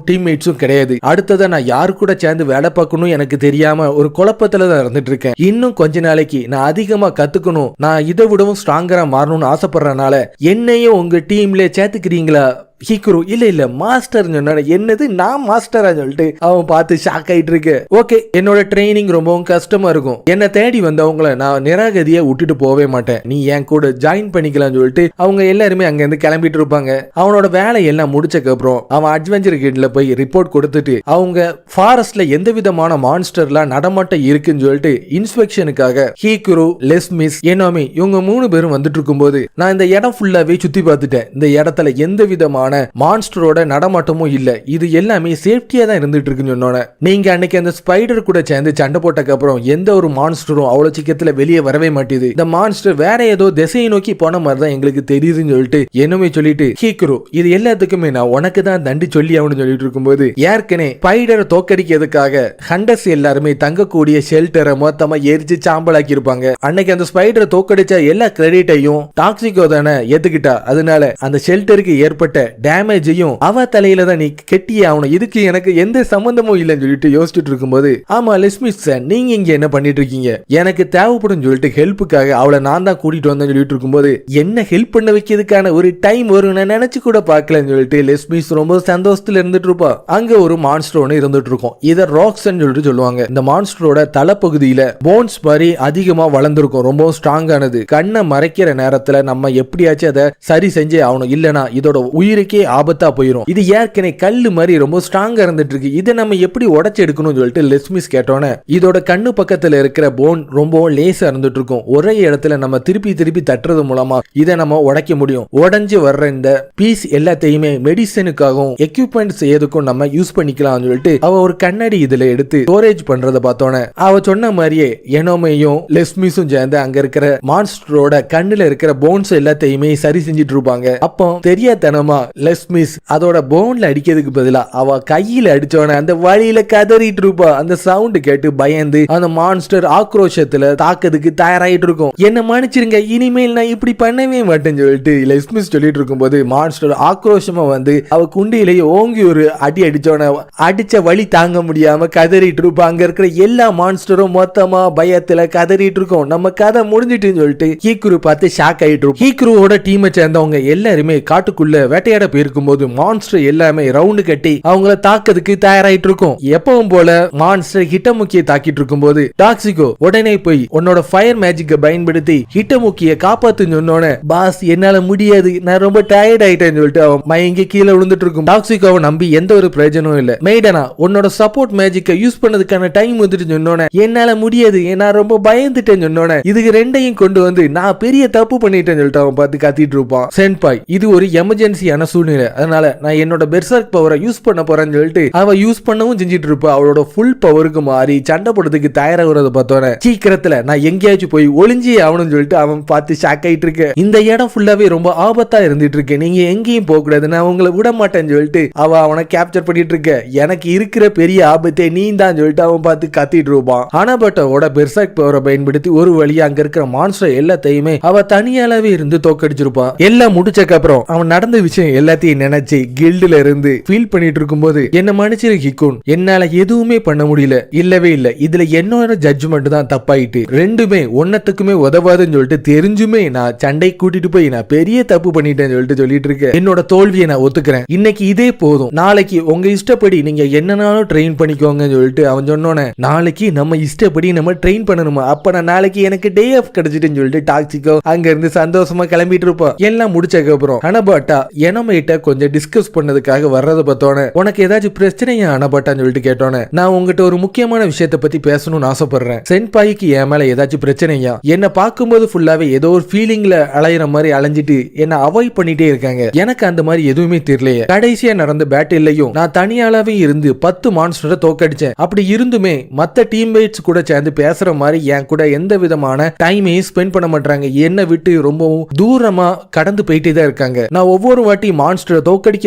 டீம்மேட்ஸும் கிடையாது. அடுத்ததா நான் யாரு கூட சேர்ந்து வேலை பார்க்கணும் எனக்கு தெரியாம ஒரு குழப்பத்துல தான் இருந்துட்டு இருக்கேன். இன்னும் கொஞ்ச நாளைக்கு நான் அதிகமா கத்துக்கணும், நான் இதை விடவும் ஸ்ட்ராங்கரா மாறணும்னு ஆசைப்படுறதுனால என்னையும் உங்க டீம்ல சேர்த்துக்கிறீங்களா? ஹீக்குரு இல்ல மாஸ்டர் சொன்ன. என்னது நான் மாஸ்டரா சொல்லிட்டு அவன் பார்த்து ஷாக் ஆயிட்டு இருக்கு. ஓகே, என்னோட ட்ரைனிங் ரொம்பவும் கஷ்டமா இருக்கும், என்ன தேடி வந்தவங்கள நான் நிராகதியா விட்டுட்டு போவே மாட்டேன், நீ என் கூட ஜாயின் பண்ணிக்கலாம் சொல்லிட்டு அவங்க எல்லாருமே அங்க இருந்து கிளம்பிட்டு இருப்பாங்க. அவனோட வேலை எல்லாம் முடிச்சக்கு அப்புறம் அவன் அட்வென்ச்சர் கிட்ல போய் ரிப்போர்ட் கொடுத்துட்டு அவங்க ஃபாரஸ்ட்ல எந்த விதமான மான்ஸ்டர்லாம் நடமாட்டம் இருக்குன்னு சொல்லிட்டு இன்ஸ்பெக்ஷனுக்காக ஹீக்குரு, லெஸ்மிஸ், எனோமி இவங்க 3 பேரும் வந்துட்டு இருக்கும்போது நான் இந்த இடம் ஃபுல்லாவே சுத்தி பார்த்துட்டேன். இந்த இடத்துல எந்த விதமான மான்ஸ்டரோட நடமாட்டமும் இல்ல, இது எல்லாமே சேஃப்டியா தான் இருந்துட்டு இருக்குன்னு சொன்னோன்னே நீங்க அன்னைக்கு அந்த ஸ்பைடர் கூட சேர்ந்து சண்டை போட்டக்கு அப்புறம் எந்த ஒரு மான்ஸ்டரும் அவ்வளவு சீக்கிரத்துல வெளியே வரவே மாட்டேது, இந்த மான்ஸ்டர் வேற ஏதோ திசையை நோக்கி போன மாதிரி தான் எங்களுக்கு தெரியுதுன்னு சொல்லிட்டு என்னமே சொல்லிட்டு ஹீக்குரு இது எல்லாத்துக்குமே நான் உனக்கு தான் தண்டி சொல்லி அவனு சொல்லிட்டு இருக்கும்போது ஏற்கனவே ஸ்பைடரை தோக்கடிக்கிறதுக்காக ஹண்டர்ஸ் எல்லாருமே தங்கக்கூடிய ஷெல்டரை மொத்தமா எரிச்சு சாம்பலாக்கி இருப்பாங்க. அன்னைக்கு அந்த ஸ்பைடரை தோக்கடிச்ச எல்லா கிரெடிட்டையும் டாக்ஸிகோ தானே ஏத்துக்கிட்டா. அதனால அந்த ஷெல்டருக்கு ஏற்பட்ட டேமேஜையும் அவ தலையில தான் நீ கெட்டியே ஆகணும், இதுக்கு எனக்கு எந்த சம்பந்தமும் இல்லைன்னு சொல்லிட்டு யோசிச்சுட்டு இருக்கும்போது ஆமா லெஸ்மிஸ் சார் நீங்க இங்க என்ன பண்ணிட்டு இருக்கீங்க, எனக்கு தேவைப்படும் சொல்லிட்டு ஹெல்ப்புக்காக அவளை நான் தான் கூட்டிட்டு வந்தேன்னு சொல்லிட்டு இருக்கும்போது என்ன ஹெல்ப் பண்ண வைக்கிறதுக்கான ஒரு டைம் வரும் நான் நினைச்சு கூட பார்க்கலன்னு சொல்லிட்டு லெஸ்மிஸ் ரொம்ப சந்தோஷத்துல இருந்துட்டு இருப்பா. அங்க ஒரு மான்ஸ்டர் ஒன்று இருந்துட்டு இருக்கும், இதை ராக்ஸ் சொல்லிட்டு சொல்லுவாங்க. இந்த மான்ஸ்டரோட தலைப்பகுதியில போன்ஸ் மாதிரி அதிகமா வளர்ந்துருக்கும், ரொம்ப ஸ்ட்ராங்கானது. கண்ணை மறைக்கிற நேரத்துல நம்ம எப்படியாச்சும் அதை சரி செஞ்சே ஆகணும், இல்லனா இதோட உயிருக்கு ஆபத்தா போயிடும். இது ஏற்கனவே கல்லு மாதிரி ரொம்ப ஸ்ட்ராங்கா இருந்துட்டு இருக்கு, இதை நம்ம எப்படி உடைச்சு எடுக்கணும்னு சொல்லிட்டு லெஸ்மிஸ் கேட்டோன்னே இதோட கண்ணு பக்கத்துல இருக்கிற போன் ரொம்ப லேசா இருந்துட்டு இருக்கும், ஒரே இடத்துல நம்ம திருப்பி திருப்பி தட்டுறது மூலமா இதை நம்ம உடைக்க முடியும். உடைஞ்சு வர்ற இந்த பீஸ் எல்லாத்தையுமே மெடிசனுக்காகவும் எக்யூப்மெண்ட்ஸ் எதுக்கும் நம்ம யூஸ் பண்ணிக்கலாம் சொல்லிட்டு அவ ஒரு கண்ணாடி இதுல எடுத்து ஸ்டோரேஜ் பண்றத பார்த்தோன்னே அவ சொன்ன மாதிரியே எனோமையும் லெஸ்மிஸும் சேர்ந்து அங்க இருக்கிற மான்ஸ்டரோட கண்ணுல இருக்கிற போன்ஸ் எல்லாத்தையுமே சரி செஞ்சுட்டு இருப்பாங்க. அப்போ தெரியாதனமா லெஸ்மிஸ் அதோட போன்ல அடிக்கிறதுக்கு பதிலா அவ கையில அடிச்சவன அந்த வழியில கதறிட்டு இருப்பா. அந்த சவுண்ட் கேட்டு பயந்து அந்த மான்ஸ்டர் ஆக்ரோஷத்துல தாக்கிறதுக்கு தயாராயிட்டு இருக்கும். என்ன மன்னிச்சிருங்க, இனிமேல் நான் இப்படி பண்ணவே மாட்டேன்னு சொல்லிட்டு லெஸ்மிஸ் சொல்லிட்டு இருக்கும்போது மான்ஸ்டர் ஆக்ரோஷமா வந்து அவ குண்டியிலேயே ஓங்கி ஒரு அடி அடிச்சவன அடிச்ச வழி தாங்க முடியாம கதறிட்டு இருப்பா. அங்க இருக்கிற எல்லா மான்ஸ்டரும் மொத்தமா பயத்துல கதறிட்டு இருக்கும். நம்ம கதை முடிஞ்சிட்டுன்னு சொல்லிட்டு ஹீக்ரு பார்த்து ஷாக் ஆயிட்டு இருக்கும். ஹீக்ருவோட டீமை சேர்ந்தவங்க எல்லாருமே காட்டுக்குள்ள வேட்டையாட போயிருக்கும் போது மான்ஸ்டர் எல்லாமே ரவுண்டு கட்டி அவங்கள தாக்கிறதுக்கு தயாராயிட்டு இருக்கும். எப்பவும் போல மான்ஸ்டர் ஹிட்டமுக்கியை தாக்கிட்டு இருக்கும் போது டாக்ஸிகோ உடனே போய் உன்னோட ஃபயர் மேஜிக்கை பயன்படுத்தி ஹிட்டமுக்கியை காப்பாத்துன்னு சொன்னோன்னே, பாஸ் என்னால முடியாது, நான் ரொம்ப டயர்ட் ஆயிட்டேன்னு சொல்லிட்டு அவன் மயங்கி கீழே விழுந்துட்டு இருக்கும். டாக்ஸிகோவை நம்பி எந்த ஒரு பிரயோஜனமும் இல்ல. மெய்டனா உன்னோட சப்போர்ட் மேஜிக்கை யூஸ் பண்ணதுக்கான டைம் வந்துட்டு சொன்னோன்னே, என்னால முடியாது, நான் ரொம்ப பயந்துட்டேன்னு சொன்னோன்னே, இதுக்கு ரெண்டையும் கொண்டு வந்து நான் பெரிய தப்பு பண்ணிட்டேன்னு சொல்லிட்டு அவன் பார்த்து கத்திட்டு இருப்பான். சென்பாய் இது ஒரு எமர்ஜென்சியான சூழ்நிலை, அதனால நான் என்னோட பெர்சர்க் பவரை யூஸ் பண்ண போறேன்னு சொல்லிட்டு அவ யூஸ் பண்ணவும் செஞ்சிட்டு இருப்பா. அவளோட ஃபுல் பவருக்கு மாறி சண்டை போடுறதுக்கு தயாராகிறத பார்த்தோன்னே சீக்கிரத்துல நான் எங்கேயாச்சும் போய் ஒளிஞ்சி ஆகணும்னு சொல்லிட்டு அவன் பார்த்து ஷாக் ஆயிட்டு இருக்கு. இந்த இடம் ஃபுல்லாவே ரொம்ப ஆபத்தா இருந்துட்டு இருக்கு, நீங்க எங்கேயும் போக கூடாது, நான் உங்களை விட மாட்டேன்னு சொல்லிட்டு அவனை கேப்சர் பண்ணிட்டு இருக்க. எனக்கு இருக்கிற பெரிய ஆபத்தை நீ தான் சொல்லிட்டு அவன் பார்த்து கத்திட்டு இருப்பான். ஆனாபட்டோட பெர்சர்க் பவரை பயன்படுத்தி ஒரு வழியா அங்க இருக்கிற மான்ஸ்டர் எல்லாத்தையுமே அவ தனியாலவே இருந்து தோக்கடிச்சிருப்பான். எல்லாம் முடிச்சக்கு அப்புறம் அவன் நடந்த விஷயம் எல்லாத்தையும் நினைச்சு கில்டுல இருந்து ஃபீல் பண்ணிட்டு இருக்கும்போது, என்ன மன்னிச்சிரு ஹிக்குன், என்னால எதுவுமே பண்ண முடியல, இல்லவே இல்ல, இதுல என்னோட ஜட்ஜ்மெண்ட் தான் தப்பாயிட்டு, ரெண்டுமே ஒன்னத்துக்குமே உதவாதுன்னு சொல்லிட்டு தெரிஞ்சுமே நான் சண்டை கூட்டிட்டு போய் நான் பெரிய தப்பு பண்ணிட்டேன்னு சொல்லிட்டு இருக்கேன். என்னோட தோல்வியை நான் ஒத்துக்கிறேன், இன்னைக்கு இதே போதும், நாளைக்கு உங்க இஷ்டப்படி நீங்க என்னனாலும் ட்ரெயின் பண்ணிக்கோங்கன்னு சொல்லிட்டு அவன் சொன்னோன்னே, நாளைக்கு நம்ம இஷ்டப்படி நம்ம ட்ரெயின் பண்ணணுமா, அப்ப நான் நாளைக்கு எனக்கு டே ஆஃப் கிடைச்சிட்டுன்னு சொல்லிட்டு டாக்ஸிகோ அங்க இருந்து சந்தோஷமா கிளம்பிட்டு இருப்போம். எல்லாம் முடிச்சதுக்கு அப்புறம் அனபாட்டா எனமேட்ட கொஞ்சம் டிஸ்கஸ் பண்ணதுக்காக வர்றதை பார்த்தோன்னே, உனக்கு ஏதாச்சும் பிரச்சனையா அனபாட்டான்னு சொல்லிட்டு கேட்டோன்னே, நான் உங்ககிட்ட ஒரு முக்கியமான விஷயத்தை பத்தி பேசணும்னு ஆசைப்படுறேன், சென்பாய்க்கு என் மேல ஏதாச்சும் பிரச்சனையா, என்ன பார்க்கும்போது ஃபுல்லாவே ஏதோ ஒரு ஃபீலிங்ல அலையிற மாதிரி அலைஞ்சிட்டு என்ன அவாய்ட் பண்ணிட்டே இருக்காங்க, எனக்கு அந்த மாதிரி எதுவுமே தெரியலையே, கடைசியா நடந்த பேட்டில்லையும் நான் தனியாலாவே இருந்து 10 மான்ஸ்டரை தோக்கடிச்சேன், அப்படி இருந்துமே மத்த டீம்மேட்ஸ் கூட சேர்ந்து பேசுற மாதிரி என் கூட எந்த விதமான டைமையும் ஸ்பெண்ட் பண்ண மாட்டாங்க, என்னை விட்டு ரொம்பவும் தூரமா கடந்து போயிட்டே தான் இருக்காங்க. நான் ஒவ்வொரு வாட்டி மான்ஸ்டரை தோக்கடிக்க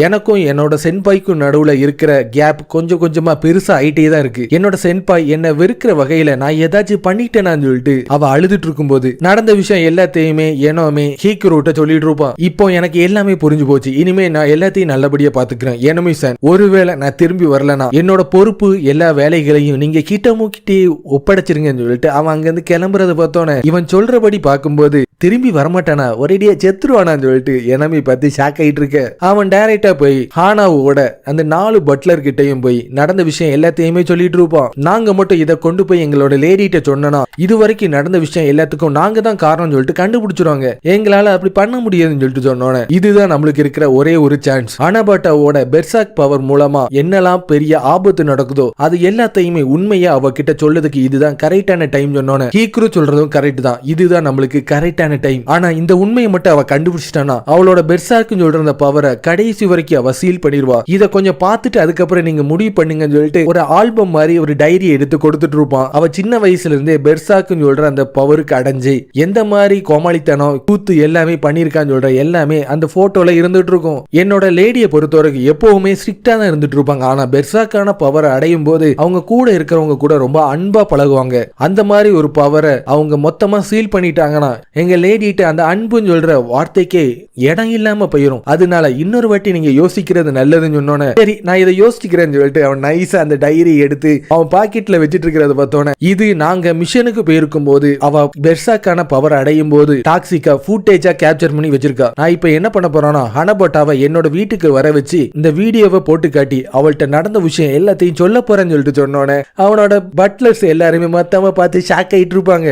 எனக்கும் என்னோட சென்பாய்க்கும் நடுவுல இருக்கிற கேப் கொஞ்சம் கொஞ்சமா பெருசா ஆயிட்டே தான் இருக்கு. என்னோட சென்பாய் என்ன வெறுக்கிற வகையில நான் ஏதாச்சும் பண்ணிட்டேனான்னு சொல்லிட்டு அவ அழுதுட்டு இருக்கும்போது நடந்த விஷயம் எல்லாத்தையுமே எனமே ஹீக்ரோட்ட சொல்லிட்டு இருப்பான். இப்போ எனக்கு எல்லாமே புரிஞ்சு போச்சு, இனிமே நான் எல்லாத்தையும் நல்லபடியா பாத்துக்கிறேன். எனமே சார், ஒருவேளை நான் திரும்பி வரலனா என்னோட பொறுப்பு எல்லா வேலைகளையும் நீங்க கிட்டமுக்கிட்டே ஒப்படைச்சிருங்கன்னு சொல்லிட்டு அவன் அங்கிருந்து கிளம்புறத பார்த்தோன்னே, இவன் சொல்றபடி பார்க்கும்போது திரும்பி வரமாட்டானா, ஒரேடியா செத்துருவானான்னு சொல்லிட்டு எனமே பார்த்து ஷாக் ஆயிட்டு இருக்க. அவன் டைரக்டா போய் ஹானாவோட அந்த 4 பட்லர் கிட்டையும் போய் நடந்த விஷயம் எல்லாத்தையுமே சொல்லிட்டு இருப்பான். நாங்க மட்டும் இதை கொண்டு போய் எங்களோட லேடிட்ட சொன்னா இது வரைக்கும் நடந்த விஷயம் எல்லாத்துக்கும் நாங்க தான் காரணம் சொல்லிட்டு கண்டுபிடிச்சிருவாங்க, எங்களால அப்படி பண்ண முடியாதுன்னு சொல்லிட்டு சொன்னோன்னே, இதுதான் நம்மளுக்கு இருக்கிற ஒரே ஒரு சான்ஸ், அனபாட்டாவோட பெர்சாக் பவர் மூலமா என்னெல்லாம் பெரிய ஆபத்து நடக்குதோ அது எல்லாத்தையுமே உண்மையா அவகிட்ட சொல்லதுக்கு இதுதான் கரெக்டான டைம் சொன்னோன்னே, ஹீக்ரு சொல்றதும் கரெக்ட் தான், இதுதான் நம்மளுக்கு கரெக்டான டைம். ஆனா இந்த உண்மையை மட்டும் அவ கண்டுபிடிச்சிட்டானா அவளோட பெர்சாக்கு சொல்ற அந்த பவரை கடைசி வரைக்கும் அவ சீல் பண்ணிடுவா. இத கொஞ்சம் பார்த்துட்டு அதுக்கப்புறம் நீங்க முடிவு பண்ணுங்கன்னு சொல்லிட்டு ஒரு ஆல்பம் மாதிரி ஒரு டைரி எடுத்து கொடுத்துட்டு இருப்பான். அவ சின்ன வயசுல இருந்தே பெர்சாக்குன்னு சொல்ற அந்த பவருக்கு அடைஞ்சு எந்த மாதிரி கோமாளித்தனம் கூத்து எல்லாமே பண்ணிருக்கான்னு சொல்ற எல்லாமே அந்த போட்டோல இருந்துட்டு இருக்கும். என்னோட லேடியை பொறுத்தவரைக்கும் எப்பவுமே ஸ்ட்ரிக்டா தான் இருந்துட்டு இருப்பாங்க, ஆனா பெர்சாக்கான பவரை அடையும் போது அவங்க கூட இருக்கிறவங்க கூட ரொம்ப அன்பா பழகுவாங்க. அந்த மாதிரி ஒரு பவரை அவங்க மொத்தமா சீல் பண்ணிட்டாங்கன்னா எங்க லேடிட்ட அந்த அன்புன்னு சொல்ற வார்த்தைக்கே இடம் இல்லாம போயிரும். அதனால இன்னொரு வாட்டி நீங்க யோசிக்கிறது நல்லதுன்னு சொன்னோன்னே, சரி நான் இதை யோசிக்கிறேன்னு சொல்லிட்டு அவன் நைஸா அந்த டைரி எடுத்து அவன் பாக்கெட்ல வச்சிட்டு இருக்கிறத பார்த்தோன்னே, இது நாங்க மிஷனுக்கு போயிருக்கும் போது அவ பெர்சாக்கான பவர் அடையும் போது டாக்ஸிக்கா ஃபுட்டேஜா கேப்சர் பண்ணி வச்சிருக்கா. நான் இப்ப என்ன பண்ண போறேன்னா ஹனபாட்டாவை என்னோட வீட்டுக்கு வர வச்சு இந்த வீடியோவை போட்டு காட்டி அவள்கிட்ட நடந்த விஷயம் எல்லாத்தையும் சொல்ல போறேன்னு சொல்லிட்டு சொன்னோன்னே, அவனோட பட்லர்ஸ் எல்லாருமே மொத்தமா பார்த்து ஷாக் ஆயிட்டு இருப்பாங்க.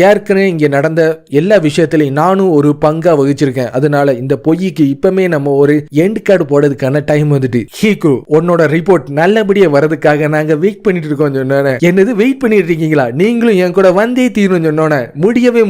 ஏற்கனவே இங்க நடந்த எல்லா விஷயத்திலையும் நானும் ஒரு பங்கா வகிச்சிருக்கேன், அதனால இந்த பொய்க்கு இப்பமே நம்ம ஒரு எண்ட் கார்டு போடுறதுக்கான டைம் வந்துட்டு, ஹீக்ரு உன்னோட ரிப்போர்ட் நல்லபடியா வரதுக்காக நாங்க வெயிட் பண்ணிட்டு இருக்கோம் சொன்னோன்னே, என்னது வெயிட் பண்ணிட்டு இருக்கீங்களா, நீங்களும் என் கூட வந்தே தீரும் சொன்னோன்னே, முடியவே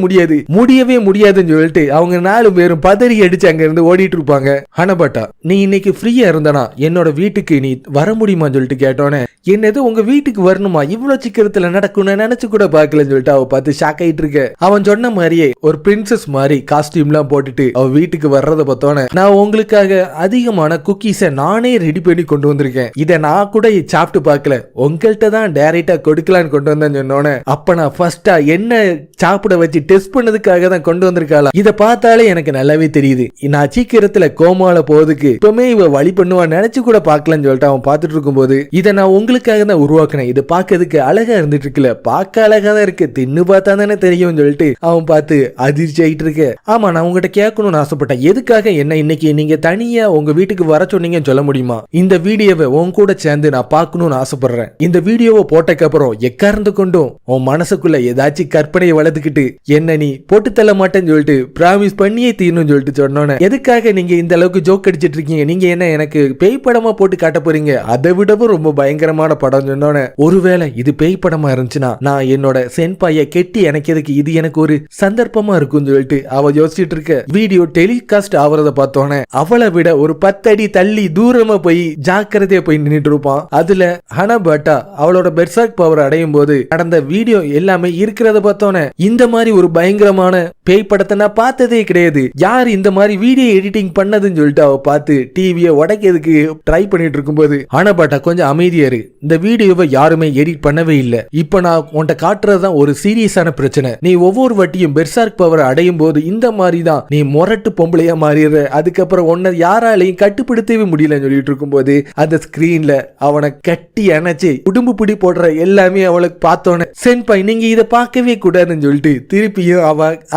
முடியாதுன்னு சொல்லிட்டு அவங்க 4 பேரும் பதறி அடிச்சு அங்க இருந்து ஓடிட்டு இருப்பாங்க. ஹனபாட்டா, நீ இன்னைக்கு ஃப்ரீயா இருந்தனா என்னோட வீட்டுக்கு நீ வர முடியுமான்னு சொல்லிட்டு கேட்டோன்னே, என்னது உங்க வீட்டுக்கு வரணுமா, இவ்வளவு சீக்கிரத்துல நடக்கும்னு நினைச்சு கூட பாக்கலன்னு சொல்லிட்டு அவ பார்த்து ஷாக் ஆயிட்டு இருக்க. அவன் சொன்ன மாதிரியே ஒரு பிரின்சஸ் மாதிரி காஸ்டியூம் எல்லாம் போட்டுட்டு அவ வீட்டுக்கு வர்றத பார்த்தோன்னே, நான் உங்களுக்காக அதிகமான குக்கீஸை நானே ரெடி பண்ணி கொண்டு வந்திருக்கேன், இதை நான் கூட சாப்பிட்டு பார்க்கல, உங்கள்கிட்ட தான் டைரக்டா கொடுக்கலான்னு கொண்டு வந்தேன்னு சொன்னோன்னே, அப்ப நான் ஃபர்ஸ்டா என்ன சாப்பிட வச்சு டெஸ்ட் பண்ணதுக்காக தான் கொண்டு வந்திருக்காளா. இதை பார்த்தாலே எனக்கு நல்லாவே தெரியுது நான் சீக்கிரத்துல கோமால போறதுக்கு இப்பவுமே இவ வழி பண்ணுவான்னு நினைச்சு கூட பார்க்கலன்னு சொல்லிட்டு அவன் பார்த்துட்டு இருக்கும்போது, இதை நான் உங்களுக்காக தான் உருவாக்கினேன், இது பார்க்கறதுக்கு அழகா இருந்துட்டு இருக்குல்ல, பார்க்க அழகா தான் இருக்கு, தின்னு பார்த்தா தானே தெரியும் சொல்லிட்டு அவன் பார்த்து அதிர்ச்சி ஆயிட்டு இருக்கு. ஆமா, நான் உங்ககிட்ட கேட்கணும்னு ஆசைப்பட்டேன், எதுக்காக என்ன இன்னைக்கு நீங்க தனியா உங்க வீட்டுக்கு வர சொன்னீங்கன்னு சொல்ல முடியுமா? இந்த வீடியோவை உன் கூட சேர்ந்து நான் பார்க்கணும்னு ஆசைப்படுறேன். இந்த வீடியோவை போட்டக்கு அப்புறம் எக்கார்ந்து கொண்டும் உன் மனசுக்குள்ள ஏதாச்சும் கற்பனையை வளர்த்துக்கிட்டு என்ன நீ போட்டு தள்ள மாட்டேன்னு சொல்லிட்டு பிராமிஸ் பண்ணியே தீரணும்னு சொல்லிட்டு சொன்னோன்னே, எதுக்காக நீங்க இந்த அளவுக்கு ஜோக் அடிச்சிட்டு இருக்கீங்க, நீங்க என்ன எனக்கு பேய் படமா போட்டு காட்ட போறீங்க, அதை விடவும் ரொம்ப பயங்கரமான படம் சொன்னோன்னே, ஒருவேளை இது பேய் படமா இருந்துச்சுன்னா நான் என்னோட சென்பாயை கெட்டி இணைக்கிறதுக்கு இது எனக்கு ஒரு சந்தர்ப்பமா இருக்கும்னு சொல்லிட்டு அவ யோசிச்சுட்டு இருக்க. வீடியோ டெலிகாஸ்ட் ஆவறத பார்த்தோன்னே அவளை விட ஒரு 10 அடி தள்ளி தூரமா போய் ஜாக்கிரதையா போய் நின்றுட்டு இருப்பான். அதுல ஹனபாட்டா அவளோட பெர்சாக் பவர் அடையும் போது நடந்த வீடியோ எல்லாமே இருக்கிறத பார்த்தோன்னே, இந்த மாதிரி ஒரு பயங்கரமான பேய் படத்தை நான் பார்த்ததே கிடையாது, யார் இந்த மாதிரி வீடியோ எடிட்டிங் பண்ணதுன்னு சொல்லிட்டு அவ பார்த்து டிவியை உடைக்கிறதுக்கு ட்ரை பண்ணிட்டு இருக்கும்போது, ஹனபாட்டா கொஞ்சம் அமைதியா இரு, இந்த வீடியோவை யாருமே எடிட் பண்ணவே இல்ல, இப்ப நான் உன்கிட்ட காட்டுறதுதான் ஒரு சீரியஸான பிரச்சனை, நீ ஒவ்வொரு வாட்டியும் பெர்சாக் பவர் அடையும் போது இந்த மாதிரி தான் நீ முரட்டு பொம்பளையா மாறிடுற, அதுக்கப்புறம் உன்னை யாராலையும் கட்டுப்படுத்தவே முடியலன்னு சொல்லிட்டு இருக்கும்போது அந்த ஸ்கிரீன்ல அவனை கட்டி அணைச்சு உடும்பு பிடி போடுற எல்லாமே அவளுக்கு பார்த்தோன்னே, சென்பாய் நீங்க இதை பார்க்கவே கூடாதுன்னு சொல்லிட்டு திருப்பியும்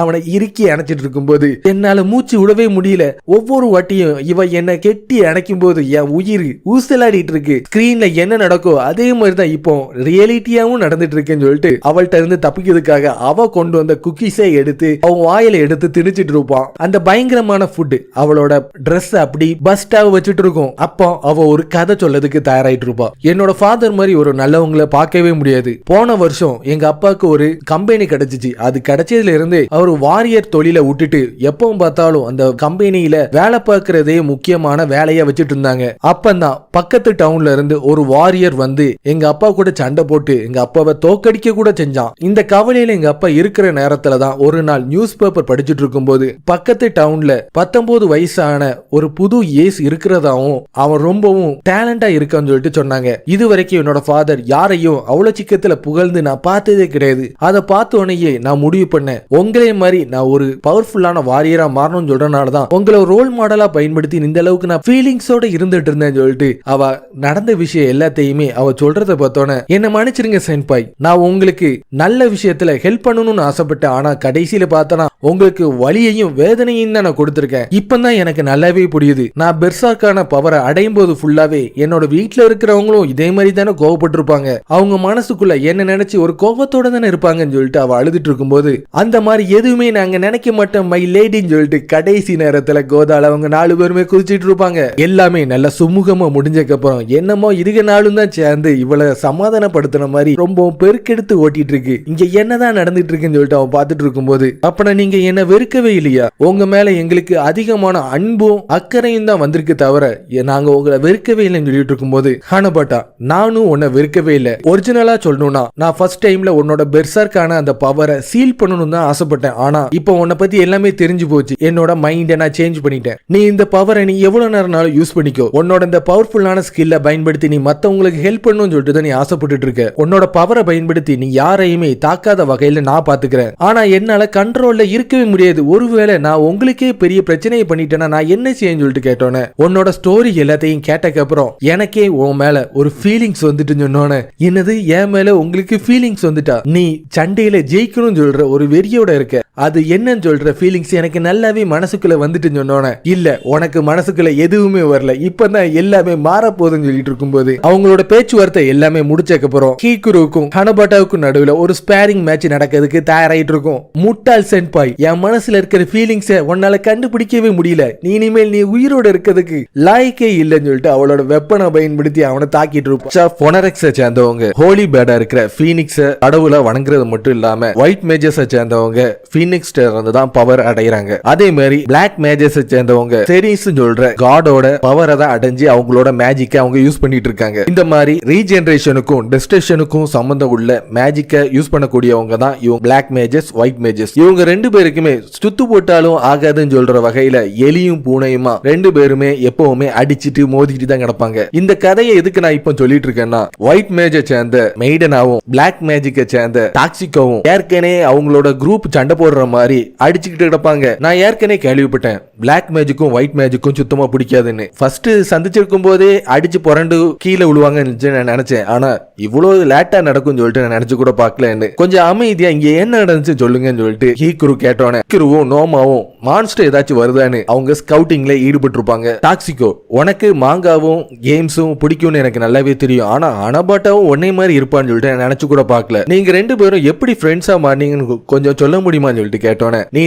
அவனை இறுக்கி அணைச்சிட்டு இருக்கும்போது என்னால மூச்சு விடவே முடியல, ஒவ்வொரு வாட்டியும் இவ என்ன கெட்டி அணைக்கும் போது என் உயிர் ஊசலாடிட்டு இருக்கு, ஸ்கிரீன்ல என்ன நடக்கும் அதே மாதிரி தான் இப்போ ரியாலிட்டியாவும் நடந்துட்டு இருக்கேன்னு சொல்லிட்டு அவள்கிட்ட இருந்து தப்பிக்கிறதுக்காக அவ கொண்டு வந்த குக்கீஸை எடுத்து அவன் வாயில எடுத்து திணிச்சிட்டு இருப்பான். அந்த பயங்கரமான ஃபுட் அவளோட ட்ரெஸ் அப்படி பஸ்டாக வச்சுட்டு இருக்கும். அப்போ அவ ஒரு கதை சொல்லதுக்கு தயாராயிட்டு இருப்பா. என்னோட ஃபாதர் மாதிரி ஒரு நல்லவங்களை பார்க்கவே முடியாது, போன வருஷம் எங்க அப்பாவுக்கு ஒரு கம்பெனி கிடைச்சிச்சு, அது கிடைச்சதுல இருந்து அவர் வாரியர் தொழிலை விட்டுட்டு எப்பவும் பார்த்தாலும் அந்த கம்பெனியில வேலை பார்க்கறதே முக்கியமான வேலையா வச்சுட்டு இருந்தாங்க. அப்பந்தான் பக்கத்து டவுன்ல இருந்து ஒரு வாரியர் வந்து எங்க அப்பா கூட சண்டை போட்டு எங்க அப்பாவை தோக்கடிக்க கூட செஞ்சான். இந்த கவலையில எங்க அப்பா இருக்கிற நேரத்துல தான் ஒரு நாள் நியூஸ் பேப்பர் படிச்சுட்டு இருக்கும்போது பக்கத்து டவுன்ல 19 வயசான ஒரு புது ஏஸ் இருக்கிறதாவும் அவன் ரொம்பவும் டேலண்டா இருக்கான்னு சொல்லிட்டு சொன்னாங்க. இது வரைக்கும் என்னோட ஃபாதர் யாரையும் அவ்வளவு சிக்கத்துல புகழ்ந்து நான் பார்த்ததே கிடையாது. அதை பார்த்த உடனேயே நான் முடிவு பண்ணேன், உங்களே மாதிரி நான் ஒரு பவர்ஃபுல்லான வாரியரா மாறணும்னு சொல்றனாலதான் உங்களை ரோல் மாடலா பயன்படுத்தி இந்த அளவுக்கு நான் ஃபீலிங்ஸோட இருந்துட்டு இருந்தேன்னு சொல்லிட்டு அவ நடந்த விஷயம் எல்லாத்தையுமே அவ சொல்றத பார்த்தோன்னே, என்ன மன்னிச்சிருங்க சென்பாய், நான் உங்களுக்கு நல்ல விஷயத்துல ஹெல்ப் பண்ணணும்னு ஆசைப்பட்டேன், ஆனா கடைசியில பார்த்தனா உங்களுக்கு வலியையும் வேதனையும் தான் நான் கொடுத்திருக்கேன். இப்பதான் எனக்கு நல்லாவே புரியுது, நான் பெர்சாக்கான பவரை அடையும் போது ஃபுல்லாவே என்னோட வீட்டுல இருக்கிறவங்களும் இதே மாதிரி தானே கோவப்பட்டிருப்பாங்க, அவங்க மனசுக்குள்ள என்ன நினைச்சு ஒரு கோபத்தோட தானே இருப்பாங்கன்னு சொல்லிட்டு அவ அழுதுட்டு இருக்கும்போது, அந்த மாதிரி எதுவுமே நாங்க நினைக்க மாட்டோம் மை லேடின்னு சொல்லிட்டு கடைசி நேரத்துல கோதால அவங்க 4 பேருமே குதிச்சிட்டு இருப்பாங்க. எல்லாமே நல்ல சுமூகமா முடிஞ்சக்கு அப்புறம் என்னமோ இதுக நாளும் தான் சேர்ந்து இவ்வளவு சமாதானப்படுத்தின மாதிரி ரொம்ப பெருக்கெடுத்து ஓட்டிட்டு இருக்கு, இங்க என்னதான் நடந்துட்டு இருக்குன்னு சொல்லிட்டு அவன் பார்த்துட்டு இருக்கும்போது, அப்ப நீங்க என்ன வெறுக்கவே இல்லையா, உங்க மேல எங்களுக்கு அதிகமான அன்பும் அக்கறையும் தான் வந்திருக்கு தவிர நாங்க உங்களை வெறுக்கவே இல்லைன்னு சொல்லிட்டு இருக்கும்போது, ஹனபாட்டா நானும் உன்னை வெறுக்கவே இல்லை, ஒரிஜினலா சொல்லணும்னா நான் ஃபர்ஸ்ட் டைம்ல உன்னோட பெர்சாக்கான அந்த பவரை சீல் பண்ணணும் தான் ஆசைப்பட்டேன், ஆனா இப்போ உன்னை பத்தி எல்லாமே தெரிஞ்சு போச்சு, என்னோட மைண்டை நான் சேஞ்ச் பண்ணிட்டேன், நீ இந்த பவரை நீ எவ்வளவு நேரம்னாலும் யூஸ் பண்ணிக்கோ, உன்னோட இந்த பவர்ஃபுல்லான ஸ்கில்லை பயன்படுத்தி நீ மத்தவங்களுக்கு ஹெல்ப் பண்ணணும்னு சொல்லிட்டு தான் நீ ஆசைப்பட்டு இருக்க, உன்னோட பவரை பயன்படுத்தி நீ யாரையுமே தாக்காத வகையில நான் பாத்துக்கிறேன், ஆனா என்னால கண்ட்ரோல்ல இருக்கவே முடியாது, ஒருவேளை நான் உங்களுக்கே பெரிய பிரச்சனையை பண்ணிட்டேன்னா நான் என்ன செய்யன்னு சொல்லிட்டு கேட்டோன்னே, உன்னோட ஸ்டோரி எல்லாத்தையும் கேட்டக்கு அப்புறம் எனக்கே உன் மேல ஒரு ஃபீலிங்ஸ் வந்துட்டு சொன்னோன்னே, என்னது என் மேல உங்களுக்கு ஃபீலிங்ஸ் வந்துட்டா, நீ சண்டையில ஜெயிக்கணும்னு சொல்ற ஒரு வெறியோட இருக்க, அது என்னன்னு சொல்ற ஃபீலிங்ஸ் எனக்கு நல்லாவே மனசுக்குள்ள வந்துட்டு சொன்னோன்னே, இல்ல உனக்கு மனசுக்குள்ள எதுவுமே வரல, இப்பதான் எல்லாமே மாற போகுதுன்னு சொல்லிட்டு இருக்கும்போது அவங்களோட பேச்சுவார்த்தை எல்லாமே முடிச்சக்கு அப்புறம் ஹீக்குருக்கும் ஹனபாட்டாவுக்கும் நடுவுல ஒரு ஸ்பேரிங் மேட்ச் நடக்கிறதுக்கு தயாராயிட்டு இருக்கும். முட்டாள் சென்பாய், என் மனசுல இருக்கிற ஃபீலிங்ஸை உன்னால கண்டுபிடிக்கவே முடியல, நீ இனிமேல் நீ உயிரோட இருக்கிறதுக்கு லாய்க்கே இல்லைன்னு சொல்லிட்டு அவளோட வெப்பனை பயன்படுத்தி அவனை தாக்கிட்டு இருப்பான். பொனரெக்ஸை சேர்ந்தவங்க ஹோலி பேடா இருக்கிற பீனிக்ஸை கடவுளை வணங்குறது மட்டும் இல்லாம ஒயிட் மேஜர்ஸை சேர்ந்தவங்க பீனிக்ஸ் இருந்து தான் பவர் அடைகிறாங்க. அதே மாதிரி பிளாக் மேஜர்ஸை சேர்ந்தவங்க செரிஸ் சொல்ற காடோட பவரை தான் அடைஞ்சு அவங்களோட மேஜிக்கை அவங்க யூஸ் பண்ணிட்டு இருக்காங்க. இந்த மாதிரி மாதிரி ரீஜெனரேஷனுக்கும் டெஸ்ட்ரக்ஷனுக்கும் சம்பந்தம் உள்ள மேஜிக்கை யூஸ் பண்ணக்கூடியவங்க தான் இவங்க பிளாக் மேஜஸ், ஒயிட் மேஜஸ். இவங்க ரெண்டு பேருக்குமே சுத்து போட்டாலும் ஆகாதுன்னு சொல்ற வகையில எலியும் பூனையுமா ரெண்டு பேருமே எப்பவுமே அடிச்சிட்டு மோதிக்கிட்டு தான் கிடப்பாங்க. இந்த கதையை எதுக்கு நான் இப்ப சொல்லிட்டு இருக்கேன்னா, ஒயிட் மேஜை சேர்ந்த மெய்டனாவும் பிளாக் மேஜிக்கை சேர்ந்த டாக்ஸிகோவும் ஏற்கனவே அவங்களோட குரூப் சண்டை போடுற மாதிரி அடிச்சுக்கிட்டு கிடப்பாங்க. நான் ஏற்கனவே கேள்விப்பட்டேன் பிளாக் மேஜிக்கும் ஒயிட் மேஜிக்கும் சுத்தமா பிடிக்காதுன்னு. ஃபர்ஸ்ட் சந்திச்சிருக்கும் போதே அடிச்சு புரண்டு கீழே விழுவாங்கன்னு நான் நினைச்சேன். ஆனா இவ்வளவு லேட்டா நடக்கும் சொல்லிட்டு நான் நினைச்சு கூட பாக்கலன்னு. கொஞ்சம் அமைதியா இங்க என்ன நடந்துச்சு சொல்லுங்கன்னு சொல்லிட்டு ஹீக்ரு கேட்டோன்னே ஹீக்ருவும் நோமாவும் மான்ஸ்டர் ஏதாச்சும் வருதான்னு அவங்க ஸ்கவுட்டிங்ல ஈடுபட்டு இருப்பாங்க. டாக்ஸிகோ, உனக்கு மாங்காவும் கேம்ஸும் பிடிக்கும்னு எனக்கு நல்லாவே தெரியும். ஆனா அனபாட்டாவும் ஒன்னே மாதிரி இருப்பான்னு சொல்லிட்டு நினைச்சு கூட பாக்கல. நீங்க ரெண்டு பேரும் எப்படி ஃப்ரெண்ட்ஸா மாறீங்கன்னு கொஞ்சம் சொல்ல முடியுமான்னு சொல்லிட்டு கேட்டோன்னே, நீ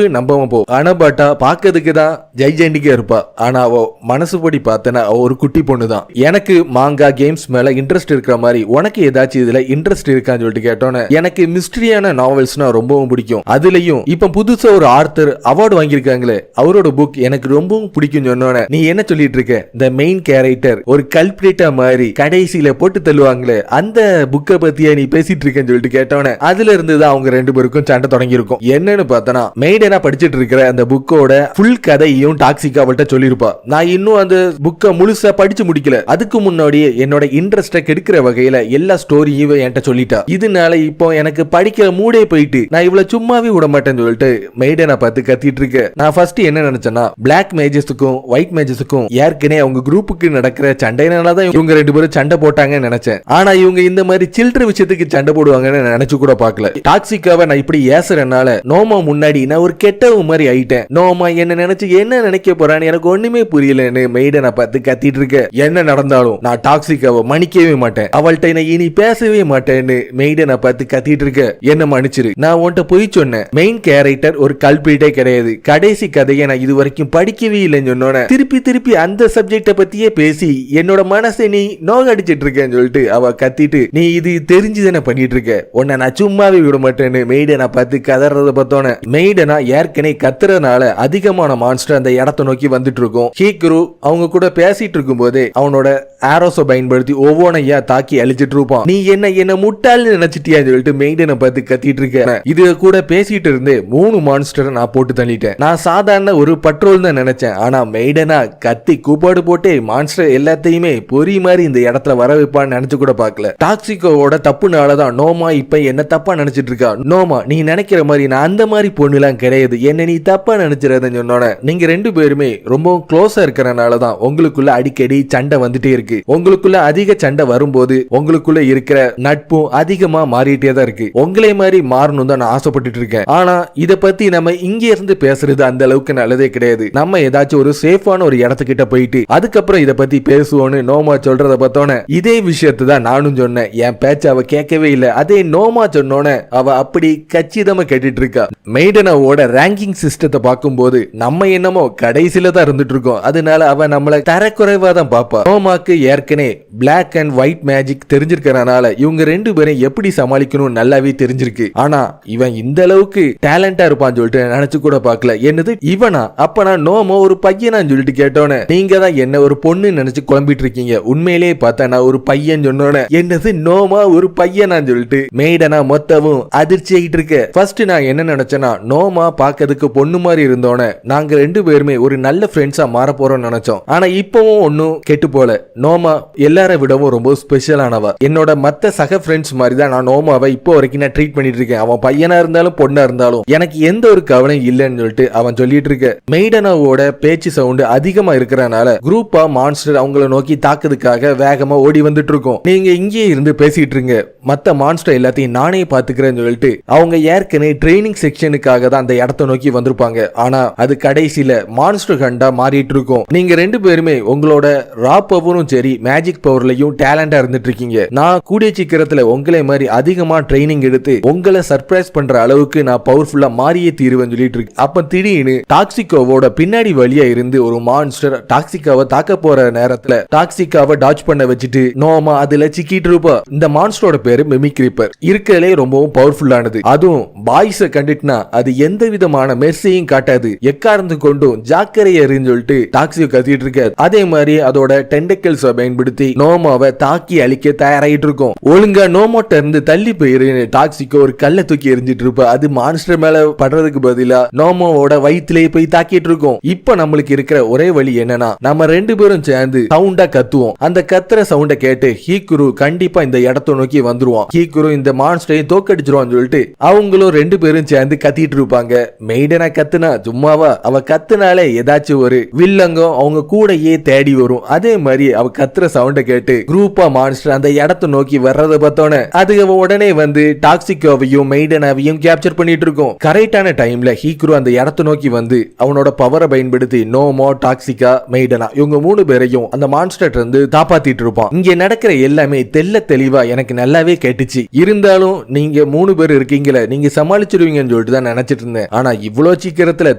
நம்பாம போ. அனபாட்டா பாக்கிறதுக்கு தான் ஜெய்ஜெண்டிக்கா இருப்பா. ஆனா அவ மனசுபடி பார்த்தனா அவ ஒரு குட்டி பொண்ணு தான். எனக்கு மாங்கா கேம்ஸ் மேல இன்ட்ரெஸ்ட் இருக்கிற மாதிரி உனக்கு ஏதாச்சும் இதுல இன்ட்ரெஸ்ட் இருக்கான்னு சொல்லிட்டு கேட்டோன்னே, எனக்கு மிஸ்டரியான நாவல்ஸ்னா ரொம்பவும் பிடிக்கும். அதுலயும் இப்ப புதுசா ஒரு ஆர்த்தர் அவார்டு வாங்கியிருக்காங்களே அவரோட புக் எனக்கு ரொம்பவும் பிடிக்கும் சொன்னோன்னே, நீ என்ன சொல்லிட்டு இருக்க, இந்த மெயின் கேரக்டர் ஒரு கல்பிரேட்டா மாதிரி கடைசியில போட்டு தள்ளுவாங்களே அந்த புக்கை பத்தியா நீ பேசிட்டு இருக்கேன்னு சொல்லிட்டு கேட்டோன்னே, அதுல இருந்துதான் அவங்க ரெண்டு பேருக்கும் சண்டை தொடங்கி இருக்கும். என்னன்னு பார்த்தனா, மெய்டனா படிச்சிட்டு இருக்கிற அந்த புக்கோட ஃபுல் கதையும் டாக்ஸிகா அவள்கிட்ட சொல்லிருப்பா. நான் இன்னும் அந்த புக்கை முழுசா படிச்சு முடிக்கல. அதுக்கு முன்னாடியே என்னோட இன்ட்ரெஸ்ட கெடுக்கிற வகையில எல்லா ஸ்டோரியும் என்கிட்ட சொல்லிட்டா. இதனால இப்போ எனக்கு படிக்கிற மூடே போயிட்டு நான் இவ்வளவு சும்மாவே விட மாட்டேன்னு சொல்லிட்டு மெய்டனை பார்த்து கத்திட்டு இருக்க. நான் ஃபர்ஸ்ட் என்ன நினைச்சேன்னா, பிளாக் மேஜஸுக்கும் ஒயிட் மேஜஸுக்கும் ஏற்கனவே அவங்க குரூப்புக்கு நடக்கிற சண்டைனாலதான் இவங்க ரெண்டு பேரும் சண்டை போட்டாங்கன்னு நினைச்சேன். ஆனா இவங்க இந்த மாதிரி சில்லற விஷயத்துக்கு சண்டை போடுவாங்கன்னு நினைச்சு கூட பார்க்கல. டாக்ஸிகாவை நான் இப்படி ஏசுறனால நோமா முன்னாடி நான் ஒரு கெட்டவு மாதிரி ஆயிட்டேன். நோமா என்ன நினைச்சு என்ன நினைக்க போறான்னு எனக்கு ஒண்ணுமே புரியலன்னு மெய்டனை பார்த்து கத்திட்டு இருக்க. என்ன நடந்தாலும் நான் டாக்ஸிகாவை மன்னிக்கவே மாட்டேன், அவள்கிட்ட நான் இனி பேசவே மாட்டேன்னு மெய்டனை பார்த்து கத்திட்டு இருக்க. என்ன மன்னிச்சிரு, நான் உன்கிட்ட போய் சொன்னேன். மெயின் கேரக்டர் ஒரு கல்பிரிட்டே கிடையாது. கடைசி கதையை நான் இது வரைக்கும் படிக்கவே இல்லைன்னு சொன்னோன்னே, திருப்பி அந்த சப்ஜெக்ட பத்தியே பேசி என்னோட மனசை நீ நோகடிச்சிட்டு இருக்கேன்னு சொல்லிட்டு அவ கத்திட்டு, நீ இது தெரிஞ்சுதானே பண்ணிட்டு இருக்க, உன்னை நான் சும்மாவே விட மாட்டேன்னு மெய்டனை பார்த்து கதறத பார்த்தோன்னே, மெய்டனா ஏற்கனவே கத்துறதுனால அதிகமான மான்ஸ்டர் அந்த இடத்தை நோக்கி வந்துட்டு இருக்கும். ஹீக்ரு அவங்க கூட பேசிட்டு இருக்கும் போதே அவனோட ஆரோஸை பயன்படுத்தி ஒவ்வொன்னையா தாக்கி அழிச்சிட்டு இருப்பான். நீ என்ன முட்டாள்னு நினைச்சிட்டியான்னு சொல்லிட்டு மெய்டனை பார்த்து கத்திட்டு இருக்க. இது கூட பேசிட்டு இருந்து 3 மான்ஸ்டரை நான் போட்டு தள்ளிட்டேன். நான் சாதாரண ஒரு பட்ரோல் தான் நினைச்சேன். ஆனா மெய்டனா கத்தி கூப்பாடு போட்டு மான்ஸ்டர் எல்லாத்தையுமே பொறி மாதிரி இந்த இடத்துல வர வைப்பான்னு நினைச்சு கூட பார்க்கல. டாக்ஸிகோவோட தப்புனாலதான் நோமா இப்ப என்ன தப்பா நினைச்சிட்டு இருக்கா. நோமா, நீ நினைக்கிற மாதிரி நான் அந்த மாதிரி பொண்ணுலாம் கிடையாது, என்ன நீ தப்பா நினைச்சிருந்தேன்னு சொன்னோட, நீங்க ரெண்டு பேருமே ரொம்ப க்ளோஸா இருக்கிறனாலதான் உங்களுக்குள்ள அடிக்கடி சண்டை வந்துட்டே இருக்கு. உங்களுக்குள்ள அதிக சண்டை வரும்போது உங்களுக்குள்ள இருக்கிற நட்பும் அதிகமா மாறிட்டே தான் இருக்கு. உங்களே மாதிரி மாறணும் தான் நான் ஆசைப்பட்டு இருக்கேன். ஆனா இத பத்தி நம்ம இங்க இருந்து பேசுறது அந்த அளவுக்கு நல்லதே கிடையாது. நம்ம ஏதாச்சும் ஒரு சேஃபான ஒரு இடத்துக்கிட்ட போயிட்டு அதுக்கப்புறம் இத பத்தி பேசுவோன்னு நோமா சொல்றத பார்த்தோன்னே, இதே விஷயத்தை தான் நானும் சொன்னேன். என் பேச்ச அவ கேட்கவே இல்லை. அதே நோமா சொன்னோன்னே அவ அப்படி கச்சிதமா கேட்டுட்டு இருக்கா. மெய்டனாவோட ரேங்கிங் சிஸ்டத்தை பார்க்கும்போது நம்ம என்னமோ கடைசியில தான் இருந்துட்டு இருக்கோம். அதனால அவ நம்மள தரக்குறைவா தான் பாப்பா. நோமாக்கு ஏற்கனவே பிளாக் அண்ட் ஒயிட் மேஜிக் தெரிஞ்சிருக்கிறனால இவங்க ரெண்டு பேரும் எப்படி சமாளிக்கணும் நல்லாவே தெரிஞ்சிருக்கு. ஆனா இவன் இந்த அளவுக்கு டேலண்டா இருப்பான்னு சொல்லிட்டு நினைச்சு கூட பார்க்கல. என்னது இவனா? அப்ப நான் நோமோ ஒரு பையனான்னு சொல்லிட்டு கேட்டோன்னே, நீங்க தான் என்ன ஒரு பொண்ணு நினைச்சு குழம்பிட்டு இருக்கீங்க, உண்மையிலேயே பார்த்தா நான் ஒரு பையன் சொன்னோன்னே, என்னது நோமா ஒரு பையனான்னு சொல்லிட்டு மெய்டனா மொத்தமும் அதிர்ச்சி ஆகிட்டு இருக்க. ஃபர்ஸ்ட் நான் என்ன நினைச்சேன்னா, நோமா பார்க்கறதுக்கு பொண்ணு மாதிரி இருந்தோன்னே நாங்க ரெண்டு பேருமே ஒரு நல்ல ஃப்ரெண்ட்ஸா மாற போறோம்னு நினைச்சோம். ஆனா இப்பவும் ஒன்னும் கெட்டு போல. நோமா எல்லார விடவும் ரொம்ப ஸ்பெஷலானவா. என்னோட மத்த சக ஃப்ரெண்ட்ஸ் மாதிரி தான் நான் நோமாவை இப்போ வரைக்கும் நான் ட்ரீட் பண்ணிட்டு இருக்கேன். அவன் பையனா இருந்தாலும் பொண்ணா இருந்தாலும் எனக்கு எந்த ஒரு கவலையும் இல்லைன்னு சொல்லிட்டு அவன் சொல்லிட்டு இருக்க. மெய்டனாவோட பேச்சு சவுண்ட் அதிகமா இருக்கிறனால குரூப்பா மான்ஸ்டர் அவங்கள நோக்கி தாக்குறதுக்காக வேகமா ஓடி வந்துட்டு இருக்கோம். நீங்க இங்கே இருந்து பேசிட்டு இருங்க, மத்த மான்ஸ்டர் எல்லாத்தையும் நானே பாத்துக்கிறேன்னு சொல்லிட்டு அவங்க ஏற்கனவே ட்ரைனிங் செக்ஷனுக்காக தான் அந்த இடத்த நோக்கி வந்திருப்பாங்க. ஆனா அது கடைசியில மான்ஸ்டர் கண்டா மாறிட்டு இருக்கும். நீங்க ரெண்டு பேருமே உங்களோட ரா பவரும் சரி மேஜிக் பவர்லயும் டேலண்டா இருந்துட்டு இருக்கீங்க. நான் கூடிய சீக்கிரத்துல உங்களை மாதிரி அதிகமா ட்ரைனிங் எடுத்து உங்களை சர்ப்ரைஸ் பண்ற அளவுக்கு நான் பவர்ஃபுல்லா மாறியே தீருவேன்னு சொல்லிட்டு இருக்கு. அப்ப திடீர்னு டாக்ஸிகோவோட பின்னாடி வழியா இருந்து ஒரு மான்ஸ்டர் டாக்ஸிகாவை தாக்க போற நேரத்துல டாக்ஸிகாவை டாச் பண்ண வச்சுட்டு நோமா அதுல சிக்கிட்டு இருப்பா. இந்த மான்ஸ்டரோட பேரு மிமிக் ரீப்பர். இருக்கலே ரொம்பவும் பவர்ஃபுல்லானது. அதுவும் பாய்ஸ கண்டுட்டுனா அது எந்த விதமான மெர்சியும் காட்டாது. எக்காரந்து கொண்டும் ஜாக்கரை எறின்னு சொல்லிட்டு டாக்ஸிகோ கத்திட்டு இருக்க. அதே மாதிரி அதோட டெண்டக்கிள்ஸ் பயன்படுத்தி நோமாவை தாக்கி அழிக்க தயாராயிட்டு இருக்கும். ஒழுங்கா நோமோட்ட இருந்து தள்ளி போயிரு டாக்ஸிக்கோ ஒரு கல்லை தூக்கி எரிஞ்சிட்டு இருப்ப. அது மான்ஸ்டர் மேல படுறதுக்கு பதிலா நோமோவோட வயிற்றுலயே போய் தாக்கிட்டு இருக்கும். இப்ப நம்மளுக்கு இருக்கிற ஒரே வழி என்னன்னா நம்ம 2 பேரும் சேர்ந்து சவுண்டா கத்துவோம். அந்த கத்துற சவுண்ட கேட்டு ஹீக்குரு கண்டிப்பா இந்த இடத்த நோக்கி வந்துருவான். ஹீக்குரு இந்த மான்ஸ்டரையும் தோக்கடிச்சிருவான்னு சொல்லிட்டு அவங்களும் 2 பேரும் சேர்ந்து கத்திட்டு இருப்பாங்க. மெய்டனா கத்துனா சும்மாவா, அவ கத்துனாலே ஏதாச்சும் ஒரு வில்லங்கம் அவங்க கூடயே தேடி வரும். அதே மாதிரி அவ கத்துற சவுண்ட கேட்டு குரூப்பா மான்ஸ்டர் அந்த இடத்தை நோக்கி வர்றத பார்த்தோன்னே அது உடனே வந்து டாக்ஸிகோவையும் மெய்டனாவையும் கேப்சர் பண்ணிட்டு இருக்கும். கரெக்டான டைம்ல ஹீக்குரு அந்த இடத்தை நோக்கி வந்து அவனோட பவரை பயன்படுத்தி நோமோ, டாக்ஸிகா, மெய்டனா இவங்க 3 பேரையும் அந்த மான்ஸ்டர் இருந்து காப்பாத்திட்டு இருப்பான். இங்க நடக்கிற எல்லாமே தெல்ல தெளிவா எனக்கு நல்லாவே கேட்டுச்சு. இருந்தாலும் நீங்க 3 பேர் இருக்கீங்களே, நீங்க சமாளிச்சிருவீங்கன்னு சொல்லிட்டு தான் நினைச்சிட்டு இருந்தேன். ஆனா இவ்வளவு சீக்கிரத்துல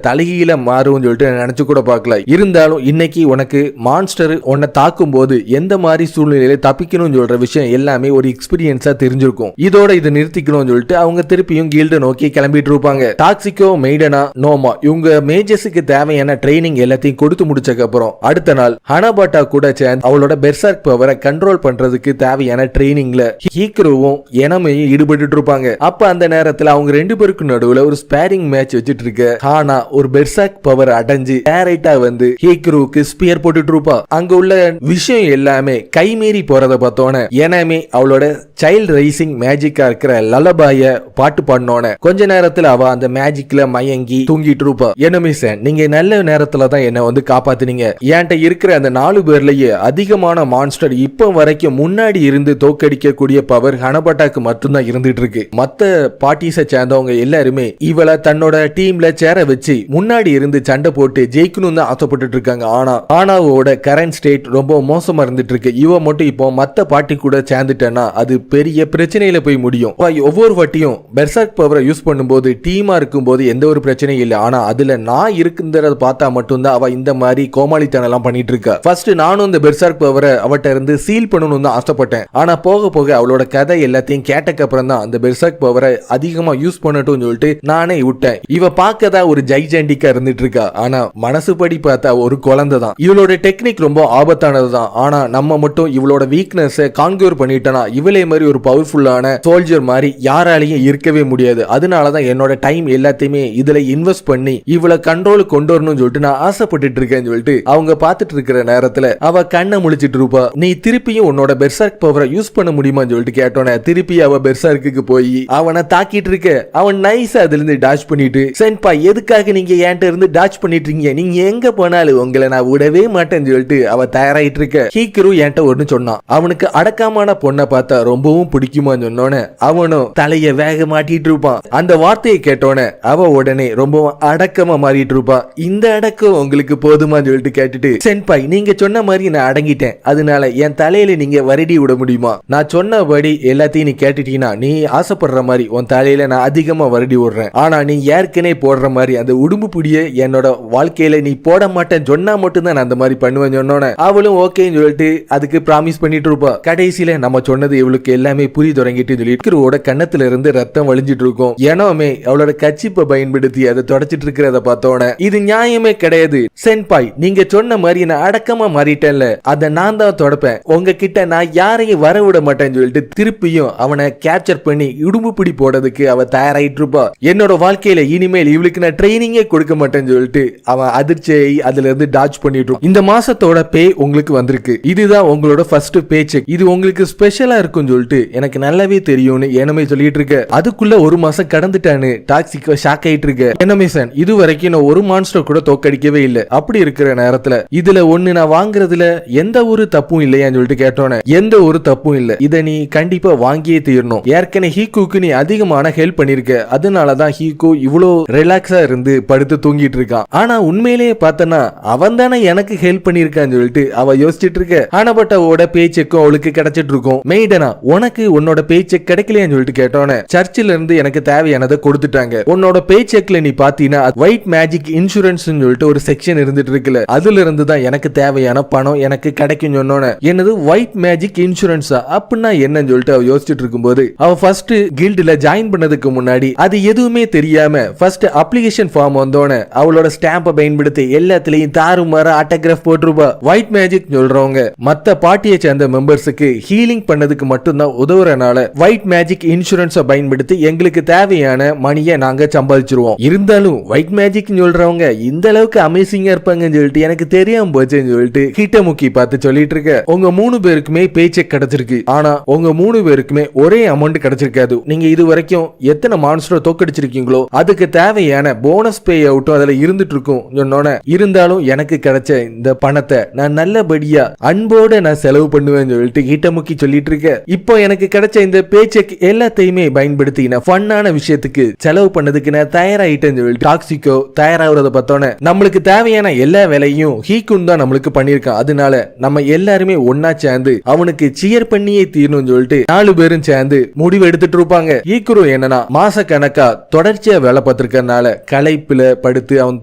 தலைகீழ மாறும் சொல்லிட்டு நினைச்சு கூட பார்க்கல. இருந்தாலும் இன்னைக்கு உனக்கு மான்ஸ்டர் உன்னை தாக்கும் போது எந்த மாதிரி சூழ்நிலையில தப்பிக்கணும்னு சொல்ற விஷயம் எல்லாமே ஒரு எக்ஸ்பீரியன்ஸா தெரிஞ்சிருக்கும். இதோட இதை நிறுத்திக்கணும்னு சொல்லிட்டு அவங்க திருப்பியும் கில்ட நோக்கி கிளம்பிட்டு இருப்பாங்க. டாக்ஸிகோ, மெய்டனா, நோமா இவங்க மேஜர்ஸுக்கு தேவையான ட்ரைனிங் எல்லாத்தையும் கொடுத்து முடிச்சதுக்கு அப்புறம் அடுத்த நாள் ஹனாபாட்டா கூட சேர்ந்து அவளோட பெர்சர்க் பவரை கண்ட்ரோல் பண்றதுக்கு தேவையான ட்ரைனிங்ல ஹீக்குருவும் எனமையும் ஈடுபட்டு இருப்பாங்க. அப்ப அந்த நேரத்துல அவங்க 2 பேருக்கு நடுவுல ஒரு ஸ்பேரிங் மேட்ச் வச்சிட்டு இருக்க ஹானா ஒரு பெர்சர்க் பவர் அடைஞ்சு டேரைட்டா வந்து ஹீக்குருவுக்கு ஸ்பியர் போட்டுட்டு இருப்பா. அங்க உள்ள விஷயம் எல்லாமே கைமீறி போறத பார்த்தோன்னே எனமே அவளோட சைல்ட் ரைசிங் மேஜிக்கா இருக்கிற லலபாய பாட்டு பாடினோன்னு கொஞ்ச நேரத்துல அவ அந்த மேஜிக்ல மயங்கி தூங்கிட்டு இருப்பா. எனமே சார், நீங்க நல்ல நேரத்துல தான் என்ன வந்து காப்பாத்தினீங்க. என்கிட்ட இருக்கிற அந்த 4 பேர்லயே அதிகமான மான்ஸ்டர் இப்ப வரைக்கும் முன்னாடி இருந்து தோக்கடிக்க கூடிய பவர் ஹனபாட்டாக்கு மட்டும்தான் இருந்துட்டு இருக்கு. மத்த பார்ட்டிஸை சேர்ந்தவங்க எல்லாருமே இவளை தன்னோட டீம்ல சேர வச்சு முன்னாடி இருந்து சண்டை போட்டு ஜெயிக்கணும் தான் ஆசைப்பட்டு இருக்காங்க. ஆனா ஆனாவோட கரண்ட் ஸ்டேட் ரொம்ப மோசமா இருந்துட்டு இருக்கு. இவ மட்டும் இப்போ மத்த பார்ட்டி கூட சேர்ந்துட்டேன்னா அது பெரிய பிரச்சனையில போய் முடியும். ஒவ்வொரு வாட்டியும் பெர்சர்க் பவரை யூஸ் பண்ணும்போது டீமா இருக்கும்போது எந்த ஒரு பிரச்சனையும் இல்லை. ஆனா அதுல நான் இருக்குன்றத பார்த்தா மட்டும்தான் அவ இந்த மாதிரி கோமாளித்தனம் எல்லாம் பண்ணிட்டு இருக்கா. ஃபர்ஸ்ட் நானும் இந்த பெர்சர்க் பவரை அவட்ட இருந்து சீல் பண்ணணும்னு தான் ஆசைப்பட்டேன். ஆனா போக போக அவளோட கதை எல்லாத்தையும் கேட்டக்கு அப்புறம் தான் அந்த பெர்சர்க் பவரை அதிகமா யூஸ் பண்ணட்டும் சொல்லிட்டு நானே விட்டேன். இவ பார்க்கதா ஒரு ஜைஜெண்டிக்கா இருந்துட்டு இருக்கா. ஆனா மனசுபடி பார்த்தா ஒரு குழந்தை தான். இவளோட டெக்னிக் ரொம்ப ஆபத்தானது தான். ஆனா நம்ம மட்டும் இவளோட வீக்னஸ் கான்கியூர் பண்ணிட்டோம்னா இவளே மாதிரி ஒரு பவர்ஃபுல்லான சோல்ஜர் மாதிரி யாராலையும் இருக்கவே முடியாது. அதனாலதான் என்னோட டைம் எல்லாத்தையுமே இதுல இன்வெஸ்ட் பண்ணி இவளை கண்ட்ரோல் கொண்டு வரணும்னு சொல்லிட்டு நான் ஆசைப்பட்டு இருக்கேன்னு சொல்லிட்டு அவங்க பார்த்துட்டு இருக்கிற நேரத்துல அவ கண்ணை முழிச்சிட்டு இருப்பா. நீ திருப்பியும் உன்னோட பெர்சர்க் பவரை யூஸ் பண்ண முடியுமான்னு சொல்லிட்டு கேட்டோன்னே திருப்பி அவ பெர்சர்க்கு போய் அவனை தாக்கிட்டு இருக்க. அவன் நைஸா அதுல இருந்து டாச் பண்ணிட்டு, சென்பா எதுக்காக நீங்க என்கிட்ட இருந்து டாச் பண்ணிட்டு இருக்கீங்க, நீங்க எங்க போனாலும் உங்களை நான் விடவே மாட்டேன்னு சொல்லிட்டு அவ தயாராயிட்டு இருக்க. ஹீக்குரு என்கிட்ட ஒன்னு சொன்னான். அவனுக்கு அடக்கமான பொண்ணை பார்த்தா ரொம்பவும் பிடிக்குமான்னு சொன்னோன்னு அவனும் தலைய வேக மாட்டிட்டு இருப்பான். அந்த வார்த்தையை கேட்டோன்னே அவ உடனே ரொம்பவும் அடக்கமா மாறிட்டு இருப்பா. இந்த அடக்கம் உங்களுக்கு போதுமான்னு சொல்லிட்டு கேட்டுட்டு, சென்பாய் நீங்க சொன்ன மாதிரி நான் அடங்கிட்டேன். அதனால என் தலையில நீங்க வருடி விட முடியுமா? நான் சொன்னபடி எல்லாத்தையும் நீ கேட்டுட்டீங்கன்னா நீ ஆசைப்படுற மாதிரி உன் தலையில நான் அதிகமா வருடி விடுறேன். ஆனா நீ ஏற்கனவே போடுற மாதிரி அந்த உடும்பு புடிய என்னோட வாழ்க்கையில நீ போட மாட்டேன்னு சொன்னா மட்டும்தான் நான் அந்த மாதிரி பண்ணுவேன் சொன்னோன்னே அவளும் ஓகேன்னு சொல்லிட்டு அதுக்கு ப்ராமிஸ் பண்ணிட்டு இருப்பா. கடைசியில நம்ம சொன்னது இவளுக்கு எல்லாமே புரிய தொடங்கிட்டு சொல்லிட்டு கண்ணத்துல இருந்து ரத்தம் வழிஞ்சிட்டு இருக்கும். எனமே அவளோட கச்சிப்பை பயன்படுத்தி அதை தொடச்சிட்டு இருக்கிறத பார்த்தோன்னே இது நியாயமே கிடையாது. சென்பாய் நீங்க சொன்ன மாதிரி நான் அடக்கமா மாறிட்டேன்ல, அதை நான் தான் தொடப்பேன். உங்ககிட்ட நான் யாரையும் வர விட மாட்டேன்னு சொல்லிட்டு திருப்பியும் அவனை கேப்சர் பண்ணி இடும்பு பிடி போடுறதுக்கு அவ தயாராயிட்டு இருப்பா. என்னோட வாழ்க்கையில இனிமேல் இவளுக்கு நான் ட்ரைனிங்கே கொடுக்க மாட்டேன்னு சொல்லிட்டு அவன் அதிர்ச்சியை அதுல இருந்து டாச் பண்ணிட்டு. இந்த மாசத்தோட பே உங்களுக்கு வந்திருக்கு. இதுதான் உங்களோட ஃபர்ஸ்ட் பே செக். இது உங்களுக்கு ஸ்பெஷலா இருக்கும் சொல்லிட்டு எனக்கு நல்லாவே தெரியும்னு எனமே சொல்லிட்டு இருக்க. அதுக்குள்ள 1 மாசம் கடந்துட்டான்னு டாக்ஸிக்கோ ஷாக் ஆயிட்டு இருக்க. எனமேசன் இது வரைக்கும் நான் ஒரு மான்ஸ்டர் கூட தோக்கடிக்கவே இல்லை. அப்படி இருக்கிற நேரத்துல இதுல ஒண்ணு நான் வாங்குறதுல எந்த ஒரு தப்பும் இல்லையான்னு சொல்லிட்டு கேட்டோன்னே எந்த ஒரு தப்பும் இல்ல, இதை நீ கண்டிப்பா வாங்கியே தீரணும். ஏற்கனவே ஹீக்குக்கு நீ அதிகமான ஹெல்ப் பண்ணிருக்க. அதனாலதான் ஹீக்கு இவ்வளோ ரிலாக்ஸா இருந்து படுத்து தூங்கிட்டு இருக்கான். ஆனா உண்மையிலேயே பார்த்தனா அவன் தானே எனக்கு ஹெல்ப் பண்ணிருக்கான்னு சொல்லிட்டு அவ யோசிச்சுட்டு இருக்க. ஆனபட்டாவோட பே செக்கும் அவளுக்கு கிடைச்சிட்டு இருக்கும். மெய்டனா உனக்கு உன்னோட பே செக் கிடைக்கலையான்னு சொல்லிட்டு கேட்டோன்னே சர்ச்சில் இருந்து எனக்கு தேவையானதை கொடுத்துட்டாங்க. உன்னோட பே செக்ல நீ பாத்தீங்கன்னா ஒயிட் மேஜிக் இன்சூரன்ஸ் சொல்லிட்டு ஒரு செக்ஷன் இருந்துட்டு இருக்குல்ல, அதுல இருந்து தான் எனக்கு தேவையான பணம் எனக்கு கிடைக்கும் சொன்னோன்னே என்னது ஒயிட் மேஜிக் இன்சூரன்ஸா அப்படின்னா என்னன்னு சொல்லிட்டு அவ யோசிச்சுட்டு இருக்கும்போது அவ ஃபர்ஸ்ட் கில்டுல ஜாயின் பண்ணதுக்கு முன்னாடி அது எதுவுமே தெரியாம ஃபர்ஸ்ட் அப்ளிகேஷன் ஃபார்ம் வந்தோன்னே அவளோட ஸ்டாம்பை பயன்படுத்தி எல்லாத்துலயும் தாறுமாற ஆட்டோகிராஃப் போட்டுருப்பா. ஒயிட் மேஜிக் சொல்றவங்க மத்த பார்ட்டியை சேர்ந்த மெம்பர்ஸுக்கு ஹீலிங் பண்ணதுக்கு மட்டும்தான் உதவுறனால ஒயிட் மேஜிக் இன்சூரன்ஸை பயன்படுத்தி எங்களுக்கு தேவையான மணியை நாங்க சம்பாதிச்சிருவோம். இருந்தாலும் ஒயிட் மேஜிக் சொல்றவங்க இந்த அளவுக்கு அமேசிங்கா இருப்பாங்கன்னு சொல்லிட்டு எனக்கு தெரியாம போச்சுன்னு சொல்லிட்டு ஹிட்டமுக்கி பார்த்து சொல்லிட்டு இருக்க. உங்க 3 பேருக்குமே பே செக் கிடைச்சிருக்கு. ஆனா உங்க 3 பேருக்குமே ஒரே அமௌண்ட் கிடைச்சிருக்காது. நீங்க இது வரைக்கும் எத்தனை மான்ஸ்டரை தோக்கடிச்சிருக்கீங்களோ அதுக்கு தேவையான போனஸ் பே அவுட்டும் அதுல இருந்துட்டு இருக்கும் சொன்னோன, இருந்தாலும் எனக்கு கிடைச்ச இந்த பணத்தை நான் நல்லபடியா அன்போட நான் செலவு பண்ணுவேன்னு சொல்லிட்டு ஹிட்டமுக்கி சொல்லிட்டு இருக்க. இப்போ எனக்கு கிடைச்ச இந்த பே செக் எல்லாத்தையுமே பயன்படுத்தி நான் ஃபன்னான விஷயத்துக்கு செலவு பண்ணதுக்கு நான் தயாராயிட்டேன்னு சொல்லிட்டு டாக்ஸிகோ தயாராகிறத பார்த்தோன்னே, நம்மளுக்கு தேவையான எல்லா வேலையும் ஹீக்குன் தான் நம்மளுக்கு பண்ணிருக்கான். அதனால நம்ம எல்லாருமே ஒன்னா சேர்ந்து அவனுக்கு சியர் பண்ணியே தீரணும்னு சொல்லிட்டு 4 பேரும் சேர்ந்து முடிவு எடுத்துட்டு இருப்பாங்க. ஹீக்குரு என்னன்னா மாச கணக்கா தொடர்ச்சியா வேலை பார்த்திருக்கனால களைப்புல படுத்து அவன்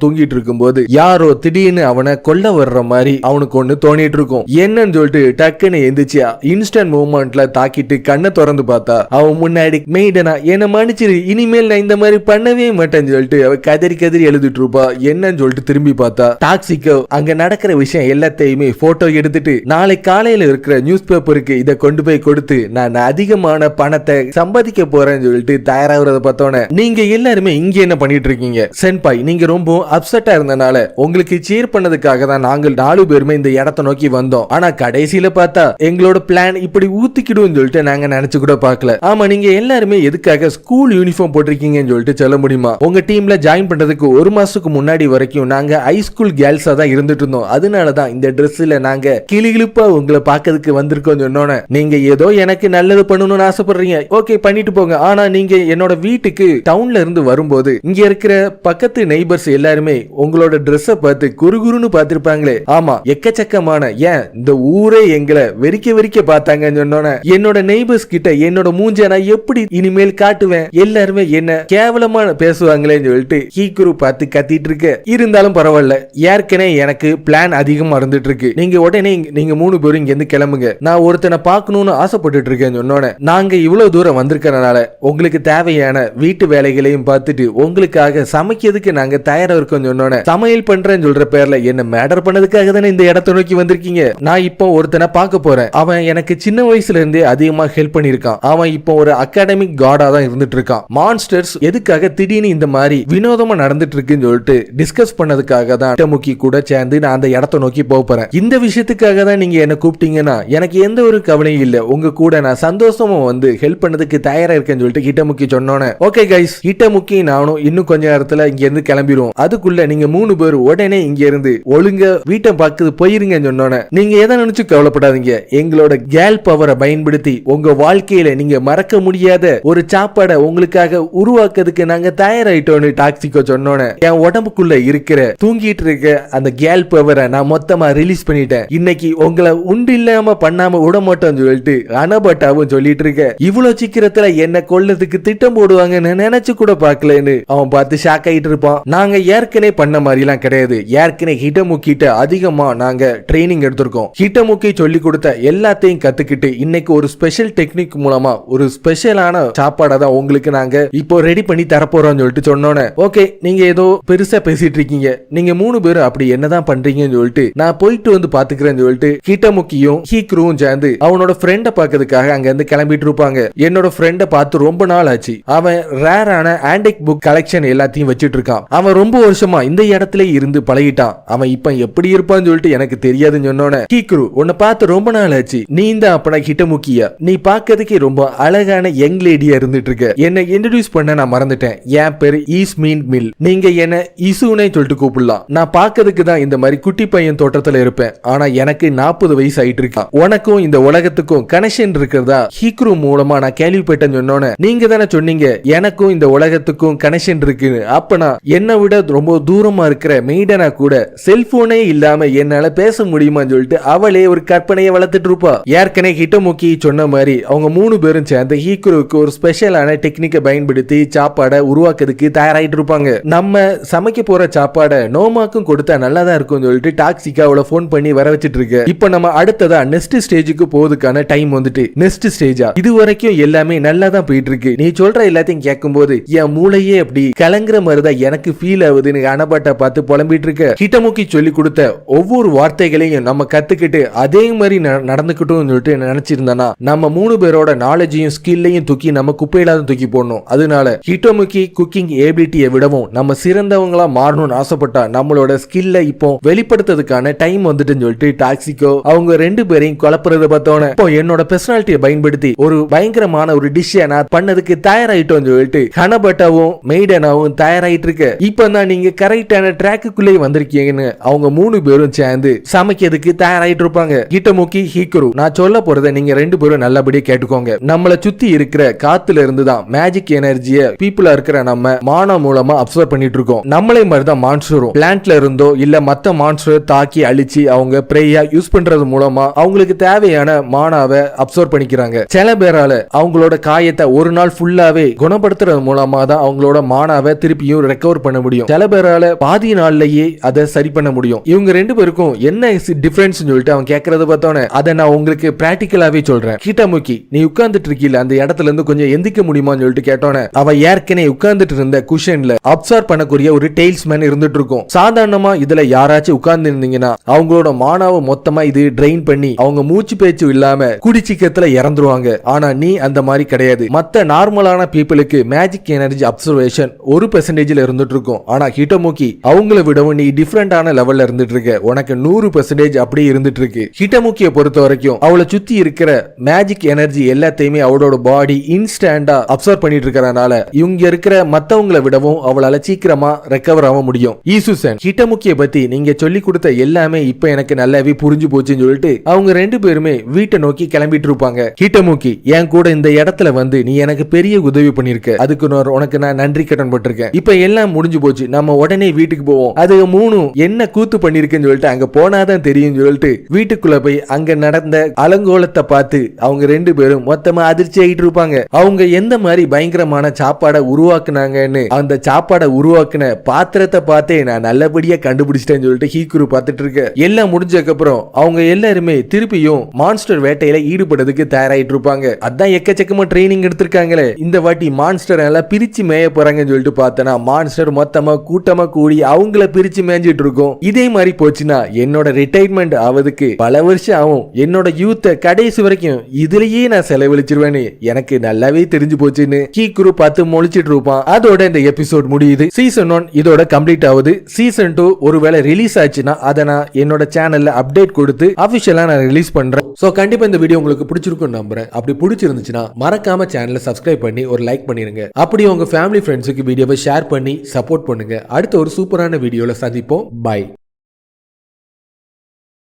தூங்கிட்டு இருக்கும்போது யாரோ திடீர்னு அவனை கொல்ல வர்ற மாதிரி அவனுக்கு ஒண்ணு தோணிட்டு இருக்கும். என்னன்னு சொல்லிட்டு டக்குன்னு எந்திரிச்சு இன்ஸ்டன்ட் மூவ்மெண்ட்ல தாக்கிட்டு கண்ணை திறந்து பார்த்தா அவன் முன்னாடி மெய்டனா என்ன மன்னிச்சிரு, இனிமேல் நான் இந்த மாதிரி பண்ணவே மாட்டேன்னு சொல்லிட்டு அவ கதறி கதறி எழுதிட்டு இருப்பா. என்னன்னு சொல்லிட்டு திரும்பி பார்த்தா டாக்ஸிகோ அங்க நடக்கிற விஷயம் எல்லாத்தையுமே போட்டோ எடுத்துட்டு நாளை காலையில இருக்கிற நியூஸ் பேப்பருக்கு இதை கொண்டு போய் கொடுத்து நான் அதிகமான பணத்தை சம்பாதிக்க போறேன்னு சொல்லிட்டு தயாராகிறத பார்த்தோன்னே, நீங்க எல்லாருமே இங்க என்ன பண்ணிட்டு இருக்கீங்க சென்பாய்? நீங்க ரொம்ப அப்செட்டா இருந்தனால உங்களுக்கு சீர் பண்ணதுக்காக தான் நாங்கள் 4 பேருமே இந்த இடத்தை நோக்கி வந்தோம். ஆனா கடைசியில பார்த்தா எங்களோட பிளான் இப்படி ஊத்திக்கிடும் சொல்லிட்டு நாங்க நினைச்சு கூட பார்க்கல. ஆமா, நீங்க எல்லாருமே எதுக்காக ஸ்கூல் யூனிஃபார்ம் போட்டிருக்கீங்கன்னு சொல்லிட்டு சொல்ல முடியுமா? உங்க டீம்ல ஜாயின் பண்றதுக்கு 1 மாசத்துக்கு முன்னாடி வரைக்கும் நாங்க ஹை ஸ்கூல் கேர்ள்ஸா தான் இருந்துட்டு இருந்தோம். அதனாலதான் இந்த ட்ரெஸ்ல நாங்க கிளிகிளிப்பா உங்களை பார்க்கிறதுக்கு வந்திருக்கோம் சொன்னோன்னு, நீங்க ஏதோ எனக்கு நல்லது பண்ணணும்னு ஆசைப்படுறீங்க, ஓகே பண்ணிட்டு போங்க. ஆனா நீங்க என்னோட வீட்டுக்கு டவுன்ல இருந்து வரும்போது இங்க இருக்கிற பக்கத்து நெய்பர்ஸ் எல்லாருமே உங்களோட ட்ரெஸ்ஸை பார்த்து குறுகுறுன்னு பார்த்திருப்பாங்களே. ஆமா, எக்கச்சக்கமான, ஏன் இந்த ஊரே எங்களை வெறிக்க வெறிக்க பார்த்தாங்கன்னு சொன்னோன்னே, என்னோட நெய்பர்ஸ் கிட்ட என்னோட மூஞ்ச நான் எப்படி இனிமேல் காட்டுவேன்? எல்லாருமே என்ன கேவலமா பேசுவாங்களேன்னு சொல்லிட்டு ஹீக்குரு பார்த்து கத்திட்டு இருக்கு. இருந்தாலும் பரவாயில்ல, ஏற்கனவே எனக்கு பிளான் அதிகமா இருந்துட்டு இருக்கு. நீங்க உடனே நீங்க 3 பேரும் இங்க இருந்து கிளம்புங்க. நான் ஒருத்தனை பார்க்கணும்னு ஆசைப்பட்டு இருக்கேன்னு சொன்னோன்னே, நாங்க இவ்வளவு தூரம் வந்திருக்கனால உங்களுக்கு தேவையான வீட்டு வேலைகளையும் பார்த்துட்டு உங்களுக்காக சமைக்கிறதுக்கு நாங்க தயாரா இருக்கோம் சொன்னோன்னே, சமையல் பண்றேன்னு சொல்ற பேர்ல என்ன மேடர் பண்ணதுக்காக தானே இந்த இடத்தை நோக்கி வந்திருக்கீங்க. நான் இப்போ ஒருத்தனை பார்க்க போறேன். அவன் எனக்கு சின்ன வயசுல இருந்தே அதிகமா ஹெல்ப் பண்ணிருக்கான். அவன் இப்போ ஒரு அகாடமிக் காடா தான் இருந்துட்டு இருக்கான். மான்ஸ்டர்ஸ் எதுக்காக திடீர்னு இந்த மாதிரி வினோதமா நடந்துட்டு இருக்குன்னு சொல்லிட்டு டிஸ்கஸ் பண்ணதுக்காக தான் ஹிட்டமுக்கி கூட சேர்ந்து நான் அந்த இடத்தை நோக்கி போறேன். இந்த விஷயத்துக்காக தான் நீங்க என்ன கூப்பிட்டீங்கன்னா எனக்கு எந்த ஒரு கவலையும் இல்ல, உங்க கூட நான் சந்தோஷமா வந்து ஹெல்ப் பண்ணதுக்கு தயாரா இருக்கேன்னு சொல்லிட்டு ஹிட்டமுக்கி சொன்னோன்னே, ஓகே கைஸ், ஹிட்டமுக்கி நானும் இன்னும் கொஞ்ச நேரத்துல இங்க இருந்து கிளம்பிடுவோம். அதுக்குள்ள நீங்க 3 பேர் உடனே இங்க இருந்து ஒழுங்க வீட்டை பார்க்க போயிருங்கன்னு சொன்னோன்னே, நீங்க எதை நினைச்சு கவலைப்படாதீங்க, எங்களோட கேல் பவரை பயன்படுத்தி உங்க வாழ்க்கையில நீங்க மறக்க முடியாத ஒரு சாப்பாடை உங்களுக்காக உருவாக்குறதுக்கு நாங்க தயாராயிட்டோம்னு டாக்ஸிகோ சொன்னோன்னே, என் உடம்புக்குள்ள இருக்கிற தூங்கிட்டு இருக்க அந்த கேல் பவரை நான் மொத்தமா ரிலீஸ் பண்ணிட்டேன். இன்னைக்கு உங்களை உண்டு இல்லாம பண்ணாம விட மாட்டோம்னு சொல்லிட்டு அனபட்டாவும் சொல்லிட்டு இருக்க. இவ்வளவு சீக்கிரத்துல என்ன கொல்லதுக்கு திட்டம் போடுவாங்கன்னு நினைச்சு கூட பார்க்கலன்னு அவன் பார்த்து ஷாக் ஆயிட்டு இருப்பான். நாங்க ஏற்கனவே பண்ண மாதிரி எல்லாம் கிடையாது. ஏற்கனவே ஹிட்டமுக்கிட்ட அதிகமா நாங்க ட்ரைனிங் எடுத்திருக்கோம். ஹிட்டமுக்கி சொல்லி கொடுத்த எல்லாத்தையும் கத்துக்கிட்டு இன்னைக்கு ஒரு ஸ்பெஷல் டெக்னிக் மூலமா ஒரு ஸ்பெஷலான சாப்பாடை தான் உங்களுக்கு நாங்க இப்போ ரெடி பண்ணி தரப்போறோம் சொல்லிட்டு சொன்னோன்னே, ஓகே நீங்க ஏதோ பெருசா பேசிட்டு இருக்கீங்க, நீங்க 3 பேரும் அப்படி என்னதான் பண்றீங்கன்னு சொல்லிட்டு நான் போயிட்டு வந்து பாத்துக்கிறேன்னு சொல்லிட்டு ஹிட்டமுக்கியும் ஹீக்ருவும் சேர்ந்து அவனோட ஃப்ரெண்ட பாக்கிறதுக்காக அங்க இருந்து கிளம்பிட்டு இருப்பாங்க. என்னோட ஃப்ரெண்ட பார்த்து ரொம்ப நாள் ஆச்சு. அவன் ரேரான ஆன்டிக் புக் கலெக்ஷன் எல்லாத்தையும் வச்சிட்டு இருக்கான். அவன் ரொம்ப வருஷமா இந்த இடத்துல இருந்து பழகிட்டான். அவன் இப்ப எப்படி இருப்பான்னு சொல்லிட்டு எனக்கு தெரியாதுன்னு சொன்னோன்னே, ஹீக்ரு உன்னை பார்த்து ரொம்ப நாள் ஆச்சு, நீ தான் அப்பனா ஹிட்டமுக்கியா? நீ பாக்கிறதுக்கு ரொம்ப அழகான யங் லேடியா இருந்துட்டு இருக்க. என்ன இன்ட்ரோடியூஸ் பண்ண நான் மறந்துட்டேன். என் பேரு ஈஸ்மீன் மில், நீங்க என்ன இசுனே சொல்லிட்டு கூப்பிடலாம். நான் பாக்கிறதுக்கு தான் இந்த மாதிரி குட்டி பையன் தோற்றத்துல இருப்பேன். ஆனா எனக்கு 40 வயசு ஆயிட்டு இருக்கான். உனக்கும் இந்த உலகத்துக்கும் கனெக்ஷன் இருக்கிறதா ஹீக்ரு மூலமா நான் கேள்விப்பட்டேன்னு சொன்னோன்னே, நீங்க தானே சொன்னீங்க எனக்கும் இந்த உலகத்துக்கும் கனெக்ஷன் இருக்குன்னு. அப்பனா என்னை விட ரொம்ப தூரமா இருக்கிற மெய்டனா கூட செல்போனே இல்லாம என்னால பேச முடியுமான்னு சொல்லிட்டு அவளே ஒரு கற்பனையை வளர்த்துட்டு இருப்பா. ஏற்கனவே ஹிட்டமுக்கி சொன்ன மாதிரி அவங்க 3 பேரும் சேர்ந்து ஹீக்ருவுக்கு ஒரு ஸ்பெஷலான டெக்னிக்கை பயன்படுத்தி சாப்பாடை உருவாக்குறதுக்கு தயாராயிட்டு இருப்பாங்க. நம்ம சமைக்க போற சாப்பாடை நோமாக்கும் கொடுத்தா நல்லாதான் இருக்கும் சொல்லிட்டு டாக்ஸிகா அவளை போன் பண்ணி வர வச்சிட்டு இருக்கு. இப்ப நம்ம அடுத்ததா நெக்ஸ்ட் ஸ்டேஜுக்கு போறதுக்கான டைம் வந்துட்டு. நெக்ஸ்ட் ஸ்டேஜா இது வரைக்கும் எல்லாமே நல்லா தான் போயிட்டு இருக்கு. நீ சொல்ற எல்லாத்தையும் கேட்கும் போது என் மூளையே அப்படி கலங்குற மாதிரிதான் எனக்கு ஃபீல் ஆகுதுன்னு அனபாட்டை பார்த்து புலம்பிட்டு இருக்க. ஹிட்டமுக்கி சொல்லி கொடுத்த ஒவ்வொரு வார்த்தைகளையும் நம்ம கத்துக்கிட்டு அதே மாதிரி நடந்துக்கிட்டும் சொல்லிட்டு நினைச்சிருந்தேன்னா நம்ம 3 பேரோட நாலேஜையும் ஸ்கில்லையும் தூக்கி நம்ம குப்பையில தூக்கி போடணும். அதனால ஹிட்டோமுக்கி குக்கிங் எபிலிட்டியை விடவும் நம்ம சிறந்தவங்களா மாறணும்னு ஆசைப்பட்டா நம்மளோட ஸ்கில்ல இப்போ வெளிப்படுத்துறதுக்கான டைம் வந்துட்டுன்னு சொல்லிட்டு டாக்ஸிகோ அவங்க 2 பேரையும் குழப்பறத பார்த்தோன்னே இப்போ என்னோட பெர்சனாலிட்டியை பயன்படுத்தி ஒரு பயங்கரமான ஒரு டிஷ்ஷை நான் பண்ணதுக்கு தயாராயிட்டோம் சொல்லிட்டு ஹனபட்டாவும் மெய்டனாவும் தயாராயிட்டு இருக்க. இப்போ தான் நீங்க கரெக்டான ட்ராக்குக்குள்ளே வந்திருக்கீங்கன்னு அவங்க 3 பேரும் சேர்ந்து சமைக்கிறதுக்கு தயாராயிட்டு இருப்பாங்க. ஹிட்டோமுக்கி ஹிக்குரு நான் சொல்ல போறதை நீங்க 2 பேரும் நல்லபடியா கேட்டுக்கோங்க. நம்மளை சுத்தி இருக்கிற காத்துல இருந்து தான் மேஜிக் எனர்ஜிய பீப்புளா இருக்கிற நம்ம மானா மூலமா அப்சர்வ் பண்ணிட்டு இருக்கோம். நம்மளே மாதிரி தான் மான்ஸ்டரும் பிளான்ட்ல இருந்தோ இல்ல மத்த மான்ஸ்டர் தாக்கி அழிச்சு அவங்க பிரேயா யூஸ் பண்றது மூலமா அவங்களுக்கு தேவையான மானாவை அப்சர்வ் பண்ணிக்கிறாங்க. சில பேரால அவங்களோட காயத்தை ஒரு நாள் ஃபுல்லாவே குணப்படுத்துறது மூலமா தான் அவங்களோட மானாவை திருப்பியும் ரெக்கவர் பண்ண முடியும். சில பேரால பாதி நாள்லயே அதை சரி பண்ண முடியும். இவங்க 2 பேருக்கும் என்ன டிஃபரன்ஸ் சொல்லிட்டு அவன் கேட்கறத பார்த்தோன்னே அதை நான் உங்களுக்கு பிராக்டிகலாவே சொல்றேன். ஹிட்டோமுக்கி நீ உட்கார்ந்துட்டு இருக்கீல அந்த இடத்துல இருந்து கொஞ்சம் எந்திக்க முடியுமான்னு சொல்லிட்டு கேட்டோன்னே அவ ஏற்கனவே உட்கார்ந்துட்டு இருந்த குஷன்ல அப்சர்வ் பண்ணக்கூடிய ஒரு டெய்ல்ஸ்மேன் இருந்துட்டு இருக்கும். சாதாரணமா இதுல யாராச்சும் உட்கார்ந்து இருந்தீங்கன்னா அவங்களோட மானாவை மொத்தமா இது ட்ரெயின் பண்ணி அவங்க மூச்சு பேச்சு இல்லாம குடிச்சிக்கத்துல இறந்துருவாங்க. ஆனா நீ அந்த மாதிரி கிடையாது. மத்த நார்மலான பீப்புளுக்கு மேஜிக் எனர்ஜி அப்சர்வேஷன் 1% இருந்துட்டு இருக்கும். ஆனா ஹிட்டோமுக்கி அவங்கள விடவும் நீ டிஃபரெண்டான லெவல்ல இருந்துட்டு இருக்க. உனக்கு 100% அப்படியே இருந்துட்டு இருக்கு. ஹிட்டோமுக்கியை பொறுத்த வரைக்கும் அவளை சுத்தி இருக்கிற மேஜிக் எனர்ஜி எல்லாத்தையுமே அவளோட பாடி இன்ஸ்டன்டா அப்சர்வ் பண்ணிட்டு இருக்கறனால இவங்க இருக்கிற மத்தவங்களை விடவும் அவளால சீக்கிரமா ரெக்கவர் ஆக முடியும். ஈசுசன் ஹிட்டோமுக்கியை பத்தி நீங்க சொல்லி கொடுத்த எல்லாமே இப்ப எனக்கு நல்லாவே புரிஞ்சு போச்சுன்னு சொல்லிட்டு அவங்க 2 பேருமே வீட்டை நோக்கி கிளம்பிட்டு இருப்பாங்க. ஹிட்டோமுக்கி என் கூட இந்த இடத்துல வந்து நீ எனக்கு பெரிய உதவி பண்ணிருக்க. அதுக்கு உனக்கு நான் நன்றி கடன் பட்டிருக்கேன். இப்ப எல்லாம் முடிஞ்சு போச்சு. நம்ம உடனே வீட்டுக்கு போவோம். அது 3 என்ன கூத்து பண்ணிருக்கேன்னு சொல்லிட்டு அங்க போனாதான் தெரியும் சொல்லிட்டு வீட்டுக்குள்ள போய் அங்க நடந்த அலங்கோலத்தை பார்த்து அவங்க 2 பேரும் மொத்தமா அதிர்ச்சி ஆகிட்டு இருப்பாங்க. அவங்க எந்த மாதிரி பயங்கரமான சாப்பாடை உருவாக்குனாங்கன்னு அந்த சாப்பாடை உருவாக்குன பாத்திரத்தை பார்த்தே நான் நல்லபடியா கண்டுபிடிச்சிட்டேன்னு சொல்லிட்டு ஹீக்குரு பார்த்துட்டு இருக்க. எல்லாம் முடிஞ்சதுக்கு அப்புறம் அவங்க எல்லாருமே திருப்பியும் மான்ஸ்டர் வேட்டையில ஈடுபடுறதுக்கு தயாராயிட்டு இருப்பாங்க. அதான் எக்கச்சக்கமா ட்ரைனிங் எடுத்திருக்காங்களே. இந்த வாட்டி மான்ஸ்டர் எல்லாம் பிரிச்சு மேய போறாங்கன்னு சொல்லிட்டு பார்த்தனா மான்ஸ்டர் மொத்தமா கூட்டமா கூடி அவங்கள பிரிச்சு மேய்ஞ்சிட்டு இருக்கும். இதே மாதிரி போச்சுன்னா என்னோட ரிட்டையர்மெண்ட் ஆவதுக்கு பல வருஷம் ஆகும். என்னோட யூத்தை கடைசி வரைக்கும் இதுலயே நான் செலவழிச்சிருவேன்னு எனக்கு நல்லாவே தெரிஞ்சு போச்சுன்னு ஹீக்குரு பார்த்து மொழிச்சிட்டு இருப்பான். அதோட இந்த எபிசோட் முடியுது. சீசன் 1 இதோட கம்ப்ளீட் ஆகுது. சீசன் 2 ஒருவேளை ரிலீஸ் ஆச்சுன்னா அதை நான் என்னோட சேனல்ல அப்டேட் கொடுத்து அபிஷியலா நான் ரிலீஸ் பண்றேன். சோ கண்டிப்பா இந்த வீடியோ உங்களுக்கு பிடிச்சிருக்கும் நம்புறேன். அப்படி பிடிச்சிருந்துச்சுன்னா மறக்காம சேனலை சப்ஸ்கிரைப் பண்ணி ஒரு லைக் பண்ணிருங்க. அப்படி உங்க ஃபேமிலி ஃப்ரெண்ட்ஸுக்கு வீடியோவை ஷேர் பண்ணி சப்போர்ட் பண்ணுங்க. அடுத்த ஒரு சூப்பரான வீடியோல சந்திப்போம். பை.